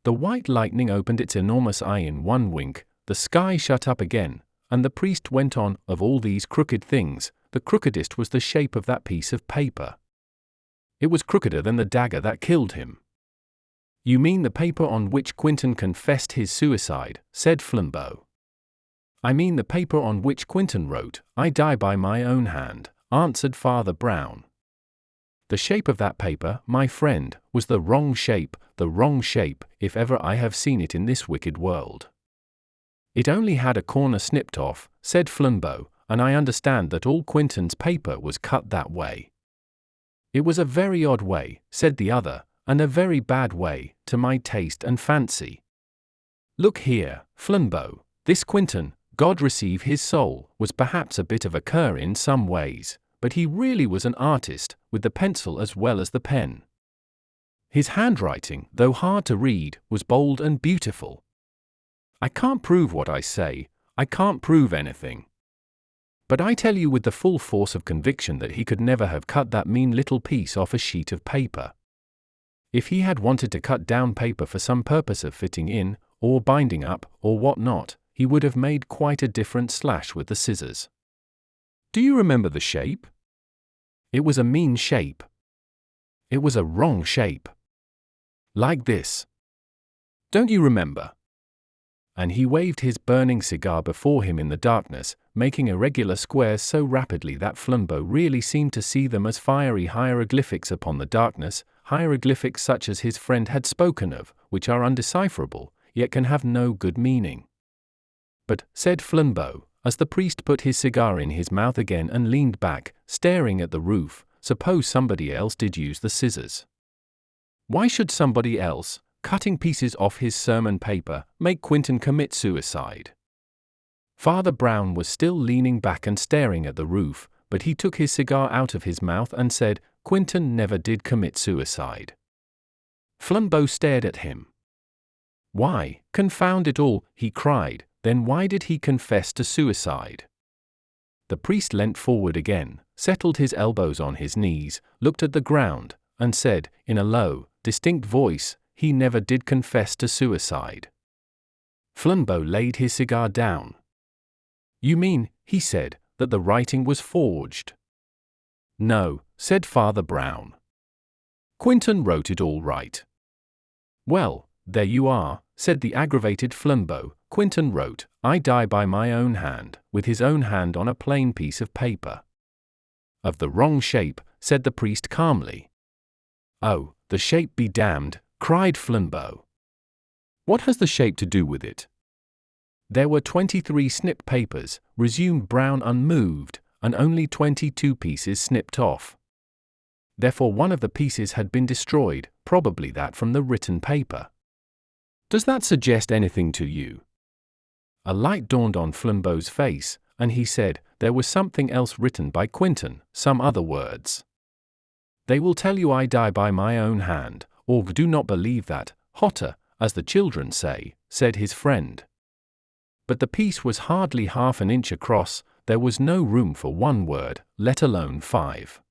The white lightning opened its enormous eye in one wink, the sky shut up again, and the priest went on. "Of all these crooked things, the crookedest was the shape of that piece of paper. It was crookeder than the dagger that killed him." "You mean the paper on which Quinton confessed his suicide," said Flambeau. I mean the paper on which Quentin wrote, "I die by my own hand," answered Father Brown. The shape of that paper, my friend, was the wrong shape, if ever I have seen it in this wicked world. It only had a corner snipped off, said Flambeau, and I understand that all Quentin's paper was cut that way. It was a very odd way, said the other, and a very bad way, to my taste and fancy. Look here, Flambeau, this Quentin, God receive his soul, was perhaps a bit of a cur in some ways, but he really was an artist, with the pencil as well as the pen. His handwriting, though hard to read, was bold and beautiful. I can't prove what I say, I can't prove anything. But I tell you with the full force of conviction that he could never have cut that mean little piece off a sheet of paper. If he had wanted to cut down paper for some purpose of fitting in, or binding up, or what not, he would have made quite a different slash with the scissors. Do you remember the shape? It was a mean shape. It was a wrong shape. Like this. Don't you remember? And he waved his burning cigar before him in the darkness, making irregular squares so rapidly that Flambeau really seemed to see them as fiery hieroglyphics upon the darkness, hieroglyphics such as his friend had spoken of, which are undecipherable, yet can have no good meaning. But, said Flambeau, as the priest put his cigar in his mouth again and leaned back, staring at the roof, suppose somebody else did use the scissors. Why should somebody else, cutting pieces off his sermon paper, make Quentin commit suicide? Father Brown was still leaning back and staring at the roof, but he took his cigar out of his mouth and said, "Quentin never did commit suicide." Flambeau stared at him. "Why, confound it all," he cried, "then why did he confess to suicide?" The priest leant forward again, settled his elbows on his knees, looked at the ground, and said, in a low, distinct voice, "He never did confess to suicide." Flambeau laid his cigar down. "You mean," he said, "that the writing was forged?" "No," said Father Brown. "Quentin wrote it all right." "Well, there you are," said the aggravated Flambeau. "Quentin wrote, 'I die by my own hand,' with his own hand on a plain piece of paper." "Of the wrong shape," said the priest calmly. "Oh, the shape be damned," cried Flambeau. "What has the shape to do with it?" "There were 23 snipped papers," resumed Brown unmoved, "and only 22 pieces snipped off. Therefore one of the pieces had been destroyed, probably that from the written paper. Does that suggest anything to you?" A light dawned on Flambeau's face, and he said, "There was something else written by Quentin, some other words. 'They will tell you I die by my own hand,' or 'do not believe that, hotter,' as the children say," said his friend. But the piece was hardly half an inch across, there was no room for one word, let alone 5.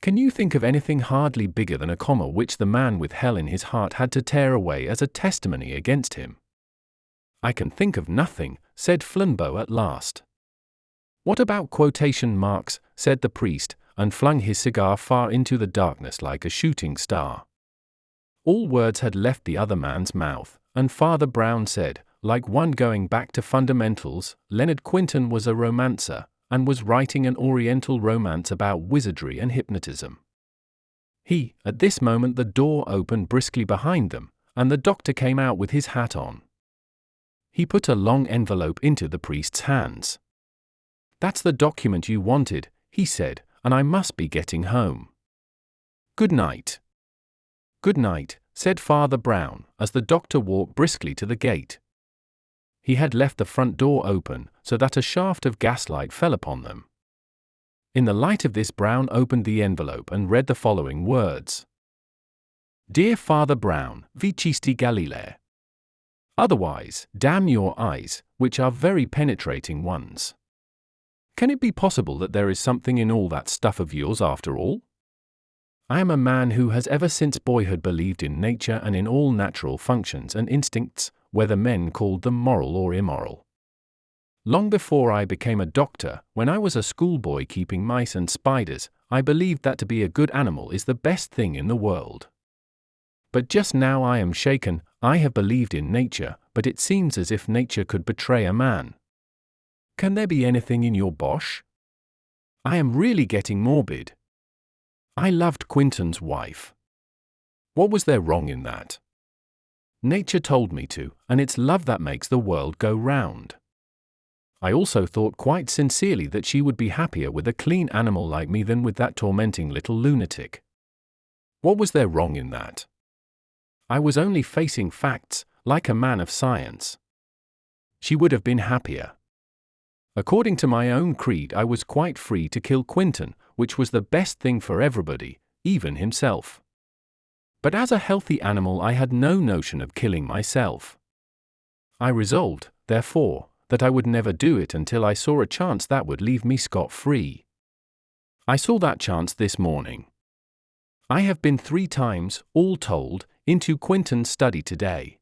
Can you think of anything hardly bigger than a comma which the man with hell in his heart had to tear away as a testimony against him? "I can think of nothing," said Flambeau at last. "What about quotation marks?" said the priest, and flung his cigar far into the darkness like a shooting star. All words had left the other man's mouth, and Father Brown said, like one going back to fundamentals, Leonard Quentin was a romancer, and was writing an oriental romance about wizardry and hypnotism. At this moment the door opened briskly behind them, and the doctor came out with his hat on. He put a long envelope into the priest's hands. "That's the document you wanted," he said, "and I must be getting home. Good night." "Good night," said Father Brown, as the doctor walked briskly to the gate. He had left the front door open, so that a shaft of gaslight fell upon them. In the light of this Brown opened the envelope and read the following words. "Dear Father Brown, Vicisti Galilei. Otherwise, damn your eyes, which are very penetrating ones. Can it be possible that there is something in all that stuff of yours after all? I am a man who has ever since boyhood believed in nature and in all natural functions and instincts, whether men called them moral or immoral. Long before I became a doctor, when I was a schoolboy keeping mice and spiders, I believed that to be a good animal is the best thing in the world. But just now I am shaken. I have believed in nature, but it seems as if nature could betray a man. Can there be anything in your bosh? I am really getting morbid. I loved Quentin's wife. What was there wrong in that? Nature told me to, and it's love that makes the world go round. I also thought quite sincerely that she would be happier with a clean animal like me than with that tormenting little lunatic. What was there wrong in that? I was only facing facts, like a man of science. She would have been happier. According to my own creed, I was quite free to kill Quentin, which was the best thing for everybody, even himself. But as a healthy animal, I had no notion of killing myself. I resolved, therefore, that I would never do it until I saw a chance that would leave me scot-free. I saw that chance this morning. I have been 3 times, all told, into Quentin's study today.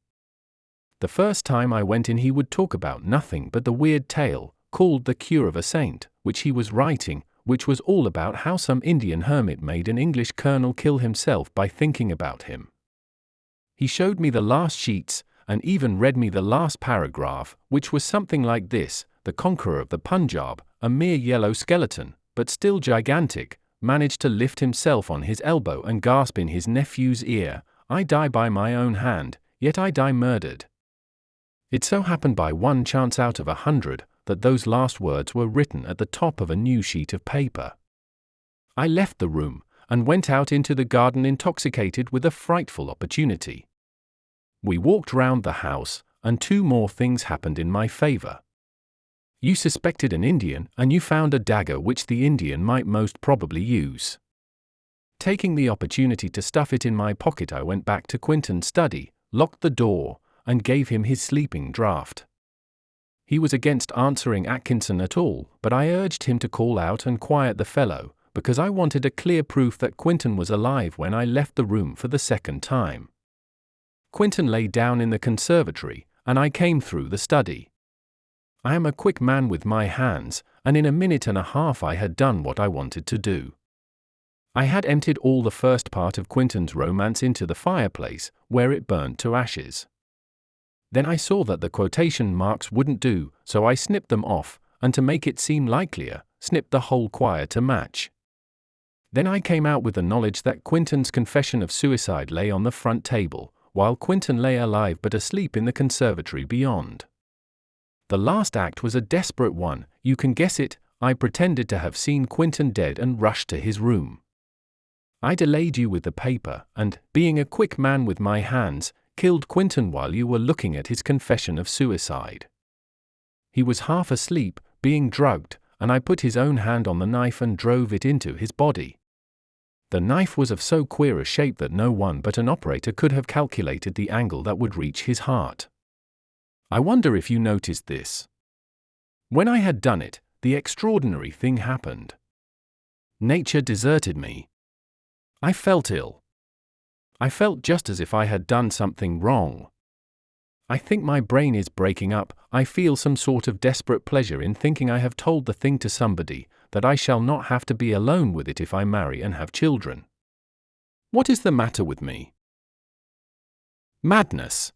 The first time I went in, he would talk about nothing but the weird tale, called The Cure of a Saint, which he was writing, which was all about how some Indian hermit made an English colonel kill himself by thinking about him. He showed me the last sheets, and even read me the last paragraph, which was something like this: the conqueror of the Punjab, a mere yellow skeleton, but still gigantic, managed to lift himself on his elbow and gasp in his nephew's ear, "I die by my own hand, yet I die murdered." It so happened by one chance out of 100 that those last words were written at the top of a new sheet of paper. I left the room, and went out into the garden intoxicated with a frightful opportunity. We walked round the house, and 2 more things happened in my favor. You suspected an Indian, and you found a dagger which the Indian might most probably use. Taking the opportunity to stuff it in my pocket, I went back to Quentin's study, locked the door, and gave him his sleeping draught. He was against answering Atkinson at all, but I urged him to call out and quiet the fellow, because I wanted a clear proof that Quentin was alive when I left the room for the second time. Quentin lay down in the conservatory, and I came through the study. I am a quick man with my hands, and in a minute and a half I had done what I wanted to do. I had emptied all the first part of Quentin's romance into the fireplace, where it burned to ashes. Then I saw that the quotation marks wouldn't do, so I snipped them off, and to make it seem likelier, snipped the whole quire to match. Then I came out with the knowledge that Quentin's confession of suicide lay on the front table, while Quentin lay alive but asleep in the conservatory beyond. The last act was a desperate one, you can guess it. I pretended to have seen Quentin dead and rushed to his room. I delayed you with the paper, and, being a quick man with my hands, killed Quentin while you were looking at his confession of suicide. He was half asleep, being drugged, and I put his own hand on the knife and drove it into his body. The knife was of so queer a shape that no one but an operator could have calculated the angle that would reach his heart. I wonder if you noticed this. When I had done it, the extraordinary thing happened. Nature deserted me. I felt ill. I felt just as if I had done something wrong. I think my brain is breaking up. I feel some sort of desperate pleasure in thinking I have told the thing to somebody, that I shall not have to be alone with it if I marry and have children. What is the matter with me? Madness.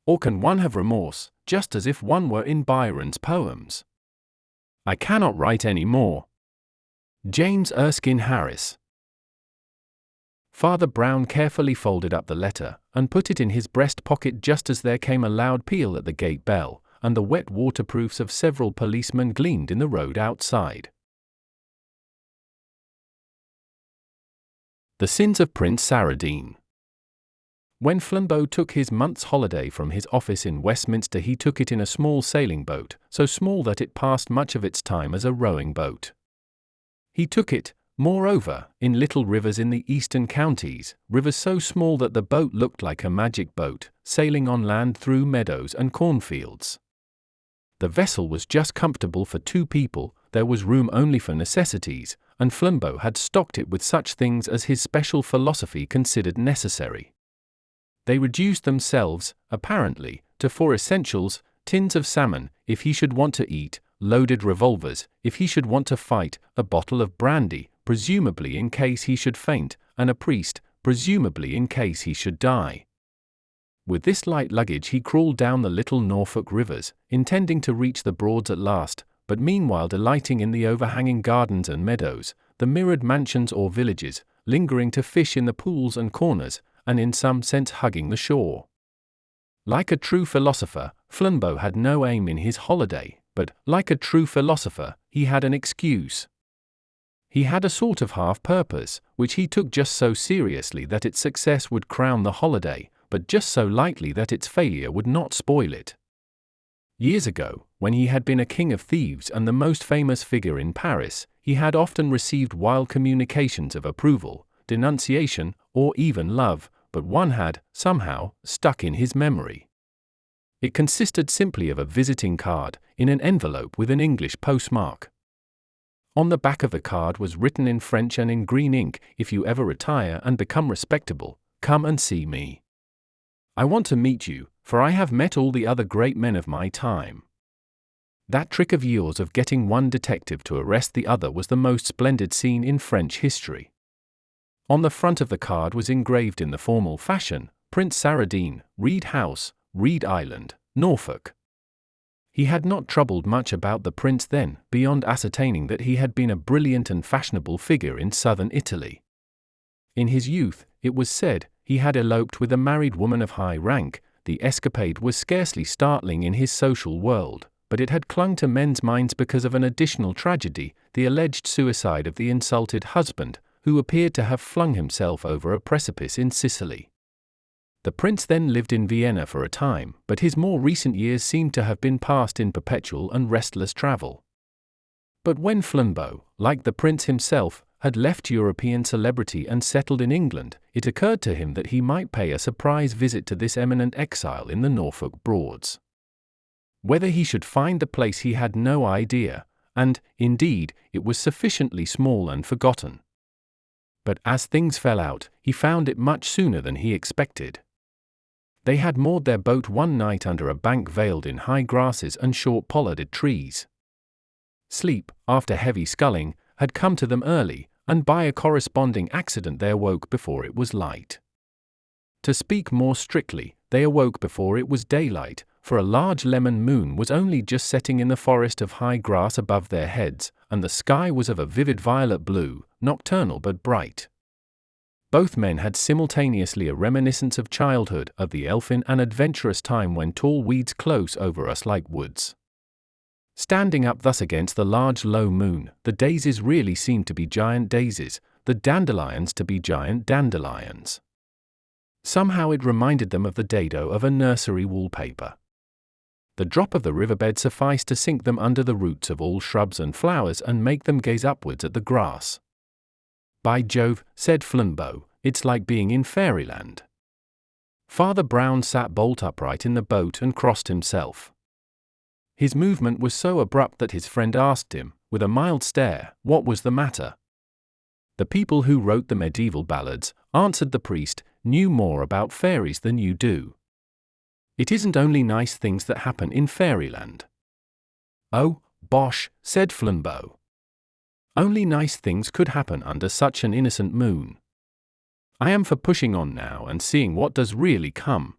Or can one have remorse, just as if one were in Byron's poems? I cannot write any more. James Erskine Harris. Father Brown carefully folded up the letter, and put it in his breast pocket just as there came a loud peal at the gate bell, and the wet waterproofs of several policemen gleamed in the road outside. The Sins of Prince Saradine. When Flambeau took his month's holiday from his office in Westminster, he took it in a small sailing boat, so small that it passed much of its time as a rowing boat. He took it, moreover, in little rivers in the eastern counties, rivers so small that the boat looked like a magic boat, sailing on land through meadows and cornfields. The vessel was just comfortable for 2 people, there was room only for necessities, and Flambeau had stocked it with such things as his special philosophy considered necessary. They reduced themselves, apparently, to 4 essentials: tins of salmon, if he should want to eat, loaded revolvers, if he should want to fight, a bottle of brandy, presumably in case he should faint, and a priest, presumably in case he should die. With this light luggage he crawled down the little Norfolk rivers, intending to reach the Broads at last, but meanwhile delighting in the overhanging gardens and meadows, the mirrored mansions or villages, lingering to fish in the pools and corners, and in some sense hugging the shore. Like a true philosopher, Flambeau had no aim in his holiday, but, like a true philosopher, he had an excuse. He had a sort of half-purpose, which he took just so seriously that its success would crown the holiday, but just so lightly that its failure would not spoil it. Years ago, when he had been a king of thieves and the most famous figure in Paris, he had often received wild communications of approval, denunciation, or even love, but one had, somehow, stuck in his memory. It consisted simply of a visiting card, in an envelope with an English postmark. On the back of the card was written in French and in green ink, "If you ever retire and become respectable, come and see me. I want to meet you, for I have met all the other great men of my time." That trick of yours of getting one detective to arrest the other was the most splendid scene in French history. On the front of the card was engraved in the formal fashion, Prince Saradine, Reed House, Reed Island, Norfolk. He had not troubled much about the prince then, beyond ascertaining that he had been a brilliant and fashionable figure in southern Italy. In his youth, it was said, he had eloped with a married woman of high rank. The escapade was scarcely startling in his social world, but it had clung to men's minds because of an additional tragedy, the alleged suicide of the insulted husband, who appeared to have flung himself over a precipice in Sicily. The prince then lived in Vienna for a time, but his more recent years seemed to have been passed in perpetual and restless travel. But when Flambeau, like the prince himself, had left European celebrity and settled in England, it occurred to him that he might pay a surprise visit to this eminent exile in the Norfolk Broads. Whether he should find the place he had no idea, and, indeed, it was sufficiently small and forgotten. But as things fell out, he found it much sooner than he expected. They had moored their boat one night under a bank veiled in high grasses and short pollarded trees. Sleep, after heavy sculling, had come to them early, and by a corresponding accident they awoke before it was light. To speak more strictly, they awoke before it was daylight, for a large lemon moon was only just setting in the forest of high grass above their heads, and the sky was of a vivid violet blue, nocturnal but bright. Both men had simultaneously a reminiscence of childhood, of the elfin and adventurous time when tall weeds close over us like woods. Standing up thus against the large low moon, the daisies really seemed to be giant daisies, the dandelions to be giant dandelions. Somehow it reminded them of the dado of a nursery wallpaper. The drop of the riverbed sufficed to sink them under the roots of all shrubs and flowers and make them gaze upwards at the grass. "By Jove," said Flambeau, "it's like being in fairyland." Father Brown sat bolt upright in the boat and crossed himself. His movement was so abrupt that his friend asked him, with a mild stare, what was the matter. "The people who wrote the medieval ballads," answered the priest, "knew more about fairies than you do. It isn't only nice things that happen in fairyland." "Oh, bosh," said Flambeau. "Only nice things could happen under such an innocent moon. I am for pushing on now and seeing what does really come.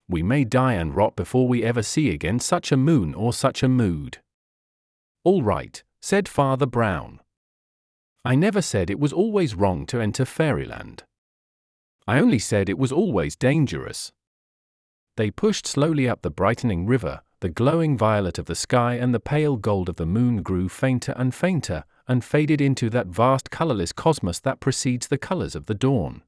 We may die and rot before we ever see again such a moon or such a mood." "All right," said Father Brown. "I never said it was always wrong to enter fairyland. I only said it was always dangerous." They pushed slowly up the brightening river. The glowing violet of the sky and the pale gold of the moon grew fainter and fainter, and faded into that vast colorless cosmos that precedes the colors of the dawn.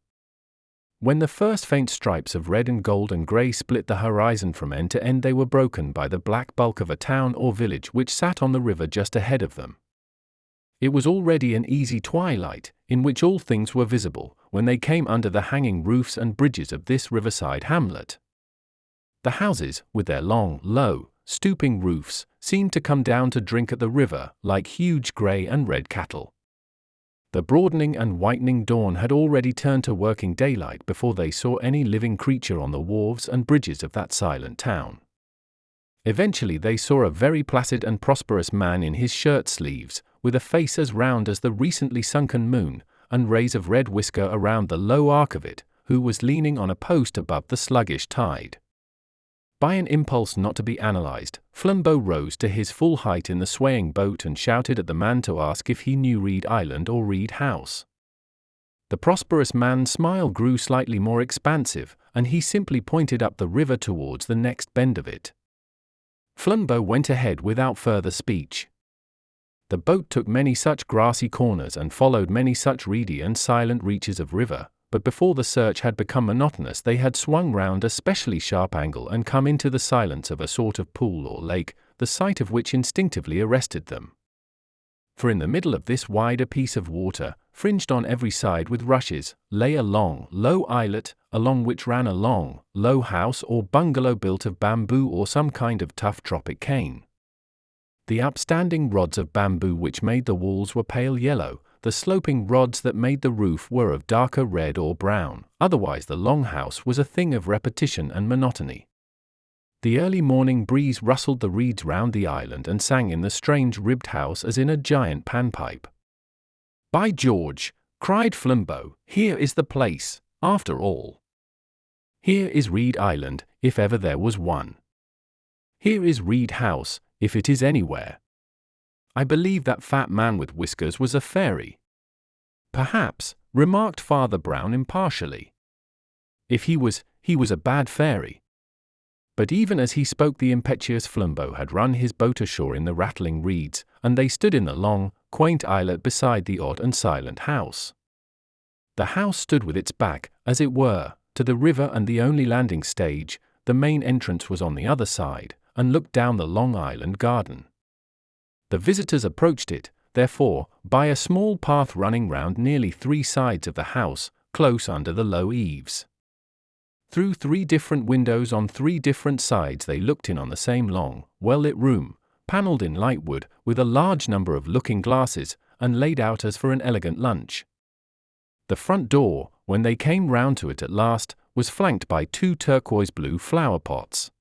When the first faint stripes of red and gold and grey split the horizon from end to end, they were broken by the black bulk of a town or village which sat on the river just ahead of them. It was already an easy twilight, in which all things were visible, when they came under the hanging roofs and bridges of this riverside hamlet. The houses, with their long, low, stooping roofs, seemed to come down to drink at the river, like huge grey and red cattle. The broadening and whitening dawn had already turned to working daylight before they saw any living creature on the wharves and bridges of that silent town. Eventually they saw a very placid and prosperous man in his shirt sleeves, with a face as round as the recently sunken moon, and rays of red whisker around the low arc of it, who was leaning on a post above the sluggish tide. By an impulse not to be analysed, Flambeau rose to his full height in the swaying boat and shouted at the man to ask if he knew Reed Island or Reed House. The prosperous man's smile grew slightly more expansive, and he simply pointed up the river towards the next bend of it. Flambeau went ahead without further speech. The boat took many such grassy corners and followed many such reedy and silent reaches of river, but before the search had become monotonous they had swung round a specially sharp angle and come into the silence of a sort of pool or lake, the sight of which instinctively arrested them. For in the middle of this wider piece of water, fringed on every side with rushes, lay a long, low islet, along which ran a long, low house or bungalow built of bamboo or some kind of tough tropic cane. The upstanding rods of bamboo which made the walls were pale yellow, the sloping rods that made the roof were of darker red or brown, otherwise the long house was a thing of repetition and monotony. The early morning breeze rustled the reeds round the island and sang in the strange ribbed house as in a giant panpipe. "By George!" cried Flambeau, "here is the place, after all. Here is Reed Island, if ever there was one. Here is Reed House, if it is anywhere. I believe that fat man with whiskers was a fairy." "Perhaps," remarked Father Brown impartially. "If he was a bad fairy." But even as he spoke the impetuous Flambeau had run his boat ashore in the rattling reeds, and they stood in the long, quaint islet beside the odd and silent house. The house stood with its back, as it were, to the river and the only landing stage, the main entrance was on the other side, and looked down the long island garden. The visitors approached it, therefore, by a small path running round nearly 3 sides of the house, close under the low eaves. Through 3 different windows on 3 different sides they looked in on the same long, well-lit room, panelled in light wood, with a large number of looking-glasses, and laid out as for an elegant lunch. The front door, when they came round to it at last, was flanked by 2 turquoise-blue flower-pots.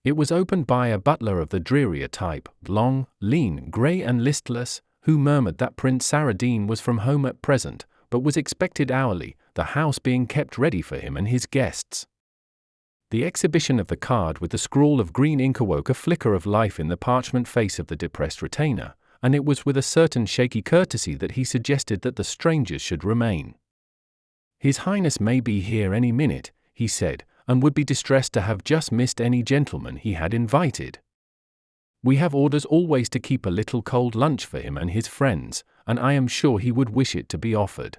It was opened by a butler of the drearier type, long, lean, grey and listless, who murmured that Prince Saradine was from home at present, but was expected hourly, the house being kept ready for him and his guests. The exhibition of the card with the scrawl of green ink awoke a flicker of life in the parchment face of the depressed retainer, and it was with a certain shaky courtesy that he suggested that the strangers should remain. "His Highness may be here any minute," he said, "and would be distressed to have just missed any gentleman he had invited. We have orders always to keep a little cold lunch for him and his friends, and I am sure he would wish it to be offered."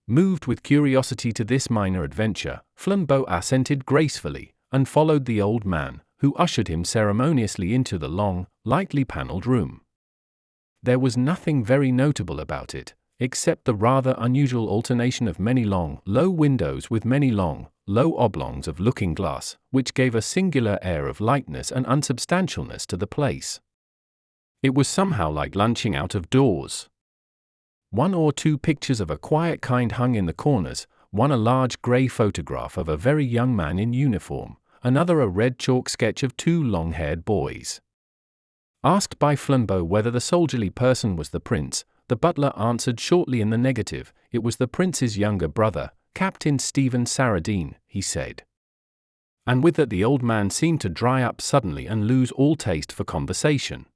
Moved with curiosity to this minor adventure, Flambeau assented gracefully, and followed the old man, who ushered him ceremoniously into the long, lightly panelled room. There was nothing very notable about it, except the rather unusual alternation of many long, low windows with many long, low oblongs of looking-glass, which gave a singular air of lightness and unsubstantialness to the place. It was somehow like lunching out of doors. 1 or 2 pictures of a quiet kind hung in the corners, one a large grey photograph of a very young man in uniform, another a red chalk sketch of 2 long-haired boys. Asked by Flambeau whether the soldierly person was the prince, the butler answered shortly in the negative. It was the prince's younger brother, Captain Stephen Saradine, he said. And with that the old man seemed to dry up suddenly and lose all taste for conversation.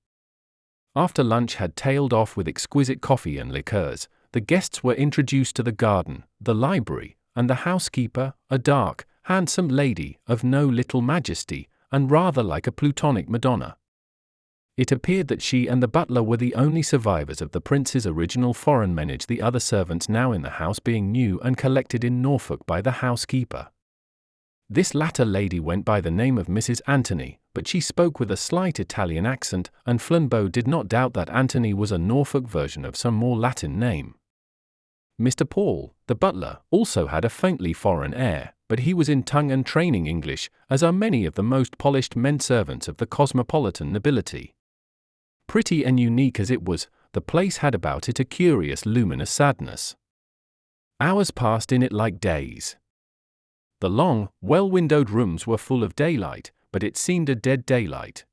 After lunch had tailed off with exquisite coffee and liqueurs, the guests were introduced to the garden, the library, and the housekeeper, a dark, handsome lady, of no little majesty, and rather like a Plutonic Madonna. It appeared that she and the butler were the only survivors of the prince's original foreign menage, the other servants now in the house being new and collected in Norfolk by the housekeeper. This latter lady went by the name of Mrs. Anthony, but she spoke with a slight Italian accent, and Flambeau did not doubt that Anthony was a Norfolk version of some more Latin name. Mr. Paul, the butler, also had a faintly foreign air, but he was in tongue and training English, as are many of the most polished men-servants of the cosmopolitan nobility. Pretty and unique as it was, the place had about it a curious luminous sadness. Hours passed in it like days. The long, well-windowed rooms were full of daylight, but it seemed a dead daylight.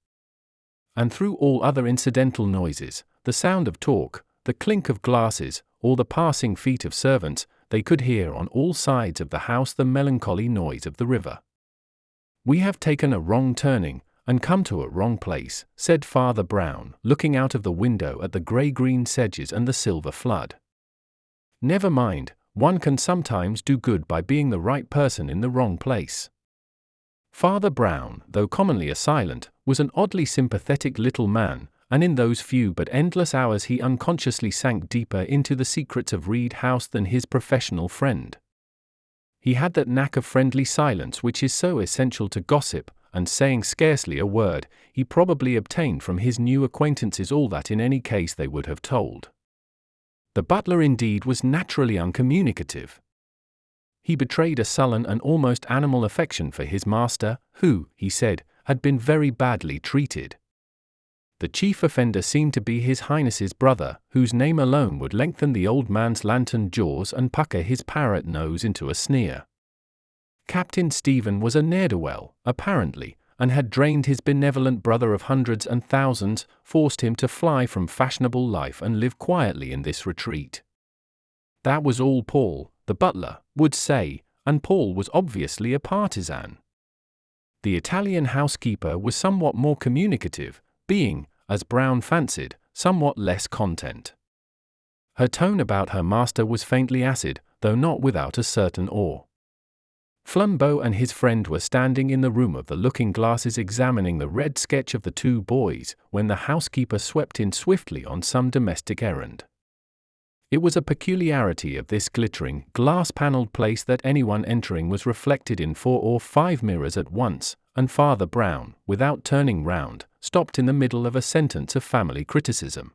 And through all other incidental noises, the sound of talk, the clink of glasses, or the passing feet of servants, they could hear on all sides of the house the melancholy noise of the river. "We have taken a wrong turning, and come to a wrong place," said Father Brown, looking out of the window at the grey-green sedges and the silver flood. "Never mind, one can sometimes do good by being the right person in the wrong place." Father Brown, though commonly a silent, was an oddly sympathetic little man, and in those few but endless hours he unconsciously sank deeper into the secrets of Reed House than his professional friend. He had that knack of friendly silence which is so essential to gossip, and saying scarcely a word, he probably obtained from his new acquaintances all that in any case they would have told. The butler indeed was naturally uncommunicative. He betrayed a sullen and almost animal affection for his master, who, he said, had been very badly treated. The chief offender seemed to be His Highness's brother, whose name alone would lengthen the old man's lantern jaws and pucker his parrot nose into a sneer. Captain Stephen was a ne'er-do-well, apparently, and had drained his benevolent brother of hundreds and thousands, forced him to fly from fashionable life and live quietly in this retreat. That was all Paul, the butler, would say, and Paul was obviously a partisan. The Italian housekeeper was somewhat more communicative, being, as Brown fancied, somewhat less content. Her tone about her master was faintly acid, though not without a certain awe. Flambeau and his friend were standing in the room of the looking-glasses examining the red sketch of the two boys, when the housekeeper swept in swiftly on some domestic errand. It was a peculiarity of this glittering, glass-panelled place that anyone entering was reflected in 4 or 5 mirrors at once, and Father Brown, without turning round, stopped in the middle of a sentence of family criticism.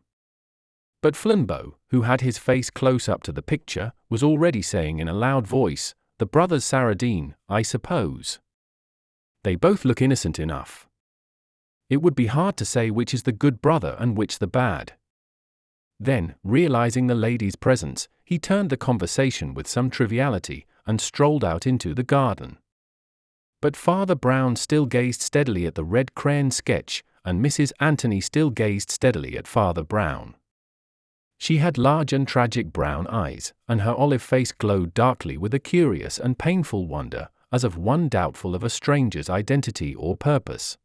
But Flambeau, who had his face close up to the picture, was already saying in a loud voice, "The brothers Saradine, I suppose. They both look innocent enough. It would be hard to say which is the good brother and which the bad." Then, realizing the lady's presence, he turned the conversation with some triviality, and strolled out into the garden. But Father Brown still gazed steadily at the red crayon sketch, and Mrs. Anthony still gazed steadily at Father Brown. She had large and tragic brown eyes, and her olive face glowed darkly with a curious and painful wonder, as of one doubtful of a stranger's identity or purpose.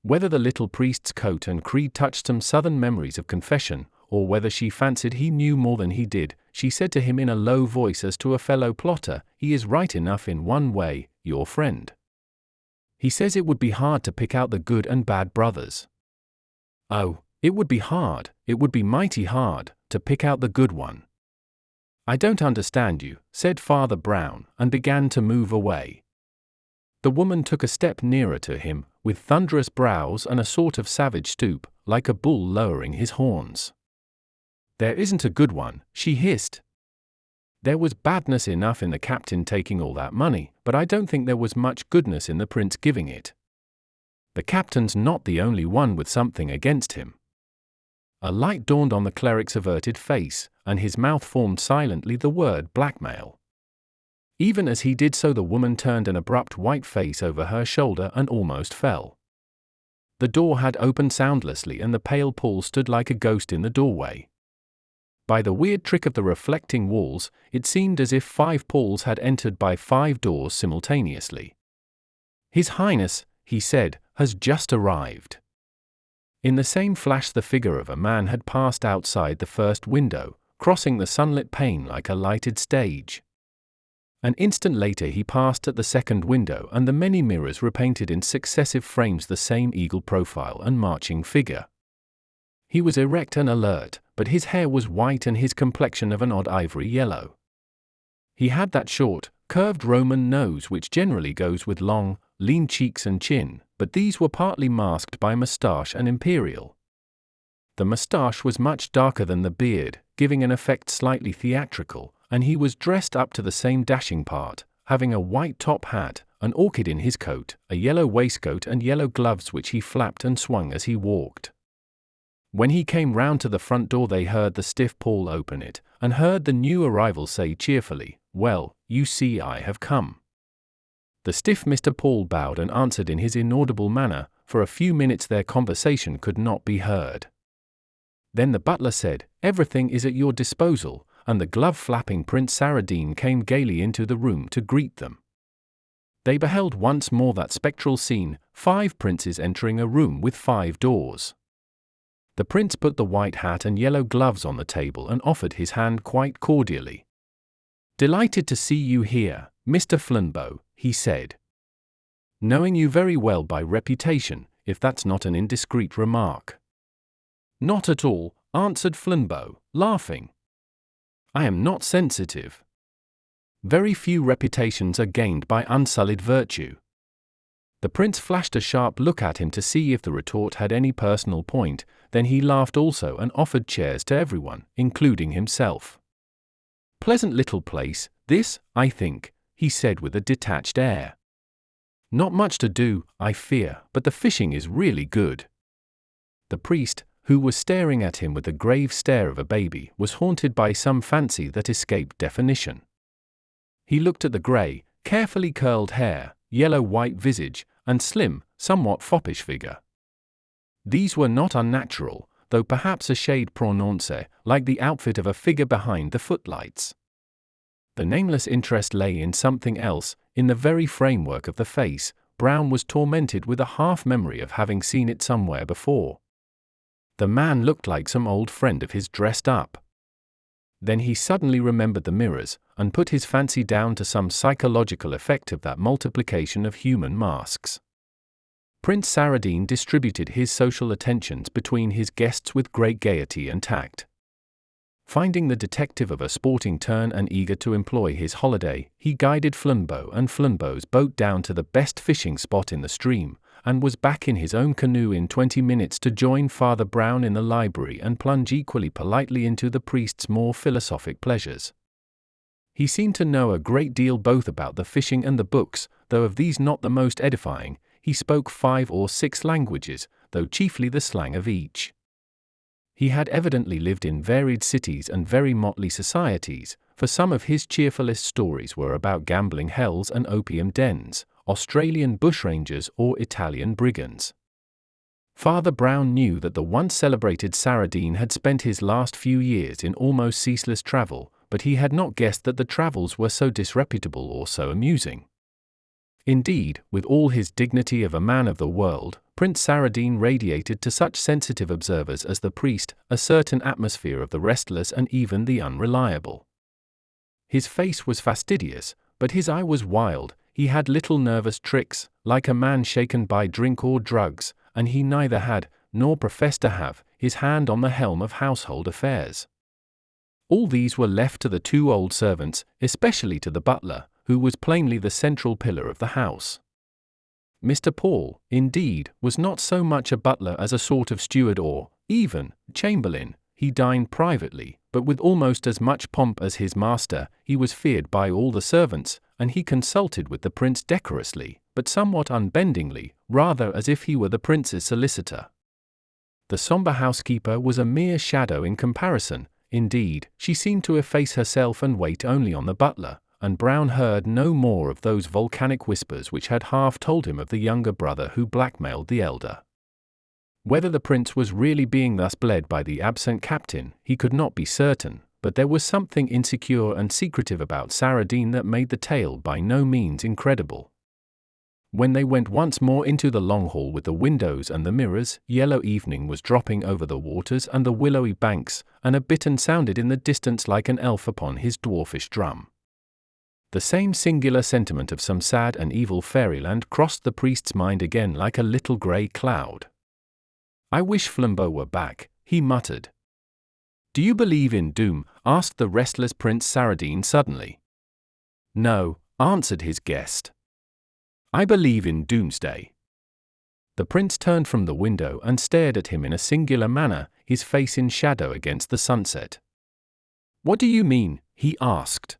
Whether the little priest's coat and creed touched some southern memories of confession, or whether she fancied he knew more than he did, she said to him in a low voice as to a fellow plotter, "He is right enough in one way, your friend. He says it would be hard to pick out the good and bad brothers." "Oh, it would be hard, it would be mighty hard, to pick out the good one." "I don't understand you," said Father Brown, and began to move away. The woman took a step nearer to him, with thunderous brows and a sort of savage stoop, like a bull lowering his horns. "There isn't a good one," she hissed. "There was badness enough in the captain taking all that money, but I don't think there was much goodness in the prince giving it. The captain's not the only one with something against him." A light dawned on the cleric's averted face, and his mouth formed silently the word blackmail. Even as he did so, the woman turned an abrupt white face over her shoulder and almost fell. The door had opened soundlessly, and the pale Paul stood like a ghost in the doorway. By the weird trick of the reflecting walls, it seemed as if 5 Pauls had entered by 5 doors simultaneously. "His Highness," he said, "has just arrived." In the same flash the figure of a man had passed outside the first window, crossing the sunlit pane like a lighted stage. An instant later he passed at the second window, and the many mirrors repainted in successive frames the same eagle profile and marching figure. He was erect and alert, but his hair was white and his complexion of an odd ivory yellow. He had that short, curved Roman nose which generally goes with long, lean cheeks and chin, but these were partly masked by moustache and imperial. The moustache was much darker than the beard, giving an effect slightly theatrical, and he was dressed up to the same dashing part, having a white top hat, an orchid in his coat, a yellow waistcoat and yellow gloves which he flapped and swung as he walked. When he came round to the front door they heard the stiff Paul open it, and heard the new arrival say cheerfully, "Well, you see I have come." The stiff Mr. Paul bowed and answered in his inaudible manner. For a few minutes their conversation could not be heard. Then the butler said, "Everything is at your disposal. and the glove-flapping Prince Saradine came gaily into the room to greet them. They beheld once more that spectral scene, 5 princes entering a room with 5 doors. The prince put the white hat and yellow gloves on the table and offered his hand quite cordially. "Delighted to see you here, Mr. Flambeau," he said. "Knowing you very well by reputation, if that's not an indiscreet remark." "Not at all," answered Flambeau, laughing. "I am not sensitive. Very few reputations are gained by unsullied virtue." The prince flashed a sharp look at him to see if the retort had any personal point, then he laughed also and offered chairs to everyone, including himself. "Pleasant little place, this, I think," he said with a detached air. "Not much to do, I fear, but the fishing is really good." The priest, who was staring at him with the grave stare of a baby, was haunted by some fancy that escaped definition. He looked at the grey, carefully curled hair, yellow-white visage, and slim, somewhat foppish figure. These were not unnatural, though perhaps a shade prononcé, like the outfit of a figure behind the footlights. The nameless interest lay in something else, in the very framework of the face. Brown was tormented with a half-memory of having seen it somewhere before. The man looked like some old friend of his dressed up. Then he suddenly remembered the mirrors, and put his fancy down to some psychological effect of that multiplication of human masks. Prince Saradine distributed his social attentions between his guests with great gaiety and tact. Finding the detective of a sporting turn and eager to employ his holiday, he guided Flambeau and Flambeau's boat down to the best fishing spot in the stream, and was back in his own canoe in 20 minutes to join Father Brown in the library and plunge equally politely into the priest's more philosophic pleasures. He seemed to know a great deal both about the fishing and the books, though of these not the most edifying. He spoke 5 or 6 languages, though chiefly the slang of each. He had evidently lived in varied cities and very motley societies, for some of his cheerfulest stories were about gambling hells and opium dens, Australian bushrangers or Italian brigands. Father Brown knew that the once celebrated Saradine had spent his last few years in almost ceaseless travel, but he had not guessed that the travels were so disreputable or so amusing. Indeed, with all his dignity of a man of the world, Prince Saradine radiated to such sensitive observers as the priest a certain atmosphere of the restless and even the unreliable. His face was fastidious, but his eye was wild. He had little nervous tricks, like a man shaken by drink or drugs, and he neither had, nor professed to have, his hand on the helm of household affairs. All these were left to the 2 old servants, especially to the butler, who was plainly the central pillar of the house. Mr. Paul, indeed, was not so much a butler as a sort of steward or, even, chamberlain. He dined privately, but with almost as much pomp as his master. He was feared by all the servants, and he consulted with the prince decorously, but somewhat unbendingly, rather as if he were the prince's solicitor. The sombre housekeeper was a mere shadow in comparison. Indeed, she seemed to efface herself and wait only on the butler, and Brown heard no more of those volcanic whispers which had half told him of the younger brother who blackmailed the elder. Whether the prince was really being thus bled by the absent captain, he could not be certain, but there was something insecure and secretive about Saradine that made the tale by no means incredible. When they went once more into the long hall with the windows and the mirrors, yellow evening was dropping over the waters and the willowy banks, and a bittern sounded in the distance like an elf upon his dwarfish drum. The same singular sentiment of some sad and evil fairyland crossed the priest's mind again like a little grey cloud. "I wish Flambeau were back," he muttered. "Do you believe in doom?" asked the restless Prince Saradine suddenly. "No," answered his guest. "I believe in doomsday." The prince turned from the window and stared at him in a singular manner, his face in shadow against the sunset. "What do you mean?" he asked.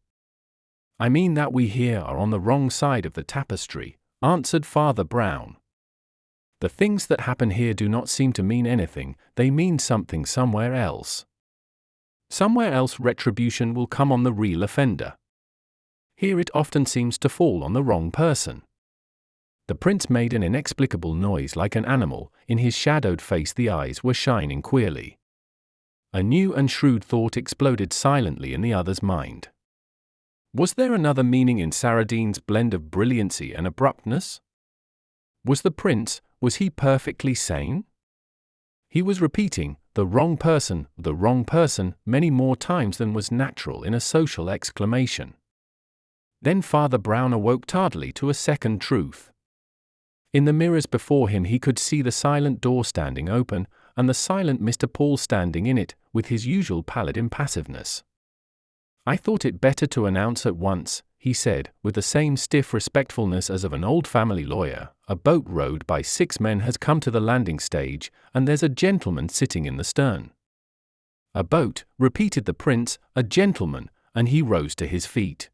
"I mean that we here are on the wrong side of the tapestry," answered Father Brown. "The things that happen here do not seem to mean anything, they mean something somewhere else. Somewhere else retribution will come on the real offender. Here it often seems to fall on the wrong person." The prince made an inexplicable noise like an animal. In his shadowed face the eyes were shining queerly. A new and shrewd thought exploded silently in the other's mind. Was there another meaning in Saradine's blend of brilliancy and abruptness? Was the prince, was he perfectly sane? He was repeating, the wrong person, many more times than was natural in a social exclamation. Then Father Brown awoke tardily to a second truth. In the mirrors before him he could see the silent door standing open, and the silent Mr. Paul standing in it, with his usual pallid impassiveness. "I thought it better to announce at once," he said, with the same stiff respectfulness as of an old family lawyer. "A boat rowed by 6 men has come to the landing stage, and there's a gentleman sitting in the stern." "A boat," repeated the prince, "a gentleman," and he rose to his feet.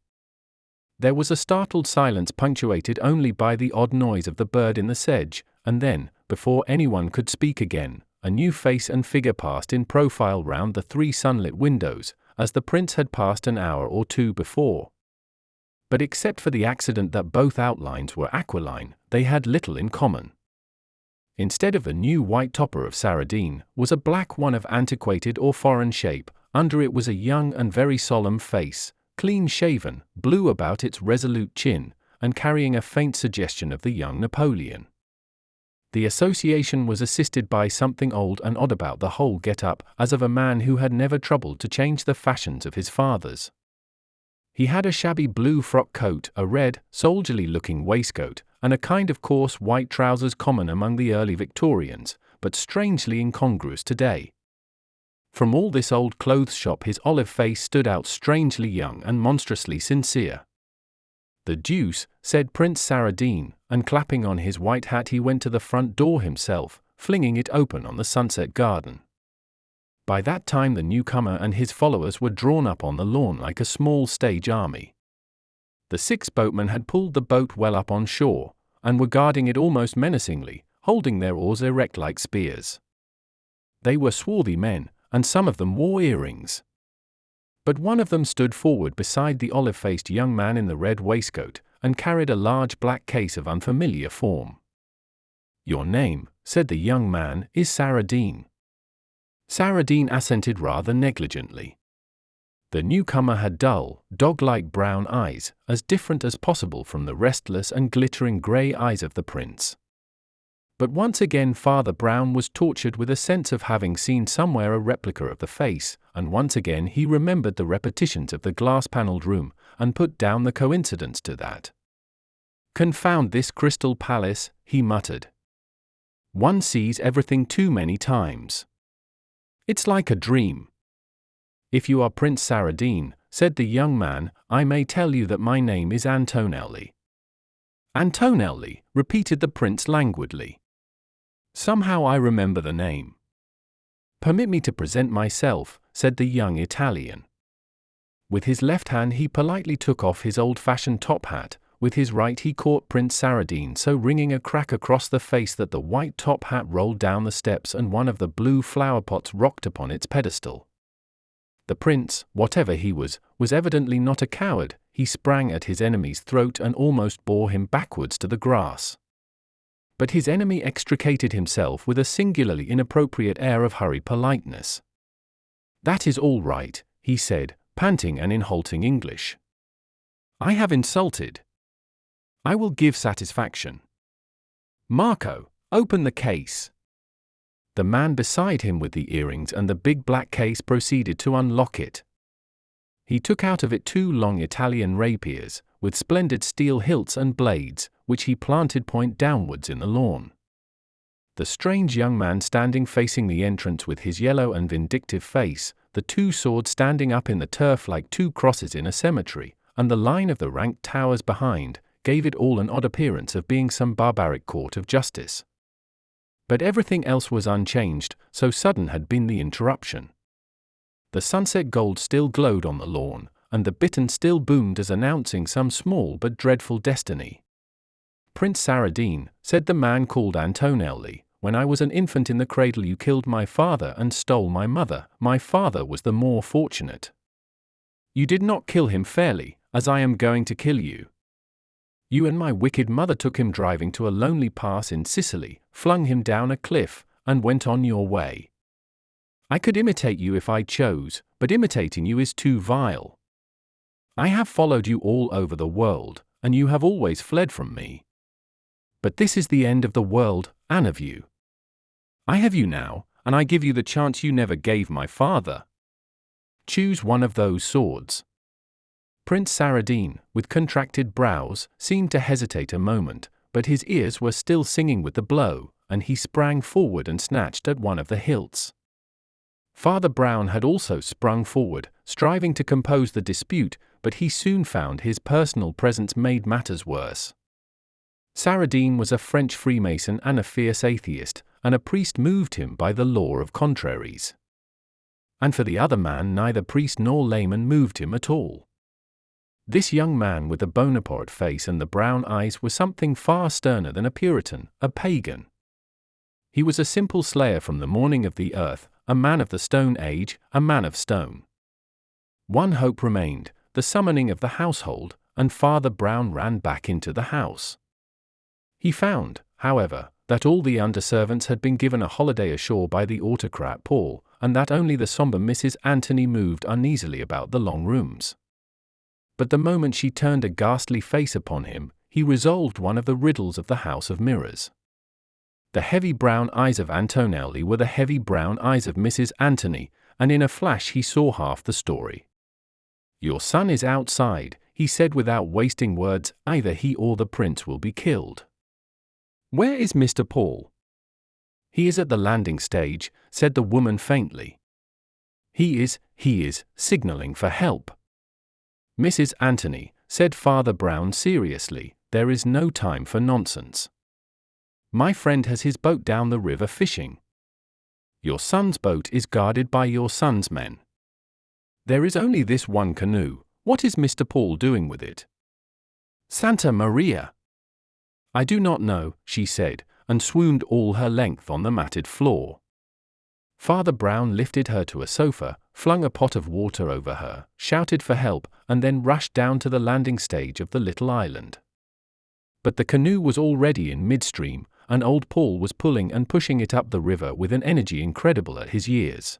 There was a startled silence punctuated only by the odd noise of the bird in the sedge, and then, before anyone could speak again, a new face and figure passed in profile round the 3 sunlit windows, as the prince had passed an hour or 2 before. But except for the accident that both outlines were aquiline, they had little in common. Instead of a new white topper of Saradine, was a black one of antiquated or foreign shape. Under it was a young and very solemn face, clean-shaven, blue about its resolute chin, and carrying a faint suggestion of the young Napoleon. The association was assisted by something old and odd about the whole get-up, as of a man who had never troubled to change the fashions of his fathers. He had a shabby blue frock coat, a red, soldierly-looking waistcoat, and a kind of coarse white trousers common among the early Victorians, but strangely incongruous today. From all this old clothes shop his olive face stood out strangely young and monstrously sincere. "The deuce," said Prince Saradine, and clapping on his white hat he went to the front door himself, flinging it open on the sunset garden. By that time the newcomer and his followers were drawn up on the lawn like a small stage army. The 6 boatmen had pulled the boat well up on shore, and were guarding it almost menacingly, holding their oars erect like spears. They were swarthy men, and some of them wore earrings. But one of them stood forward beside the olive-faced young man in the red waistcoat, and carried a large black case of unfamiliar form. "Your name," said the young man, "is Saradine." Saradine assented rather negligently. The newcomer had dull, dog-like brown eyes, as different as possible from the restless and glittering grey eyes of the prince. But once again Father Brown was tortured with a sense of having seen somewhere a replica of the face, and once again he remembered the repetitions of the glass-panelled room, and put down the coincidence to that. "Confound this crystal palace," he muttered. "One sees everything too many times. It's like a dream." "If you are Prince Saradine," said the young man, "I may tell you that my name is Antonelli." "Antonelli," repeated the prince languidly. "Somehow I remember the name." "Permit me to present myself," said the young Italian. With his left hand he politely took off his old-fashioned top hat, with his right he caught Prince Saradine so ringing a crack across the face that the white top hat rolled down the steps and one of the blue flower pots rocked upon its pedestal. The prince, whatever he was evidently not a coward. He sprang at his enemy's throat and almost bore him backwards to the grass. But his enemy extricated himself with a singularly inappropriate air of hurried politeness. "That is all right," he said, panting and in halting English. "I have insulted. I will give satisfaction. Marco, open the case." The man beside him with the earrings and the big black case proceeded to unlock it. He took out of it 2 long Italian rapiers, with splendid steel hilts and blades, which he planted point downwards in the lawn. The strange young man standing facing the entrance with his yellow and vindictive face, the 2 swords standing up in the turf like 2 crosses in a cemetery, and the line of the ranked towers behind, gave it all an odd appearance of being some barbaric court of justice. But everything else was unchanged, so sudden had been the interruption. The sunset gold still glowed on the lawn, and the bittern still boomed as announcing some small but dreadful destiny. "Prince Saradine," said the man called Antonelli, "when I was an infant in the cradle you killed my father and stole my mother. My father was the more fortunate. You did not kill him fairly, as I am going to kill you. You and my wicked mother took him driving to a lonely pass in Sicily, flung him down a cliff, and went on your way. I could imitate you if I chose, but imitating you is too vile. I have followed you all over the world, and you have always fled from me. But this is the end of the world, and of you. I have you now, and I give you the chance you never gave my father. Choose one of those swords. Prince Saradine, with contracted brows, seemed to hesitate a moment, but his ears were still singing with the blow, and he sprang forward and snatched at one of the hilts. Father Brown had also sprung forward, striving to compose the dispute, but he soon found his personal presence made matters worse. Saradine was a French Freemason and a fierce atheist, and a priest moved him by the law of contraries. And for the other man, neither priest nor layman moved him at all. This young man with the Bonaparte face and the brown eyes was something far sterner than a Puritan, a pagan. He was a simple slayer from the morning of the earth, a man of the Stone Age, a man of stone. One hope remained, the summoning of the household, and Father Brown ran back into the house. He found, however, that all the underservants had been given a holiday ashore by the autocrat Paul, and that only the sombre Mrs. Antony moved uneasily about the long rooms. But the moment she turned a ghastly face upon him, he resolved one of the riddles of the House of Mirrors. The heavy brown eyes of Antonelli were the heavy brown eyes of Mrs. Antony, and in a flash he saw half the story. "Your son is outside," he said without wasting words, "either he or the prince will be killed." "Where is Mr. Paul?" "He is at the landing stage," said the woman faintly. He is, signaling for help." "Mrs. Antony," said Father Brown seriously, "there is no time for nonsense. My friend has his boat down the river fishing. Your son's boat is guarded by your son's men. There is only this one canoe. What is Mr. Paul doing with it?" "Santa Maria!" "I do not know," she said, and swooned all her length on the matted floor. Father Brown lifted her to a sofa, flung a pot of water over her, shouted for help, and then rushed down to the landing stage of the little island. But the canoe was already in midstream, and old Paul was pulling and pushing it up the river with an energy incredible at his years.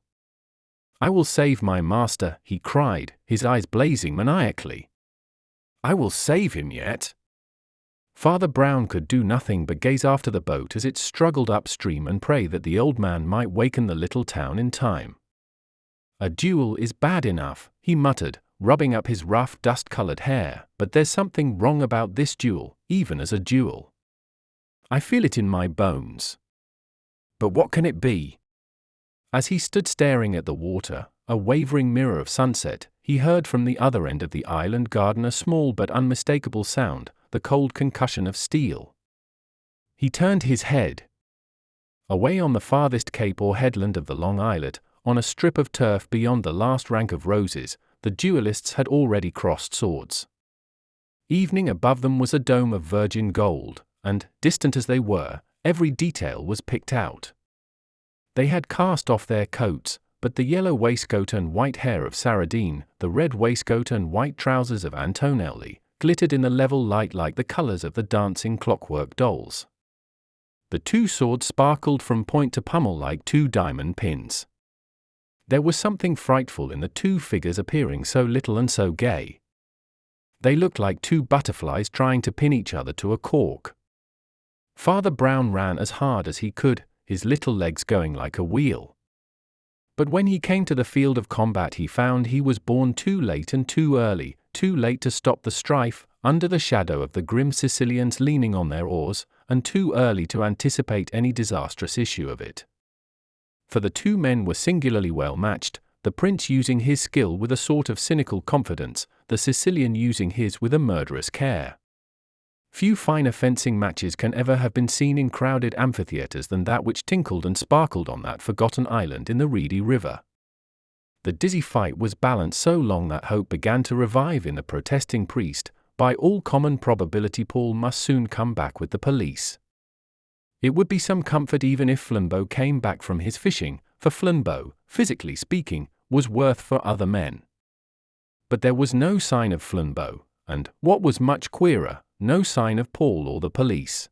"I will save my master," he cried, his eyes blazing maniacally. "I will save him yet." Father Brown could do nothing but gaze after the boat as it struggled upstream and pray that the old man might waken the little town in time. "A duel is bad enough," he muttered, rubbing up his rough, dust-colored hair, "but there's something wrong about this duel, even as a duel. I feel it in my bones. But what can it be?" As he stood staring at the water, a wavering mirror of sunset, he heard from the other end of the island garden a small but unmistakable sound, the cold concussion of steel. He turned his head. Away on the farthest cape or headland of the long islet, on a strip of turf beyond the last rank of roses, the duelists had already crossed swords. Evening above them was a dome of virgin gold, and, distant as they were, every detail was picked out. They had cast off their coats, but the yellow waistcoat and white hair of Saradine, the red waistcoat and white trousers of Antonelli, glittered in the level light like the colors of the dancing clockwork dolls. The two swords sparkled from point to pommel like two diamond pins. There was something frightful in the two figures appearing so little and so gay. They looked like two butterflies trying to pin each other to a cork. Father Brown ran as hard as he could, his little legs going like a wheel. But when he came to the field of combat he found he was born too late and too early, too late to stop the strife, under the shadow of the grim Sicilians leaning on their oars, and too early to anticipate any disastrous issue of it. For the two men were singularly well matched, the prince using his skill with a sort of cynical confidence, the Sicilian using his with a murderous care. Few finer fencing matches can ever have been seen in crowded amphitheatres than that which tinkled and sparkled on that forgotten island in the reedy river. The dizzy fight was balanced so long that hope began to revive in the protesting priest. By all common probability Paul must soon come back with the police. It would be some comfort even if Flambeau came back from his fishing, for Flambeau, physically speaking, was worth for other men. But there was no sign of Flambeau, and, what was much queerer, no sign of Paul or the police.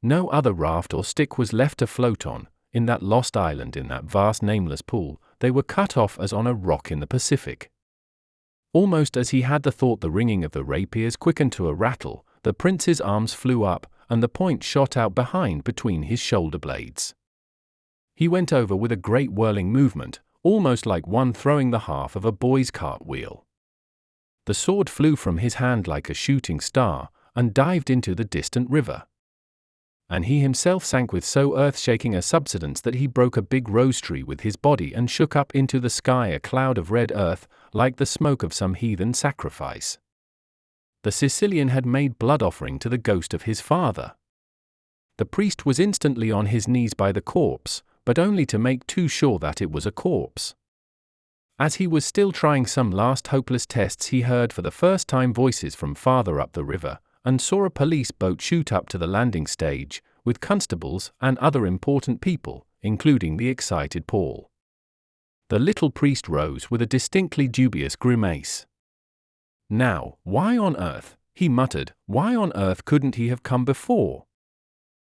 No other raft or stick was left to float on, in that lost island in that vast nameless pool, they were cut off as on a rock in the Pacific. Almost as he had the thought, the ringing of the rapiers quickened to a rattle, the prince's arms flew up, and the point shot out behind between his shoulder blades. He went over with a great whirling movement, almost like one throwing the half of a boy's cartwheel. The sword flew from his hand like a shooting star, and dived into the distant river. And he himself sank with so earth-shaking a subsidence that he broke a big rose tree with his body and shook up into the sky a cloud of red earth, like the smoke of some heathen sacrifice. The Sicilian had made blood offering to the ghost of his father. The priest was instantly on his knees by the corpse, but only to make too sure that it was a corpse. As he was still trying some last hopeless tests, he heard for the first time voices from farther up the river, and saw a police boat shoot up to the landing stage, with constables and other important people, including the excited Paul. The little priest rose with a distinctly dubious grimace. "Now, why on earth," he muttered, "why on earth couldn't he have come before?"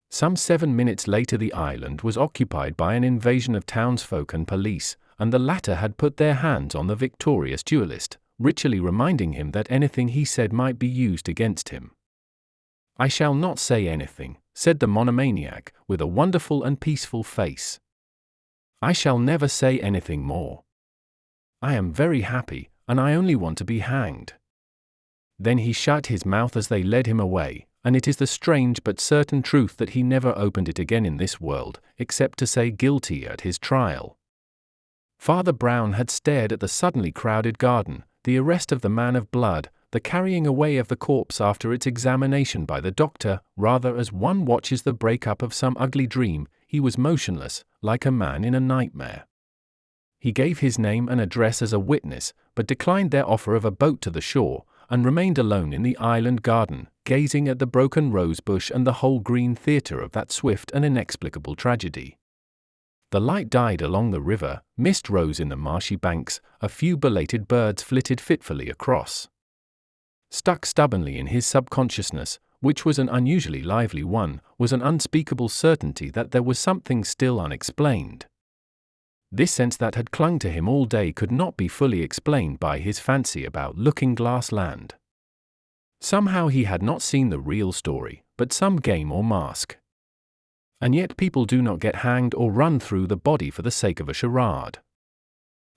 Some 7 minutes later the island was occupied by an invasion of townsfolk and police, and the latter had put their hands on the victorious duellist, ritually reminding him that anything he said might be used against him. "I shall not say anything," said the monomaniac, with a wonderful and peaceful face. "I shall never say anything more. I am very happy, and I only want to be hanged." Then he shut his mouth as they led him away, and it is the strange but certain truth that he never opened it again in this world, except to say guilty at his trial. Father Brown had stared at the suddenly crowded garden, the arrest of the man of blood, the carrying away of the corpse after its examination by the doctor, rather as one watches the break-up of some ugly dream. He was motionless, like a man in a nightmare. He gave his name and address as a witness, but declined their offer of a boat to the shore, and remained alone in the island garden, gazing at the broken rose bush and the whole green theatre of that swift and inexplicable tragedy. The light died along the river, mist rose in the marshy banks, a few belated birds flitted fitfully across. Stuck stubbornly in his subconsciousness, which was an unusually lively one, was an unspeakable certainty that there was something still unexplained. This sense that had clung to him all day could not be fully explained by his fancy about Looking-Glass Land. Somehow he had not seen the real story, but some game or mask. And yet people do not get hanged or run through the body for the sake of a charade.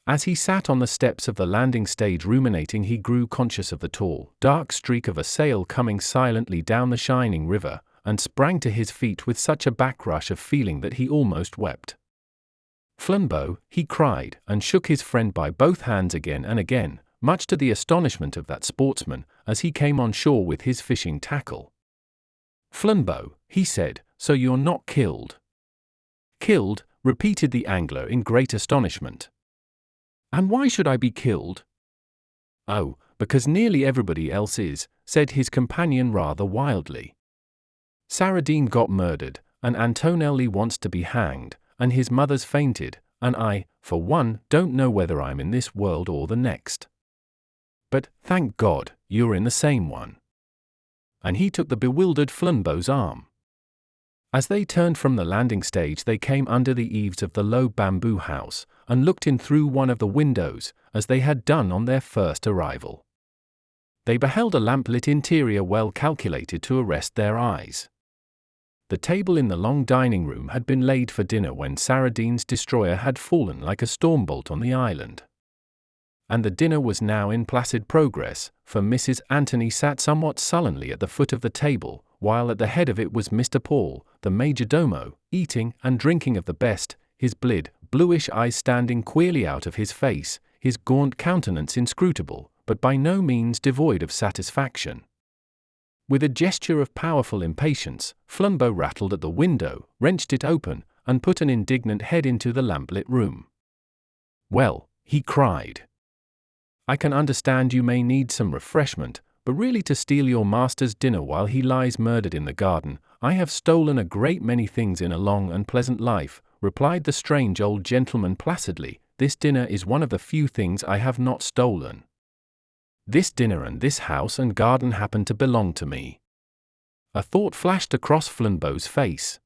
As he sat on the steps of the landing stage ruminating, he grew conscious of the tall, dark streak of a sail coming silently down the shining river, and sprang to his feet with such a backrush of feeling that he almost wept. "Flambeau," he cried, and shook his friend by both hands again and again, much to the astonishment of that sportsman, as he came on shore with his fishing tackle. "Flambeau," he said, "so you're not killed?" "Killed?" repeated the angler in great astonishment. "And why should I be killed?" "Oh, because nearly everybody else is," said his companion rather wildly. "Saradine got murdered, and Antonelli wants to be hanged, and his mother's fainted, and I, for one, don't know whether I'm in this world or the next. But, thank God, you're in the same one." And he took the bewildered Flambeau's arm. As they turned from the landing stage, they came under the eaves of the low bamboo house, and looked in through one of the windows, as they had done on their first arrival. They beheld a lamp-lit interior well calculated to arrest their eyes. The table in the long dining room had been laid for dinner when Saradine's destroyer had fallen like a storm bolt on the island. And the dinner was now in placid progress, for Mrs. Anthony sat somewhat sullenly at the foot of the table, while at the head of it was Mr. Paul, the major domo, eating and drinking of the best, his bluish eyes standing queerly out of his face, his gaunt countenance inscrutable, but by no means devoid of satisfaction. With a gesture of powerful impatience, Flambeau rattled at the window, wrenched it open, and put an indignant head into the lamplit room. "Well," he cried, "I can understand you may need some refreshment, but really to steal your master's dinner while he lies murdered in the garden, I have stolen a great many things in a long and pleasant life," replied the strange old gentleman placidly. "This dinner is one of the few things I have not stolen. This dinner and this house and garden happen to belong to me." A thought flashed across Flambeau's face.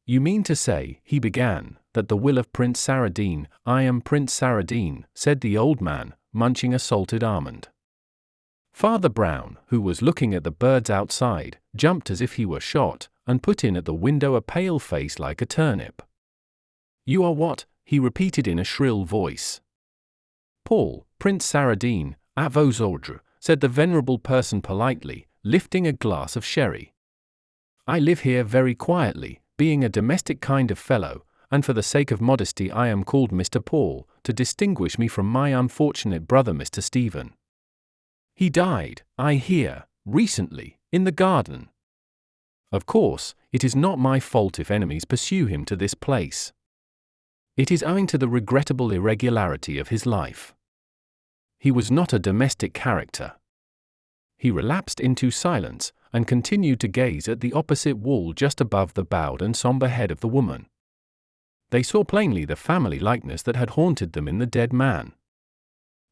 You mean to say, he began, that the will of Prince Saradine, I am Prince Saradine, said the old man, munching a salted almond. Father Brown, who was looking at the birds outside, jumped as if he were shot, and put in at the window a pale face like a turnip. You are what? He repeated in a shrill voice. Paul, Prince Saradine, à vos ordres, said the venerable person politely, lifting a glass of sherry. I live here very quietly, being a domestic kind of fellow, and for the sake of modesty I am called Mr. Paul, to distinguish me from my unfortunate brother Mr. Stephen. He died, I hear, recently, in the garden. Of course, it is not my fault if enemies pursue him to this place. It is owing to the regrettable irregularity of his life. He was not a domestic character. He relapsed into silence, and continued to gaze at the opposite wall just above the bowed and somber head of the woman. They saw plainly the family likeness that had haunted them in the dead man.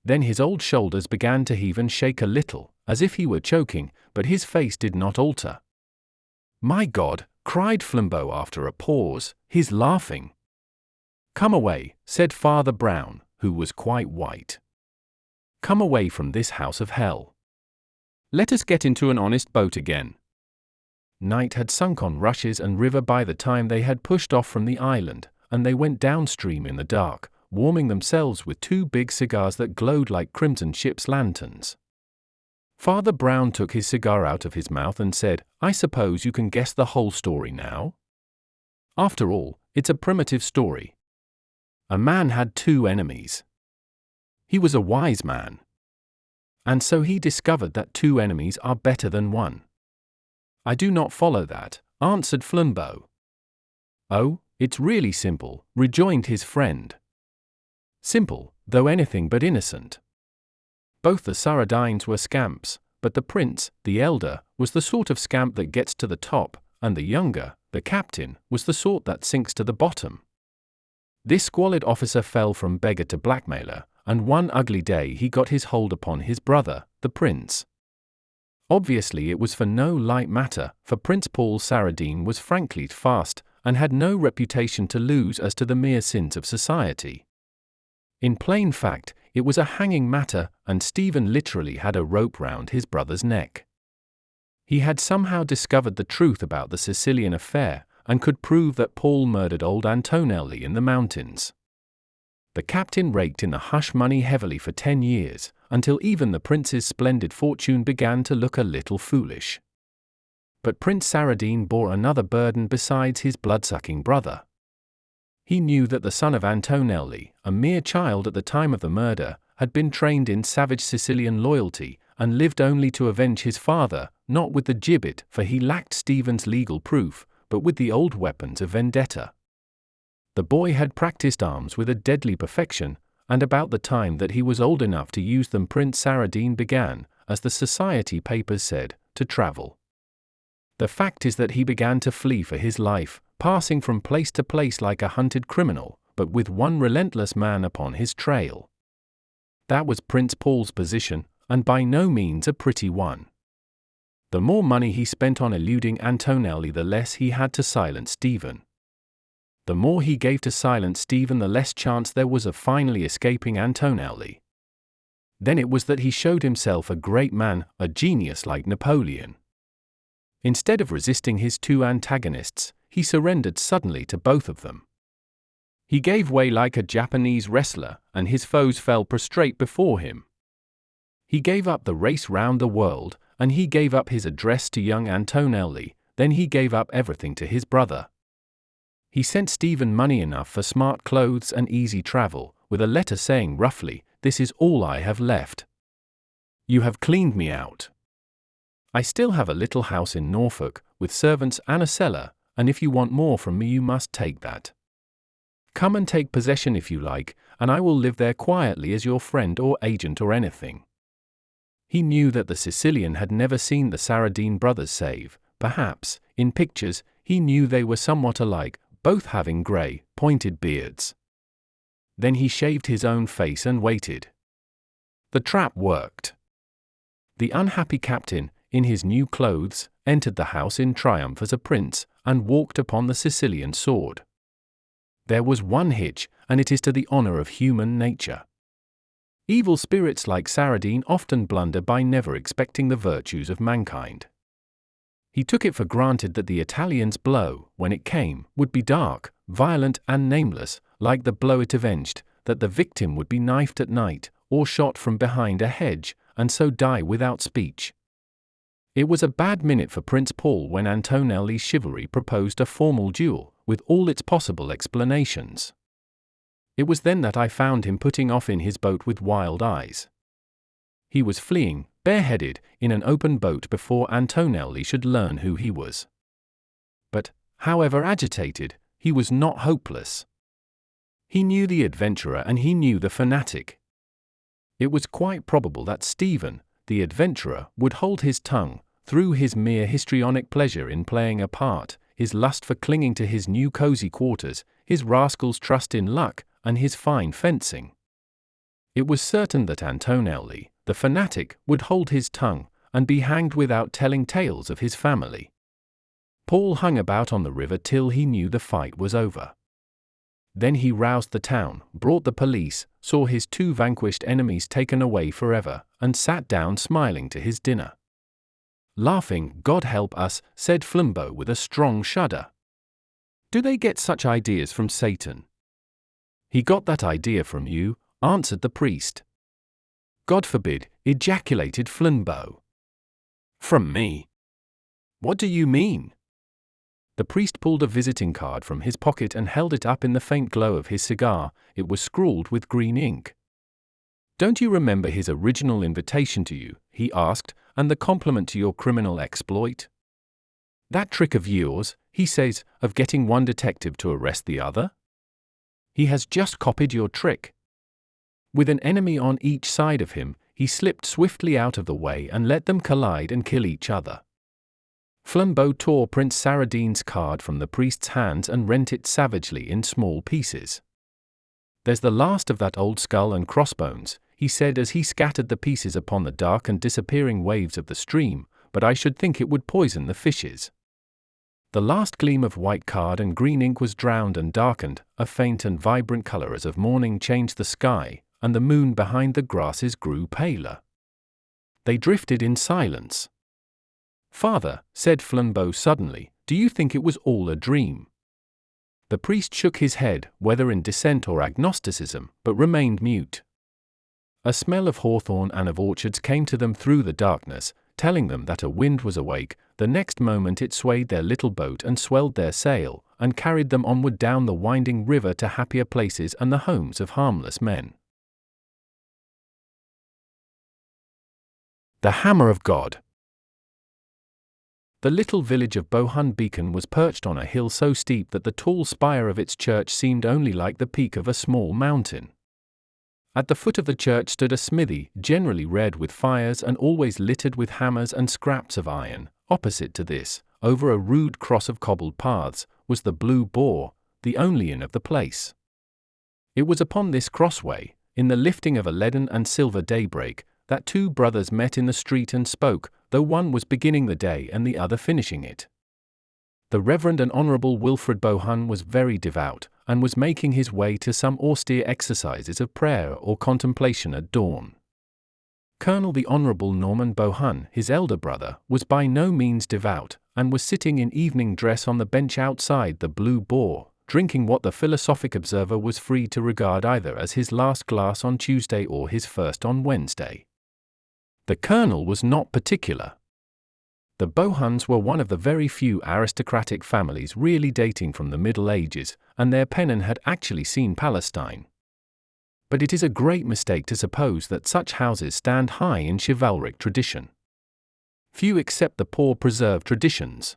Then his old shoulders began to heave and shake a little, as if he were choking, but his face did not alter. My God, cried Flambeau after a pause, he's laughing. Come away, said Father Brown, who was quite white. Come away from this house of hell. Let us get into an honest boat again. Night had sunk on rushes and river by the time they had pushed off from the island, and they went downstream in the dark, warming themselves with 2 big cigars that glowed like crimson ship's lanterns. Father Brown took his cigar out of his mouth and said, I suppose you can guess the whole story now? After all, it's a primitive story. A man had 2 enemies. He was a wise man. And so he discovered that 2 enemies are better than 1. I do not follow that, answered Flambeau. Oh, it's really simple, rejoined his friend. Simple, though anything but innocent. Both the Saradines were scamps, but the prince, the elder, was the sort of scamp that gets to the top, and the younger, the captain, was the sort that sinks to the bottom. This squalid officer fell from beggar to blackmailer, and one ugly day he got his hold upon his brother, the prince. Obviously it was for no light matter, for Prince Paul Saradine was frankly fast, and had no reputation to lose as to the mere sins of society. In plain fact, it was a hanging matter, and Stephen literally had a rope round his brother's neck. He had somehow discovered the truth about the Sicilian affair, and could prove that Paul murdered old Antonelli in the mountains. The captain raked in the hush money heavily for 10 years, until even the prince's splendid fortune began to look a little foolish. But Prince Saradine bore another burden besides his blood-sucking brother. He knew that the son of Antonelli, a mere child at the time of the murder, had been trained in savage Sicilian loyalty, and lived only to avenge his father, not with the gibbet, for he lacked Stephen's legal proof, but with the old weapons of vendetta. The boy had practiced arms with a deadly perfection, and about the time that he was old enough to use them Prince Saradine began, as the society papers said, to travel. The fact is that he began to flee for his life, passing from place to place like a hunted criminal, but with one relentless man upon his trail. That was Prince Paul's position, and by no means a pretty one. The more money he spent on eluding Antonelli, the less he had to silence Stephen. The more he gave to silence Stephen, the less chance there was of finally escaping Antonelli. Then it was that he showed himself a great man, a genius like Napoleon. Instead of resisting his 2 antagonists, he surrendered suddenly to both of them. He gave way like a Japanese wrestler, and his foes fell prostrate before him. He gave up the race round the world, and he gave up his address to young Antonelli, then he gave up everything to his brother. He sent Stephen money enough for smart clothes and easy travel, with a letter saying roughly, "This is all I have left. You have cleaned me out. I still have a little house in Norfolk, with servants and a cellar, and if you want more from me you must take that. Come and take possession if you like, and I will live there quietly as your friend or agent or anything." He knew that the Sicilian had never seen the Saradine brothers save, perhaps, in pictures. He knew they were somewhat alike, both having grey, pointed beards. Then he shaved his own face and waited. The trap worked. The unhappy captain, in his new clothes, entered the house in triumph as a prince, and walked upon the Sicilian sword. There was one hitch, and it is to the honor of human nature. Evil spirits like Saradine often blunder by never expecting the virtues of mankind. He took it for granted that the Italian's blow, when it came, would be dark, violent and nameless, like the blow it avenged, that the victim would be knifed at night, or shot from behind a hedge, and so die without speech. It was a bad minute for Prince Paul when Antonelli's chivalry proposed a formal duel, with all its possible explanations. It was then that I found him putting off in his boat with wild eyes. He was fleeing, bareheaded, in an open boat before Antonelli should learn who he was. But, however agitated, he was not hopeless. He knew the adventurer and he knew the fanatic. It was quite probable that Stephen, the adventurer, would hold his tongue, through his mere histrionic pleasure in playing a part, his lust for clinging to his new cozy quarters, his rascal's trust in luck, and his fine fencing. It was certain that Antonelli, the fanatic, would hold his tongue, and be hanged without telling tales of his family. Paul hung about on the river till he knew the fight was over. Then he roused the town, brought the police, saw his 2 vanquished enemies taken away forever, and sat down smiling to his dinner. Laughing, "God help us," said Flambeau with a strong shudder. "Do they get such ideas from Satan?" "He got that idea from you," answered the priest. "God forbid," ejaculated Flambeau. "From me? What do you mean?" The priest pulled a visiting card from his pocket and held it up in the faint glow of his cigar. It was scrawled with green ink. "Don't you remember his original invitation to you," he asked, "and the compliment to your criminal exploit? That trick of yours, he says, of getting one detective to arrest the other? He has just copied your trick. With an enemy on each side of him, he slipped swiftly out of the way and let them collide and kill each other." Flambeau tore Prince Saradine's card from the priest's hands and rent it savagely in small pieces. "There's the last of that old skull and crossbones," he said as he scattered the pieces upon the dark and disappearing waves of the stream, "but I should think it would poison the fishes." The last gleam of white card and green ink was drowned and darkened, a faint and vibrant color as of morning changed the sky, and the moon behind the grasses grew paler. They drifted in silence. "Father," said Flambeau suddenly, "do you think it was all a dream?" The priest shook his head, whether in dissent or agnosticism, but remained mute. A smell of hawthorn and of orchards came to them through the darkness, telling them that a wind was awake. The next moment it swayed their little boat and swelled their sail, and carried them onward down the winding river to happier places and the homes of harmless men. The Hammer of God. The little village of Bohun Beacon was perched on a hill so steep that the tall spire of its church seemed only like the peak of a small mountain. At the foot of the church stood a smithy, generally red with fires and always littered with hammers and scraps of iron. Opposite to this, over a rude cross of cobbled paths, was the Blue Boar, the only inn of the place. It was upon this crossway, in the lifting of a leaden and silver daybreak, that 2 brothers met in the street and spoke, though one was beginning the day and the other finishing it. The Reverend and Honourable Wilfred Bohun was very devout, and was making his way to some austere exercises of prayer or contemplation at dawn. Colonel the Honourable Norman Bohun, his elder brother, was by no means devout, and was sitting in evening dress on the bench outside the Blue Boar, drinking what the philosophic observer was free to regard either as his last glass on Tuesday or his first on Wednesday. The colonel was not particular. The Bohuns were one of the very few aristocratic families really dating from the Middle Ages, and their pennon had actually seen Palestine. But it is a great mistake to suppose that such houses stand high in chivalric tradition. Few except the poor preserve traditions.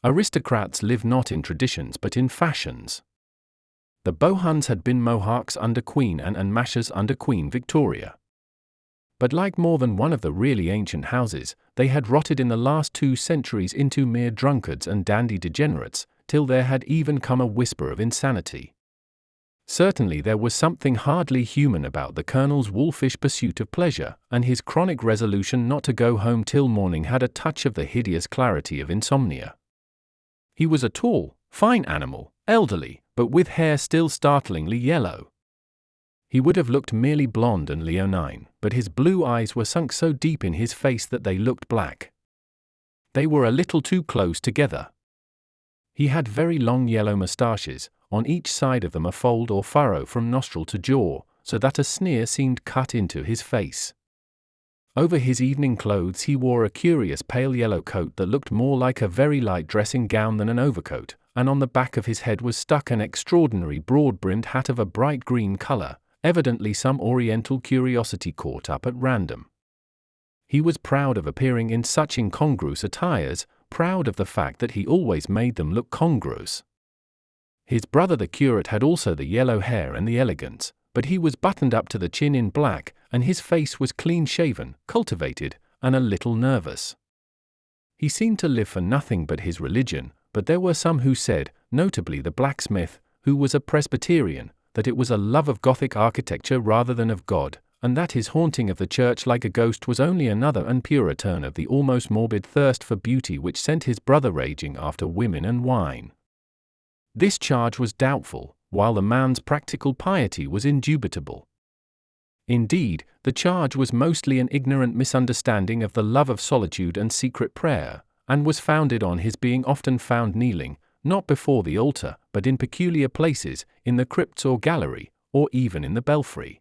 Aristocrats live not in traditions but in fashions. The Bohuns had been Mohawks under Queen Anne and Mashers under Queen Victoria. But like more than one of the really ancient houses, they had rotted in the last 2 centuries into mere drunkards and dandy degenerates, till there had even come a whisper of insanity. Certainly there was something hardly human about the colonel's wolfish pursuit of pleasure, and his chronic resolution not to go home till morning had a touch of the hideous clarity of insomnia. He was a tall, fine animal, elderly, but with hair still startlingly yellow. He would have looked merely blonde and leonine, but his blue eyes were sunk so deep in his face that they looked black. They were a little too close together. He had very long yellow moustaches, on each side of them a fold or furrow from nostril to jaw, so that a sneer seemed cut into his face. Over his evening clothes he wore a curious pale yellow coat that looked more like a very light dressing gown than an overcoat, and on the back of his head was stuck an extraordinary broad-brimmed hat of a bright green colour, evidently some oriental curiosity caught up at random. He was proud of appearing in such incongruous attires, proud of the fact that he always made them look congruous. His brother the curate had also the yellow hair and the elegance, but he was buttoned up to the chin in black, and his face was clean-shaven, cultivated, and a little nervous. He seemed to live for nothing but his religion, but there were some who said, notably the blacksmith, who was a Presbyterian, that it was a love of Gothic architecture rather than of God, and that his haunting of the church like a ghost was only another and purer turn of the almost morbid thirst for beauty which sent his brother raging after women and wine. This charge was doubtful, while the man's practical piety was indubitable. Indeed, the charge was mostly an ignorant misunderstanding of the love of solitude and secret prayer, and was founded on his being often found kneeling, not before the altar, but in peculiar places, in the crypts or gallery, or even in the belfry.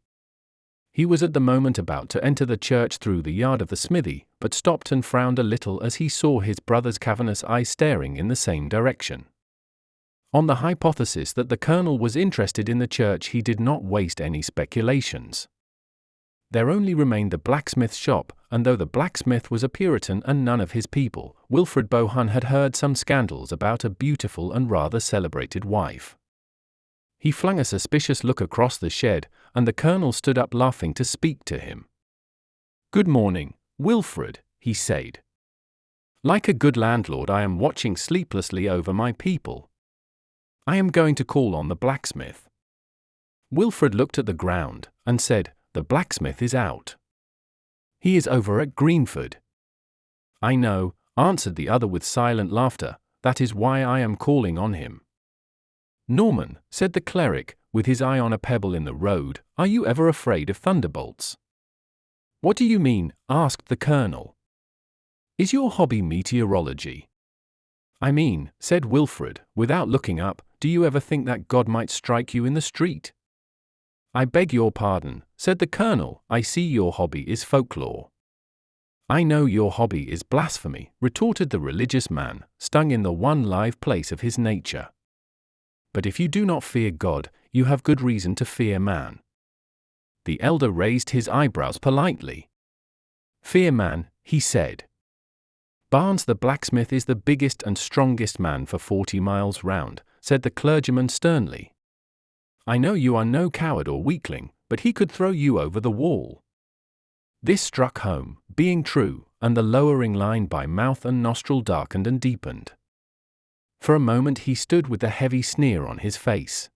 He was at the moment about to enter the church through the yard of the smithy, but stopped and frowned a little as he saw his brother's cavernous eyes staring in the same direction. On the hypothesis that the colonel was interested in the church, he did not waste any speculations. There only remained the blacksmith's shop, and though the blacksmith was a Puritan and none of his people, Wilfred Bohun had heard some scandals about a beautiful and rather celebrated wife. He flung a suspicious look across the shed, and the colonel stood up laughing to speak to him. "Good morning, Wilfred," he said. "Like a good landlord, I am watching sleeplessly over my people. I am going to call on the blacksmith." Wilfred looked at the ground, and said, "The blacksmith is out. He is over at Greenford." "I know," answered the other with silent laughter, "that is why I am calling on him." "Norman," said the cleric, with his eye on a pebble in the road, "are you ever afraid of thunderbolts?" "What do you mean?" asked the colonel. "Is your hobby meteorology?" "I mean," said Wilfred, without looking up, "do you ever think that God might strike you in the street?" "I beg your pardon," said the colonel, "I see your hobby is folklore." "I know your hobby is blasphemy," retorted the religious man, stung in the one live place of his nature. "But if you do not fear God, you have good reason to fear man." The elder raised his eyebrows politely. "Fear man," he said. "Barnes the blacksmith is the biggest and strongest man for 40 miles round," said the clergyman sternly. "I know you are no coward or weakling, but he could throw you over the wall." This struck home, being true, and the lowering line by mouth and nostril darkened and deepened. For a moment he stood with a heavy sneer on his face.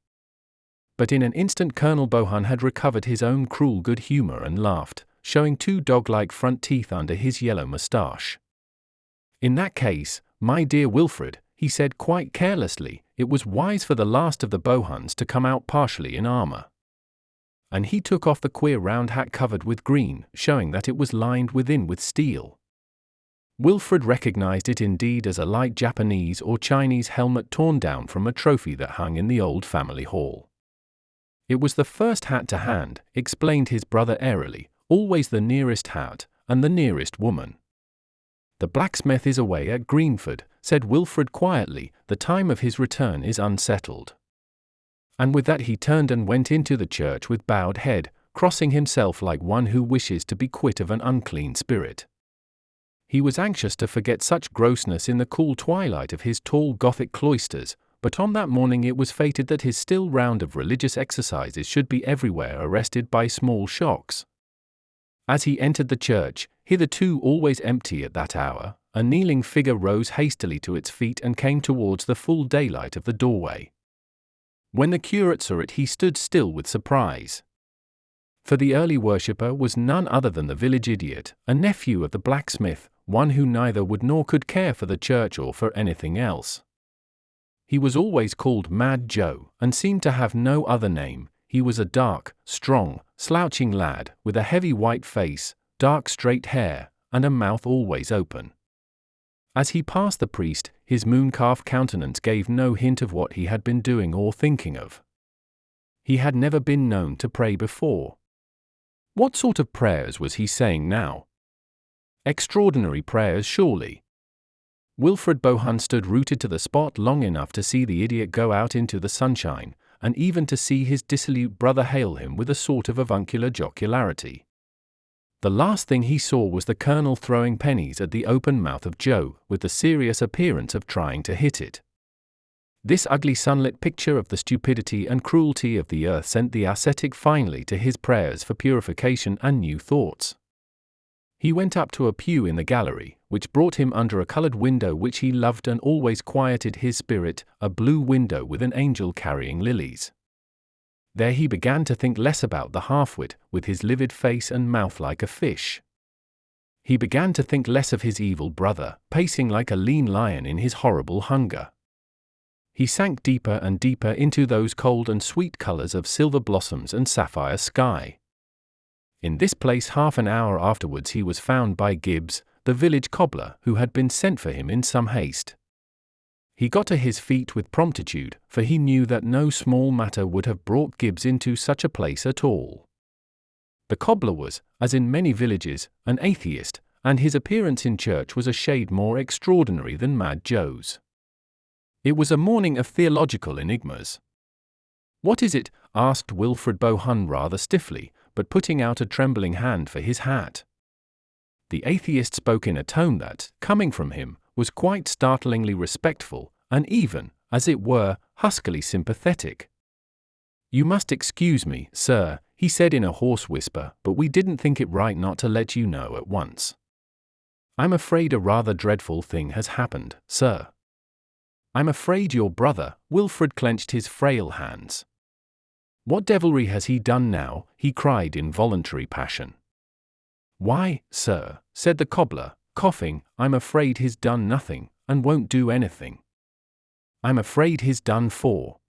But in an instant Colonel Bohun had recovered his own cruel good humour and laughed, showing 2 dog-like front teeth under his yellow moustache. "In that case, my dear Wilfred," he said quite carelessly, "it was wise for the last of the Bohuns to come out partially in armour." And he took off the queer round hat covered with green, showing that it was lined within with steel. Wilfred recognized it indeed as a light Japanese or Chinese helmet torn down from a trophy that hung in the old family hall. "It was the first hat to hand," explained his brother airily, "always the nearest hat, and the nearest woman." "The blacksmith is away at Greenford," said Wilfred quietly, "the time of his return is unsettled." And with that he turned and went into the church with bowed head, crossing himself like one who wishes to be quit of an unclean spirit. He was anxious to forget such grossness in the cool twilight of his tall Gothic cloisters, but on that morning it was fated that his still round of religious exercises should be everywhere arrested by small shocks. As he entered the church, hitherto always empty at that hour, a kneeling figure rose hastily to its feet and came towards the full daylight of the doorway. When the curate saw it, he stood still with surprise. For the early worshipper was none other than the village idiot, a nephew of the blacksmith, one who neither would nor could care for the church or for anything else. He was always called Mad Joe, and seemed to have no other name. He was a dark, strong, slouching lad, with a heavy white face, dark straight hair, and a mouth always open. As he passed the priest, his moon-calf countenance gave no hint of what he had been doing or thinking of. He had never been known to pray before. What sort of prayers was he saying now? Extraordinary prayers, surely. Wilfred Bohun stood rooted to the spot long enough to see the idiot go out into the sunshine, and even to see his dissolute brother hail him with a sort of avuncular jocularity. The last thing he saw was the colonel throwing pennies at the open mouth of Joe, with the serious appearance of trying to hit it. This ugly sunlit picture of the stupidity and cruelty of the earth sent the ascetic finally to his prayers for purification and new thoughts. He went up to a pew in the gallery, which brought him under a coloured window which he loved and always quieted his spirit, a blue window with an angel carrying lilies. There he began to think less about the half-wit, with his livid face and mouth like a fish. He began to think less of his evil brother, pacing like a lean lion in his horrible hunger. He sank deeper and deeper into those cold and sweet colours of silver blossoms and sapphire sky. In this place half an hour afterwards he was found by Gibbs, the village cobbler, who had been sent for him in some haste. He got to his feet with promptitude, for he knew that no small matter would have brought Gibbs into such a place at all. The cobbler was, as in many villages, an atheist, and his appearance in church was a shade more extraordinary than Mad Joe's. It was a morning of theological enigmas. "What is it?" asked Wilfred Bohun rather stiffly, but putting out a trembling hand for his hat. The atheist spoke in a tone that, coming from him, was quite startlingly respectful, and even, as it were, huskily sympathetic. "You must excuse me, sir," he said in a hoarse whisper, "but we didn't think it right not to let you know at once. I'm afraid a rather dreadful thing has happened, sir." "I'm afraid your brother," Wilfred clenched his frail hands. "What devilry has he done now?" he cried in voluntary passion. "Why, sir," said the cobbler, coughing, "I'm afraid he's done nothing, and won't do anything. I'm afraid he's done for.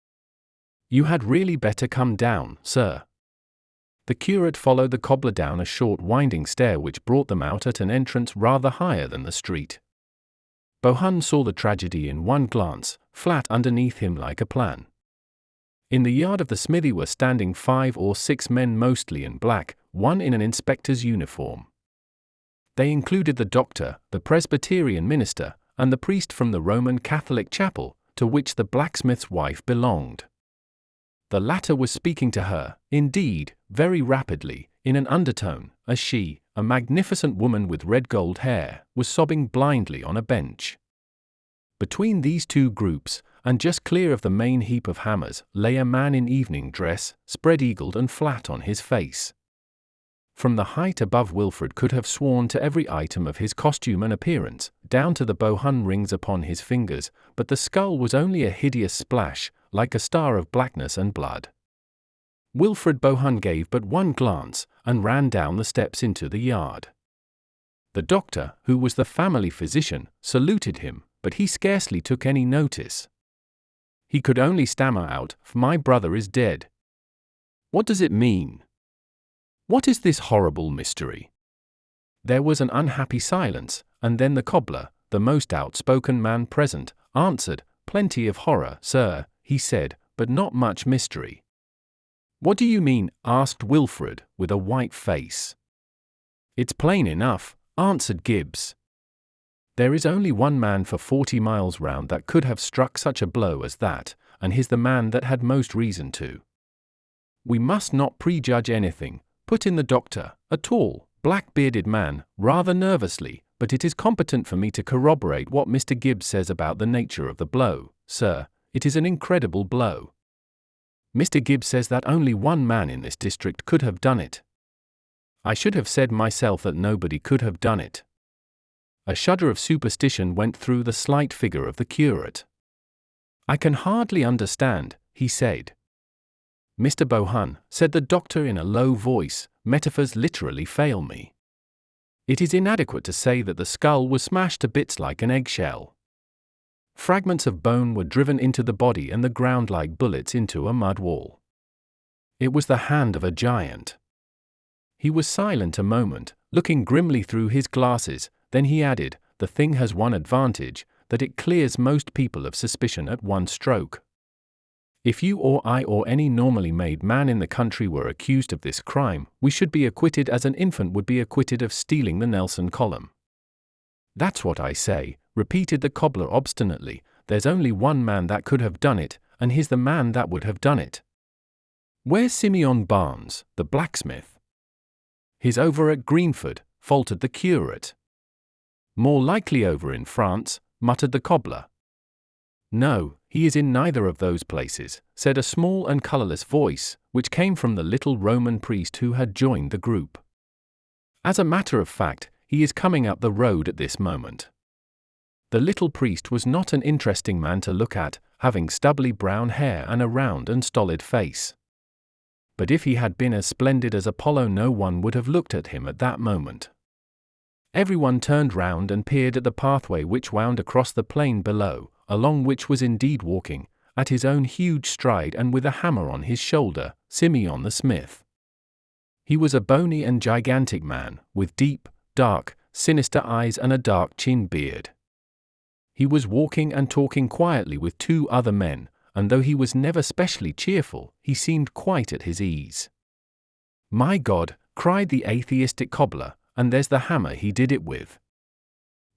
You had really better come down, sir." The curate followed the cobbler down a short winding stair which brought them out at an entrance rather higher than the street. Bohun saw the tragedy in one glance, flat underneath him like a plan. In the yard of the smithy were standing 5 or 6 men mostly in black, one in an inspector's uniform. They included the doctor, the Presbyterian minister, and the priest from the Roman Catholic chapel, to which the blacksmith's wife belonged. The latter was speaking to her, indeed, very rapidly, in an undertone, as she, a magnificent woman with red gold hair, was sobbing blindly on a bench. Between these two groups, and just clear of the main heap of hammers, lay a man in evening dress, spread-eagled and flat on his face. From the height above Wilfred could have sworn to every item of his costume and appearance, down to the Bohun rings upon his fingers, but the skull was only a hideous splash, like a star of blackness and blood. Wilfred Bohun gave but one glance, and ran down the steps into the yard. The doctor, who was the family physician, saluted him, but he scarcely took any notice. He could only stammer out, "My brother is dead." "What does it mean? What is this horrible mystery?" There was an unhappy silence, and then the cobbler, the most outspoken man present, answered, "Plenty of horror, sir," he said, "but not much mystery." "What do you mean?" asked Wilfred, with a white face. "It's plain enough," answered Gibbs. "There is only one man for 40 miles round that could have struck such a blow as that, and he's the man that had most reason to." "We must not prejudge anything," put in the doctor, a tall, black-bearded man, rather nervously, "but it is competent for me to corroborate what Mr. Gibbs says about the nature of the blow, sir. It is an incredible blow. Mr. Gibbs says that only one man in this district could have done it. I should have said myself that nobody could have done it." A shudder of superstition went through the slight figure of the curate. "I can hardly understand," he said. "Mr. Bohun," said the doctor in a low voice, "metaphors literally fail me. It is inadequate to say that the skull was smashed to bits like an eggshell. Fragments of bone were driven into the body and the ground like bullets into a mud wall. It was the hand of a giant." He was silent a moment, looking grimly through his glasses, then he added, "The thing has one advantage, that it clears most people of suspicion at one stroke. If you or I or any normally made man in the country were accused of this crime, we should be acquitted as an infant would be acquitted of stealing the Nelson column." "That's what I say," repeated the cobbler obstinately. "There's only one man that could have done it, and he's the man that would have done it." "Where's Simeon Barnes, the blacksmith?" "He's over at Greenford," faltered the curate. "More likely over in France," muttered the cobbler. "No, he is in neither of those places," said a small and colourless voice, which came from the little Roman priest who had joined the group. "As a matter of fact, he is coming up the road at this moment." The little priest was not an interesting man to look at, having stubbly brown hair and a round and stolid face. But if he had been as splendid as Apollo, no one would have looked at him at that moment. Everyone turned round and peered at the pathway which wound across the plain below, along which was indeed walking, at his own huge stride and with a hammer on his shoulder, Simeon the smith. He was a bony and gigantic man, with deep, dark, sinister eyes and a dark chin beard. He was walking and talking quietly with two other men, and though he was never specially cheerful, he seemed quite at his ease. "My God," cried the atheistic cobbler, "and there's the hammer he did it with."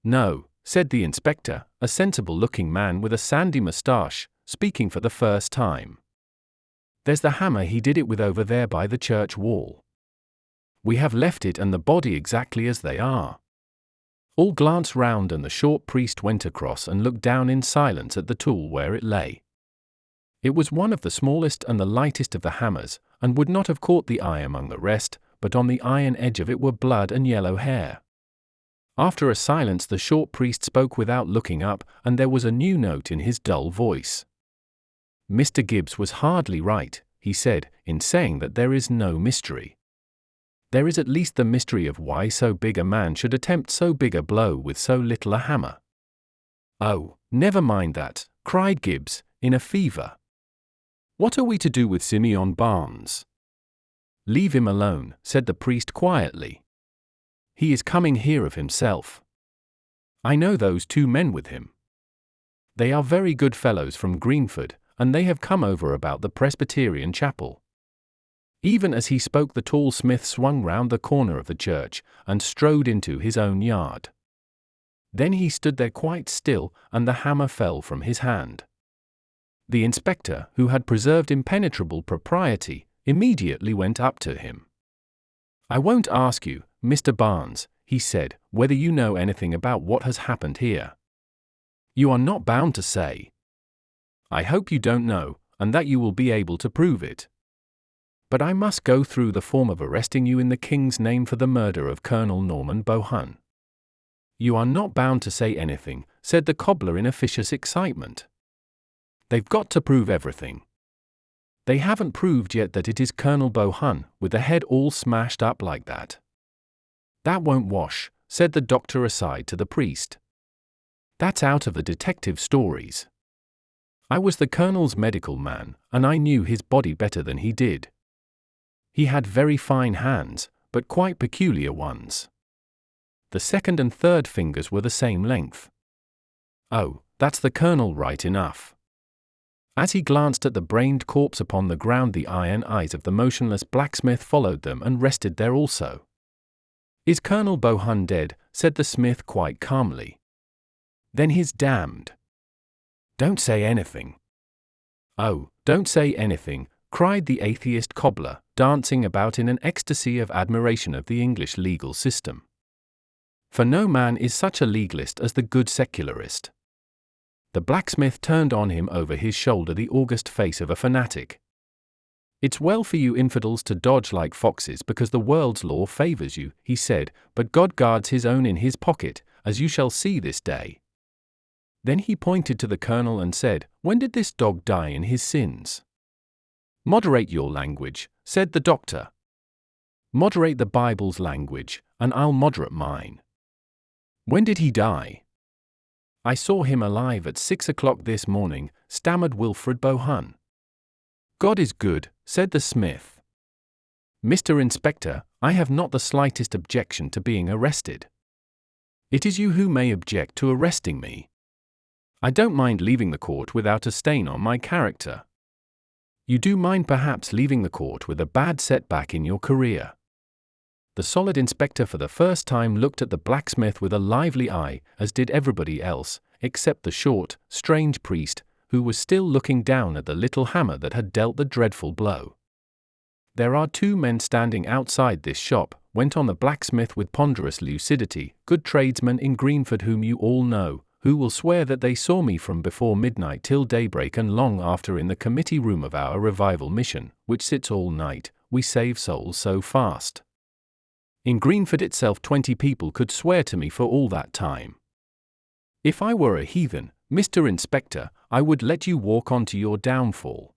"No," said the inspector, a sensible-looking man with a sandy moustache, speaking for the first time. "There's the hammer he did it with over there by the church wall. We have left it and the body exactly as they are." All glanced round and the short priest went across and looked down in silence at the tool where it lay. It was one of the smallest and the lightest of the hammers, and would not have caught the eye among the rest, but on the iron edge of it were blood and yellow hair. After a silence the short priest spoke without looking up, and there was a new note in his dull voice. "Mr. Gibbs was hardly right," he said, "in saying that there is no mystery. There is at least the mystery of why so big a man should attempt so big a blow with so little a hammer." "Oh, never mind that," cried Gibbs, in a fever. "What are we to do with Simeon Barnes?" "Leave him alone," said the priest quietly. "He is coming here of himself. I know those two men with him. They are very good fellows from Greenford, and they have come over about the Presbyterian chapel." Even as he spoke the tall smith swung round the corner of the church, and strode into his own yard. Then he stood there quite still, and the hammer fell from his hand. The inspector, who had preserved impenetrable propriety, immediately went up to him. "I won't ask you, Mr. Barnes," he said, "whether you know anything about what has happened here. You are not bound to say. I hope you don't know, and that you will be able to prove it. But I must go through the form of arresting you in the King's name for the murder of Colonel Norman Bohun." "You are not bound to say anything," said the cobbler in officious excitement. "They've got to prove everything. They haven't proved yet that it is Colonel Bohun, with the head all smashed up like that." "That won't wash," said the doctor aside to the priest. "That's out of the detective stories. I was the Colonel's medical man, and I knew his body better than he did. He had very fine hands, but quite peculiar ones. The second and third fingers were the same length. Oh, that's the Colonel right enough." As he glanced at the brained corpse upon the ground, the iron eyes of the motionless blacksmith followed them and rested there also. "Is Colonel Bohun dead?" said the smith quite calmly. "Then he's damned." "Don't say anything." "Oh, don't say anything," cried the atheist cobbler, dancing about in an ecstasy of admiration of the English legal system. "For no man is such a legalist as the good secularist." The blacksmith turned on him over his shoulder the august face of a fanatic. "It's well for you infidels to dodge like foxes because the world's law favors you," he said, "but God guards his own in his pocket, as you shall see this day." Then he pointed to the colonel and said, "When did this dog die in his sins?" "Moderate your language," said the doctor. "Moderate the Bible's language, and I'll moderate mine." "When did he die?" "I saw him alive at 6 o'clock this morning," stammered Wilfred Bohun. "God is good," said the smith. "Mr. Inspector, I have not the slightest objection to being arrested. It is you who may object to arresting me. I don't mind leaving the court without a stain on my character. You do mind perhaps leaving the court with a bad setback in your career." The solid inspector for the first time looked at the blacksmith with a lively eye, as did everybody else, except the short, strange priest, who was still looking down at the little hammer that had dealt the dreadful blow. "There are 2 men standing outside this shop," went on the blacksmith with ponderous lucidity, "good tradesmen in Greenford whom you all know, who will swear that they saw me from before midnight till daybreak and long after in the committee room of our revival mission, which sits all night, we save souls so fast. In Greenford itself 20 people could swear to me for all that time. If I were a heathen, Mr. Inspector, I would let you walk on to your downfall.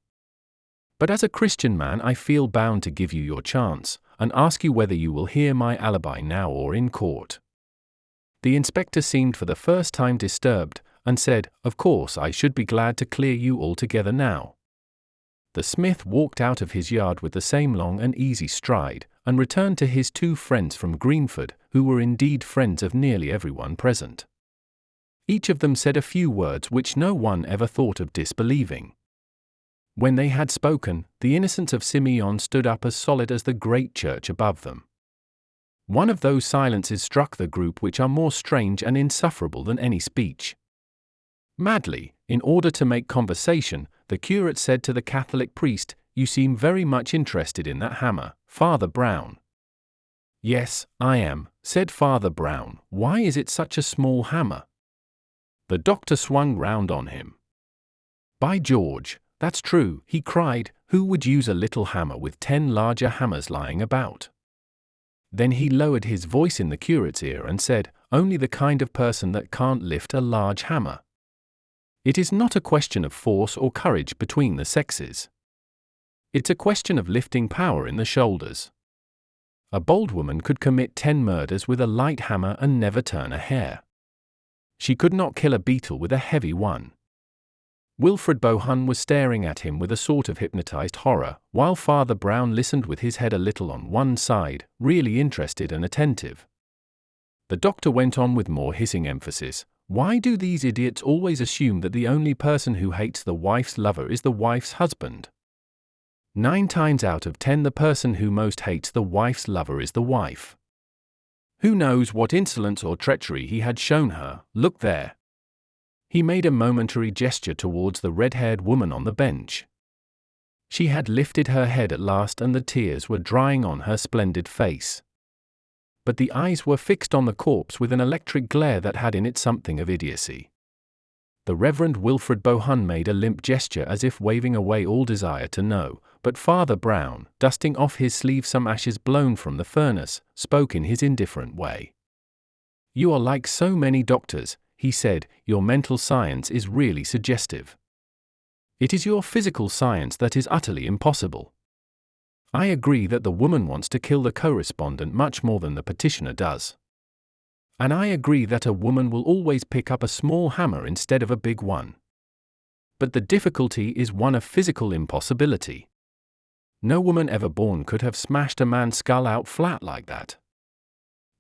But as a Christian man I feel bound to give you your chance, and ask you whether you will hear my alibi now or in court." The inspector seemed for the first time disturbed, and said, "Of course I should be glad to clear you altogether now." The smith walked out of his yard with the same long and easy stride, and returned to his 2 friends from Greenford, who were indeed friends of nearly everyone present. Each of them said a few words which no one ever thought of disbelieving. When they had spoken, the Innocence of Simeon stood up as solid as the great church above them. One of those silences struck the group which are more strange and insufferable than any speech. Madly, in order to make conversation, the curate said to the Catholic priest, "You seem very much interested in that hammer, Father Brown." "Yes, I am," said Father Brown. "Why is it such a small hammer?" The doctor swung round on him. "By George, that's true," he cried. "Who would use a little hammer with 10 larger hammers lying about?" Then he lowered his voice in the curate's ear and said, "Only the kind of person that can't lift a large hammer. It is not a question of force or courage between the sexes. It's a question of lifting power in the shoulders. A bold woman could commit 10 murders with a light hammer and never turn a hair. She could not kill a beetle with a heavy one." Wilfred Bohun was staring at him with a sort of hypnotized horror, while Father Brown listened with his head a little on one side, really interested and attentive. The doctor went on with more hissing emphasis. "Why do these idiots always assume that the only person who hates the wife's lover is the wife's husband? 9 times out of 10 the person who most hates the wife's lover is the wife. Who knows what insolence or treachery he had shown her? Look there." He made a momentary gesture towards the red-haired woman on the bench. She had lifted her head at last and the tears were drying on her splendid face. But the eyes were fixed on the corpse with an electric glare that had in it something of idiocy. The Reverend Wilfred Bohun made a limp gesture as if waving away all desire to know, but Father Brown, dusting off his sleeve some ashes blown from the furnace, spoke in his indifferent way. "You are like so many doctors," he said. "Your mental science is really suggestive. It is your physical science that is utterly impossible. I agree that the woman wants to kill the correspondent much more than the petitioner does. And I agree that a woman will always pick up a small hammer instead of a big one. But the difficulty is one of physical impossibility. No woman ever born could have smashed a man's skull out flat like that."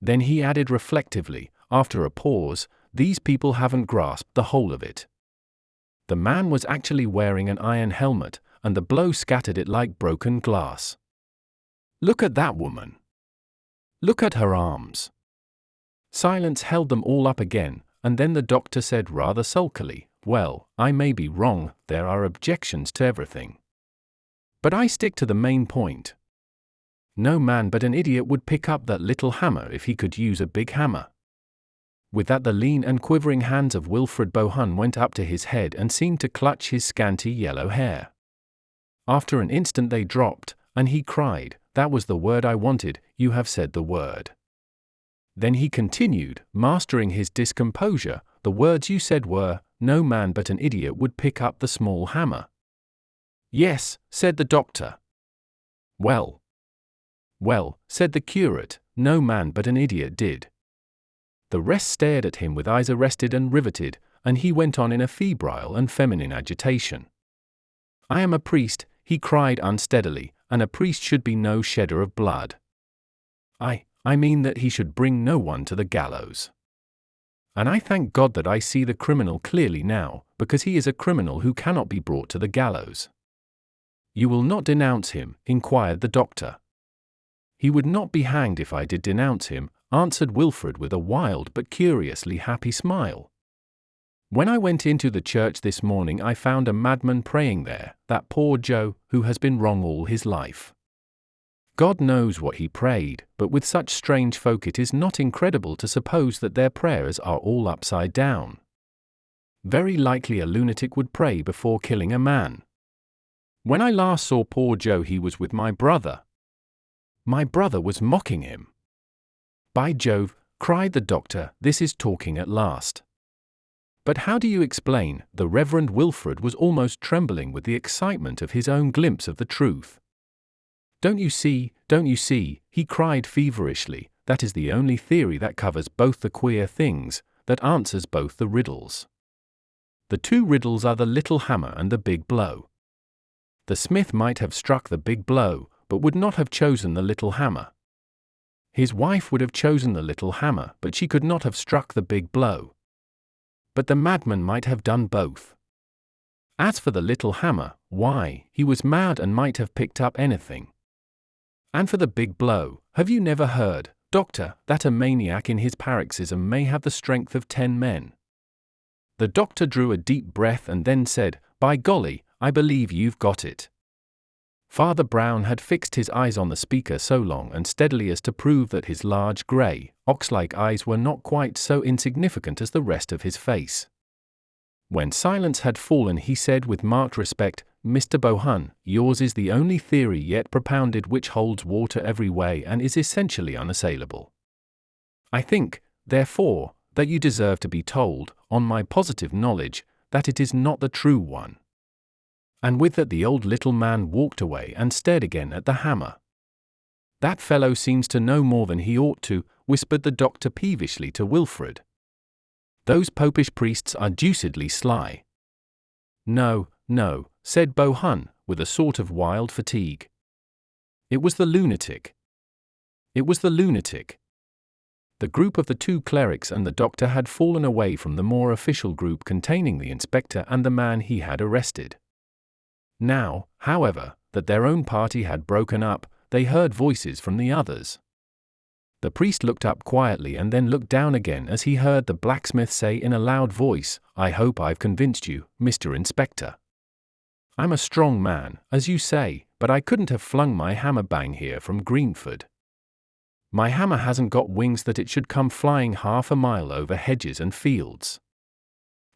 Then he added reflectively, after a pause, "These people haven't grasped the whole of it. The man was actually wearing an iron helmet, and the blow scattered it like broken glass. Look at that woman. Look at her arms." Silence held them all up again, and then the doctor said rather sulkily, "Well, I may be wrong, there are objections to everything. But I stick to the main point. No man but an idiot would pick up that little hammer if he could use a big hammer." With that the lean and quivering hands of Wilfred Bohun went up to his head and seemed to clutch his scanty yellow hair. After an instant they dropped, and he cried, "That was the word I wanted, you have said the word." Then he continued, mastering his discomposure, "The words you said were, no man but an idiot would pick up the small hammer. "Yes," said the doctor. Well, said the curate, "no man but an idiot did." The rest stared at him with eyes arrested and riveted, and he went on in a febrile and feminine agitation. "I am a priest," he cried unsteadily, "and a priest should be no shedder of blood. I mean that he should bring no one to the gallows. And I thank God that I see the criminal clearly now, because he is a criminal who cannot be brought to the gallows." "You will not denounce him?" inquired the doctor. "He would not be hanged if I did denounce him," answered Wilfred with a wild but curiously happy smile. "When I went into the church this morning I found a madman praying there, that poor Joe, who has been wrong all his life. God knows what he prayed, but with such strange folk it is not incredible to suppose that their prayers are all upside down. Very likely a lunatic would pray before killing a man. When I last saw poor Joe he was with my brother. My brother was mocking him." "By Jove," cried the doctor, "this is talking at last. But how do you explain?" The Reverend Wilfred was almost trembling with the excitement of his own glimpse of the truth. Don't you see, he cried feverishly, "that is the only theory that covers both the queer things, that answers both the riddles. The two riddles are the little hammer and the big blow. The smith might have struck the big blow, but would not have chosen the little hammer. His wife would have chosen the little hammer, but she could not have struck the big blow. But the madman might have done both. As for the little hammer, why, he was mad and might have picked up anything. And for the big blow, have you never heard, doctor, that a maniac in his paroxysm may have the strength of 10 men?" The doctor drew a deep breath and then said, "By golly, I believe you've got it." Father Brown had fixed his eyes on the speaker so long and steadily as to prove that his large, grey, ox-like eyes were not quite so insignificant as the rest of his face. When silence had fallen he said with marked respect, "Mr. Bohun, yours is the only theory yet propounded which holds water every way and is essentially unassailable. I think, therefore, that you deserve to be told, on my positive knowledge, that it is not the true one." And with that the old little man walked away and stared again at the hammer. "That fellow seems to know more than he ought to," whispered the doctor peevishly to Wilfred. "Those popish priests are deucedly sly." No, said Bohun, with a sort of wild fatigue. It was the lunatic. The group of the two clerics and the doctor had fallen away from the more official group containing the inspector and the man he had arrested. Now, however, that their own party had broken up, they heard voices from the others. The priest looked up quietly and then looked down again as he heard the blacksmith say in a loud voice, "I hope I've convinced you, Mr. Inspector. I'm a strong man, as you say, but I couldn't have flung my hammer bang here from Greenford. My hammer hasn't got wings that it should come flying half a mile over hedges and fields."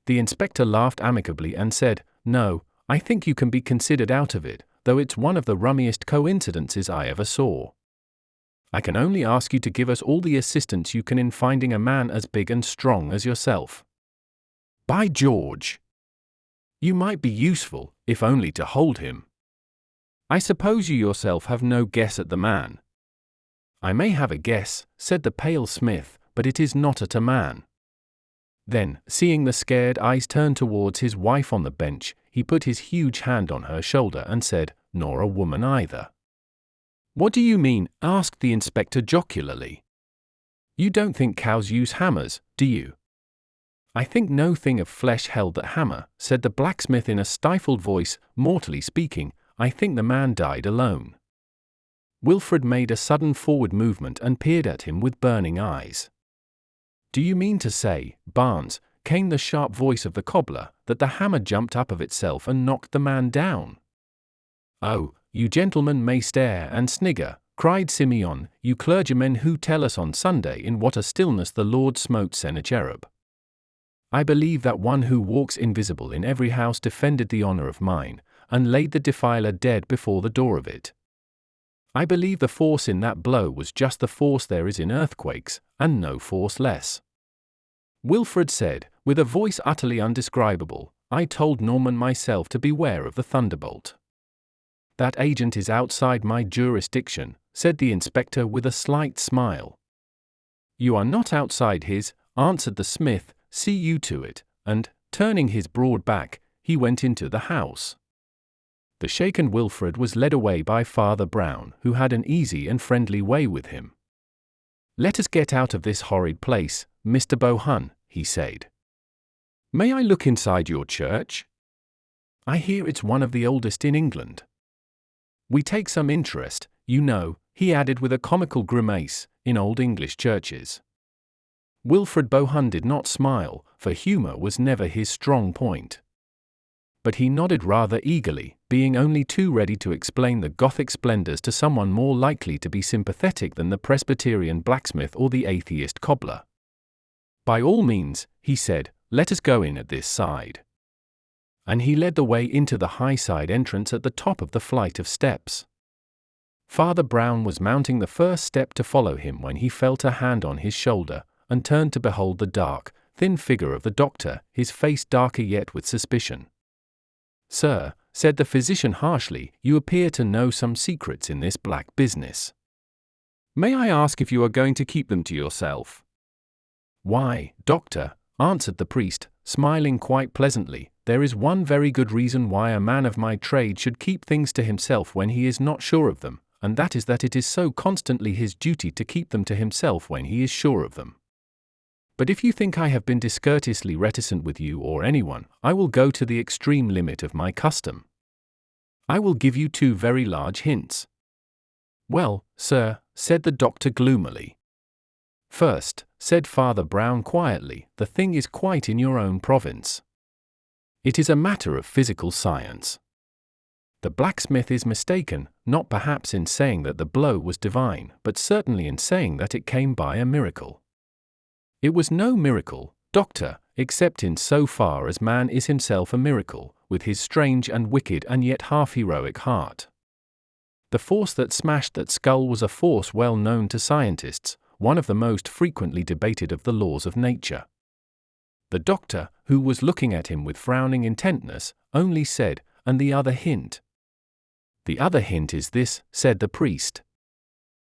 The inspector laughed amicably and said, "No, I think you can be considered out of it, though it's one of the rummiest coincidences I ever saw. I can only ask you to give us all the assistance you can in finding a man as big and strong as yourself. By George! You might be useful, if only to hold him. I suppose you yourself have no guess at the man." "I may have a guess," said the pale smith, "but it is not at a man." Then, seeing the scared eyes turn towards his wife on the bench, he put his huge hand on her shoulder and said, "Nor a woman either." "What do you mean?" asked the inspector jocularly. "You don't think cows use hammers, do you?" "I think no thing of flesh held that hammer," said the blacksmith in a stifled voice, mortally speaking. "I think the man died alone." Wilfred made a sudden forward movement and peered at him with burning eyes. "Do you mean to say, Barnes," came the sharp voice of the cobbler, "that the hammer jumped up of itself and knocked the man down?" "Oh, you gentlemen may stare and snigger," cried Simeon, "you clergymen who tell us on Sunday in what a stillness the Lord smote Sennacherib. I believe that one who walks invisible in every house defended the honor of mine, and laid the defiler dead before the door of it. I believe the force in that blow was just the force there is in earthquakes, and no force less." Wilfred said, with a voice utterly undescribable, "I told Norman myself to beware of the thunderbolt." "That agent is outside my jurisdiction," said the inspector with a slight smile. "You are not outside his," answered the smith, "see you to it," and, turning his broad back, he went into the house. The shaken Wilfred was led away by Father Brown, who had an easy and friendly way with him. "Let us get out of this horrid place, Mr. Bohun," he said. "May I look inside your church? I hear it's one of the oldest in England. We take some interest, you know," he added with a comical grimace, "in old English churches." Wilfred Bohun did not smile, for humour was never his strong point. But he nodded rather eagerly, being only too ready to explain the Gothic splendours to someone more likely to be sympathetic than the Presbyterian blacksmith or the atheist cobbler. "By all means," he said, "let us go in at this side." And he led the way into the high side entrance at the top of the flight of steps. Father Brown was mounting the first step to follow him when he felt a hand on his shoulder, and turned to behold the dark, thin figure of the doctor, his face darker yet with suspicion. "Sir," said the physician harshly, "you appear to know some secrets in this black business. May I ask if you are going to keep them to yourself?" "Why, doctor," answered the priest, smiling quite pleasantly, "there is one very good reason why a man of my trade should keep things to himself when he is not sure of them, and that is that it is so constantly his duty to keep them to himself when he is sure of them. But if you think I have been discourteously reticent with you or anyone, I will go to the extreme limit of my custom. I will give you 2 very large hints." "Well, sir," said the doctor gloomily. "First," said Father Brown quietly, "the thing is quite in your own province. It is a matter of physical science. The blacksmith is mistaken, not perhaps in saying that the blow was divine, but certainly in saying that it came by a miracle. It was no miracle, doctor, except in so far as man is himself a miracle, with his strange and wicked and yet half-heroic heart. The force that smashed that skull was a force well known to scientists, one of the most frequently debated of the laws of nature." The doctor, who was looking at him with frowning intentness, only said, "And the other hint?" "The other hint is this," said the priest.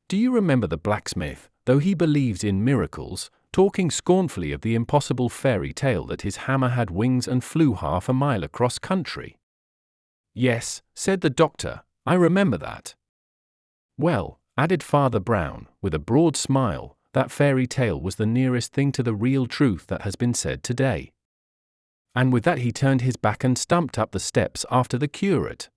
"Do you remember the blacksmith, though he believed in miracles, talking scornfully of the impossible fairy tale that his hammer had wings and flew half a mile across country?" "Yes," said the doctor, "I remember that." "Well," added Father Brown, with a broad smile, "that fairy tale was the nearest thing to the real truth that has been said today." And with that he turned his back and stumped up the steps after the curate.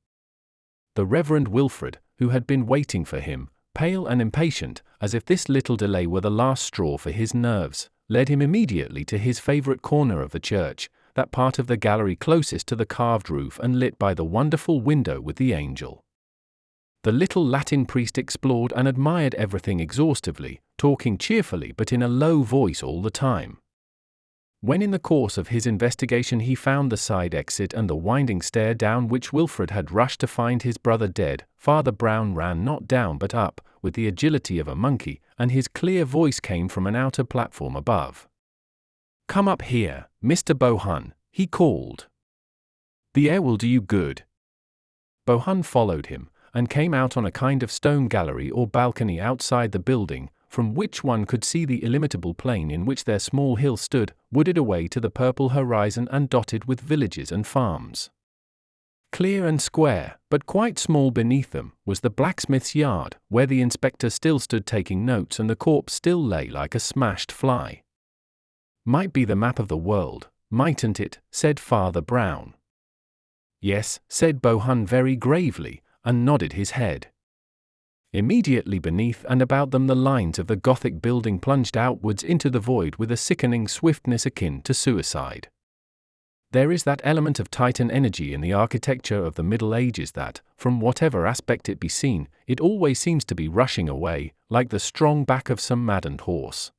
The Reverend Wilfred, who had been waiting for him, pale and impatient, as if this little delay were the last straw for his nerves, led him immediately to his favourite corner of the church, that part of the gallery closest to the carved roof and lit by the wonderful window with the angel. The little Latin priest explored and admired everything exhaustively, talking cheerfully but in a low voice all the time. When in the course of his investigation he found the side exit and the winding stair down which Wilfred had rushed to find his brother dead, Father Brown ran not down but up, with the agility of a monkey, and his clear voice came from an outer platform above. "Come up here, Mr. Bohun," he called. "The air will do you good." Bohun followed him, and came out on a kind of stone gallery or balcony outside the building, from which one could see the illimitable plain in which their small hill stood, wooded away to the purple horizon and dotted with villages and farms. Clear and square, but quite small beneath them, was the blacksmith's yard, where the inspector still stood taking notes and the corpse still lay like a smashed fly. "Might be the map of the world, mightn't it?" said Father Brown. "Yes," said Bohun very gravely, and nodded his head. Immediately beneath and about them the lines of the Gothic building plunged outwards into the void with a sickening swiftness akin to suicide. There is that element of Titan energy in the architecture of the Middle Ages that, from whatever aspect it be seen, it always seems to be rushing away, like the strong back of some maddened horse.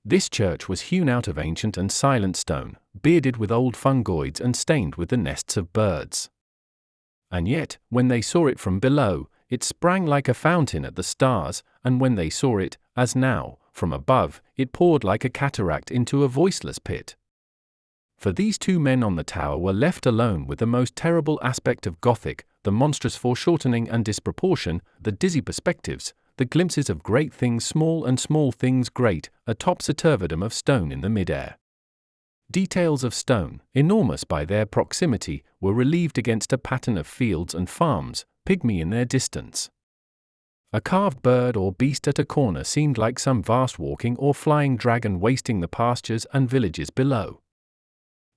This church was hewn out of ancient and silent stone, bearded with old fungoids and stained with the nests of birds. And yet, when they saw it from below, it sprang like a fountain at the stars, and when they saw it, as now, from above, it poured like a cataract into a voiceless pit. For these two men on the tower were left alone with the most terrible aspect of Gothic, the monstrous foreshortening and disproportion, the dizzy perspectives, the glimpses of great things small and small things great, a topsy-turvydom of stone in the mid-air. Details of stone, enormous by their proximity, were relieved against a pattern of fields and farms, pygmy in their distance. A carved bird or beast at a corner seemed like some vast walking or flying dragon wasting the pastures and villages below.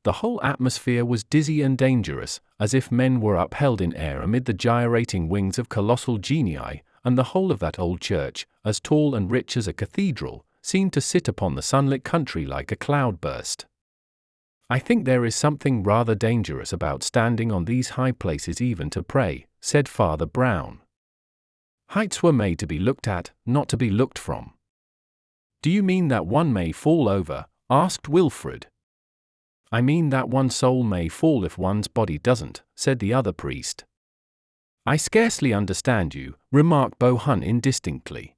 The whole atmosphere was dizzy and dangerous, as if men were upheld in air amid the gyrating wings of colossal genii, and the whole of that old church, as tall and rich as a cathedral, seemed to sit upon the sunlit country like a cloudburst. I think there is something rather dangerous about standing on these high places even to pray, said Father Brown. Heights were made to be looked at, not to be looked from. Do you mean that one may fall over? Asked Wilfred. I mean that one's soul may fall if one's body doesn't, said the other priest. I scarcely understand you, remarked Bohun indistinctly.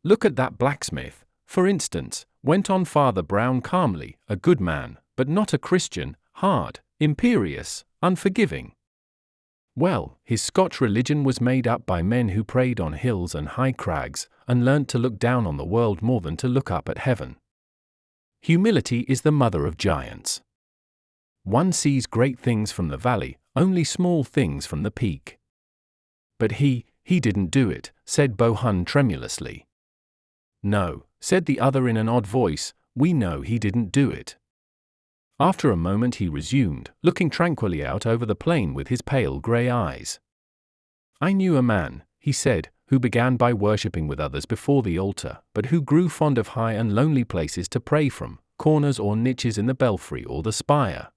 Look at that blacksmith, for instance, went on Father Brown calmly, a good man, but not a Christian, hard, imperious, unforgiving. Well, his Scotch religion was made up by men who prayed on hills and high crags, and learnt to look down on the world more than to look up at heaven. Humility is the mother of giants. One sees great things from the valley, only small things from the peak. But he didn't do it, said Bohun tremulously. No, said the other in an odd voice, we know he didn't do it. After a moment he resumed, looking tranquilly out over the plain with his pale grey eyes. I knew a man, he said, who began by worshipping with others before the altar, but who grew fond of high and lonely places to pray from, corners or niches in the belfry or the spire.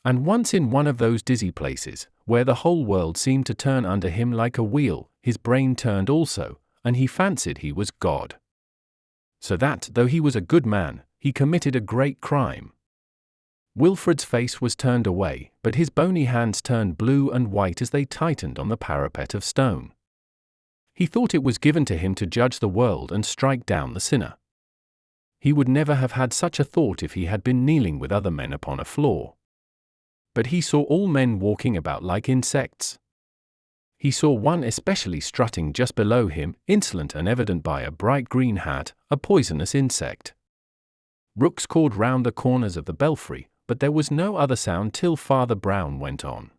And once in one of those dizzy places, where the whole world seemed to turn under him like a wheel, his brain turned also, and he fancied he was God. So that, though he was a good man, he committed a great crime. Wilfred's face was turned away, but his bony hands turned blue and white as they tightened on the parapet of stone. He thought it was given to him to judge the world and strike down the sinner. He would never have had such a thought if he had been kneeling with other men upon a floor. But he saw all men walking about like insects. He saw one especially strutting just below him, insolent and evident by a bright green hat, a poisonous insect. Rooks cawed round the corners of the belfry, but there was no other sound till Father Brown went on.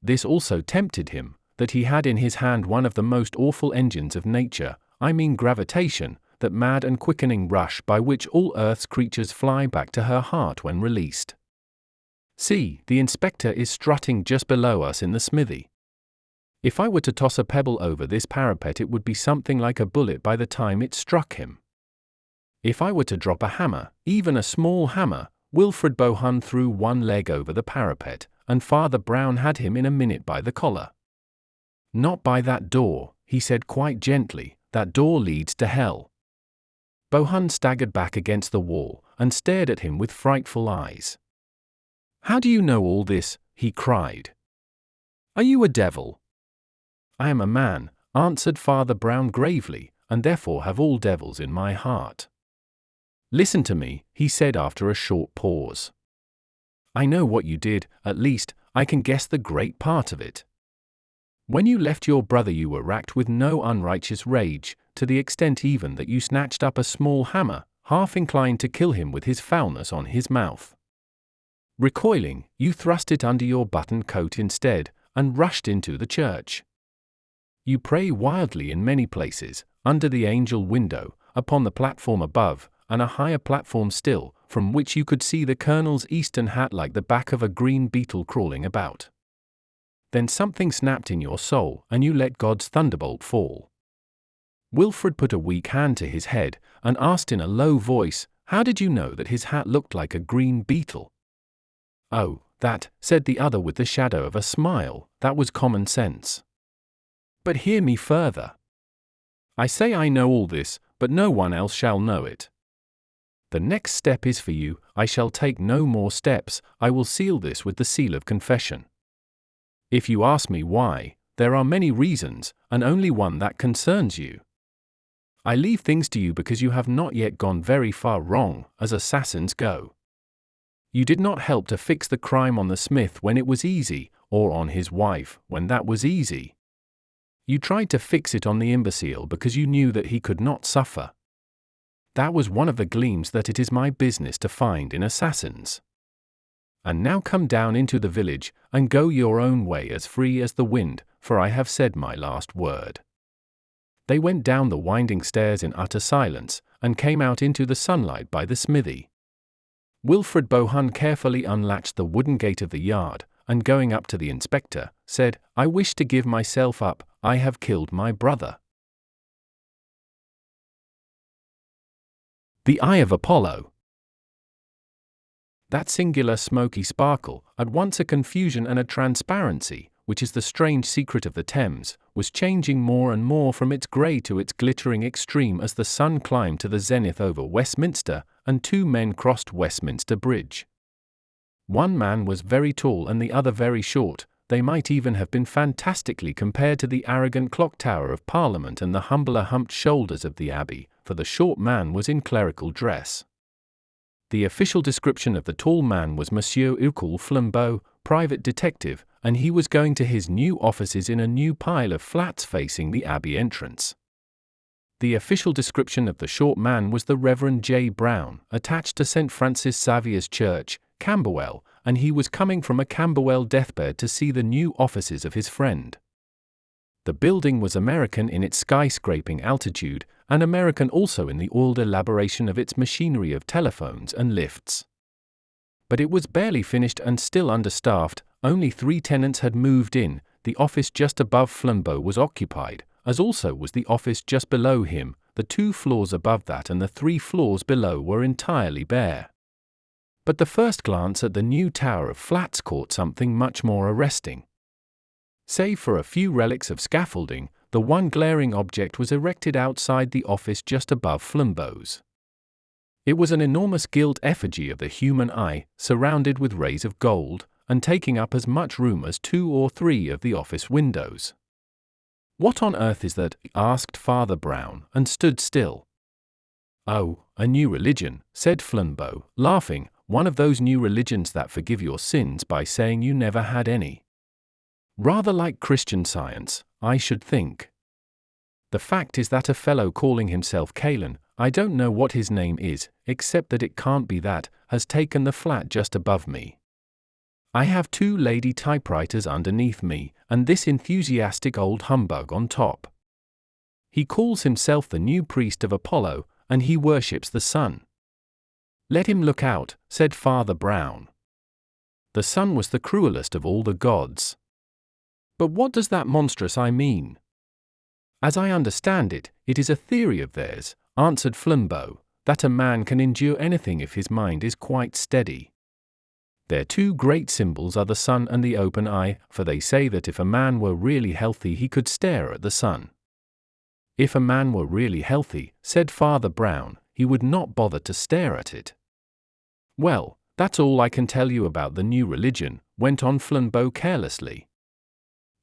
This also tempted him, that he had in his hand one of the most awful engines of nature, I mean gravitation, that mad and quickening rush by which all earth's creatures fly back to her heart when released. See, the inspector is strutting just below us in the smithy. If I were to toss a pebble over this parapet it would be something like a bullet by the time it struck him. If I were to drop a hammer, even a small hammer, Wilfred Bohun threw one leg over the parapet, and Father Brown had him in a minute by the collar. Not by that door, he said quite gently, that door leads to hell. Bohun staggered back against the wall, and stared at him with frightful eyes. How do you know all this? He cried. Are you a devil? I am a man, answered Father Brown gravely, and therefore have all devils in my heart. Listen to me, he said after a short pause. I know what you did, at least, I can guess the great part of it. When you left your brother you were racked with no unrighteous rage, to the extent even that you snatched up a small hammer, half inclined to kill him with his foulness on his mouth. Recoiling, you thrust it under your button coat instead, and rushed into the church. You pray wildly in many places, under the angel window, upon the platform above, and a higher platform still, from which you could see the colonel's eastern hat like the back of a green beetle crawling about. Then something snapped in your soul, and you let God's thunderbolt fall. Wilfred put a weak hand to his head, and asked in a low voice, how did you know that his hat looked like a green beetle? Oh, that, said the other with the shadow of a smile, that was common sense. But hear me further. I say I know all this, but no one else shall know it. The next step is for you, I shall take no more steps, I will seal this with the seal of confession. If you ask me why, there are many reasons, and only one that concerns you. I leave things to you because you have not yet gone very far wrong, as assassins go. You did not help to fix the crime on the smith when it was easy, or on his wife when that was easy. You tried to fix it on the imbecile because you knew that he could not suffer. That was one of the gleams that it is my business to find in assassins. And now come down into the village, and go your own way as free as the wind, for I have said my last word. They went down the winding stairs in utter silence, and came out into the sunlight by the smithy. Wilfred Bohun carefully unlatched the wooden gate of the yard, and going up to the inspector, said, "I wish to give myself up, I have killed my brother." The Eye of Apollo. That singular smoky sparkle, at once a confusion and a transparency, which is the strange secret of the Thames, was changing more and more from its grey to its glittering extreme as the sun climbed to the zenith over Westminster, and two men crossed Westminster Bridge. One man was very tall and the other very short. They might even have been fantastically compared to the arrogant clock tower of Parliament and the humbler humped shoulders of the Abbey, for the short man was in clerical dress. The official description of the tall man was Monsieur Hercule Flambeau, private detective, and he was going to his new offices in a new pile of flats facing the Abbey entrance. The official description of the short man was the Reverend J. Brown, attached to St. Francis Xavier's Church, Camberwell, and he was coming from a Camberwell deathbed to see the new offices of his friend. The building was American in its skyscraping altitude, and American also in the oiled elaboration of its machinery of telephones and lifts. But it was barely finished and still understaffed. Only 3 tenants had moved in. The office just above Flambeau was occupied, as also was the office just below him. The 2 floors above that and the 3 floors below were entirely bare. But the first glance at the new tower of flats caught something much more arresting. Save for a few relics of scaffolding, the one glaring object was erected outside the office just above Flambeau's. It was an enormous gilt effigy of the human eye, surrounded with rays of gold, and taking up as much room as 2 or 3 of the office windows. "What on earth is that?" asked Father Brown, and stood still. "Oh, a new religion," said Flambeau, laughing, "one of those new religions that forgive your sins by saying you never had any. Rather like Christian Science, I should think. The fact is that a fellow calling himself Callan, I don't know what his name is, except that it can't be that, has taken the flat just above me. I have 2 lady typewriters underneath me, and this enthusiastic old humbug on top. He calls himself the new priest of Apollo, and he worships the sun. Let him look out," said Father Brown. The sun was the cruelest of all the gods. "But what does that monstrous eye mean?" "As I understand it, it is a theory of theirs," answered Flambeau, "that a man can endure anything if his mind is quite steady. Their 2 great symbols are the sun and the open eye, for they say that if a man were really healthy he could stare at the sun." "If a man were really healthy," said Father Brown, "he would not bother to stare at it." "Well, that's all I can tell you about the new religion," went on Flambeau carelessly.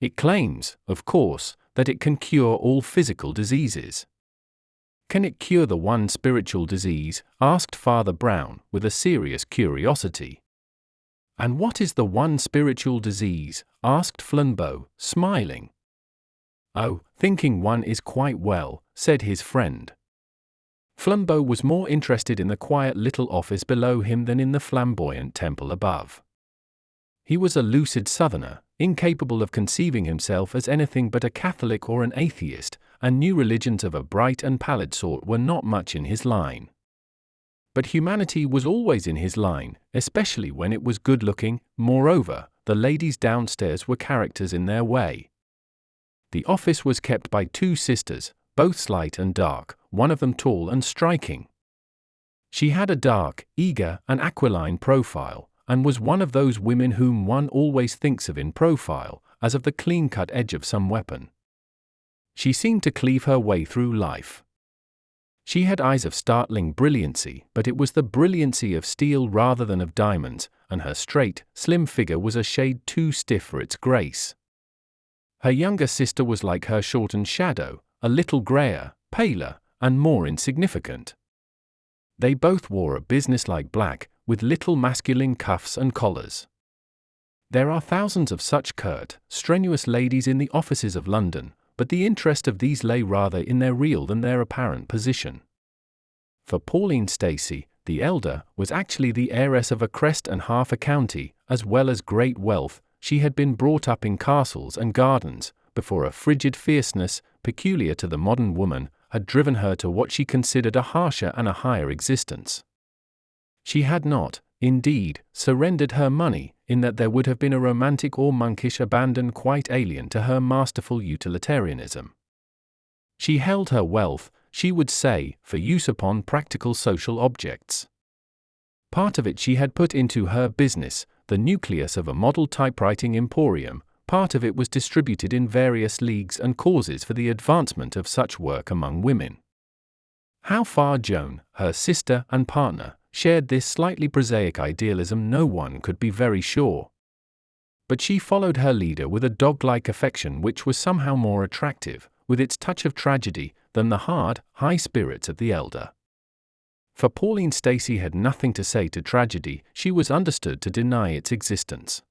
"It claims, of course, that it can cure all physical diseases." "Can it cure the one spiritual disease?" asked Father Brown, with a serious curiosity. "And what is the one spiritual disease?" asked Flambeau, smiling. "Oh, thinking one is quite well," said his friend. Flambeau was more interested in the quiet little office below him than in the flamboyant temple above. He was a lucid southerner, incapable of conceiving himself as anything but a Catholic or an atheist, and new religions of a bright and pallid sort were not much in his line. But humanity was always in his line, especially when it was good-looking. Moreover, the ladies downstairs were characters in their way. The office was kept by 2 sisters, both slight and dark, one of them tall and striking. She had a dark, eager, and aquiline profile, and was one of those women whom one always thinks of in profile, as of the clean-cut edge of some weapon. She seemed to cleave her way through life. She had eyes of startling brilliancy, but it was the brilliancy of steel rather than of diamonds, and her straight, slim figure was a shade too stiff for its grace. Her younger sister was like her shortened shadow, a little greyer, paler, and more insignificant. They both wore a businesslike black, with little masculine cuffs and collars. There are thousands of such curt, strenuous ladies in the offices of London, but the interest of these lay rather in their real than their apparent position. For Pauline Stacey, the elder, was actually the heiress of a crest and half a county, as well as great wealth. She had been brought up in castles and gardens, before a frigid fierceness, peculiar to the modern woman, had driven her to what she considered a harsher and a higher existence. She had not, indeed, surrendered her money, in that there would have been a romantic or monkish abandon quite alien to her masterful utilitarianism. She held her wealth, she would say, for use upon practical social objects. Part of it she had put into her business, the nucleus of a model typewriting emporium. Part of it was distributed in various leagues and causes for the advancement of such work among women. How far Joan, her sister and partner, shared this slightly prosaic idealism no one could be very sure. But she followed her leader with a dog-like affection which was somehow more attractive, with its touch of tragedy, than the hard, high spirits of the elder. For Pauline Stacey had nothing to say to tragedy, she was understood to deny its existence.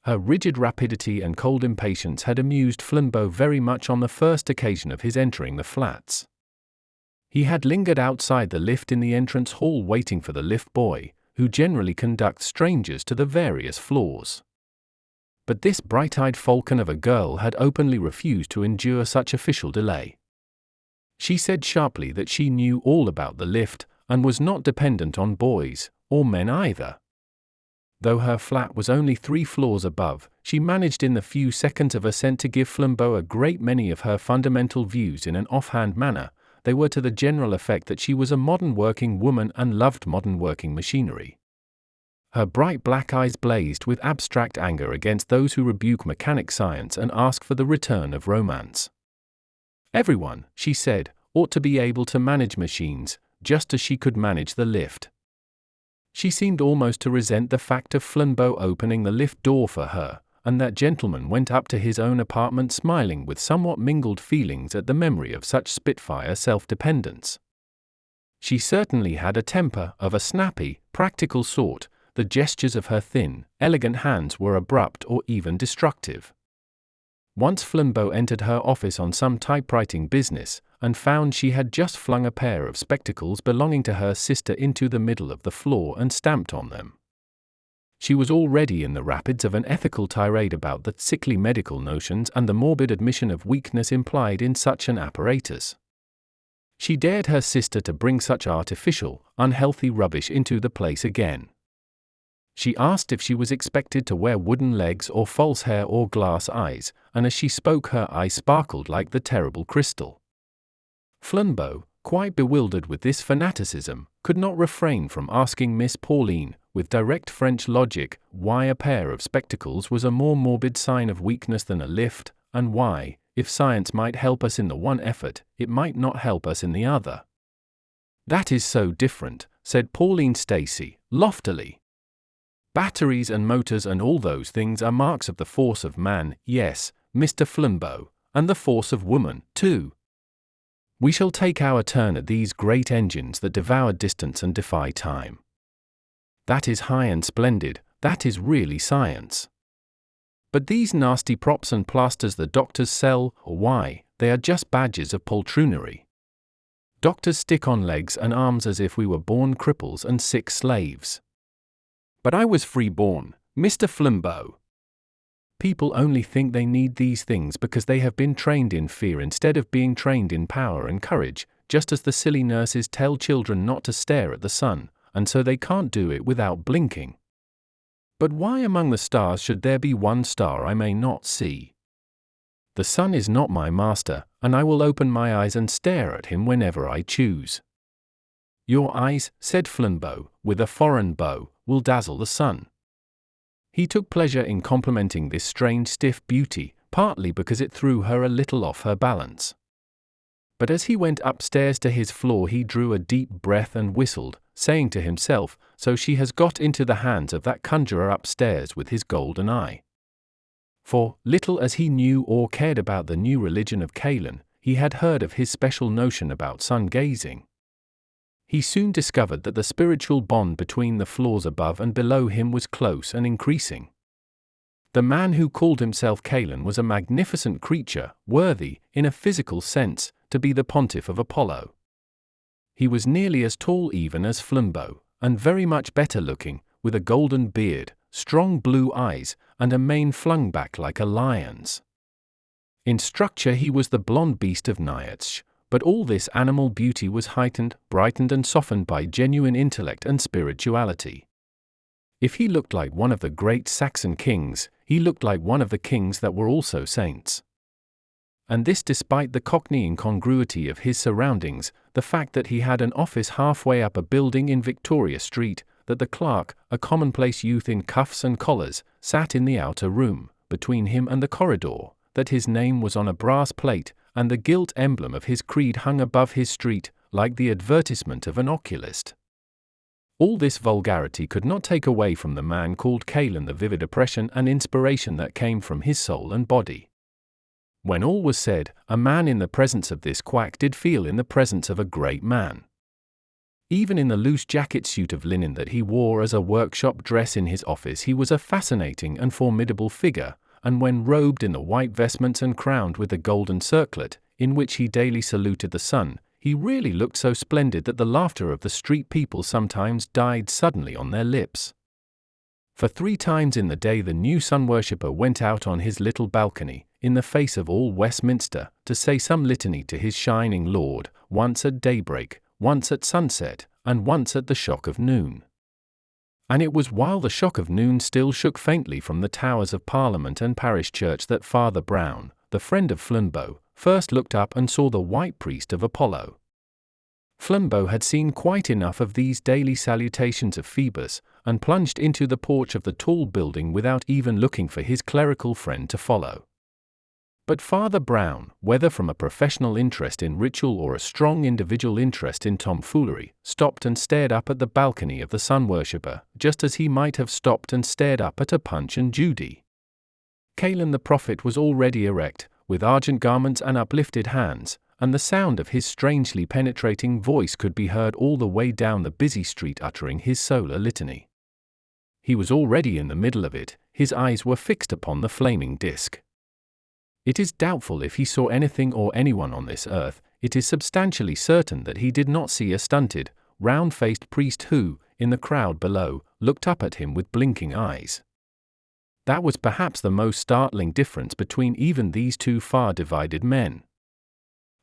Her rigid rapidity and cold impatience had amused Flambeau very much on the first occasion of his entering the flats. He had lingered outside the lift in the entrance hall waiting for the lift boy, who generally conducts strangers to the various floors. But this bright-eyed falcon of a girl had openly refused to endure such official delay. She said sharply that she knew all about the lift, and was not dependent on boys, or men either. Though her flat was only 3 floors above, she managed in the few seconds of ascent to give Flambeau a great many of her fundamental views in an offhand manner. They were to the general effect that she was a modern working woman and loved modern working machinery. Her bright black eyes blazed with abstract anger against those who rebuke mechanic science and ask for the return of romance. Everyone, she said, ought to be able to manage machines, just as she could manage the lift. She seemed almost to resent the fact of Flambeau opening the lift door for her, and that gentleman went up to his own apartment smiling with somewhat mingled feelings at the memory of such spitfire self-dependence. She certainly had a temper of a snappy, practical sort. The gestures of her thin, elegant hands were abrupt or even destructive. Once Flambeau entered her office on some typewriting business, and found she had just flung a pair of spectacles belonging to her sister into the middle of the floor and stamped on them. She was already in the rapids of an ethical tirade about the sickly medical notions and the morbid admission of weakness implied in such an apparatus. She dared her sister to bring such artificial, unhealthy rubbish into the place again. She asked if she was expected to wear wooden legs or false hair or glass eyes, and as she spoke her eyes sparkled like the terrible crystal. Flambeau, quite bewildered with this fanaticism, could not refrain from asking Miss Pauline, with direct French logic, why a pair of spectacles was a more morbid sign of weakness than a lift, and why, if science might help us in the one effort, it might not help us in the other. "That is so different," said Pauline Stacey, loftily. "Batteries and motors and all those things are marks of the force of man, yes, Mr. Flambeau, and the force of woman, too. We shall take our turn at these great engines that devour distance and defy time. That is high and splendid, that is really science. But these nasty props and plasters the doctors sell, why, they are just badges of poltroonery. Doctors stick on legs and arms as if we were born cripples and sick slaves. But I was free-born, Mr. Flambeau. People only think they need these things because they have been trained in fear instead of being trained in power and courage, just as the silly nurses tell children not to stare at the sun, and so they can't do it without blinking. But why among the stars should there be one star I may not see? The sun is not my master, and I will open my eyes and stare at him whenever I choose." "Your eyes," said Flambeau, with a foreign bow, "will dazzle the sun." He took pleasure in complimenting this strange stiff beauty, partly because it threw her a little off her balance. But as he went upstairs to his floor he drew a deep breath and whistled, saying to himself, "So she has got into the hands of that conjurer upstairs with his golden eye." For, little as he knew or cared about the new religion of Callan, he had heard of his special notion about sun-gazing. He soon discovered that the spiritual bond between the floors above and below him was close and increasing. The man who called himself Caelan was a magnificent creature, worthy, in a physical sense, to be the pontiff of Apollo. He was nearly as tall even as Flambeau, and very much better looking, with a golden beard, strong blue eyes, and a mane flung back like a lion's. In structure he was the blonde beast of Nietzsche, but all this animal beauty was heightened, brightened and softened by genuine intellect and spirituality. If he looked like one of the great Saxon kings, he looked like one of the kings that were also saints. And this despite the Cockney incongruity of his surroundings, the fact that he had an office halfway up a building in Victoria Street, that the clerk, a commonplace youth in cuffs and collars, sat in the outer room, between him and the corridor, that his name was on a brass plate, and the gilt emblem of his creed hung above his street, like the advertisement of an oculist. All this vulgarity could not take away from the man called Caelan the vivid oppression and inspiration that came from his soul and body. When all was said, a man in the presence of this quack did feel in the presence of a great man. Even in the loose jacket suit of linen that he wore as a workshop dress in his office he was a fascinating and formidable figure, and when robed in the white vestments and crowned with the golden circlet, in which he daily saluted the sun, he really looked so splendid that the laughter of the street people sometimes died suddenly on their lips. For 3 times in the day the new sun-worshipper went out on his little balcony, in the face of all Westminster, to say some litany to his shining Lord, once at daybreak, once at sunset, and once at the shock of noon. And it was while the shock of noon still shook faintly from the towers of Parliament and Parish Church that Father Brown, the friend of Flambeau, first looked up and saw the white priest of Apollo. Flambeau had seen quite enough of these daily salutations of Phoebus, and plunged into the porch of the tall building without even looking for his clerical friend to follow. But Father Brown, whether from a professional interest in ritual or a strong individual interest in tomfoolery, stopped and stared up at the balcony of the sun-worshipper, just as he might have stopped and stared up at a Punch and Judy. Caelan the prophet was already erect, with argent garments and uplifted hands, and the sound of his strangely penetrating voice could be heard all the way down the busy street uttering his solar litany. He was already in the middle of it, his eyes were fixed upon the flaming disk. It is doubtful if he saw anything or anyone on this earth. It is substantially certain that he did not see a stunted, round-faced priest who, in the crowd below, looked up at him with blinking eyes. That was perhaps the most startling difference between even these two far-divided men.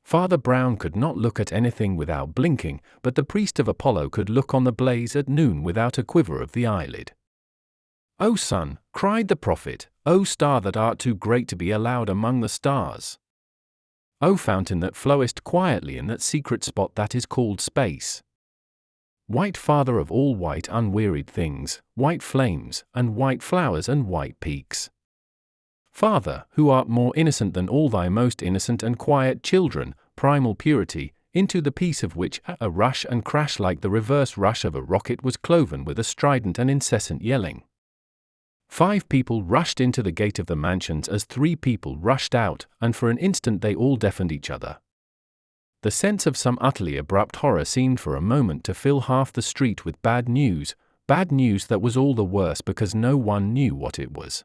Father Brown could not look at anything without blinking, but the priest of Apollo could look on the blaze at noon without a quiver of the eyelid. "O sun," cried the prophet, "O star that art too great to be allowed among the stars! O fountain that flowest quietly in that secret spot that is called space! White father of all white unwearied things, white flames, and white flowers and white peaks! Father, who art more innocent than all thy most innocent and quiet children, primal purity, into the peace of which a rush and crash like the reverse rush of a rocket was cloven with a strident and incessant yelling. 5 people rushed into the gate of the mansions as 3 people rushed out, and for an instant they all deafened each other. The sense of some utterly abrupt horror seemed for a moment to fill half the street with bad news that was all the worse because no one knew what it was.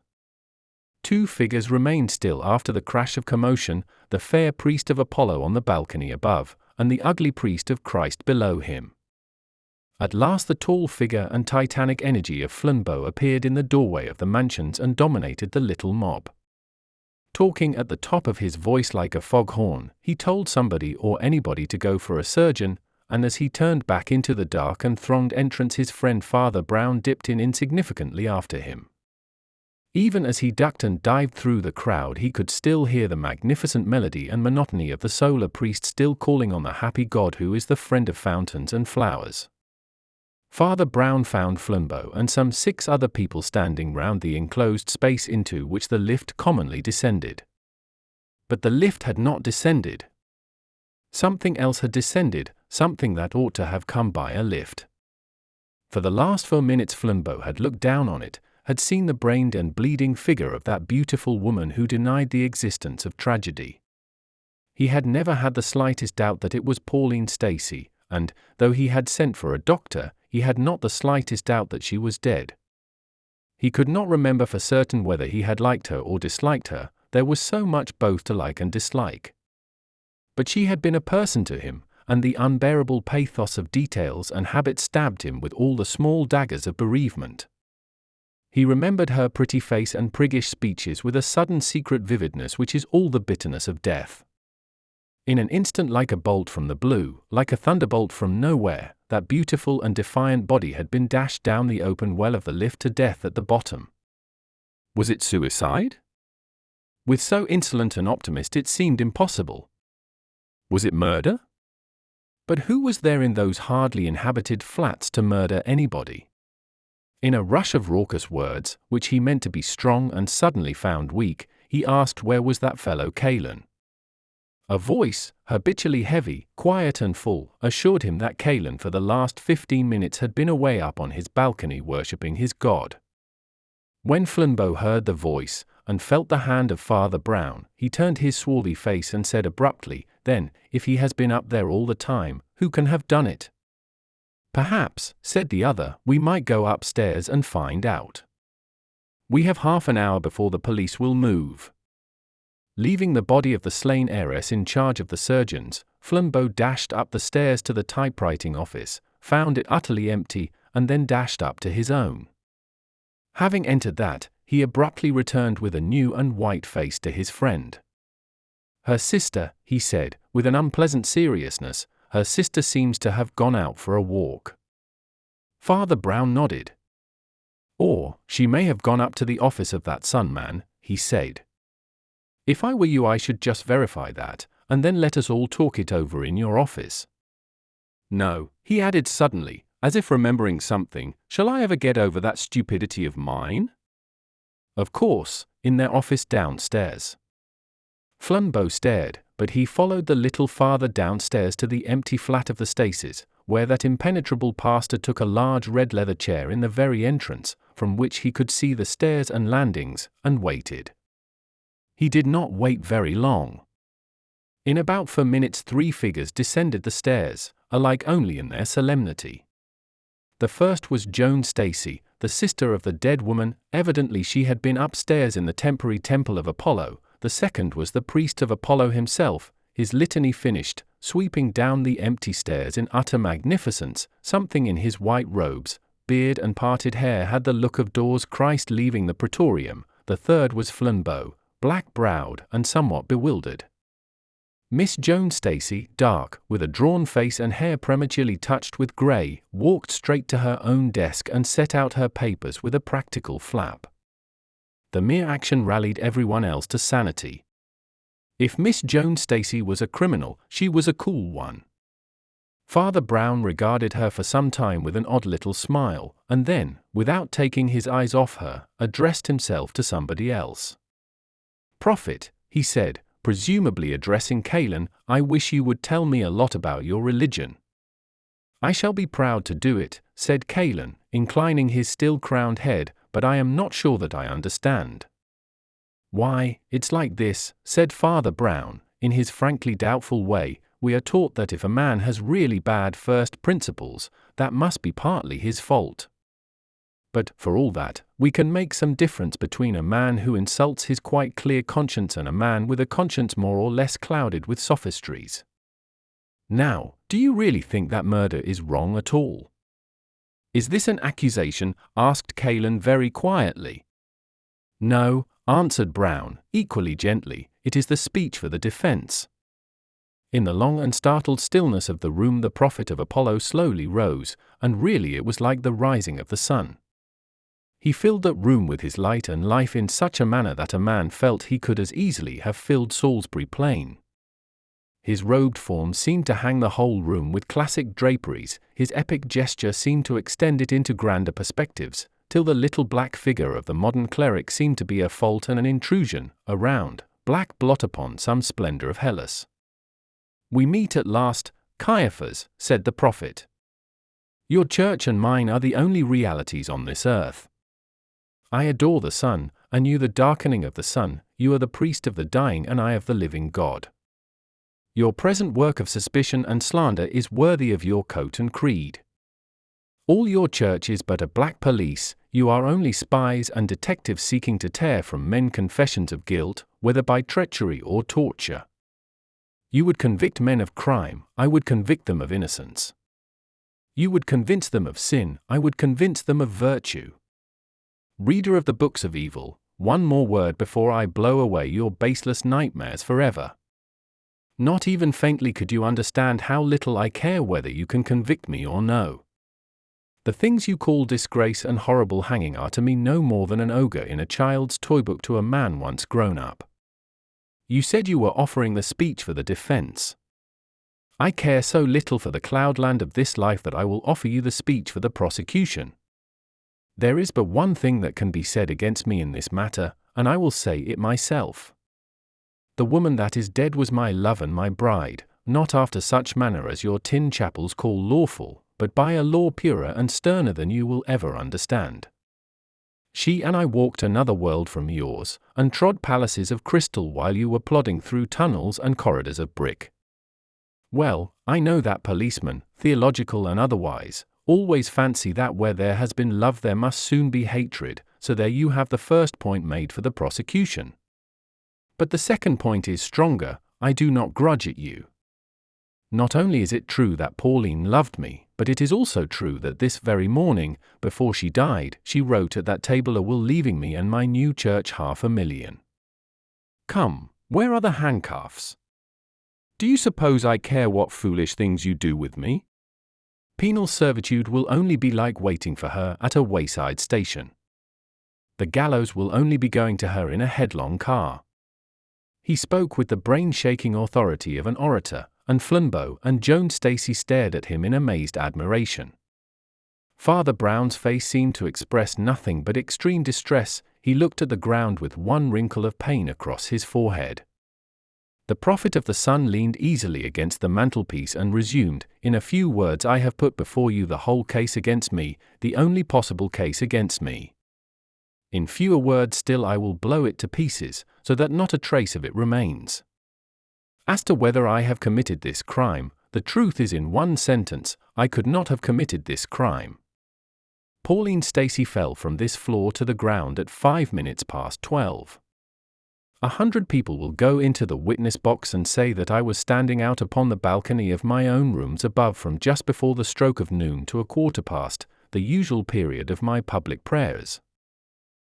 2 figures remained still after the crash of commotion, the fair priest of Apollo on the balcony above, and the ugly priest of Christ below him. At last the tall figure and titanic energy of Flambeau appeared in the doorway of the mansions and dominated the little mob. Talking at the top of his voice like a foghorn, he told somebody or anybody to go for a surgeon, and as he turned back into the dark and thronged entrance his friend Father Brown dipped in insignificantly after him. Even as he ducked and dived through the crowd he could still hear the magnificent melody and monotony of the solar priest still calling on the happy God who is the friend of fountains and flowers. Father Brown found Flambeau and some 6 other people standing round the enclosed space into which the lift commonly descended. But the lift had not descended. Something else had descended, something that ought to have come by a lift. For the last 4 minutes Flambeau had looked down on it, had seen the brained and bleeding figure of that beautiful woman who denied the existence of tragedy. He had never had the slightest doubt that it was Pauline Stacey, and, though he had sent for a doctor, he had not the slightest doubt that she was dead. He could not remember for certain whether he had liked her or disliked her, there was so much both to like and dislike. But she had been a person to him, and the unbearable pathos of details and habit stabbed him with all the small daggers of bereavement. He remembered her pretty face and priggish speeches with a sudden secret vividness which is all the bitterness of death. In an instant, like a bolt from the blue, like a thunderbolt from nowhere, that beautiful and defiant body had been dashed down the open well of the lift to death at the bottom. Was it suicide? With so insolent an optimist it seemed impossible. Was it murder? But who was there in those hardly inhabited flats to murder anybody? In a rush of raucous words, which he meant to be strong and suddenly found weak, he asked where was that fellow Callan. A voice, habitually heavy, quiet and full, assured him that Callan for the last 15 minutes had been away up on his balcony worshipping his God. When Flambeau heard the voice, and felt the hand of Father Brown, he turned his swarthy face and said abruptly, "Then, if he has been up there all the time, who can have done it?" "Perhaps," said the other, "we might go upstairs and find out. We have half an hour before the police will move." Leaving the body of the slain heiress in charge of the surgeons, Flambeau dashed up the stairs to the typewriting office, found it utterly empty, and then dashed up to his own. Having entered that, he abruptly returned with a new and white face to his friend. "Her sister," he said, with an unpleasant seriousness, "her sister seems to have gone out for a walk." Father Brown nodded. "Or, she may have gone up to the office of that Sun man," he said. "If I were you I should just verify that, and then let us all talk it over in your office. No," he added suddenly, as if remembering something, "shall I ever get over that stupidity of mine?" "Of course, in their office downstairs." Flambeau stared, but he followed the little father downstairs to the empty flat of the Staces, where that impenetrable pastor took a large red leather chair in the very entrance, from which he could see the stairs and landings, and waited. He did not wait very long. In about 4 minutes 3 figures descended the stairs, alike only in their solemnity. The first was Joan Stacey, the sister of the dead woman, evidently she had been upstairs in the temporary temple of Apollo. The second was the priest of Apollo himself, his litany finished, sweeping down the empty stairs in utter magnificence, something in his white robes, beard and parted hair had the look of Dawes Christ leaving the praetorium. The third was Flambeau, black-browed and somewhat bewildered. Miss Joan Stacey, dark, with a drawn face and hair prematurely touched with grey, walked straight to her own desk and set out her papers with a practical flap. The mere action rallied everyone else to sanity. If Miss Joan Stacey was a criminal, she was a cool one. Father Brown regarded her for some time with an odd little smile, and then, without taking his eyes off her, addressed himself to somebody else. "Prophet," he said, presumably addressing Callan, "I wish you would tell me a lot about your religion." "I shall be proud to do it," said Callan, inclining his still crowned head, "but I am not sure that I understand." "Why, it's like this," said Father Brown, in his frankly doubtful way. "We are taught that if a man has really bad first principles, that must be partly his fault. But, for all that, we can make some difference between a man who insults his quite clear conscience and a man with a conscience more or less clouded with sophistries. Now, do you really think that murder is wrong at all?" "Is this an accusation?" asked Callan very quietly. "No," answered Brown, equally gently, "it is the speech for the defense." In the long and startled stillness of the room the prophet of Apollo slowly rose, and really it was like the rising of the sun. He filled that room with his light and life in such a manner that a man felt he could as easily have filled Salisbury Plain. His robed form seemed to hang the whole room with classic draperies, his epic gesture seemed to extend it into grander perspectives, till the little black figure of the modern cleric seemed to be a fault and an intrusion, a round, black blot upon some splendor of Hellas. "We meet at last, Caiaphas," said the prophet. "Your church and mine are the only realities on this earth. I adore the sun, and you the darkening of the sun, you are the priest of the dying and I of the living God. Your present work of suspicion and slander is worthy of your coat and creed. All your church is but a black police, you are only spies and detectives seeking to tear from men confessions of guilt, whether by treachery or torture. You would convict men of crime, I would convict them of innocence. You would convince them of sin, I would convince them of virtue. Reader of the books of evil, one more word before I blow away your baseless nightmares forever. Not even faintly could you understand how little I care whether you can convict me or no. The things you call disgrace and horrible hanging are to me no more than an ogre in a child's toy book to a man once grown up. You said you were offering the speech for the defense. I care so little for the cloudland of this life that I will offer you the speech for the prosecution. There is but one thing that can be said against me in this matter, and I will say it myself. The woman that is dead was my love and my bride, not after such manner as your tin chapels call lawful, but by a law purer and sterner than you will ever understand. She and I walked another world from yours, and trod palaces of crystal while you were plodding through tunnels and corridors of brick. Well, I know that policemen, theological and otherwise, always fancy that where there has been love there must soon be hatred, so there you have the first point made for the prosecution. But the second point is stronger, I do not grudge it you. Not only is it true that Pauline loved me, but it is also true that this very morning, before she died, she wrote at that table a will leaving me and my new church $500,000. Come, where are the handcuffs? Do you suppose I care what foolish things you do with me? Penal servitude will only be like waiting for her at a wayside station. The gallows will only be going to her in a headlong car. He spoke with the brain-shaking authority of an orator, and Flambeau and Joan Stacey stared at him in amazed admiration. Father Brown's face seemed to express nothing but extreme distress. He looked at the ground with one wrinkle of pain across his forehead. The prophet of the sun leaned easily against the mantelpiece and resumed, in a few words, I have put before you the whole case against me, the only possible case against me. In fewer words still I will blow it to pieces, so that not a trace of it remains. As to whether I have committed this crime, the truth is in one sentence, I could not have committed this crime. Pauline Stacey fell from this floor to the ground at 12:05. 100 people will go into the witness box and say that I was standing out upon the balcony of my own rooms above from just before the stroke of noon to 1/4 past, the usual period of my public prayers.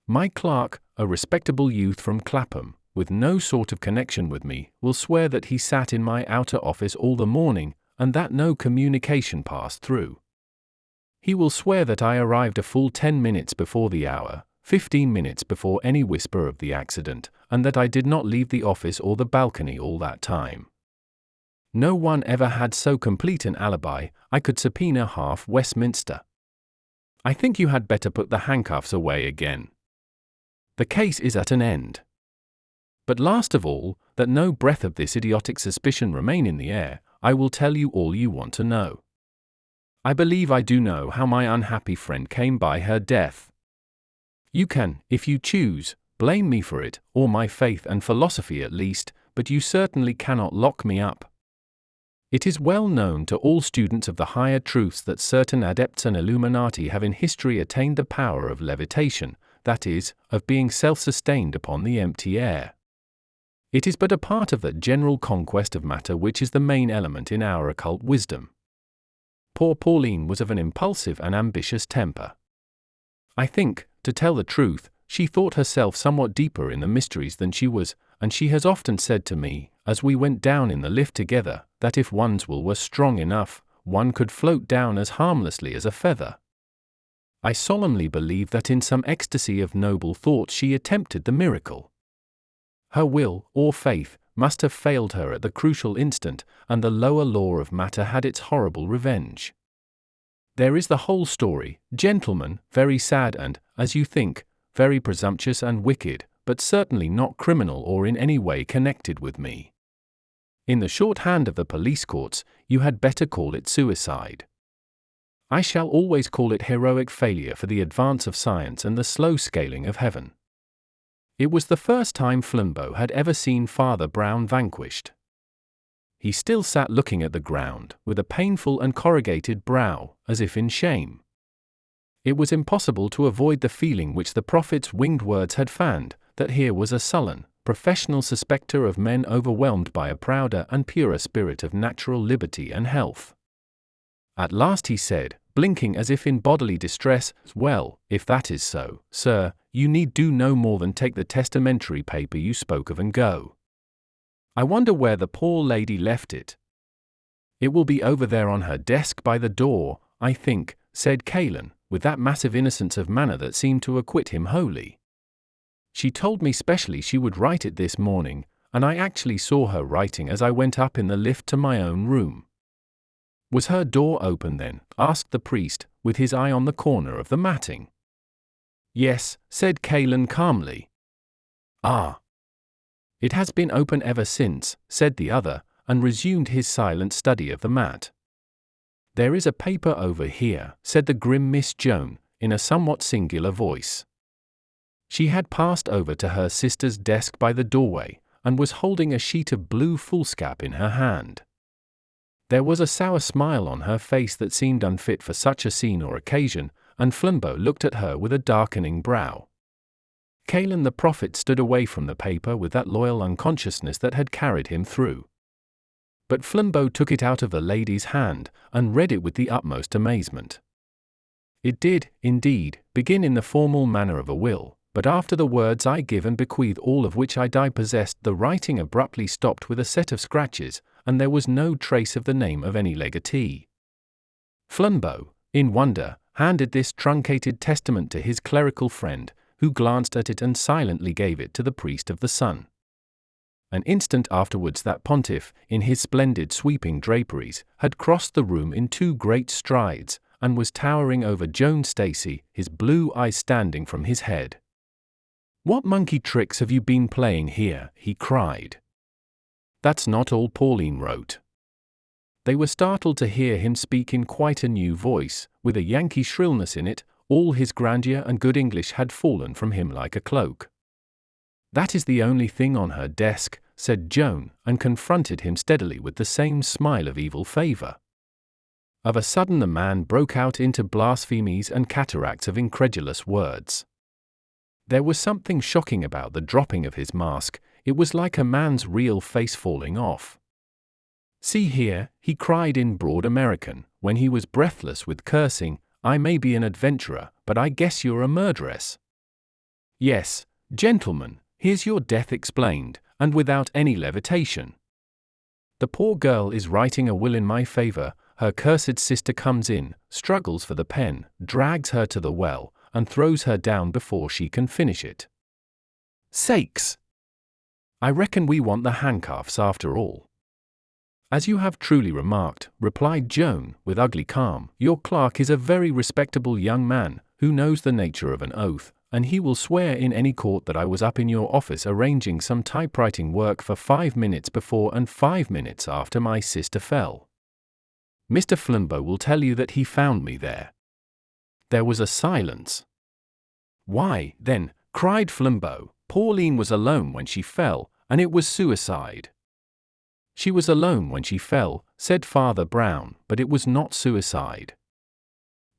My clerk, a respectable youth from Clapham, with no sort of connection with me, will swear that he sat in my outer office all the morning, and that no communication passed through. He will swear that I arrived a full 10 minutes before the hour, 15 minutes before any whisper of the accident, and that I did not leave the office or the balcony all that time. No one ever had so complete an alibi. I could subpoena half Westminster. I think you had better put the handcuffs away again. The case is at an end. But last of all, that no breath of this idiotic suspicion remain in the air, I will tell you all you want to know. I believe I do know how my unhappy friend came by her death. You can, if you choose, blame me for it, or my faith and philosophy at least, but you certainly cannot lock me up. It is well known to all students of the higher truths that certain adepts and illuminati have in history attained the power of levitation, that is, of being self-sustained upon the empty air. It is but a part of that general conquest of matter which is the main element in our occult wisdom. Poor Pauline was of an impulsive and ambitious temper. I think, to tell the truth, she thought herself somewhat deeper in the mysteries than she was, and she has often said to me, as we went down in the lift together, that if one's will were strong enough, one could float down as harmlessly as a feather. I solemnly believe that in some ecstasy of noble thought she attempted the miracle. Her will, or faith, must have failed her at the crucial instant, and the lower law of matter had its horrible revenge. There is the whole story, gentlemen, very sad and, as you think, very presumptuous and wicked, but certainly not criminal or in any way connected with me. In the shorthand of the police courts, you had better call it suicide. I shall always call it heroic failure for the advance of science and the slow scaling of heaven. It was the first time Flambeau had ever seen Father Brown vanquished. he still sat looking at the ground, with a painful and corrugated brow, as if in shame. It was impossible to avoid the feeling which the prophet's winged words had fanned, that here was a sullen, professional suspector of men overwhelmed by a prouder and purer spirit of natural liberty and health. At last he said, blinking as if in bodily distress, "Well, if that is so, sir, you need do no more than take the testamentary paper you spoke of and go. I wonder where the poor lady left it." "It will be over there on her desk by the door, I think," said Callan, with that massive innocence of manner that seemed to acquit him wholly. "She told me specially she would write it this morning, and I actually saw her writing as I went up in the lift to my own room." "Was her door open then?" asked the priest, with his eye on the corner of the matting. "Yes," said Callan calmly. "Ah." "It has been open ever since," said the other, and resumed his silent study of the mat. "There is a paper over here," said the grim Miss Joan, in a somewhat singular voice. She had passed over to her sister's desk by the doorway, and was holding a sheet of blue foolscap in her hand. There was a sour smile on her face that seemed unfit for such a scene or occasion, and Flambeau looked at her with a darkening brow. Callan the prophet stood away from the paper with that loyal unconsciousness that had carried him through. But Flambeau took it out of the lady's hand, and read it with the utmost amazement. It did, indeed, begin in the formal manner of a will, but after the words "I give and bequeath all of which I die possessed," the writing abruptly stopped with a set of scratches, and there was no trace of the name of any legatee. Flambeau, in wonder, handed this truncated testament to his clerical friend, who glanced at it and silently gave it to the priest of the Sun. An instant afterwards that pontiff, in his splendid sweeping draperies, had crossed the room in 2 great strides, and was towering over Joan Stacey, his blue eyes standing from his head. "What monkey tricks have you been playing here?" he cried. "That's not all Pauline wrote." They were startled to hear him speak in quite a new voice, with a Yankee shrillness in it. All his grandeur and good English had fallen from him like a cloak. "That is the only thing on her desk," said Joan, and confronted him steadily with the same smile of evil favor. Of a sudden the man broke out into blasphemies and cataracts of incredulous words. There was something shocking about the dropping of his mask. It was like a man's real face falling off. "See here," he cried in broad American, when he was breathless with cursing, "I may be an adventurer, but I guess you're a murderess. Yes, gentlemen, here's your death explained, and without any levitation. The poor girl is writing a will in my favor. Her cursed sister comes in, struggles for the pen, drags her to the well, and throws her down before she can finish it. Sakes! I reckon we want the handcuffs after all." "As you have truly remarked," replied Joan, with ugly calm, "your clerk is a very respectable young man, who knows the nature of an oath, and he will swear in any court that I was up in your office arranging some typewriting work for 5 minutes before and 5 minutes after my sister fell. Mr. Flambeau will tell you that he found me there." There was a silence. "Why, then," cried Flambeau, "Pauline was alone when she fell, and it was suicide." "She was alone when she fell," said Father Brown, "but it was not suicide."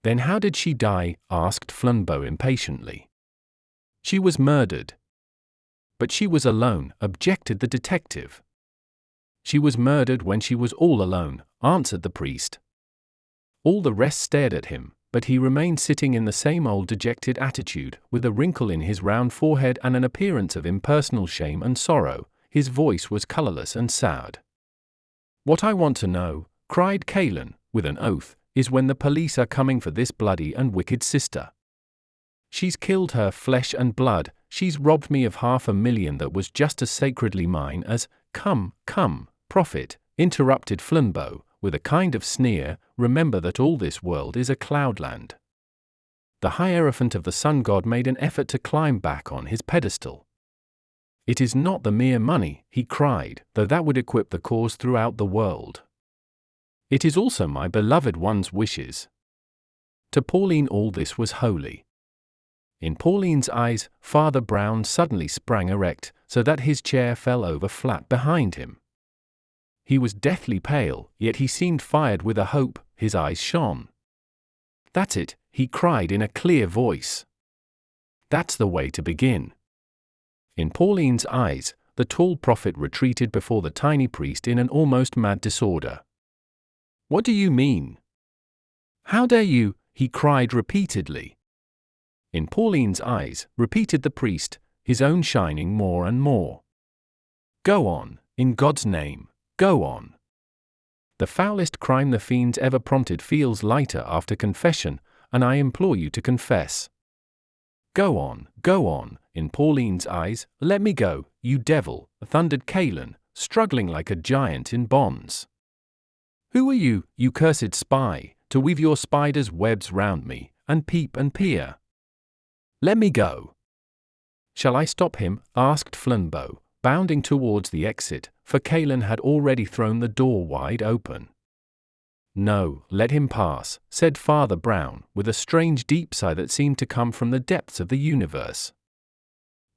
"Then how did she die?" asked Flambeau impatiently. "She was murdered." "But she was alone," objected the detective. "She was murdered when she was all alone," answered the priest. All the rest stared at him, but he remained sitting in the same old dejected attitude, with a wrinkle in his round forehead and an appearance of impersonal shame and sorrow. His voice was colorless and sad. "What I want to know," cried Callan, with an oath, "is when the police are coming for this bloody and wicked sister. She's killed her flesh and blood, she's robbed me of $500,000 that was just as sacredly mine as—" Come, prophet," interrupted Flambeau, with a kind of sneer, "remember that all this world is a cloudland." The Hierophant of the sun god made an effort to climb back on his pedestal. "It is not the mere money," he cried, "though that would equip the cause throughout the world. It is also my beloved one's wishes." To Pauline all this was holy. In Pauline's eyes, Father Brown suddenly sprang erect, so that his chair fell over flat behind him. He was deathly pale, yet he seemed fired with a hope, his eyes shone. "That's it," he cried in a clear voice. "That's the way to begin." In Pauline's eyes, the tall prophet retreated before the tiny priest in an almost mad disorder. "What do you mean? How dare you?" he cried repeatedly. In Pauline's eyes, repeated the priest, his own shining more and more. "Go on, in God's name, go on. The foulest crime the fiends ever prompted feels lighter after confession, and I implore you to confess. Go on, in Pauline's eyes, let me go, you devil," thundered Callan, struggling like a giant in bonds. "Who are you, you cursed spy, to weave your spider's webs round me, and peep and peer? Let me go." "Shall I stop him?" asked Flambeau, bounding towards the exit, for Callan had already thrown the door wide open. "No, let him pass," said Father Brown, with a strange deep sigh that seemed to come from the depths of the universe.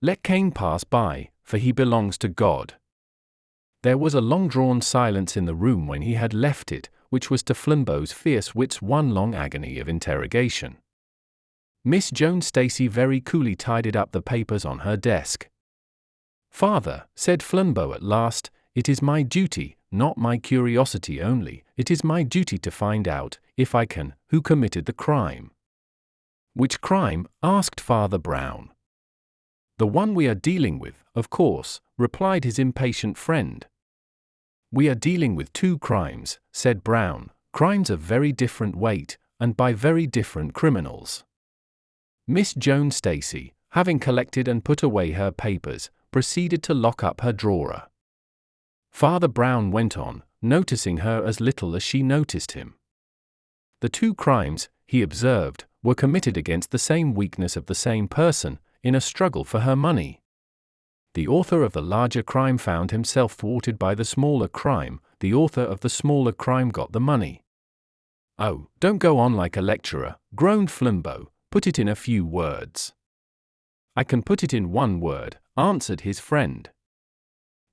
"Let Cain pass by, for he belongs to God." There was a long-drawn silence in the room when he had left it, which was to Flambeau's fierce wits one long agony of interrogation. Miss Joan Stacey very coolly tidied up the papers on her desk. "Father," said Flambeau at last, "it is my duty, not my curiosity only, it is my duty to find out, if I can, who committed the crime." "Which crime?" asked Father Brown. "The one we are dealing with, of course," replied his impatient friend. "We are dealing with two crimes," said Brown, "crimes of very different weight, and by very different criminals." Miss Joan Stacey, having collected and put away her papers, proceeded to lock up her drawer. Father Brown went on, noticing her as little as she noticed him. "The two crimes," he observed, "were committed against the same weakness of the same person, in a struggle for her money. The author of the larger crime found himself thwarted by the smaller crime, the author of the smaller crime got the money." "Oh, don't go on like a lecturer," groaned Flambeau, "put it in a few words." "I can put it in one word," answered his friend.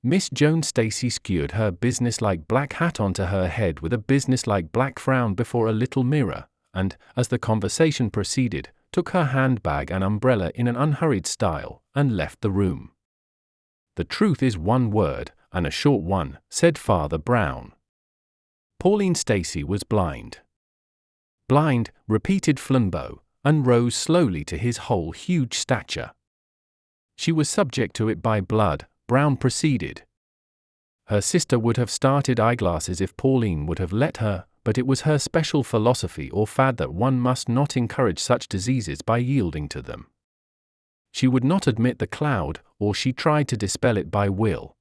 Miss Joan Stacey skewered her business-like black hat onto her head with a business-like black frown before a little mirror, and, as the conversation proceeded, took her handbag and umbrella in an unhurried style, and left the room. "The truth is one word, and a short one," said Father Brown. "Pauline Stacey was blind." "Blind," repeated Flambeau, and rose slowly to his whole huge stature. "She was subject to it by blood," Brown proceeded. "Her sister would have started eyeglasses if Pauline would have let her, but it was her special philosophy or fad that one must not encourage such diseases by yielding to them. She would not admit the cloud, or she tried to dispel it by will.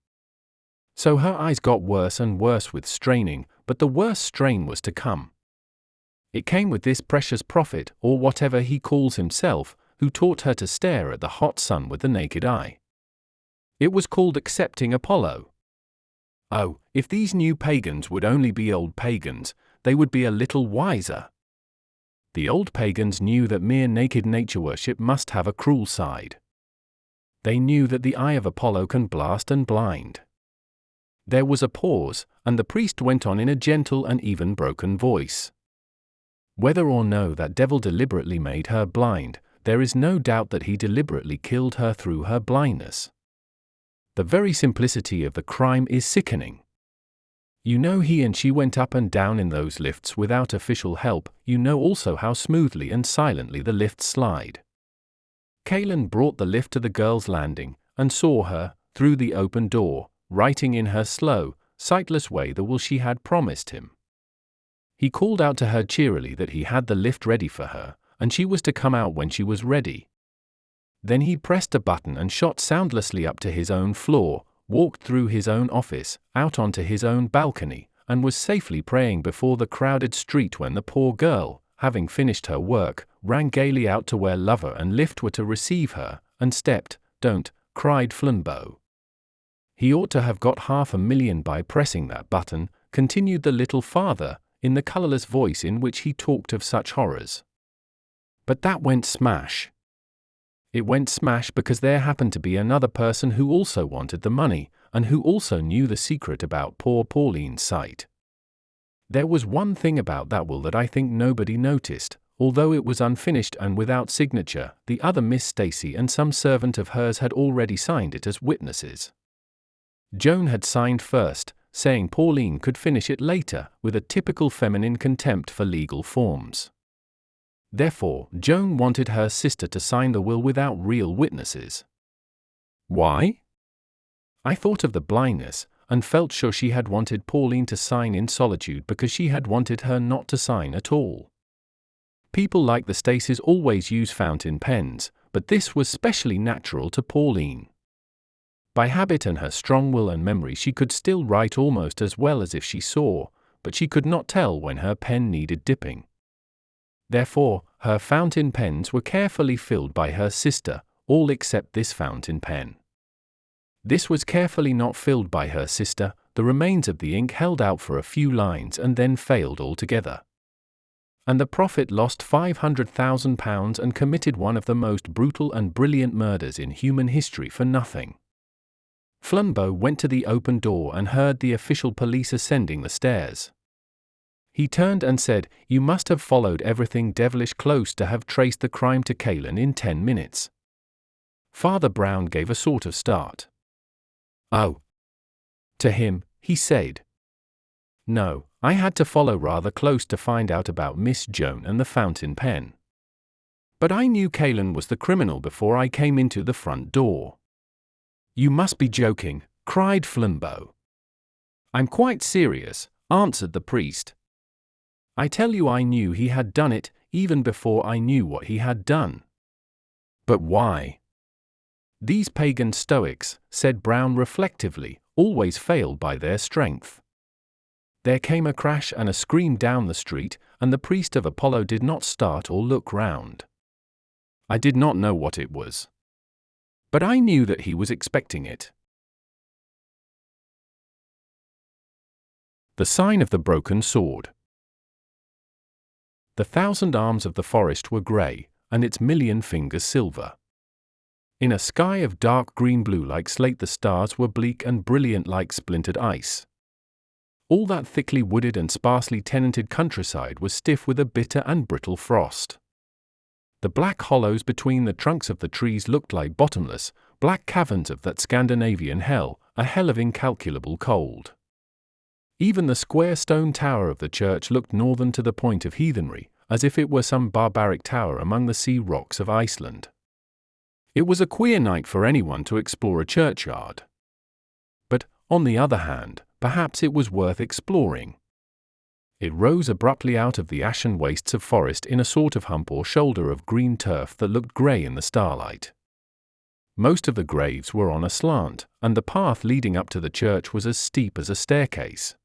So her eyes got worse and worse with straining, but the worst strain was to come. It came with this precious prophet, or whatever he calls himself, who taught her to stare at the hot sun with the naked eye. It was called accepting Apollo. Oh, if these new pagans would only be old pagans, they would be a little wiser. The old pagans knew that mere naked nature worship must have a cruel side. They knew that the eye of Apollo can blast and blind." There was a pause, and the priest went on in a gentle and even broken voice. "Whether or no that devil deliberately made her blind, there is no doubt that he deliberately killed her through her blindness. The very simplicity of the crime is sickening. You know he and she went up and down in those lifts without official help, you know also how smoothly and silently the lifts slide. Callan brought the lift to the girl's landing, and saw her, through the open door, writing in her slow, sightless way the will she had promised him. He called out to her cheerily that he had the lift ready for her, and she was to come out when she was ready. Then he pressed a button and shot soundlessly up to his own floor, walked through his own office, out onto his own balcony, and was safely praying before the crowded street when the poor girl, having finished her work, ran gaily out to where lover and lift were to receive her, and stepped. "Don't," cried Flambeau. "He ought to have got $500,000 by pressing that button," continued the little father, in the colourless voice in which he talked of such horrors. "But that went smash. It went smash because there happened to be another person who also wanted the money, and who also knew the secret about poor Pauline's sight. There was one thing about that will that I think nobody noticed. Although it was unfinished and without signature, the other Miss Stacy and some servant of hers had already signed it as witnesses. Joan had signed first, saying Pauline could finish it later, with a typical feminine contempt for legal forms. Therefore, Joan wanted her sister to sign the will without real witnesses. Why? I thought of the blindness, and felt sure she had wanted Pauline to sign in solitude because she had wanted her not to sign at all. People like the Stacys always use fountain pens, but this was specially natural to Pauline. By habit and her strong will and memory she could still write almost as well as if she saw, but she could not tell when her pen needed dipping. Therefore, her fountain pens were carefully filled by her sister, all except this fountain pen. This was carefully not filled by her sister, the remains of the ink held out for a few lines and then failed altogether. And the prophet lost £500,000 and committed one of the most brutal and brilliant murders in human history for nothing. Flambeau went to the open door and heard the official police ascending the stairs. He turned and said, "You must have followed everything devilish close to have traced the crime to Callan in 10 minutes. Father Brown gave a sort of start. "Oh." To him, he said, "No, I had to follow rather close to find out about Miss Joan and the fountain pen. But I knew Callan was the criminal before I came into the front door." "You must be joking," cried Flambeau. "I'm quite serious," answered the priest. "I tell you I knew he had done it, even before I knew what he had done." "But why?" "These pagan Stoics," said Brown reflectively, "always failed by their strength." There came a crash and a scream down the street, and the priest of Apollo did not start or look round. I did not know what it was, but I knew that he was expecting it. The sign of the broken sword. The 1,000 arms of the forest were grey, and its million fingers silver. In a sky of dark green-blue like slate the stars were bleak and brilliant like splintered ice. All that thickly wooded and sparsely tenanted countryside was stiff with a bitter and brittle frost. The black hollows between the trunks of the trees looked like bottomless, black caverns of that Scandinavian hell, a hell of incalculable cold. Even the square stone tower of the church looked northern to the point of heathenry, as if it were some barbaric tower among the sea rocks of Iceland. It was a queer night for anyone to explore a churchyard. But, on the other hand, perhaps it was worth exploring. It rose abruptly out of the ashen wastes of forest in a sort of hump or shoulder of green turf that looked grey in the starlight. Most of the graves were on a slant, and the path leading up to the church was as steep as a staircase.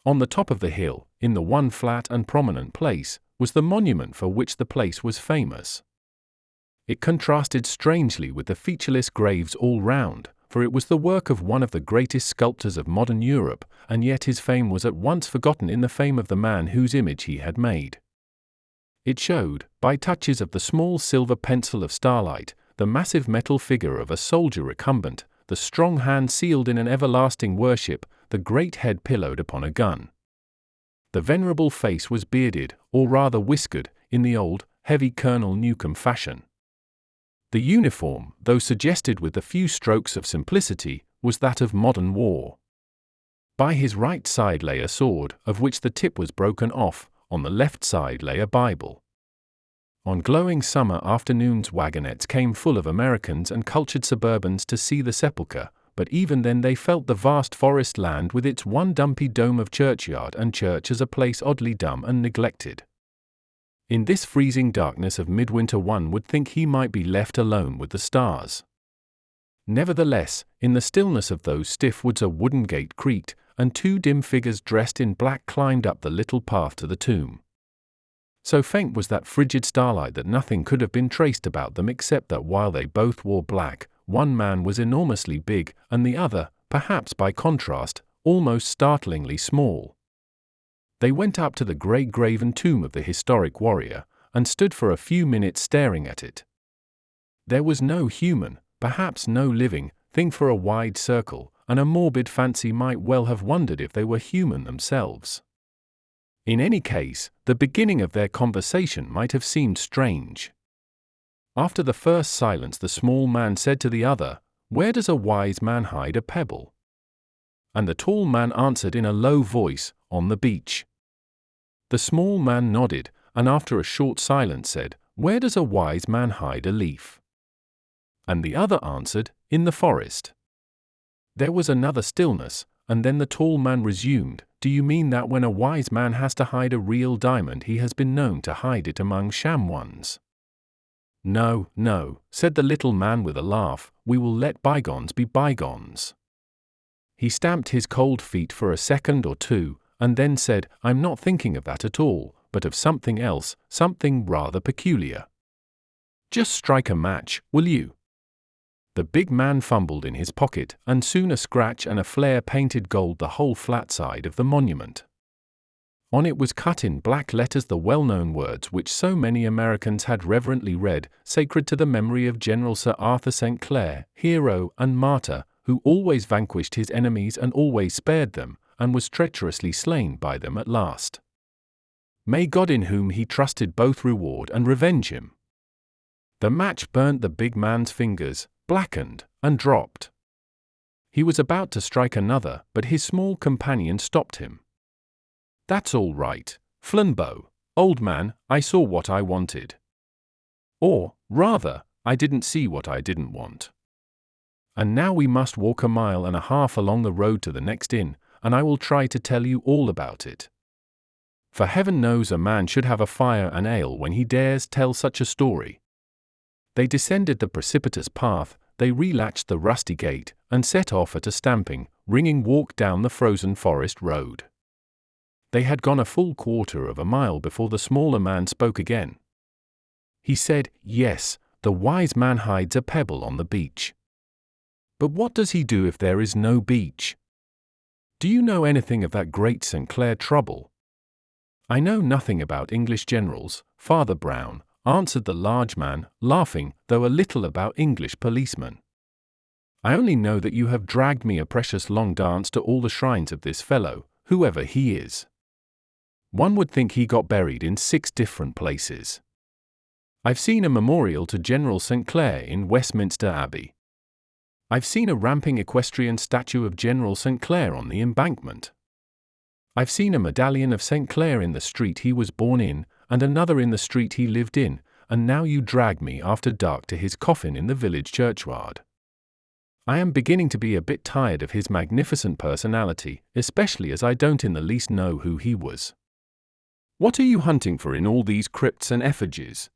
On the top of the hill, in the one flat and prominent place, was the monument for which the place was famous. It contrasted strangely with the featureless graves all round, for it was the work of one of the greatest sculptors of modern Europe, and yet his fame was at once forgotten in the fame of the man whose image he had made. It showed, by touches of the small silver pencil of starlight, the massive metal figure of a soldier recumbent, the strong hand sealed in an everlasting worship, the great head pillowed upon a gun. The venerable face was bearded, or rather whiskered, in the old, heavy Colonel Newcombe fashion. The uniform, though suggested with a few strokes of simplicity, was that of modern war. By his right side lay a sword, of which the tip was broken off, on the left side lay a Bible. On glowing summer afternoons wagonettes came full of Americans and cultured suburbans to see the sepulchre, but even then they felt the vast forest land with its one dumpy dome of churchyard and church as a place oddly dumb and neglected. In this freezing darkness of midwinter one would think he might be left alone with the stars. Nevertheless, in the stillness of those stiff woods a wooden gate creaked, and 2 dim figures dressed in black climbed up the little path to the tomb. So faint was that frigid starlight that nothing could have been traced about them except that while they both wore black, one man was enormously big, and the other, perhaps by contrast, almost startlingly small. They went up to the grey graven tomb of the historic warrior, and stood for a few minutes staring at it. There was no human, perhaps no living, thing for a wide circle, and a morbid fancy might well have wondered if they were human themselves. In any case, the beginning of their conversation might have seemed strange. After the first silence, the small man said to the other, "Where does a wise man hide a pebble?" And the tall man answered in a low voice, "On the beach." The small man nodded, and after a short silence said, "Where does a wise man hide a leaf?" And the other answered, "In the forest." There was another stillness, and then the tall man resumed, "Do you mean that when a wise man has to hide a real diamond, he has been known to hide it among sham ones?" "No, no," said the little man with a laugh, "we will let bygones be bygones." He stamped his cold feet for a second or two, and then said, "I'm not thinking of that at all, but of something else, something rather peculiar." "Just strike a match, will you?" The big man fumbled in his pocket, and soon a scratch and a flare painted gold the whole flat side of the monument. On it was cut in black letters the well-known words which so many Americans had reverently read, "Sacred to the memory of General Sir Arthur St. Clair, hero and martyr, who always vanquished his enemies and always spared them, and was treacherously slain by them at last. May God in whom he trusted both reward and revenge him." The match burnt the big man's fingers, blackened, and dropped. He was about to strike another, but his small companion stopped him. "That's all right, Flambeau, old man, I saw what I wanted. Or, rather, I didn't see what I didn't want. And now we must walk 1.5 miles along the road to the next inn, and I will try to tell you all about it. For heaven knows a man should have a fire and ale when he dares tell such a story." They descended the precipitous path, they relatched the rusty gate, and set off at a stamping, ringing walk down the frozen forest road. They had gone a full 1/4 mile before the smaller man spoke again. He said, "Yes, the wise man hides a pebble on the beach. But what does he do if there is no beach? Do you know anything of that great St. Clair trouble?" "I know nothing about English generals, Father Brown," answered the large man, laughing, "though a little about English policemen. I only know that you have dragged me a precious long dance to all the shrines of this fellow, whoever he is. One would think he got buried in 6 different places. I've seen a memorial to General St. Clair in Westminster Abbey. I've seen a ramping equestrian statue of General St. Clair on the embankment. I've seen a medallion of St. Clair in the street he was born in, and another in the street he lived in, and now you drag me after dark to his coffin in the village churchyard. I am beginning to be a bit tired of his magnificent personality, especially as I don't in the least know who he was. What are you hunting for in all these crypts and effigies?"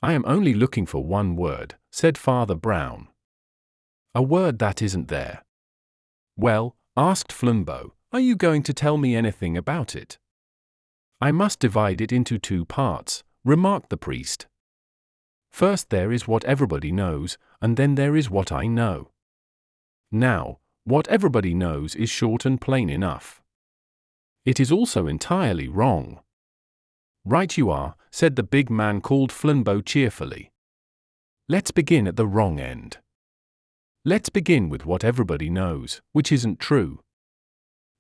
"I am only looking for one word," said Father Brown. "A word that isn't there." "Well," asked Flambeau, "are you going to tell me anything about it?" "I must divide it into 2 parts," remarked the priest. "First there is what everybody knows, and then there is what I know. Now, what everybody knows is short and plain enough. It is also entirely wrong." "Right you are," said the big man called Flambeau cheerfully. "Let's begin at the wrong end. Let's begin with what everybody knows, which isn't true.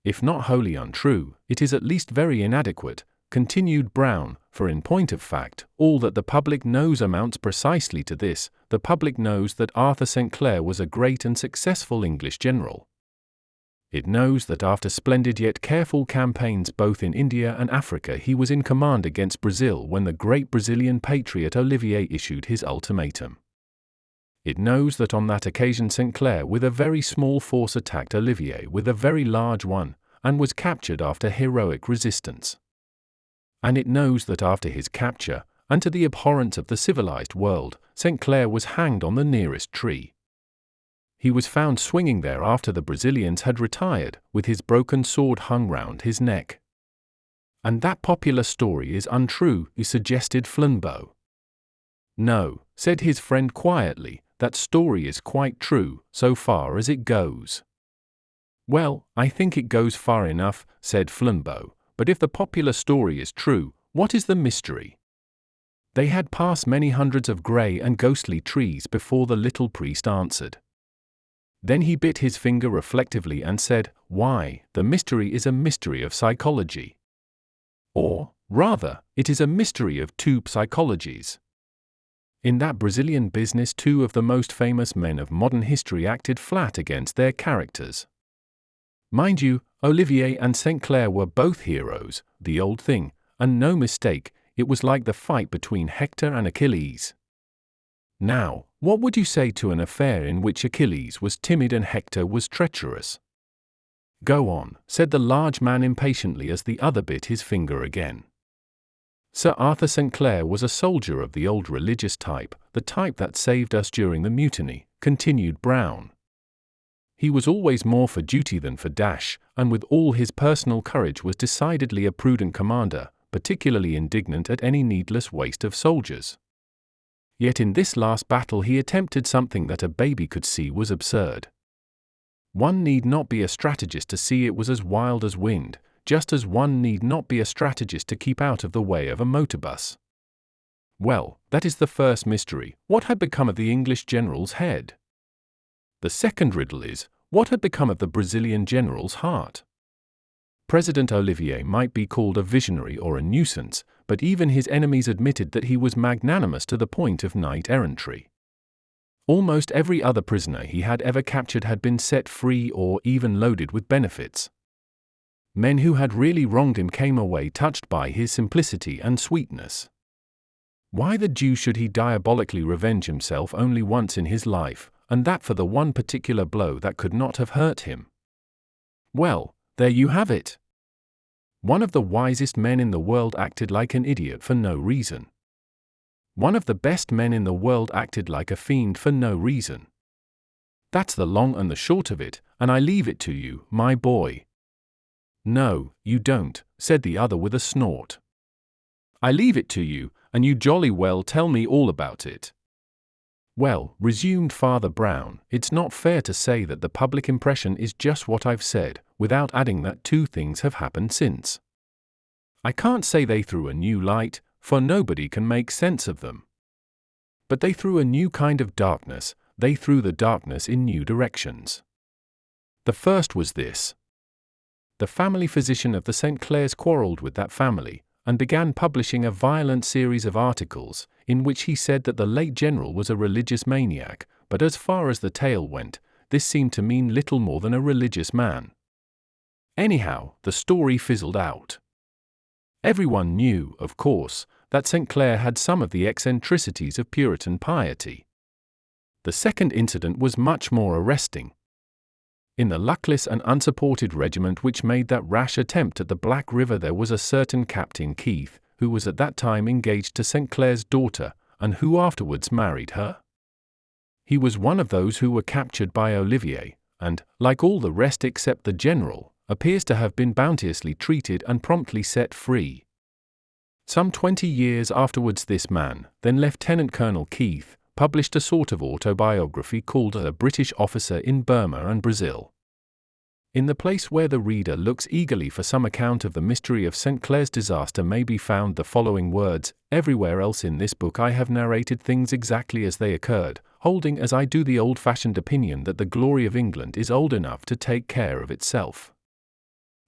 If not wholly untrue, it is at least very inadequate," continued Brown, "for in point of fact, all that the public knows amounts precisely to this: the public knows that Arthur St. Clair was a great and successful English general. It knows that after splendid yet careful campaigns both in India and Africa he was in command against Brazil when the great Brazilian patriot Olivier issued his ultimatum. It knows that on that occasion St. Clair with a very small force attacked Olivier with a very large one, and was captured after heroic resistance. And it knows that after his capture, and to the abhorrence of the civilized world, St. Clair was hanged on the nearest tree. He was found swinging there after the Brazilians had retired, with his broken sword hung round his neck. And that popular story is untrue, he suggested Flambeau. No, said his friend quietly, that story is quite true, so far as it goes. Well, I think it goes far enough, said Flambeau, but if the popular story is true, what is the mystery? They had passed many hundreds of grey and ghostly trees before the little priest answered. Then he bit his finger reflectively and said, "Why, the mystery is a mystery of psychology. Or, rather, it is a mystery of two psychologies." In that Brazilian business, two of the most famous men of modern history acted flat against their characters. Mind you, Olivier and St. Clair were both heroes, the old thing, and no mistake, it was like the fight between Hector and Achilles. Now, what would you say to an affair in which Achilles was timid and Hector was treacherous? "Go on," said the large man impatiently as the other bit his finger again. Sir Arthur St. Clair was a soldier of the old religious type, the type that saved us during the mutiny, continued Brown. He was always more for duty than for dash, and with all his personal courage was decidedly a prudent commander, particularly indignant at any needless waste of soldiers. Yet in this last battle he attempted something that a baby could see was absurd. One need not be a strategist to see it was as wild as wind, just as one need not be a strategist to keep out of the way of a motor bus. Well, that is the first mystery. What had become of the English general's head? The second riddle is, what had become of the Brazilian general's heart? President Olivier might be called a visionary or a nuisance, but even his enemies admitted that he was magnanimous to the point of knight-errantry. Almost every other prisoner he had ever captured had been set free or even loaded with benefits. Men who had really wronged him came away touched by his simplicity and sweetness. Why the deuce should he diabolically revenge himself only once in his life, and that for the one particular blow that could not have hurt him? Well, there you have it. One of the wisest men in the world acted like an idiot for no reason. One of the best men in the world acted like a fiend for no reason. That's the long and the short of it, and I leave it to you, my boy. "No, you don't," said the other with a snort. "I leave it to you, and you jolly well tell me all about it." "Well," resumed Father Brown, "it's not fair to say that the public impression is just what I've said, without adding that two things have happened since. I can't say they threw a new light, for nobody can make sense of them. But they threw a new kind of darkness, they threw the darkness in new directions. The first was this. The family physician of the St. Clairs quarreled with that family, and began publishing a violent series of articles, in which he said that the late general was a religious maniac, but as far as the tale went, this seemed to mean little more than a religious man. Anyhow, the story fizzled out. Everyone knew, of course, that St. Clair had some of the eccentricities of Puritan piety. The second incident was much more arresting. In the luckless and unsupported regiment which made that rash attempt at the Black River there was a certain Captain Keith, who was at that time engaged to St. Clair's daughter, and who afterwards married her. He was one of those who were captured by Olivier, and, like all the rest except the general, appears to have been bounteously treated and promptly set free. Some 20 years afterwards this man, then Lieutenant Colonel Keith, published a sort of autobiography called A British Officer in Burma and Brazil. In the place where the reader looks eagerly for some account of the mystery of St. Clair's disaster may be found the following words: "Everywhere else in this book I have narrated things exactly as they occurred, holding as I do the old-fashioned opinion that the glory of England is old enough to take care of itself.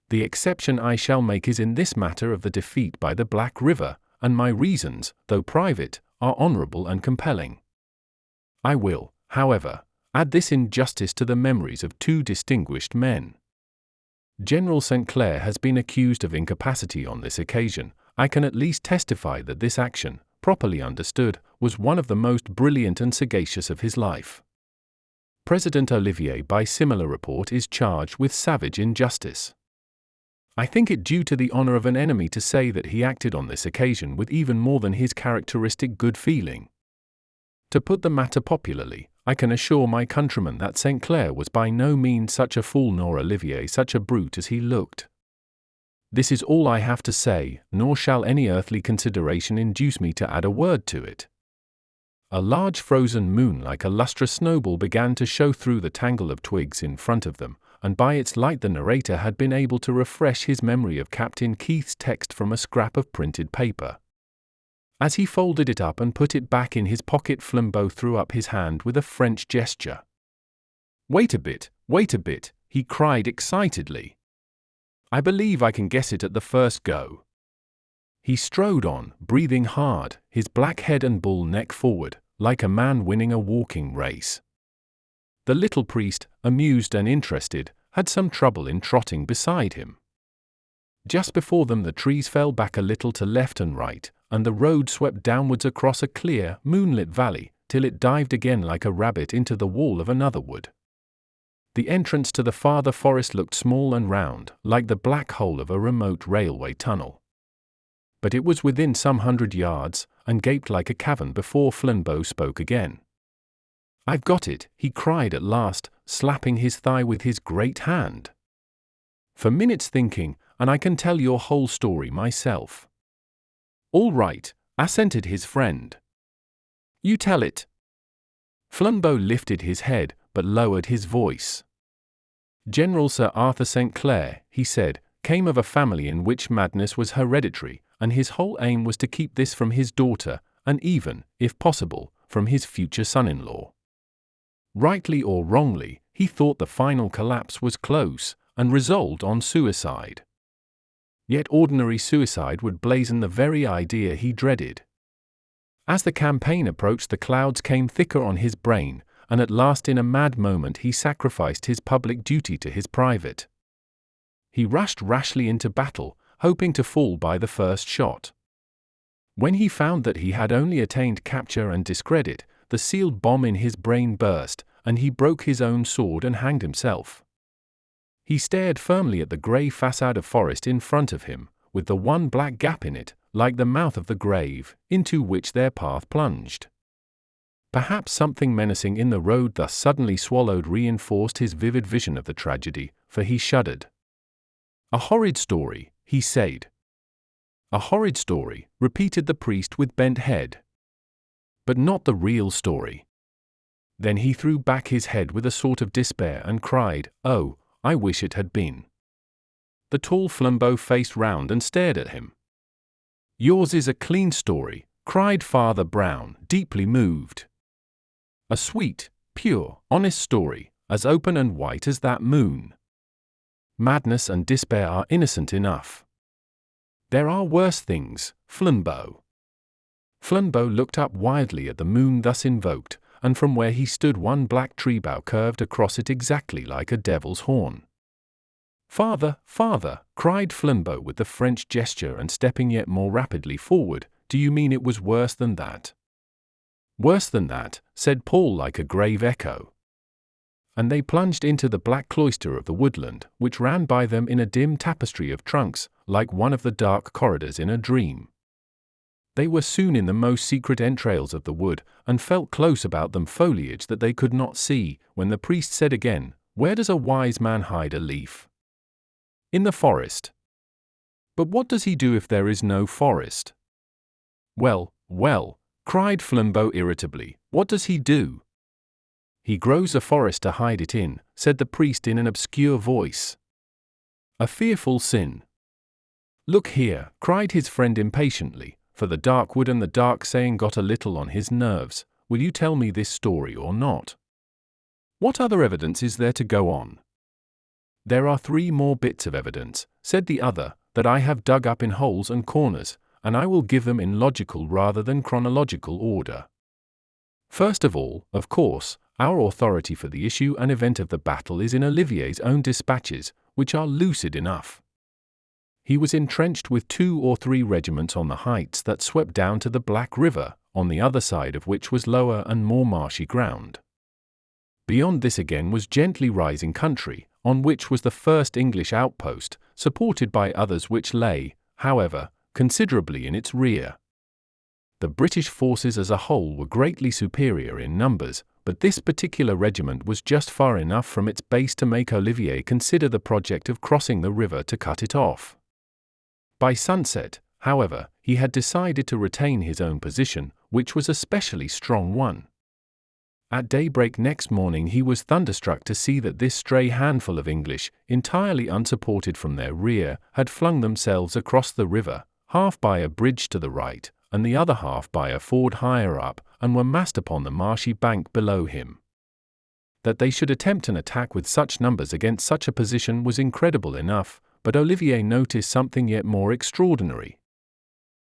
The exception I shall make is in this matter of the defeat by the Black River, and my reasons, though private, are honourable and compelling. I will, however, add this in justice to the memories of two distinguished men. General St. Clair has been accused of incapacity on this occasion. I can at least testify that this action, properly understood, was one of the most brilliant and sagacious of his life. President Olivier, by similar report, is charged with savage injustice. I think it due to the honour of an enemy to say that he acted on this occasion with even more than his characteristic good feeling. To put the matter popularly, I can assure my countrymen that St. Clair was by no means such a fool nor Olivier such a brute as he looked. This is all I have to say, nor shall any earthly consideration induce me to add a word to it." A large frozen moon like a lustrous snowball began to show through the tangle of twigs in front of them, and by its light the narrator had been able to refresh his memory of Captain Keith's text from a scrap of printed paper. As he folded it up and put it back in his pocket, Flambeau threw up his hand with a French gesture. Wait a bit, he cried excitedly. I believe I can guess it at the first go. He strode on, breathing hard, his black head and bull neck forward, like a man winning a walking race. The little priest, amused and interested, had some trouble in trotting beside him. Just before them the trees fell back a little to left and right, and the road swept downwards across a clear, moonlit valley, till it dived again like a rabbit into the wall of another wood. The entrance to the farther forest looked small and round, like the black hole of a remote railway tunnel. But it was within some 100 yards, and gaped like a cavern before Flambeau spoke again. I've got it, he cried at last, slapping his thigh with his great hand. For minutes thinking, and I can tell your whole story myself. All right, assented his friend. You tell it. Flambeau lifted his head, but lowered his voice. General Sir Arthur St. Clair, he said, came of a family in which madness was hereditary, and his whole aim was to keep this from his daughter, and even, if possible, from his future son-in-law. Rightly or wrongly, he thought the final collapse was close, and resolved on suicide. Yet ordinary suicide would blazon the very idea he dreaded. As the campaign approached, the clouds came thicker on his brain, and at last in a mad moment he sacrificed his public duty to his private. He rushed rashly into battle, hoping to fall by the first shot. When he found that he had only attained capture and discredit, the sealed bomb in his brain burst, and he broke his own sword and hanged himself. He stared firmly at the grey facade of forest in front of him, with the one black gap in it, like the mouth of the grave, into which their path plunged. Perhaps something menacing in the road thus suddenly swallowed reinforced his vivid vision of the tragedy, for he shuddered. A horrid story, he said. A horrid story, repeated the priest with bent head. But not the real story. Then he threw back his head with a sort of despair and cried, "Oh, I wish it had been." The tall Flambeau faced round and stared at him. "Yours is a clean story," cried Father Brown, deeply moved. "A sweet, pure, honest story, as open and white as that moon. Madness and despair are innocent enough. There are worse things, Flambeau." Flambeau looked up wildly at the moon thus invoked, and from where he stood one black tree bough curved across it exactly like a devil's horn. "Father, father," cried Flambeau with the French gesture and stepping yet more rapidly forward, "do you mean it was worse than that?" "Worse than that," said Paul like a grave echo. And they plunged into the black cloister of the woodland, which ran by them in a dim tapestry of trunks, like one of the dark corridors in a dream. They were soon in the most secret entrails of the wood, and felt close about them foliage that they could not see, when the priest said again, "Where does a wise man hide a leaf?" "In the forest." "But what does he do if there is no forest?" "Well, well," cried Flambeau irritably, "what does he do?" "He grows a forest to hide it in," said the priest in an obscure voice. "A fearful sin." "Look here," cried his friend impatiently, for the dark wood and the dark saying got a little on his nerves, "will you tell me this story or not? What other evidence is there to go on?" "There are 3 more bits of evidence," said the other, "that I have dug up in holes and corners, and I will give them in logical rather than chronological order. First of all, of course, our authority for the issue and event of the battle is in Olivier's own dispatches, which are lucid enough. He was entrenched with 2 or 3 regiments on the heights that swept down to the Black River, on the other side of which was lower and more marshy ground. Beyond this again was gently rising country, on which was the first English outpost, supported by others which lay, however, considerably in its rear. The British forces as a whole were greatly superior in numbers, but this particular regiment was just far enough from its base to make Olivier consider the project of crossing the river to cut it off. By sunset, however, he had decided to retain his own position, which was a specially strong one. At daybreak next morning he was thunderstruck to see that this stray handful of English, entirely unsupported from their rear, had flung themselves across the river, half by a bridge to the right, and the other half by a ford higher up, and were massed upon the marshy bank below him. That they should attempt an attack with such numbers against such a position was incredible enough, but Olivier noticed something yet more extraordinary.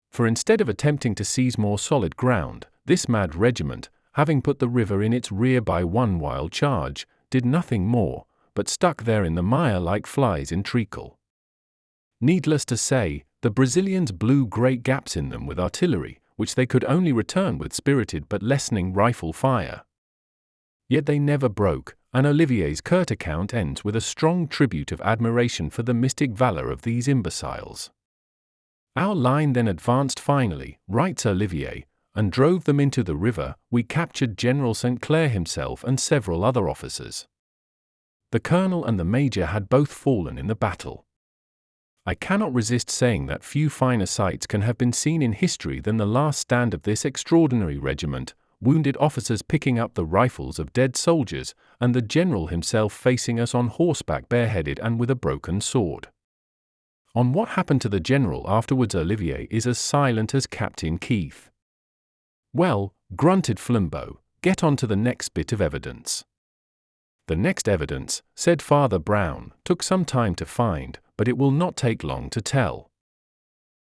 For instead of attempting to seize more solid ground, this mad regiment, having put the river in its rear by one wild charge, did nothing more, but stuck there in the mire like flies in treacle. Needless to say, the Brazilians blew great gaps in them with artillery, which they could only return with spirited but lessening rifle fire. Yet they never broke, and Olivier's curt account ends with a strong tribute of admiration for the mystic valor of these imbeciles. Our line then advanced finally, writes Olivier, and drove them into the river. We captured General St. Clair himself and several other officers. The colonel and the major had both fallen in the battle. I cannot resist saying that few finer sights can have been seen in history than the last stand of this extraordinary regiment, wounded officers picking up the rifles of dead soldiers, and the general himself facing us on horseback bareheaded and with a broken sword. On what happened to the general afterwards Olivier is as silent as Captain Keith. Well, grunted Flambeau, get on to the next bit of evidence. The next evidence, said Father Brown, took some time to find, but it will not take long to tell.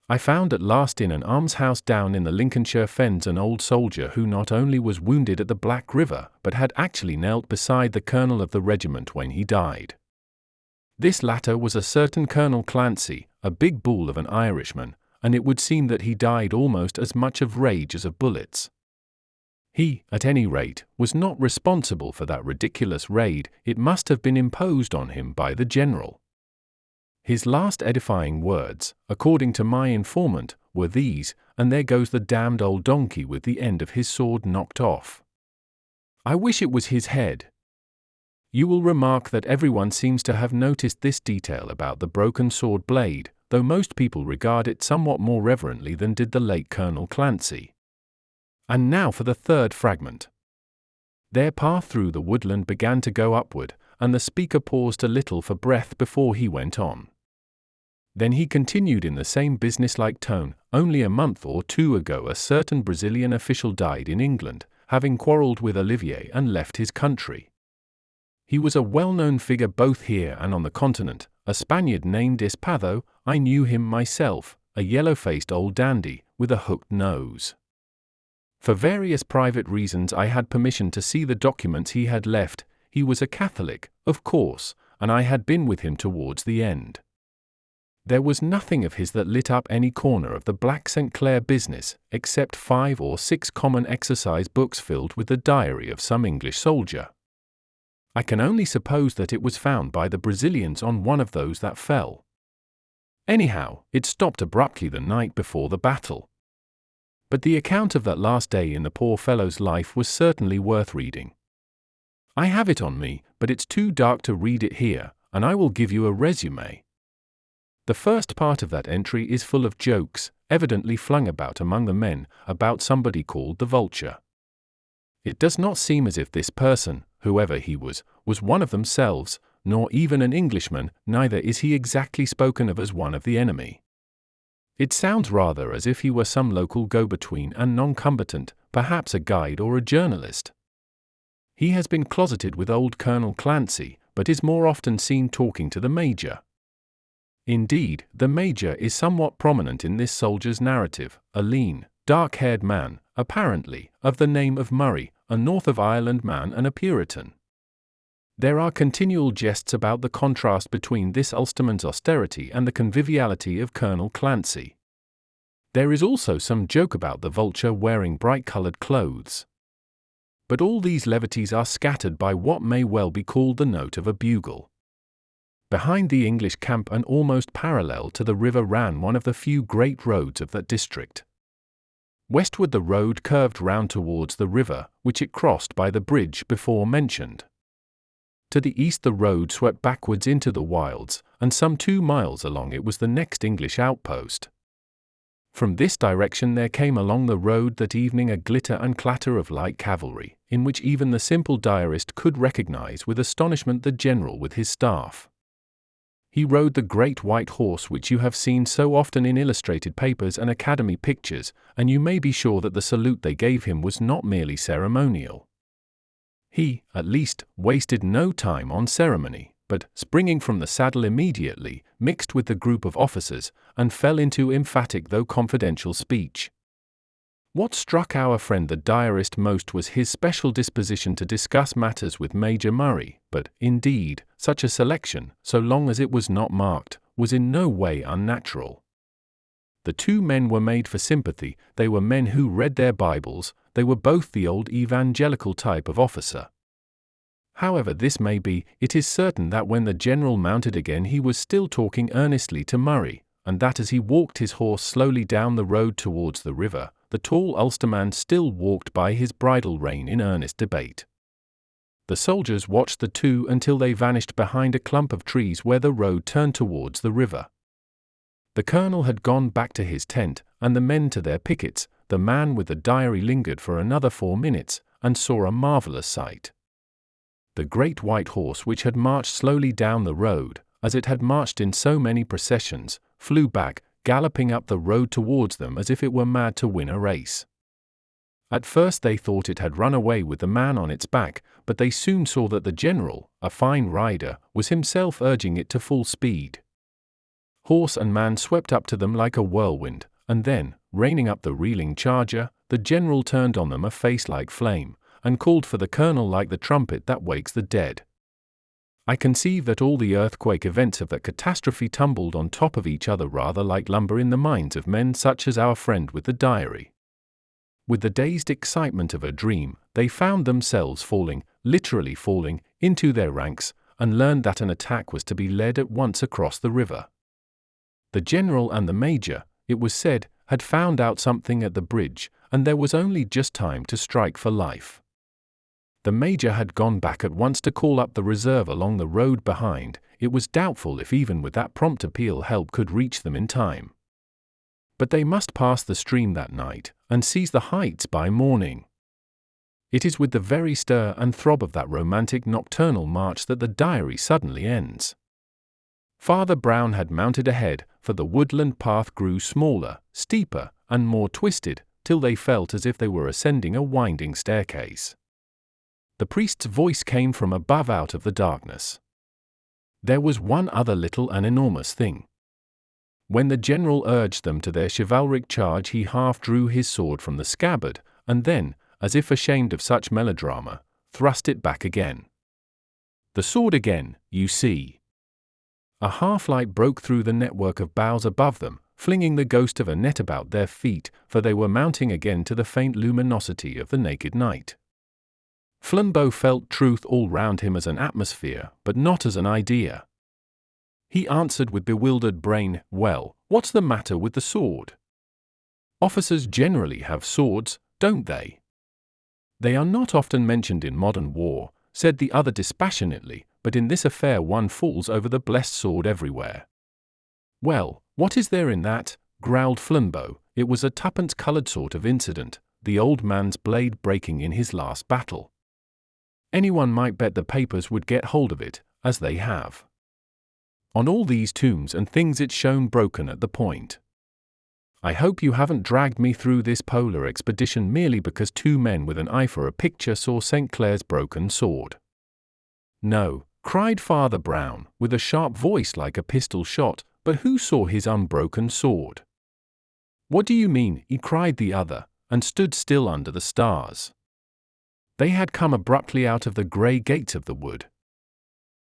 I found at last in an almshouse down in the Lincolnshire fens an old soldier who not only was wounded at the Black River, but had actually knelt beside the colonel of the regiment when he died. This latter was a certain Colonel Clancy, a big bull of an Irishman, and it would seem that he died almost as much of rage as of bullets. He, at any rate, was not responsible for that ridiculous raid. It must have been imposed on him by the general. His last edifying words, according to my informant, were these, and there goes the damned old donkey with the end of his sword knocked off. I wish it was his head. You will remark that everyone seems to have noticed this detail about the broken sword blade, though most people regard it somewhat more reverently than did the late Colonel Clancy. And now for the third fragment. Their path through the woodland began to go upward, and the speaker paused a little for breath before he went on. Then he continued in the same businesslike tone, only a month or two ago a certain Brazilian official died in England, having quarrelled with Olivier and left his country. He was a well-known figure both here and on the continent, a Spaniard named Espado. I knew him myself, a yellow-faced old dandy, with a hooked nose. For various private reasons I had permission to see the documents he had left. He was a Catholic, of course, and I had been with him towards the end. There was nothing of his that lit up any corner of the Black St. Clair business, except 5 or 6 common exercise books filled with the diary of some English soldier. I can only suppose that it was found by the Brazilians on one of those that fell. Anyhow, it stopped abruptly the night before the battle. But the account of that last day in the poor fellow's life was certainly worth reading. I have it on me, but it's too dark to read it here, and I will give you a resume. The first part of that entry is full of jokes, evidently flung about among the men, about somebody called the Vulture. It does not seem as if this person, whoever he was one of themselves, nor even an Englishman, neither is he exactly spoken of as one of the enemy. It sounds rather as if he were some local go-between and non-combatant, perhaps a guide or a journalist. He has been closeted with old Colonel Clancy, but is more often seen talking to the Major. Indeed, the Major is somewhat prominent in this soldier's narrative, a lean, dark-haired man, apparently, of the name of Murray, a North of Ireland man and a Puritan. There are continual jests about the contrast between this Ulsterman's austerity and the conviviality of Colonel Clancy. There is also some joke about the Vulture wearing bright-coloured clothes. But all these levities are scattered by what may well be called the note of a bugle. Behind the English camp and almost parallel to the river ran one of the few great roads of that district. Westward the road curved round towards the river, which it crossed by the bridge before mentioned. To the east the road swept backwards into the wilds, and some 2 miles along it was the next English outpost. From this direction there came along the road that evening a glitter and clatter of light cavalry, in which even the simple diarist could recognize with astonishment the general with his staff. He rode the great white horse which you have seen so often in illustrated papers and academy pictures, and you may be sure that the salute they gave him was not merely ceremonial. He, at least, wasted no time on ceremony, but, springing from the saddle immediately, mixed with the group of officers, and fell into emphatic though confidential speech. What struck our friend the diarist most was his special disposition to discuss matters with Major Murray, but, indeed, such a selection, so long as it was not marked, was in no way unnatural. The two men were made for sympathy, they were men who read their Bibles, they were both the old evangelical type of officer. However this may be, it is certain that when the general mounted again he was still talking earnestly to Murray, and that as he walked his horse slowly down the road towards the river, the tall Ulsterman still walked by his bridle rein in earnest debate. The soldiers watched the two until they vanished behind a clump of trees where the road turned towards the river. The colonel had gone back to his tent, and the men to their pickets. The man with the diary lingered for another 4 minutes, and saw a marvellous sight. The great white horse which had marched slowly down the road, as it had marched in so many processions, flew back, galloping up the road towards them as if it were mad to win a race. At first they thought it had run away with the man on its back, but they soon saw that the general, a fine rider, was himself urging it to full speed. Horse and man swept up to them like a whirlwind, and then, reining up the reeling charger, the general turned on them a face like flame, and called for the colonel like the trumpet that wakes the dead. I conceive that all the earthquake events of that catastrophe tumbled on top of each other rather like lumber in the minds of men such as our friend with the diary. With the dazed excitement of a dream, they found themselves falling, literally falling, into their ranks, and learned that an attack was to be led at once across the river. The general and the major, it was said, had found out something at the bridge, and there was only just time to strike for life. The major had gone back at once to call up the reserve along the road behind. It was doubtful if even with that prompt appeal help could reach them in time. But they must pass the stream that night, and seize the heights by morning. It is with the very stir and throb of that romantic nocturnal march that the diary suddenly ends. Father Brown had mounted ahead, for the woodland path grew smaller, steeper, and more twisted, till they felt as if they were ascending a winding staircase. The priest's voice came from above out of the darkness. There was one other little and enormous thing. When the general urged them to their chivalric charge, he half drew his sword from the scabbard, and then, as if ashamed of such melodrama, thrust it back again. The sword again, you see. A half-light broke through the network of boughs above them, flinging the ghost of a net about their feet, for they were mounting again to the faint luminosity of the naked night. Flambeau felt truth all round him as an atmosphere, but not as an idea. He answered with bewildered brain, "Well, what's the matter with the sword? Officers generally have swords, don't they?" "They are not often mentioned in modern war," said the other dispassionately, "but in this affair one falls over the blessed sword everywhere." "Well, what is there in that?" growled Flambeau. "It was a tuppence-coloured sort of incident, the old man's blade breaking in his last battle. Anyone might bet the papers would get hold of it, as they have. On all these tombs and things it's shown broken at the point. I hope you haven't dragged me through this polar expedition merely because two men with an eye for a picture saw St. Clair's broken sword." "No," cried Father Brown, with a sharp voice like a pistol shot, "but who saw his unbroken sword?" "What do you mean?" cried the other, and stood still under the stars. They had come abruptly out of the grey gates of the wood.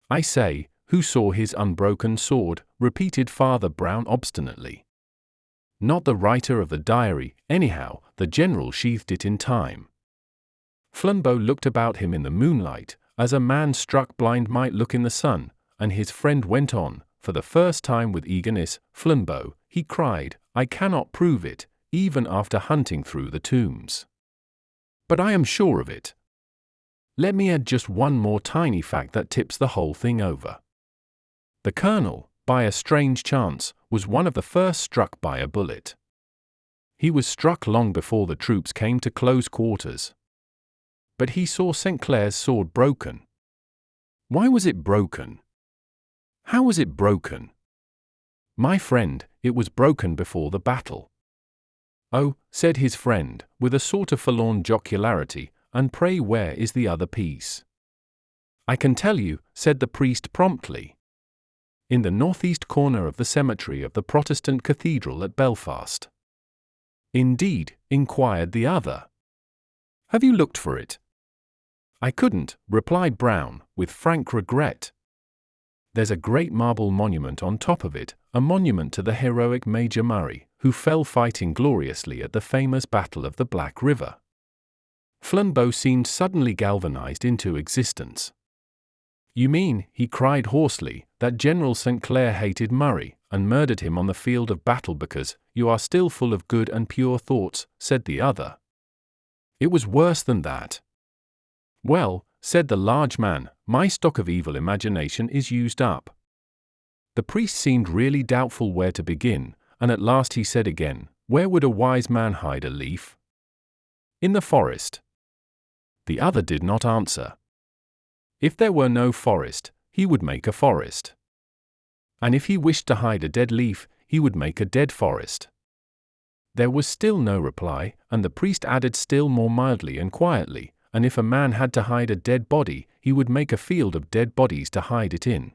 "I say, who saw his unbroken sword?" repeated Father Brown obstinately. "Not the writer of the diary, anyhow, the general sheathed it in time." Flambeau looked about him in the moonlight, as a man struck blind might look in the sun, and his friend went on, for the first time with eagerness. "Flambeau," he cried, "I cannot prove it, even after hunting through the tombs. But I am sure of it. Let me add just one more tiny fact that tips the whole thing over. The colonel, by a strange chance, was one of the first struck by a bullet. He was struck long before the troops came to close quarters. But he saw St. Clair's sword broken. Why was it broken? How was it broken? My friend, it was broken before the battle." "Oh," said his friend, with a sort of forlorn jocularity, "and pray where is the other piece?" "I can tell you," said the priest promptly. "In the northeast corner of the cemetery of the Protestant cathedral at Belfast." "Indeed?" inquired the other. "Have you looked for it?" "I couldn't," replied Brown, with frank regret. "There's a great marble monument on top of it, a monument to the heroic Major Murray, who fell fighting gloriously at the famous Battle of the Black River." Flambeau seemed suddenly galvanized into existence. "You mean," he cried hoarsely, "that General St. Clair hated Murray, and murdered him on the field of battle because you are still full of good and pure thoughts," said the other. "It was worse than that." "Well," said the large man, "my stock of evil imagination is used up." The priest seemed really doubtful where to begin, and at last he said again, "Where would a wise man hide a leaf?" "In the forest." The other did not answer. If there were no forest, he would make a forest. And if he wished to hide a dead leaf, he would make a dead forest. There was still no reply, and the priest added still more mildly and quietly, "And if a man had to hide a dead body, he would make a field of dead bodies to hide it in."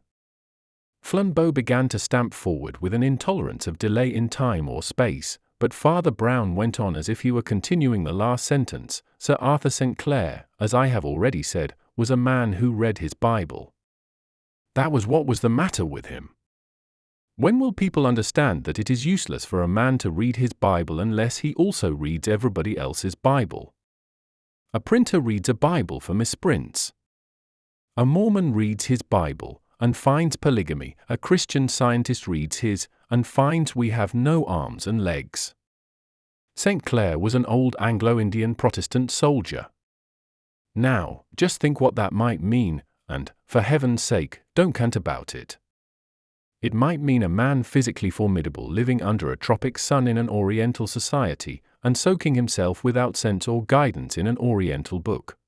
Flambeau began to stamp forward with an intolerance of delay in time or space, but Father Brown went on as if he were continuing the last sentence. "Sir Arthur St. Clair, as I have already said, was a man who read his Bible. That was what was the matter with him. When will people understand that it is useless for a man to read his Bible unless he also reads everybody else's Bible? A printer reads a Bible for misprints. A Mormon reads his Bible and finds polygamy. A Christian Scientist reads his and finds we have no arms and legs. St. Clair was an old Anglo-Indian Protestant soldier. Now, just think what that might mean, and, for heaven's sake, don't cant about it. It might mean a man physically formidable living under a tropic sun in an Oriental society, and soaking himself without sense or guidance in an Oriental book.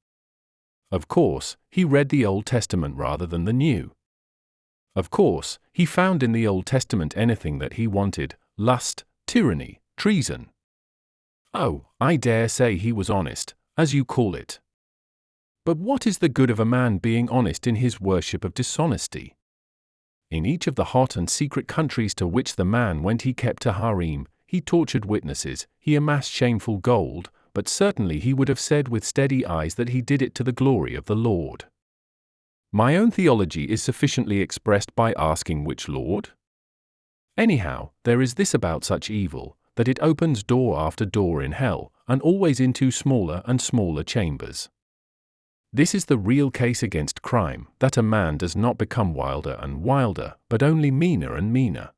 Of course, he read the Old Testament rather than the New. Of course, he found in the Old Testament anything that he wanted: lust, tyranny, treason. Oh, I dare say he was honest, as you call it. But what is the good of a man being honest in his worship of dishonesty? In each of the hot and secret countries to which the man went he kept a harem, he tortured witnesses, he amassed shameful gold, but certainly he would have said with steady eyes that he did it to the glory of the Lord. My own theology is sufficiently expressed by asking which Lord? Anyhow, there is this about such evil, that it opens door after door in hell, and always into smaller and smaller chambers. This is the real case against crime, that a man does not become wilder and wilder, but only meaner and meaner.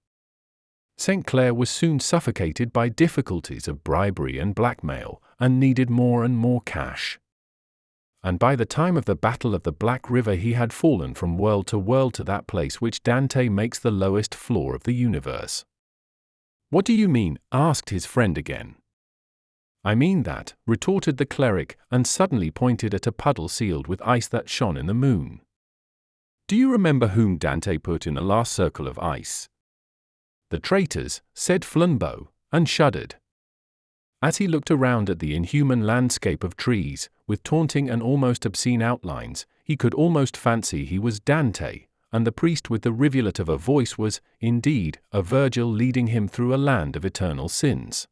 St. Clair was soon suffocated by difficulties of bribery and blackmail, and needed more and more cash. And by the time of the Battle of the Black River he had fallen from world to that place which Dante makes the lowest floor of the universe. "What do you mean?" asked his friend again. "I mean that," retorted the cleric, and suddenly pointed at a puddle sealed with ice that shone in the moon. "Do you remember whom Dante put in the last circle of ice?" "The traitors," said Flambeau, and shuddered. As he looked around at the inhuman landscape of trees, with taunting and almost obscene outlines, he could almost fancy he was Dante, and the priest with the rivulet of a voice was, indeed, a Virgil leading him through a land of eternal sins.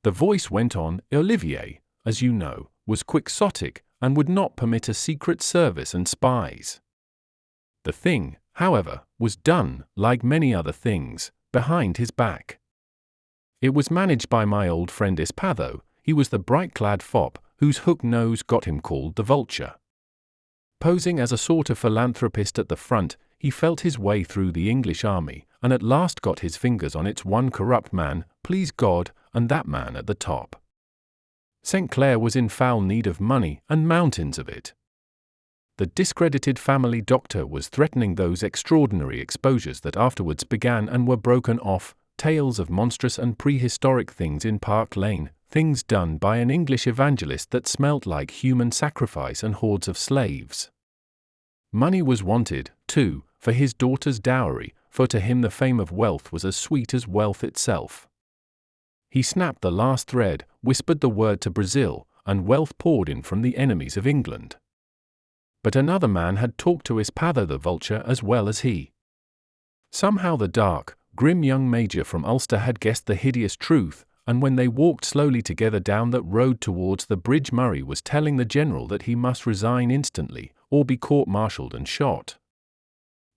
The voice went on: "Olivier, as you know, was quixotic, and would not permit a secret service and spies. The thing, however, was done, like many other things, behind his back. It was managed by my old friend Espatho. He was the bright-clad fop, whose hook nose got him called the Vulture. Posing as a sort of philanthropist at the front, he felt his way through the English army, and at last got his fingers on its one corrupt man, please God, and that man at the top. St. Clair was in foul need of money, and mountains of it. The discredited family doctor was threatening those extraordinary exposures that afterwards began and were broken off, tales of monstrous and prehistoric things in Park Lane, things done by an English evangelist that smelt like human sacrifice and hordes of slaves. Money was wanted, too, for his daughter's dowry, for to him the fame of wealth was as sweet as wealth itself. He snapped the last thread, whispered the word to Brazil, and wealth poured in from the enemies of England. but another man had talked to Ispather the vulture as well as he. Somehow the dark, grim young major from Ulster had guessed the hideous truth, and when they walked slowly together down that road towards the bridge, Murray was telling the general that he must resign instantly, or be court-martialed and shot.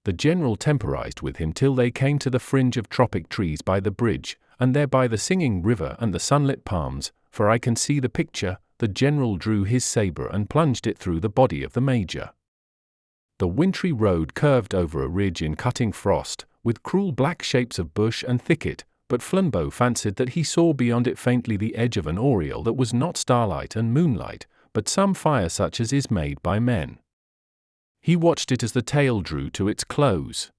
The general temporized with him till they came to the fringe of tropic trees by the bridge, and there by the singing river and the sunlit palms, for I can see the picture, the general drew his sabre and plunged it through the body of the major. The wintry road curved over a ridge in cutting frost, with cruel black shapes of bush and thicket, but Flambeau fancied that he saw beyond it faintly the edge of an aureole that was not starlight and moonlight, but some fire such as is made by men. He watched it as the tale drew to its close.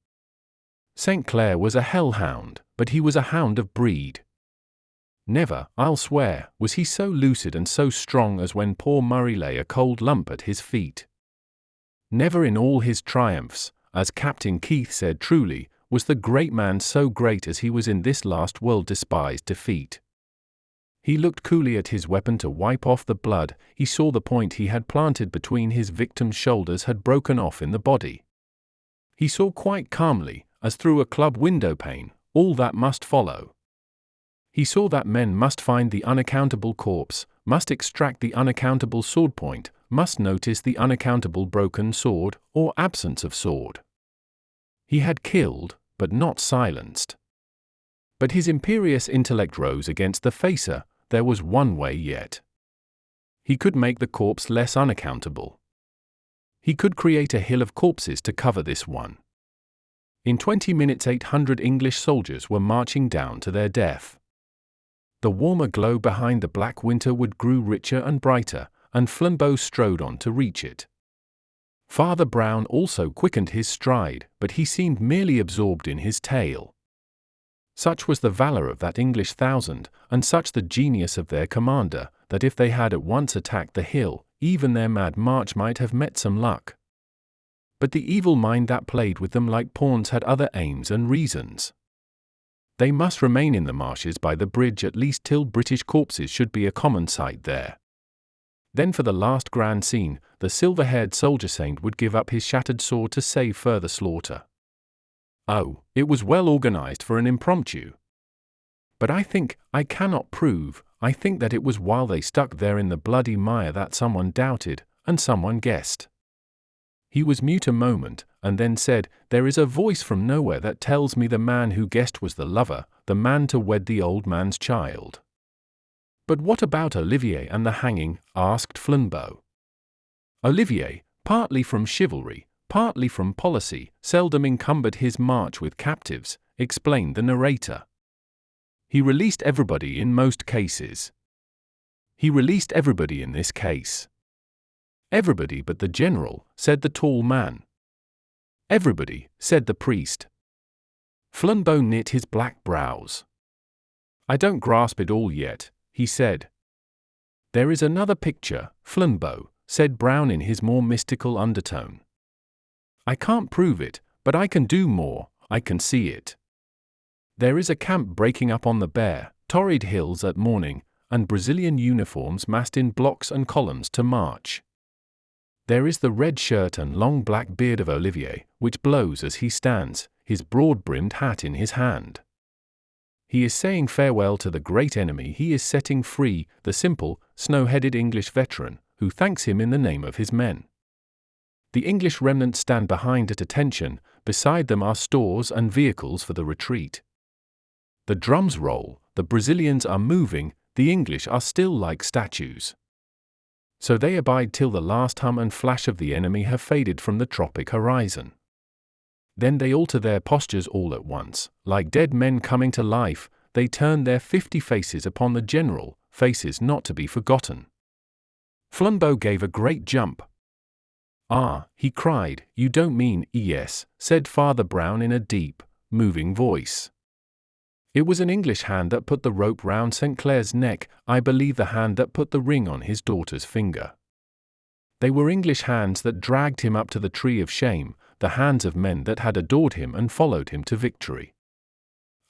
St. Clair was a hellhound, but he was a hound of breed. Never, I'll swear, was he so lucid and so strong as when poor Murray lay a cold lump at his feet. Never in all his triumphs, as Captain Keith said truly, was the great man so great as he was in this last world-despised defeat. He looked coolly at his weapon to wipe off the blood. He saw the point he had planted between his victim's shoulders had broken off in the body. He saw quite calmly, as through a club window-pane, all that must follow. He saw that men must find the unaccountable corpse, must extract the unaccountable sword point, must notice the unaccountable broken sword, or absence of sword. He had killed, but not silenced. But his imperious intellect rose against the facer. There was one way yet. He could make the corpse less unaccountable. He could create a hill of corpses to cover this one. In 20 minutes 800 English soldiers were marching down to their death. The warmer glow behind the black winter wood grew richer and brighter, and Flambeau strode on to reach it. Father Brown also quickened his stride, but he seemed merely absorbed in his tale. Such was the valor of that English 1,000, and such the genius of their commander, that if they had at once attacked the hill, even their mad march might have met some luck. But the evil mind that played with them like pawns had other aims and reasons. They must remain in the marshes by the bridge at least till British corpses should be a common sight there. Then for the last grand scene, the silver-haired soldier saint would give up his shattered sword to save further slaughter. Oh, it was well organized for an impromptu. But I cannot prove, I think that it was while they stuck there in the bloody mire that someone doubted, and someone guessed. He was mute a moment, and then said, "There is a voice from nowhere that tells me the man who guessed was the lover, the man to wed the old man's child." "But what about Olivier and the hanging?" asked Flambeau. Olivier, partly from chivalry, partly from policy, seldom encumbered his march with captives, explained the narrator. He released everybody in most cases. He released everybody in this case. "Everybody but the general," said the tall man. "Everybody," said the priest. Flambeau knit his black brows. "I don't grasp it all yet," he said. "There is another picture, Flambeau," said Brown in his more mystical undertone. "I can't prove it, but I can do more, I can see it. There is a camp breaking up on the bare, torrid hills at morning, and Brazilian uniforms massed in blocks and columns to march. There is the red shirt and long black beard of Olivier, which blows as he stands, his broad-brimmed hat in his hand. He is saying farewell to the great enemy he is setting free, the simple, snow-headed English veteran, who thanks him in the name of his men. The English remnant stand behind at attention, beside them are stores and vehicles for the retreat. The drums roll, the Brazilians are moving, the English are still like statues. So they abide till the last hum and flash of the enemy have faded from the tropic horizon. Then they alter their postures all at once, like dead men coming to life, they turn their 50 faces upon the general, faces not to be forgotten." Flambeau gave a great jump. "Ah," he cried, "you don't mean—" "Yes," said Father Brown in a deep, moving voice. "It was an English hand that put the rope round St. Clair's neck, I believe the hand that put the ring on his daughter's finger. They were English hands that dragged him up to the tree of shame, the hands of men that had adored him and followed him to victory.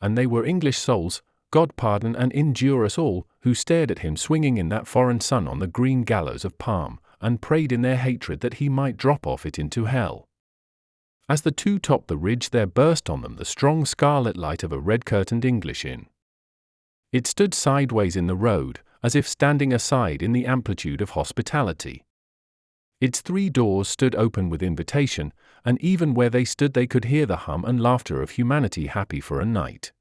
And they were English souls, God pardon and endure us all, who stared at him swinging in that foreign sun on the green gallows of palm, and prayed in their hatred that he might drop off it into hell. As the two topped the ridge, there burst on them the strong scarlet light of a red-curtained English inn. It stood sideways in the road, as if standing aside in the amplitude of hospitality. Its 3 doors stood open with invitation, and even where they stood they could hear the hum and laughter of humanity happy for a night.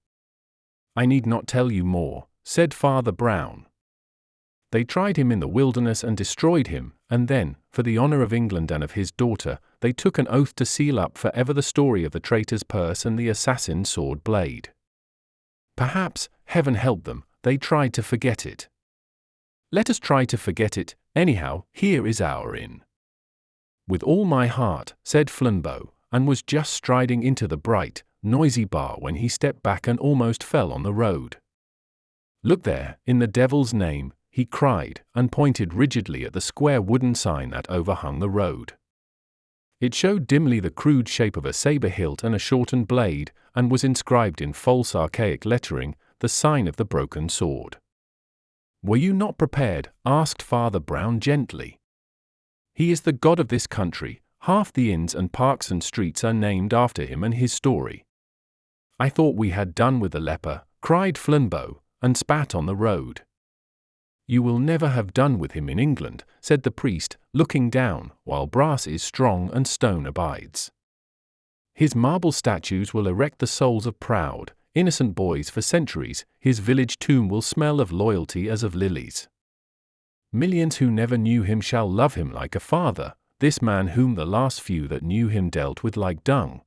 "I need not tell you more," said Father Brown. "They tried him in the wilderness and destroyed him, and then, for the honour of England and of his daughter, they took an oath to seal up for ever the story of the traitor's purse and the assassin's sword blade. Perhaps, heaven help them, they tried to forget it. Let us try to forget it, anyhow. Here is our inn." "With all my heart," said Flambeau, and was just striding into the bright, noisy bar when he stepped back and almost fell on the road. "Look there, in the devil's name," he cried, and pointed rigidly at the square wooden sign that overhung the road. It showed dimly the crude shape of a saber hilt and a shortened blade, and was inscribed in false archaic lettering, the sign of the broken sword. "Were you not prepared?" asked Father Brown gently. "He is the god of this country. Half the inns and parks and streets are named after him and his story." "I thought we had done with the leper," cried Flambeau, and spat on the road. "You will never have done with him in England," said the priest, looking down, "while brass is strong and stone abides. His marble statues will erect the souls of proud, innocent boys for centuries. His village tomb will smell of loyalty as of lilies. Millions who never knew him shall love him like a father, this man whom the last few that knew him dealt with like dung.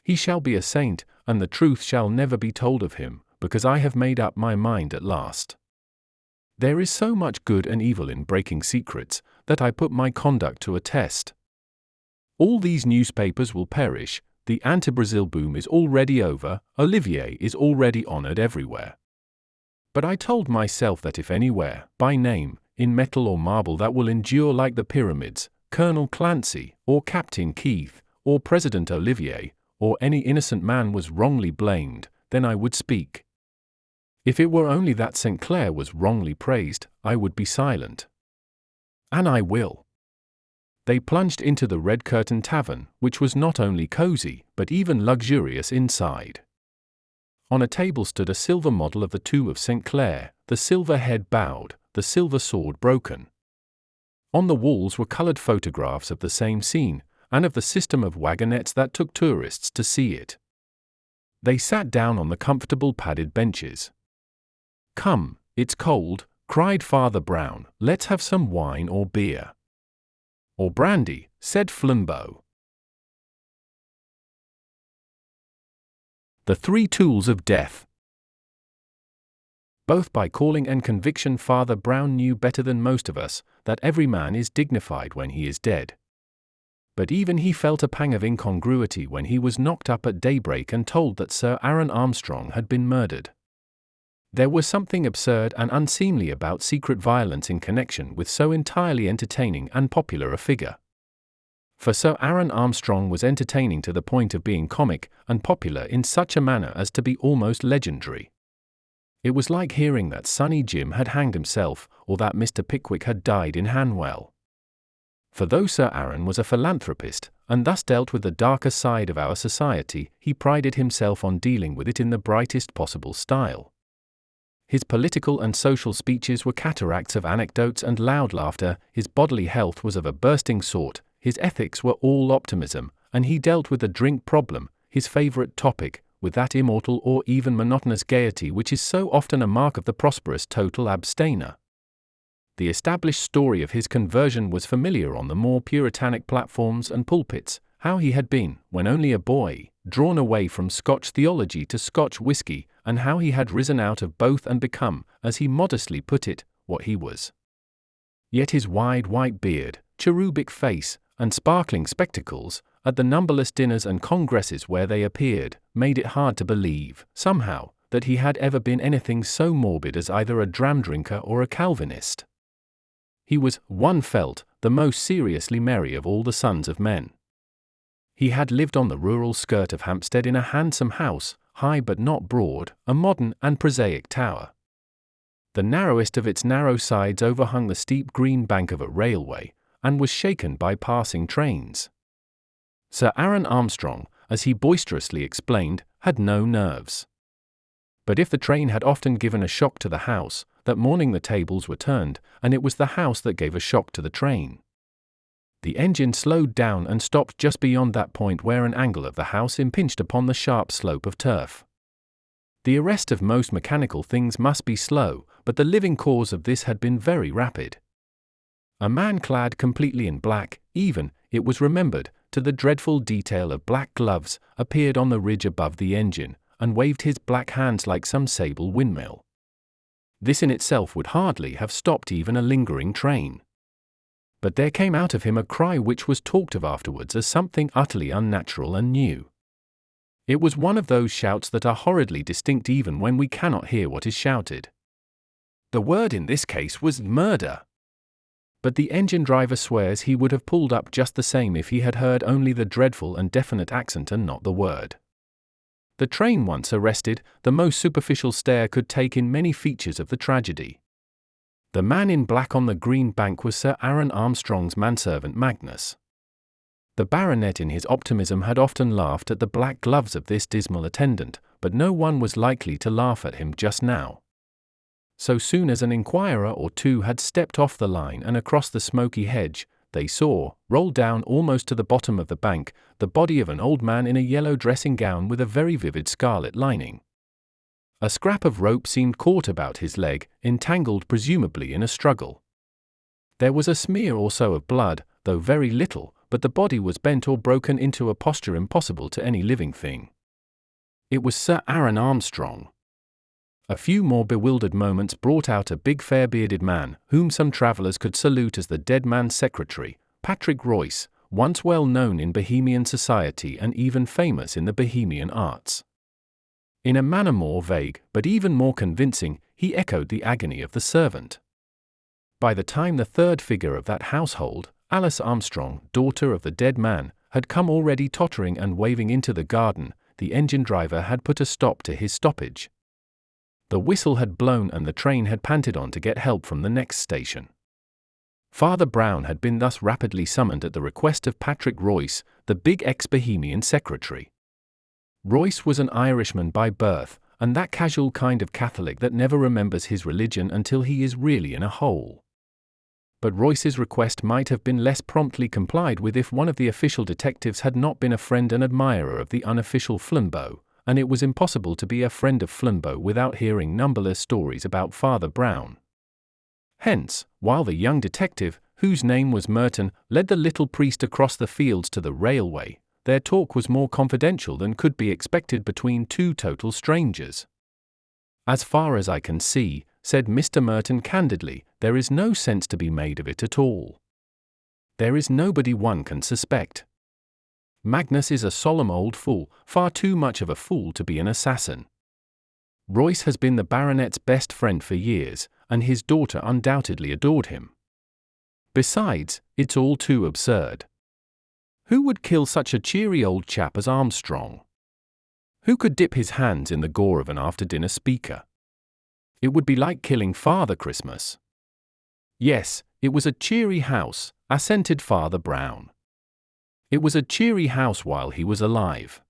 He shall be a saint, and the truth shall never be told of him, because I have made up my mind at last. There is so much good and evil in breaking secrets, that I put my conduct to a test. All these newspapers will perish, the anti-Brazil boom is already over, Olivier is already honoured everywhere. But I told myself that if anywhere, by name, in metal or marble that will endure like the pyramids, Colonel Clancy, or Captain Keith, or President Olivier, or any innocent man was wrongly blamed, then I would speak. If it were only that St. Clair was wrongly praised, I would be silent. And I will." They plunged into the Red Curtain Tavern, which was not only cosy, but even luxurious inside. On a table stood a silver model of the tomb of St. Clair, the silver head bowed, the silver sword broken. On the walls were coloured photographs of the same scene, and of the system of wagonettes that took tourists to see it. They sat down on the comfortable padded benches. "Come, it's cold," cried Father Brown, "let's have some wine or beer." "Or brandy," said Flambeau. The 3 Tools of Death. Both by calling and conviction, Father Brown knew better than most of us that every man is dignified when he is dead. But even he felt a pang of incongruity when he was knocked up at daybreak and told that Sir Aaron Armstrong had been murdered. There was something absurd and unseemly about secret violence in connection with so entirely entertaining and popular a figure. For Sir Aaron Armstrong was entertaining to the point of being comic, and popular in such a manner as to be almost legendary. It was like hearing that Sonny Jim had hanged himself, or that Mr. Pickwick had died in Hanwell. For though Sir Aaron was a philanthropist, and thus dealt with the darker side of our society, he prided himself on dealing with it in the brightest possible style. His political and social speeches were cataracts of anecdotes and loud laughter, his bodily health was of a bursting sort, his ethics were all optimism, and he dealt with the drink problem, his favourite topic, with that immortal or even monotonous gaiety which is so often a mark of the prosperous total abstainer. The established story of his conversion was familiar on the more puritanic platforms and pulpits, how he had been, when only a boy, drawn away from Scotch theology to Scotch whiskey, and how he had risen out of both and become, as he modestly put it, what he was. Yet his wide white beard, cherubic face, and sparkling spectacles, at the numberless dinners and congresses where they appeared, made it hard to believe, somehow, that he had ever been anything so morbid as either a dram drinker or a Calvinist. He was, one felt, the most seriously merry of all the sons of men. He had lived on the rural skirt of Hampstead in a handsome house, high but not broad, a modern and prosaic tower. The narrowest of its narrow sides overhung the steep green bank of a railway, and was shaken by passing trains. Sir Aaron Armstrong, as he boisterously explained, had no nerves. But if the train had often given a shock to the house, that morning the tables were turned, and it was the house that gave a shock to the train. The engine slowed down and stopped just beyond that point where an angle of the house impinged upon the sharp slope of turf. The arrest of most mechanical things must be slow, but the living cause of this had been very rapid. A man clad completely in black, even, it was remembered, to the dreadful detail of black gloves, appeared on the ridge above the engine, and waved his black hands like some sable windmill. This in itself would hardly have stopped even a lingering train. But there came out of him a cry which was talked of afterwards as something utterly unnatural and new. It was one of those shouts that are horridly distinct even when we cannot hear what is shouted. The word in this case was murder. But the engine driver swears he would have pulled up just the same if he had heard only the dreadful and definite accent and not the word. The train once arrested, the most superficial stare could take in many features of the tragedy. The man in black on the green bank was Sir Aaron Armstrong's manservant Magnus. The baronet in his optimism had often laughed at the black gloves of this dismal attendant, but no one was likely to laugh at him just now. So soon as an inquirer or two had stepped off the line and across the smoky hedge, they saw, rolled down almost to the bottom of the bank, the body of an old man in a yellow dressing gown with a very vivid scarlet lining. A scrap of rope seemed caught about his leg, entangled presumably in a struggle. There was a smear or so of blood, though very little, but the body was bent or broken into a posture impossible to any living thing. It was Sir Aaron Armstrong. A few more bewildered moments brought out a big fair-bearded man, whom some travellers could salute as the dead man's secretary, Patrick Royce, once well known in Bohemian society and even famous in the Bohemian arts. In a manner more vague, but even more convincing, he echoed the agony of the servant. By the time the third figure of that household, Alice Armstrong, daughter of the dead man, had come already tottering and waving into the garden, the engine driver had put a stop to his stoppage. The whistle had blown and the train had panted on to get help from the next station. Father Brown had been thus rapidly summoned at the request of Patrick Royce, the big ex-Bohemian secretary. Royce was an Irishman by birth, and that casual kind of Catholic that never remembers his religion until he is really in a hole. But Royce's request might have been less promptly complied with if one of the official detectives had not been a friend and admirer of the unofficial Flambeau, and it was impossible to be a friend of Flambeau without hearing numberless stories about Father Brown. Hence, while the young detective, whose name was Merton, led the little priest across the fields to the railway, their talk was more confidential than could be expected between two total strangers. "As far as I can see," said Mr. Merton candidly, "there is no sense to be made of it at all. There is nobody one can suspect. Magnus is a solemn old fool, far too much of a fool to be an assassin. Royce has been the baronet's best friend for years, and his daughter undoubtedly adored him. Besides, it's all too absurd. Who would kill such a cheery old chap as Armstrong? Who could dip his hands in the gore of an after-dinner speaker? It would be like killing Father Christmas." "Yes, it was a cheery house," assented Father Brown. "It was a cheery house while he was alive.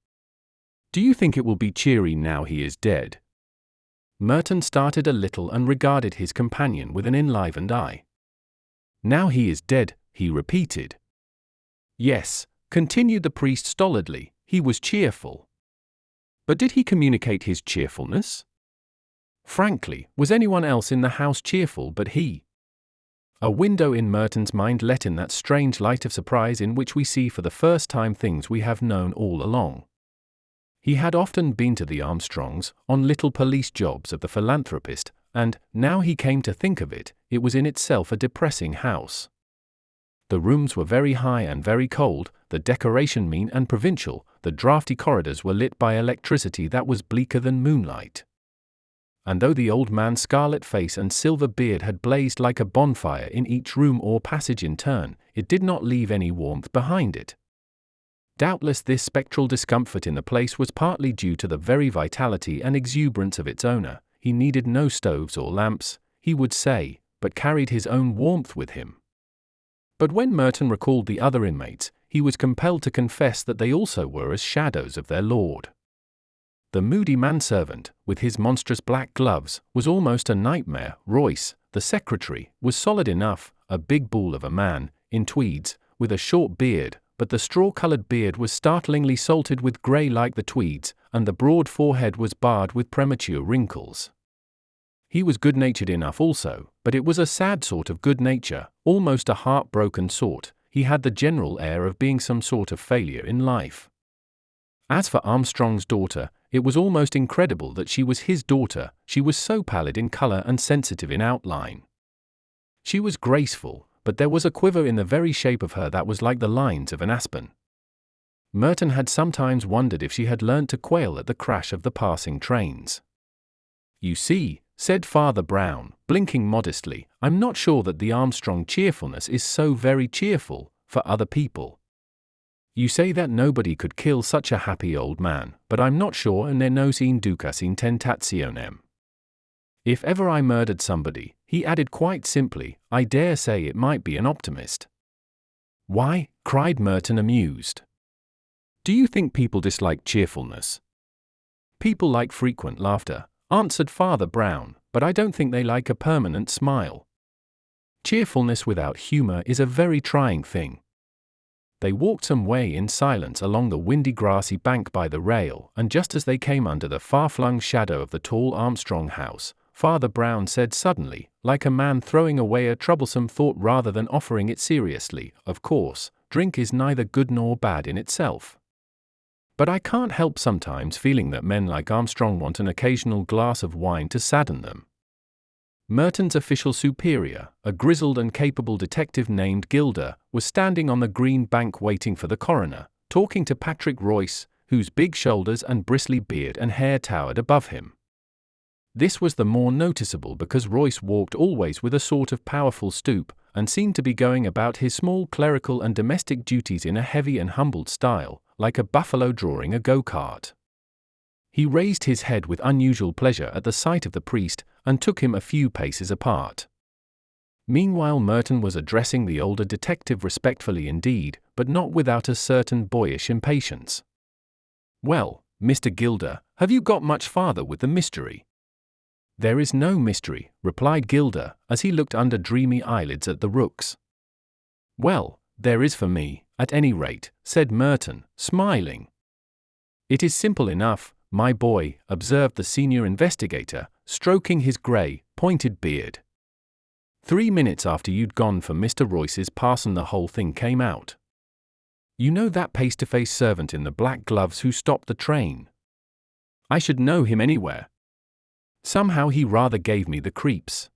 Do you think it will be cheery now he is dead?" Merton started a little and regarded his companion with an enlivened eye. "Now he is dead," he repeated. "Yes," continued the priest stolidly, "he was cheerful. But did he communicate his cheerfulness? Frankly, was anyone else in the house cheerful but he?" A window in Merton's mind let in that strange light of surprise in which we see for the first time things we have known all along. He had often been to the Armstrongs, on little police jobs of the philanthropist, and, now he came to think of it, it was in itself a depressing house. The rooms were very high and very cold, the decoration mean and provincial, the draughty corridors were lit by electricity that was bleaker than moonlight. And though the old man's scarlet face and silver beard had blazed like a bonfire in each room or passage in turn, it did not leave any warmth behind it. Doubtless this spectral discomfort in the place was partly due to the very vitality and exuberance of its owner. He needed no stoves or lamps, he would say, but carried his own warmth with him. But when Merton recalled the other inmates, he was compelled to confess that they also were as shadows of their lord. The moody manservant, with his monstrous black gloves, was almost a nightmare. Royce, the secretary, was solid enough, a big bull of a man, in tweeds, with a short beard, but the straw-coloured beard was startlingly salted with grey like the tweeds, and the broad forehead was barred with premature wrinkles. He was good-natured enough also, but it was a sad sort of good nature, almost a heartbroken sort. He had the general air of being some sort of failure in life. As for Armstrong's daughter, it was almost incredible that she was his daughter. She was so pallid in colour and sensitive in outline. She was graceful, but there was a quiver in the very shape of her that was like the lines of an aspen. Merton had sometimes wondered if she had learnt to quail at the crash of the passing trains. "You see," said Father Brown, blinking modestly, "I'm not sure that the Armstrong cheerfulness is so very cheerful, for other people. You say that nobody could kill such a happy old man, but I'm not sure and there nos in ducas in tentationem. If ever I murdered somebody," he added quite simply, "I dare say it might be an optimist." "Why?" cried Merton, amused. "Do you think people dislike cheerfulness?" "People like frequent laughter," answered Father Brown, "but I don't think they like a permanent smile. Cheerfulness without humour is a very trying thing." They walked some way in silence along the windy grassy bank by the rail, and just as they came under the far-flung shadow of the tall Armstrong house, Father Brown said suddenly, like a man throwing away a troublesome thought rather than offering it seriously, "Of course, drink is neither good nor bad in itself. But I can't help sometimes feeling that men like Armstrong want an occasional glass of wine to sadden them." Merton's official superior, a grizzled and capable detective named Gilder, was standing on the green bank waiting for the coroner, talking to Patrick Royce, whose big shoulders and bristly beard and hair towered above him. This was the more noticeable because Royce walked always with a sort of powerful stoop, and seemed to be going about his small clerical and domestic duties in a heavy and humbled style, like a buffalo drawing a go-cart. He raised his head with unusual pleasure at the sight of the priest, and took him a few paces apart. Meanwhile Merton was addressing the older detective respectfully indeed, but not without a certain boyish impatience. "Well, Mr. Gilder, have you got much farther with the mystery?" "There is no mystery," replied Gilder, as he looked under dreamy eyelids at the rooks. "Well, there is for me, at any rate," said Merton, smiling. "It is simple enough, my boy," observed the senior investigator, stroking his grey, pointed beard. "3 minutes after you'd gone for Mr. Royce's parson the whole thing came out. You know that face-to-face servant in the black gloves who stopped the train? I should know him anywhere. Somehow he rather gave me the creeps."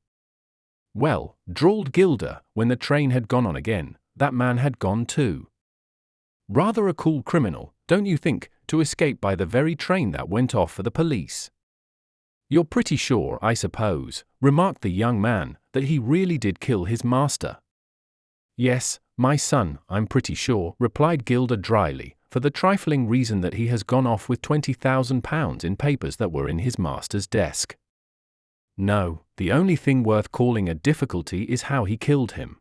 "Well," drawled Gilder, when the train had gone on again, "that man had gone too. Rather a cool criminal, don't you think, to escape by the very train that went off for the police?" "You're pretty sure, I suppose," remarked the young man, "that he really did kill his master?" "Yes, my son, I'm pretty sure," replied Gilder dryly, "for the trifling reason that he has gone off with £20,000 in papers that were in his master's desk. No, the only thing worth calling a difficulty is how he killed him.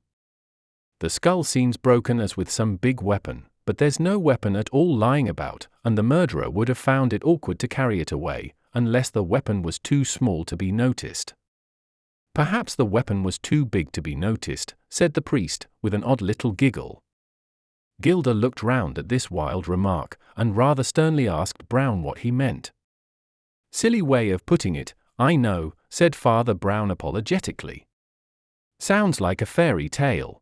The skull seems broken as with some big weapon, but there's no weapon at all lying about, and the murderer would have found it awkward to carry it away, unless the weapon was too small to be noticed." "Perhaps the weapon was too big to be noticed," said the priest, with an odd little giggle. Gilder looked round at this wild remark, and rather sternly asked Brown what he meant. "Silly way of putting it, I know," said Father Brown apologetically. "Sounds like a fairy tale.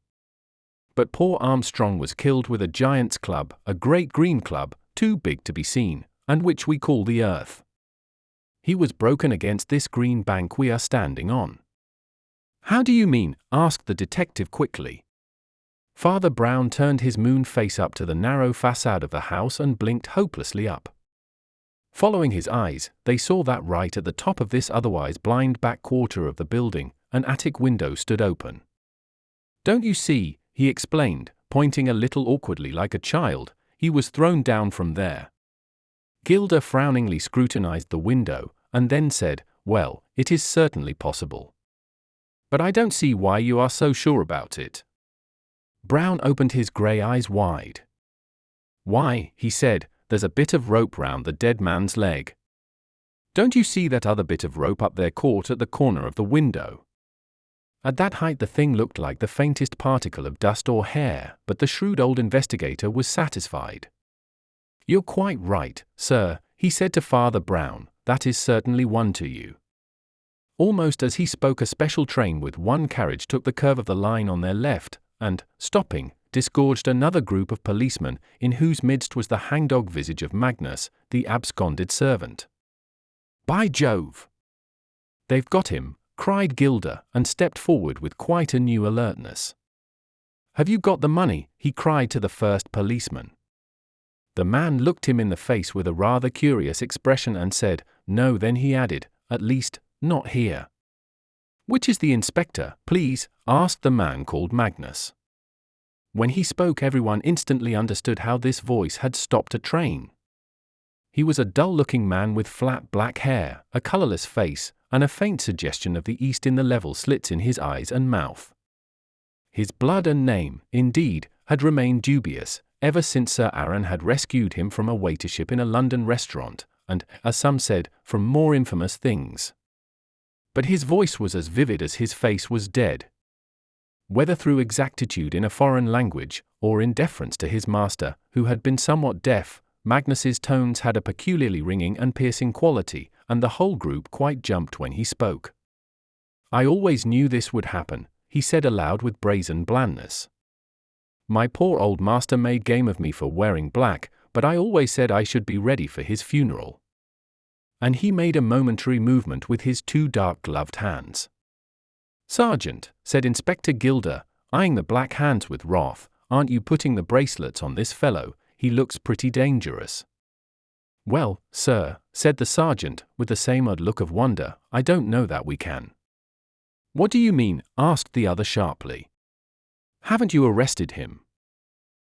But poor Armstrong was killed with a giant's club, a great green club, too big to be seen, and which we call the earth. He was broken against this green bank we are standing on." "How do you mean?" asked the detective quickly. Father Brown turned his moon face up to the narrow facade of the house and blinked hopelessly up. Following his eyes, they saw that right at the top of this otherwise blind back quarter of the building, an attic window stood open. "Don't you see?" he explained, pointing a little awkwardly like a child, "he was thrown down from there." Gilder frowningly scrutinized the window, and then said, "Well, it is certainly possible. But I don't see why you are so sure about it." Brown opened his grey eyes wide. "Why," he said, "there's a bit of rope round the dead man's leg. Don't you see that other bit of rope up there caught at the corner of the window?" At that height the thing looked like the faintest particle of dust or hair, but the shrewd old investigator was satisfied. "You're quite right, sir," he said to Father Brown, "that is certainly one to you." Almost as he spoke, a special train with one carriage took the curve of the line on their left, and, stopping, disgorged another group of policemen, in whose midst was the hangdog visage of Magnus, the absconded servant. "By Jove! They've got him," cried Gilder, and stepped forward with quite a new alertness. "Have you got the money?" he cried to the first policeman. The man looked him in the face with a rather curious expression and said, "No." Then he added, "At least, not here." "Which is the inspector, please?" asked the man called Magnus. When he spoke, everyone instantly understood how this voice had stopped a train. He was a dull-looking man with flat black hair, a colourless face, and a faint suggestion of the East in the level slits in his eyes and mouth. His blood and name, indeed, had remained dubious, ever since Sir Aaron had rescued him from a waitership in a London restaurant, and, as some said, from more infamous things. But his voice was as vivid as his face was dead. Whether through exactitude in a foreign language, or in deference to his master, who had been somewhat deaf, Magnus's tones had a peculiarly ringing and piercing quality, and the whole group quite jumped when he spoke. "I always knew this would happen," he said aloud with brazen blandness. "My poor old master made game of me for wearing black, but I always said I should be ready for his funeral." And he made a momentary movement with his two dark-gloved hands. "Sergeant," said Inspector Gilder, eyeing the black hands with wrath, "aren't you putting the bracelets on this fellow? He looks pretty dangerous." "Well, sir," said the sergeant, with the same odd look of wonder, "I don't know that we can." "What do you mean?" asked the other sharply. "Haven't you arrested him?"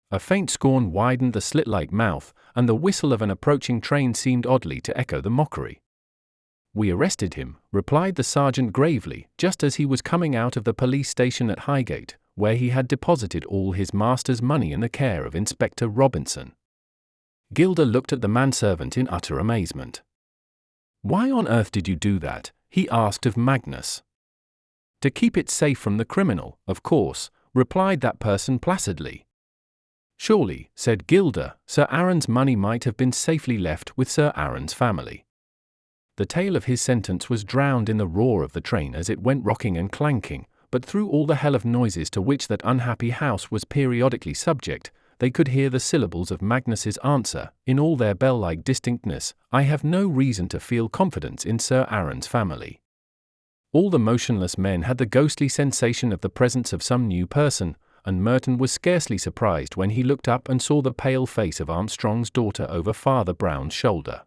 A faint scorn widened the slit-like mouth, and the whistle of an approaching train seemed oddly to echo the mockery. "We arrested him," replied the sergeant gravely, "just as he was coming out of the police station at Highgate, where he had deposited all his master's money in the care of Inspector Robinson." Gilder looked at the manservant in utter amazement. "Why on earth did you do that?" he asked of Magnus. "To keep it safe from the criminal, of course," replied that person placidly. "Surely," said Gilder, "Sir Aaron's money might have been safely left with Sir Aaron's family." The tail of his sentence was drowned in the roar of the train as it went rocking and clanking, but through all the hell of noises to which that unhappy house was periodically subject, they could hear the syllables of Magnus's answer, in all their bell-like distinctness, "I have no reason to feel confidence in Sir Aaron's family." All the motionless men had the ghostly sensation of the presence of some new person, and Merton was scarcely surprised when he looked up and saw the pale face of Armstrong's daughter over Father Brown's shoulder.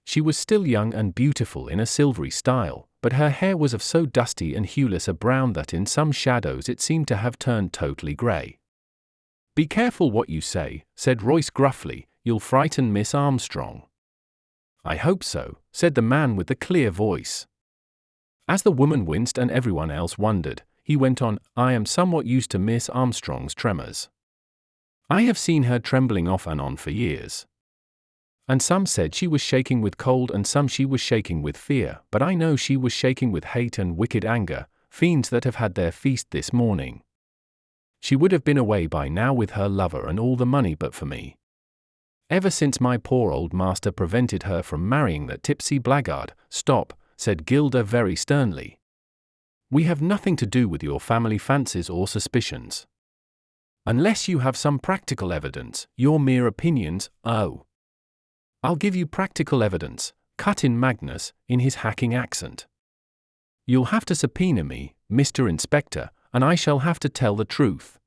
She was still young and beautiful in a silvery style, but her hair was of so dusty and hueless a brown that in some shadows it seemed to have turned totally grey. "Be careful what you say," said Royce gruffly, "you'll frighten Miss Armstrong." "I hope so," said the man with the clear voice. As the woman winced and everyone else wondered, he went on, "I am somewhat used to Miss Armstrong's tremors. I have seen her trembling off and on for years. And some said she was shaking with cold and some she was shaking with fear, but I know she was shaking with hate and wicked anger, fiends that have had their feast this morning. She would have been away by now with her lover and all the money but for me. Ever since my poor old master prevented her from marrying that tipsy blackguard." "Stop," said Gilder very sternly. "We have nothing to do with your family fancies or suspicions. Unless you have some practical evidence, your mere opinions, oh." "I'll give you practical evidence," cut in Magnus, in his hacking accent. "You'll have to subpoena me, Mr. Inspector, and I shall have to tell the truth.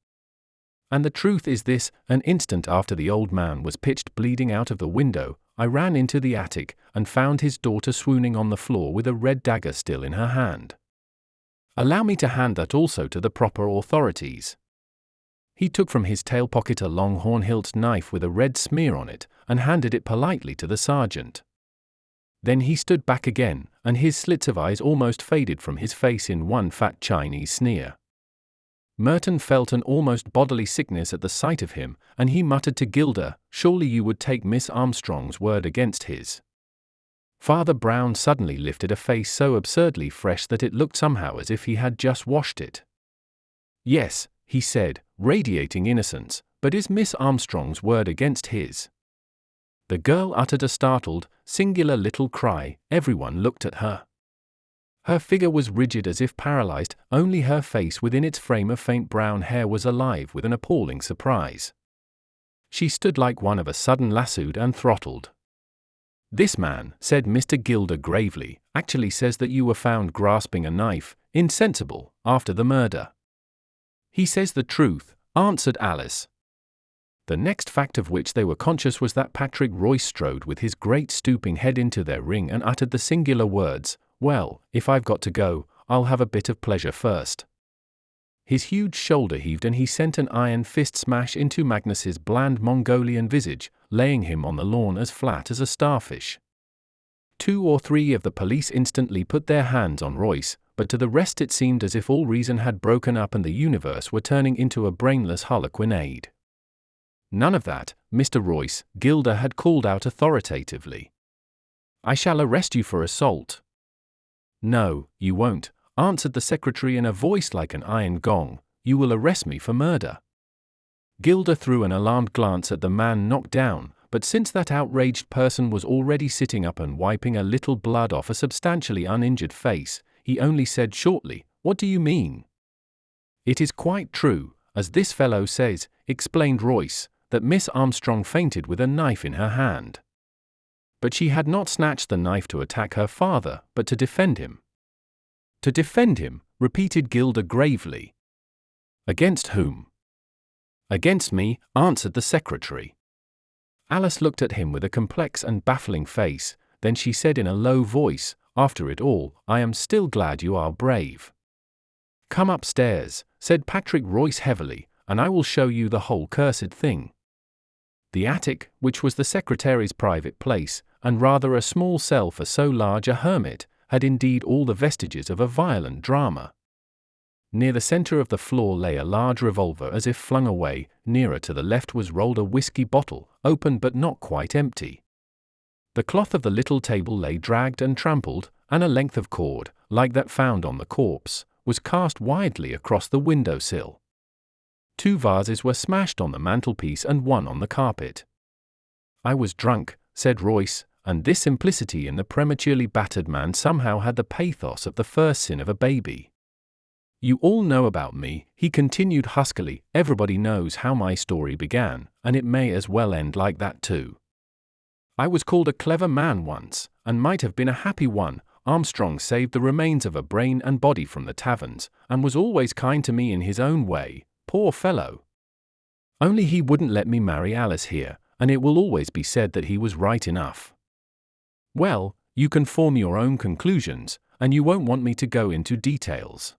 And the truth is this: an instant after the old man was pitched bleeding out of the window, I ran into the attic, and found his daughter swooning on the floor with a red dagger still in her hand. Allow me to hand that also to the proper authorities." He took from his tail pocket a long horn-hilt knife with a red smear on it, and handed it politely to the sergeant. Then he stood back again, and his slits of eyes almost faded from his face in one fat Chinese sneer. Merton felt an almost bodily sickness at the sight of him, and he muttered to Gilder, "Surely you would take Miss Armstrong's word against his." Father Brown suddenly lifted a face so absurdly fresh that it looked somehow as if he had just washed it. "Yes," he said, radiating innocence, "but is Miss Armstrong's word against his?" The girl uttered a startled, singular little cry. Everyone looked at her. Her figure was rigid as if paralyzed, only her face within its frame of faint brown hair was alive with an appalling surprise. She stood like one of a sudden lassoed and throttled. "This man," said Mr. Gilder gravely, "actually says that you were found grasping a knife, insensible, after the murder." "He says the truth," answered Alice. The next fact of which they were conscious was that Patrick Royce strode with his great stooping head into their ring and uttered the singular words, "Well, if I've got to go, I'll have a bit of pleasure first." His huge shoulder heaved and he sent an iron fist smash into Magnus's bland Mongolian visage, laying him on the lawn as flat as a starfish. 2 or 3 of the police instantly put their hands on Royce, but to the rest it seemed as if all reason had broken up and the universe were turning into a brainless harlequinade. "None of that, Mr. Royce," Gilder had called out authoritatively. "I shall arrest you for assault." "No, you won't," answered the secretary in a voice like an iron gong. "You will arrest me for murder." Gilder threw an alarmed glance at the man knocked down, but since that outraged person was already sitting up and wiping a little blood off a substantially uninjured face, he only said shortly, "What do you mean?" "It is quite true, as this fellow says," explained Royce, "that Miss Armstrong fainted with a knife in her hand. But she had not snatched the knife to attack her father, but to defend him." "To defend him," repeated Gilder gravely. "Against whom?" "Against me," answered the secretary. Alice looked at him with a complex and baffling face, then she said in a low voice, "After it all, I am still glad you are brave." "Come upstairs," said Patrick Royce heavily, "and I will show you the whole cursed thing." The attic, which was the secretary's private place, and rather a small cell for so large a hermit, had indeed all the vestiges of a violent drama. Near the center of the floor lay a large revolver as if flung away, nearer to the left was rolled a whiskey bottle, open but not quite empty. The cloth of the little table lay dragged and trampled, and a length of cord, like that found on the corpse, was cast widely across the window sill. 2 vases were smashed on the mantelpiece and 1 on the carpet. "I was drunk," said Royce, and this simplicity in the prematurely battered man somehow had the pathos of the first sin of a baby. "You all know about me," he continued huskily. "Everybody knows how my story began, and it may as well end like that too. I was called a clever man once, and might have been a happy one. Armstrong saved the remains of a brain and body from the taverns, and was always kind to me in his own way, poor fellow. Only he wouldn't let me marry Alice here, and it will always be said that he was right enough. Well, you can form your own conclusions, and you won't want me to go into details.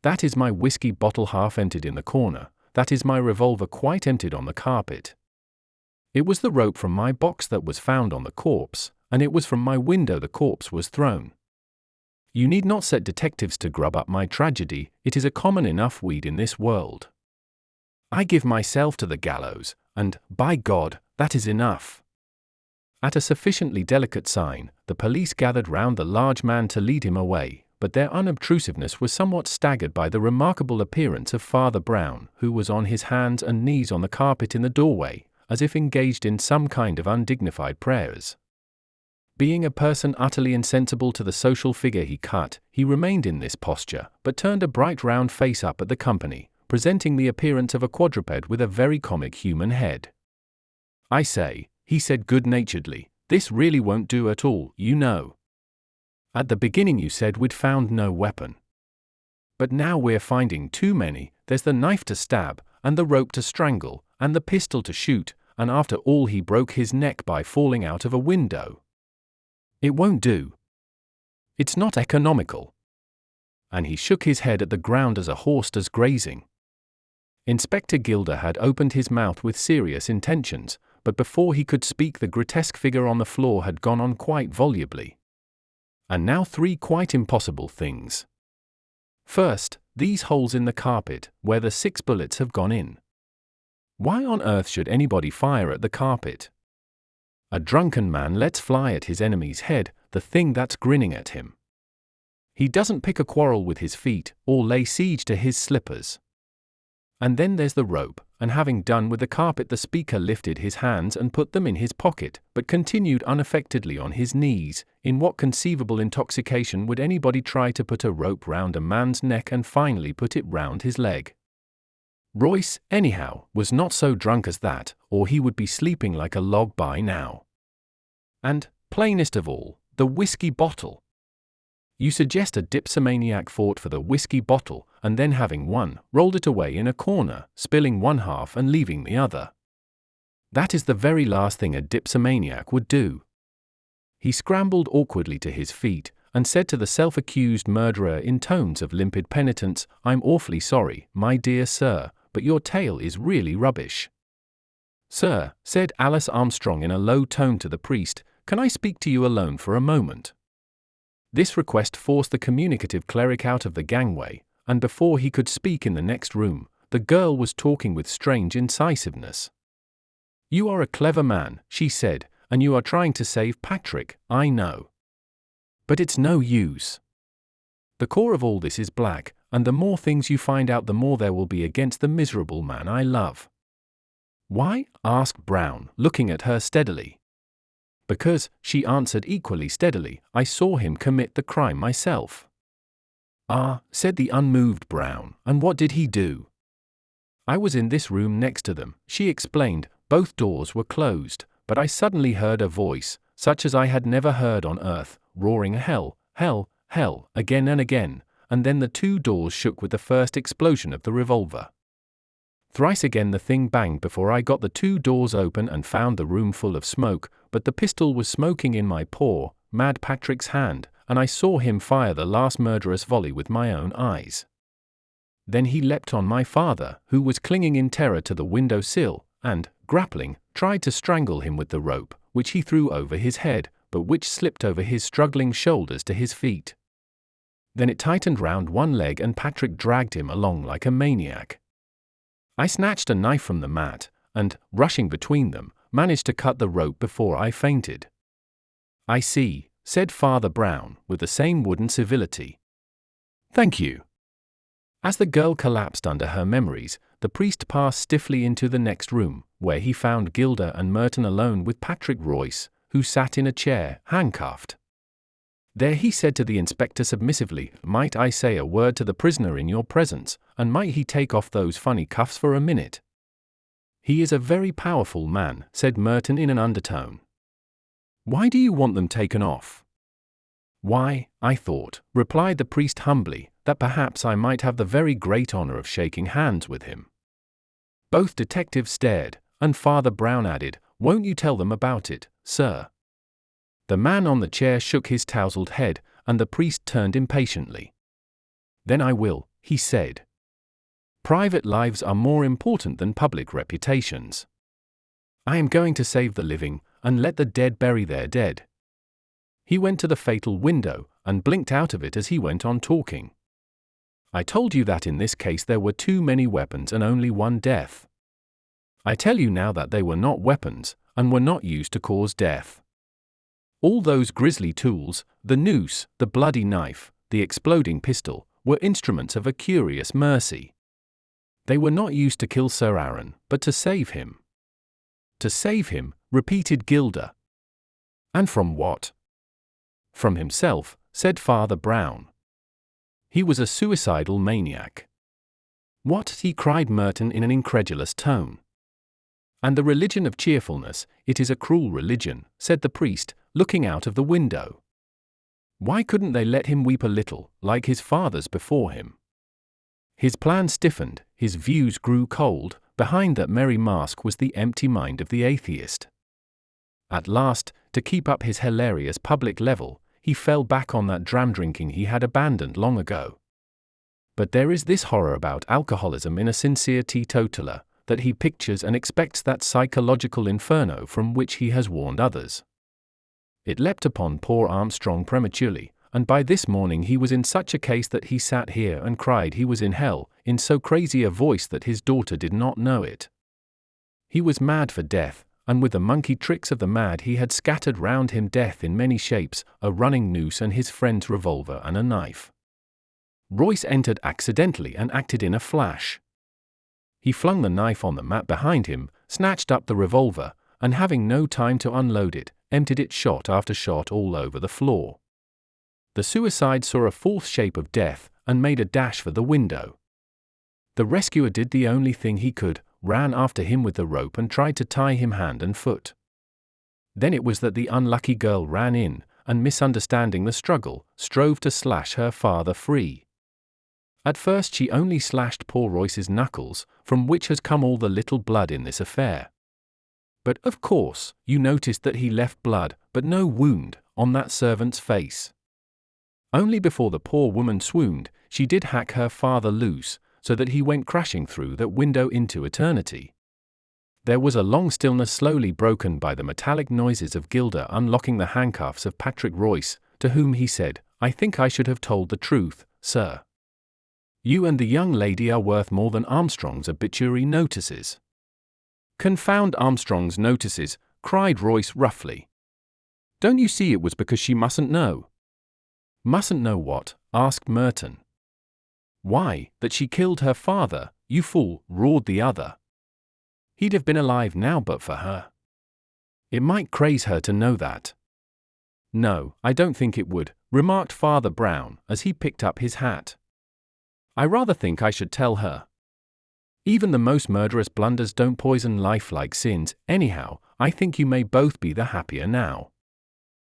That is my whiskey bottle half emptied in the corner, that is my revolver quite emptied on the carpet. It was the rope from my box that was found on the corpse, and it was from my window the corpse was thrown. You need not set detectives to grub up my tragedy, it is a common enough weed in this world. I give myself to the gallows, and, by God, that is enough." At a sufficiently delicate sign, the police gathered round the large man to lead him away, but their unobtrusiveness was somewhat staggered by the remarkable appearance of Father Brown, who was on his hands and knees on the carpet in the doorway, as if engaged in some kind of undignified prayers. Being a person utterly insensible to the social figure he cut, he remained in this posture, but turned a bright round face up at the company, presenting the appearance of a quadruped with a very comic human head. "I say," he said good-naturedly, "this really won't do at all, you know. At the beginning you said we'd found no weapon. But now we're finding too many. There's the knife to stab, and the rope to strangle, and the pistol to shoot, and after all he broke his neck by falling out of a window. It won't do. It's not economical." And he shook his head at the ground as a horse does grazing. Inspector Gilder had opened his mouth with serious intentions, but before he could speak the grotesque figure on the floor had gone on quite volubly. And now 3 quite impossible things. First, these holes in the carpet, where the 6 bullets have gone in. Why on earth should anybody fire at the carpet? A drunken man lets fly at his enemy's head, the thing that's grinning at him. He doesn't pick a quarrel with his feet, or lay siege to his slippers. And then there's the rope, and having done with the carpet, the speaker lifted his hands and put them in his pocket, but continued unaffectedly on his knees. In what conceivable intoxication would anybody try to put a rope round a man's neck and finally put it round his leg? Royce, anyhow, was not so drunk as that, or he would be sleeping like a log by now. And, plainest of all, the whiskey bottle. You suggest a dipsomaniac fought for the whiskey bottle, and then having won, rolled it away in a corner, spilling one half and leaving the other. That is the very last thing a dipsomaniac would do. He scrambled awkwardly to his feet, and said to the self-accused murderer in tones of limpid penitence, "I'm awfully sorry, my dear sir, but your tale is really rubbish." "Sir," said Alice Armstrong in a low tone to the priest, "can I speak to you alone for a moment?" This request forced the communicative cleric out of the gangway, and before he could speak in the next room, the girl was talking with strange incisiveness. "You are a clever man," she said, "and you are trying to save Patrick, I know. But it's no use. The core of all this is black, and the more things you find out, the more there will be against the miserable man I love." "Why?" asked Brown, looking at her steadily. "Because," she answered equally steadily, "I saw him commit the crime myself." "Ah," said the unmoved Brown, "and what did he do?" "I was in this room next to them," she explained. "Both doors were closed, but I suddenly heard a voice, such as I had never heard on earth, roaring 'Hell, hell, hell,' again and again, and then the 2 doors shook with the first explosion of the revolver. Thrice again the thing banged before I got the 2 doors open and found the room full of smoke, but the pistol was smoking in my poor, mad Patrick's hand, and I saw him fire the last murderous volley with my own eyes. Then he leapt on my father, who was clinging in terror to the window sill, and, grappling, tried to strangle him with the rope, which he threw over his head, but which slipped over his struggling shoulders to his feet. Then it tightened round one leg and Patrick dragged him along like a maniac. I snatched a knife from the mat, and, rushing between them, managed to cut the rope before I fainted." "I see," said Father Brown, with the same wooden civility. "Thank you." As the girl collapsed under her memories, the priest passed stiffly into the next room, where he found Gilda and Merton alone with Patrick Royce, who sat in a chair, handcuffed. There he said to the inspector submissively, "Might I say a word to the prisoner in your presence, and might he take off those funny cuffs for a minute?" "He is a very powerful man," said Merton in an undertone. "Why do you want them taken off?" "Why, I thought," replied the priest humbly, "that perhaps I might have the very great honor of shaking hands with him." Both detectives stared, and Father Brown added, "Won't you tell them about it, sir?" The man on the chair shook his tousled head, and the priest turned impatiently. "Then I will," he said. "Private lives are more important than public reputations. I am going to save the living, and let the dead bury their dead." He went to the fatal window, and blinked out of it as he went on talking. "I told you that in this case there were too many weapons and only one death. I tell you now that they were not weapons, and were not used to cause death. All those grisly tools, the noose, the bloody knife, the exploding pistol, were instruments of a curious mercy. They were not used to kill Sir Aaron, but to save him." "To save him," repeated Gilda. "And from what?" "From himself," said Father Brown. "He was a suicidal maniac." "What?" he cried Merton in an incredulous tone. "And the religion of cheerfulness, it is a cruel religion," said the priest, looking out of the window. "Why couldn't they let him weep a little, like his fathers before him?" His plan stiffened, his views grew cold, behind that merry mask was the empty mind of the atheist. At last, to keep up his hilarious public level, he fell back on that dram-drinking he had abandoned long ago. But there is this horror about alcoholism in a sincere teetotaler, that he pictures and expects that psychological inferno from which he has warned others. It leapt upon poor Armstrong prematurely, and by this morning he was in such a case that he sat here and cried he was in hell, in so crazy a voice that his daughter did not know it. He was mad for death, and with the monkey tricks of the mad he had scattered round him death in many shapes, a running noose and his friend's revolver and a knife. Royce entered accidentally and acted in a flash. He flung the knife on the mat behind him, snatched up the revolver, and having no time to unload it, emptied it shot after shot all over the floor. The suicide saw a fourth shape of death, and made a dash for the window. The rescuer did the only thing he could, ran after him with the rope and tried to tie him hand and foot. Then it was that the unlucky girl ran in, and misunderstanding the struggle, strove to slash her father free. At first she only slashed poor Royce's knuckles, from which has come all the little blood in this affair. But of course, you noticed that he left blood, but no wound, on that servant's face. Only before the poor woman swooned, she did hack her father loose, so that he went crashing through that window into eternity. There was a long stillness slowly broken by the metallic noises of Gilda unlocking the handcuffs of Patrick Royce, to whom he said, "I think I should have told the truth, sir. You and the young lady are worth more than Armstrong's obituary notices." "Confound Armstrong's notices," cried Royce roughly. "Don't you see it was because she mustn't know?" "Mustn't know what?" asked Merton. "Why, that she killed her father, you fool," roared the other. "He'd have been alive now but for her. It might craze her to know that." "No, I don't think it would," remarked Father Brown, as he picked up his hat. "I rather think I should tell her. Even the most murderous blunders don't poison life like sins. Anyhow, I think you may both be the happier now.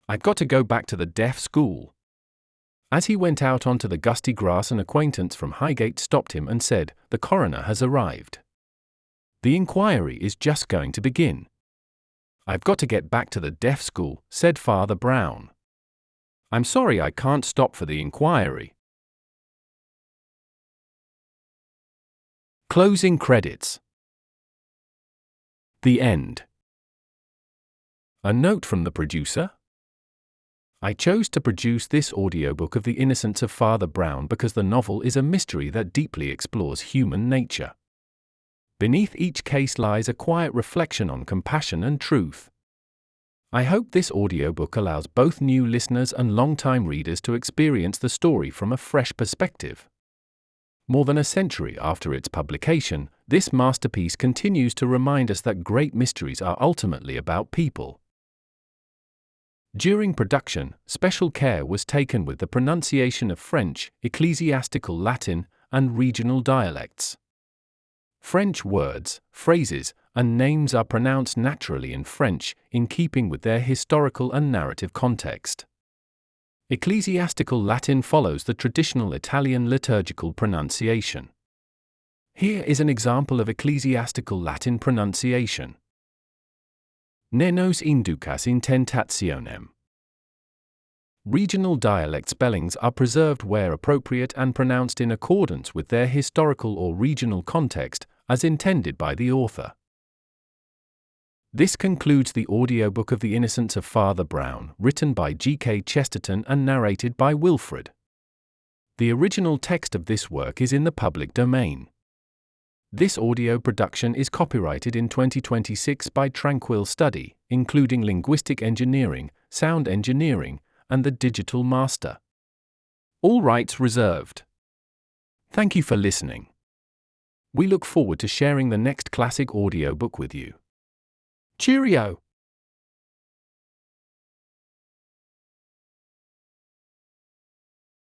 I've got to go back to the deaf school." As he went out onto the gusty grass, an acquaintance from Highgate stopped him and said, "The coroner has arrived. The inquiry is just going to begin." "I've got to get back to the deaf school," said Father Brown. "I'm sorry I can't stop for the inquiry." Closing credits. The end. A note from the producer. I chose to produce this audiobook of The Innocence of Father Brown because the novel is a mystery that deeply explores human nature. Beneath each case lies a quiet reflection on compassion and truth. I hope this audiobook allows both new listeners and long-time readers to experience the story from a fresh perspective. More than a century after its publication, this masterpiece continues to remind us that great mysteries are ultimately about people. During production, special care was taken with the pronunciation of French, ecclesiastical Latin, and regional dialects. French words, phrases, and names are pronounced naturally in French, in keeping with their historical and narrative context. Ecclesiastical Latin follows the traditional Italian liturgical pronunciation. Here is an example of ecclesiastical Latin pronunciation. Ne nos inducas in tentationem. Regional dialect spellings are preserved where appropriate and pronounced in accordance with their historical or regional context, as intended by the author. This concludes the audiobook of The Innocence of Father Brown, written by G.K. Chesterton and narrated by Wilfred. The original text of this work is in the public domain. This audio production is copyrighted in 2026 by Tranquil Study, including linguistic engineering, sound engineering, and the digital master. All rights reserved. Thank you for listening. We look forward to sharing the next classic audiobook with you. Cheerio!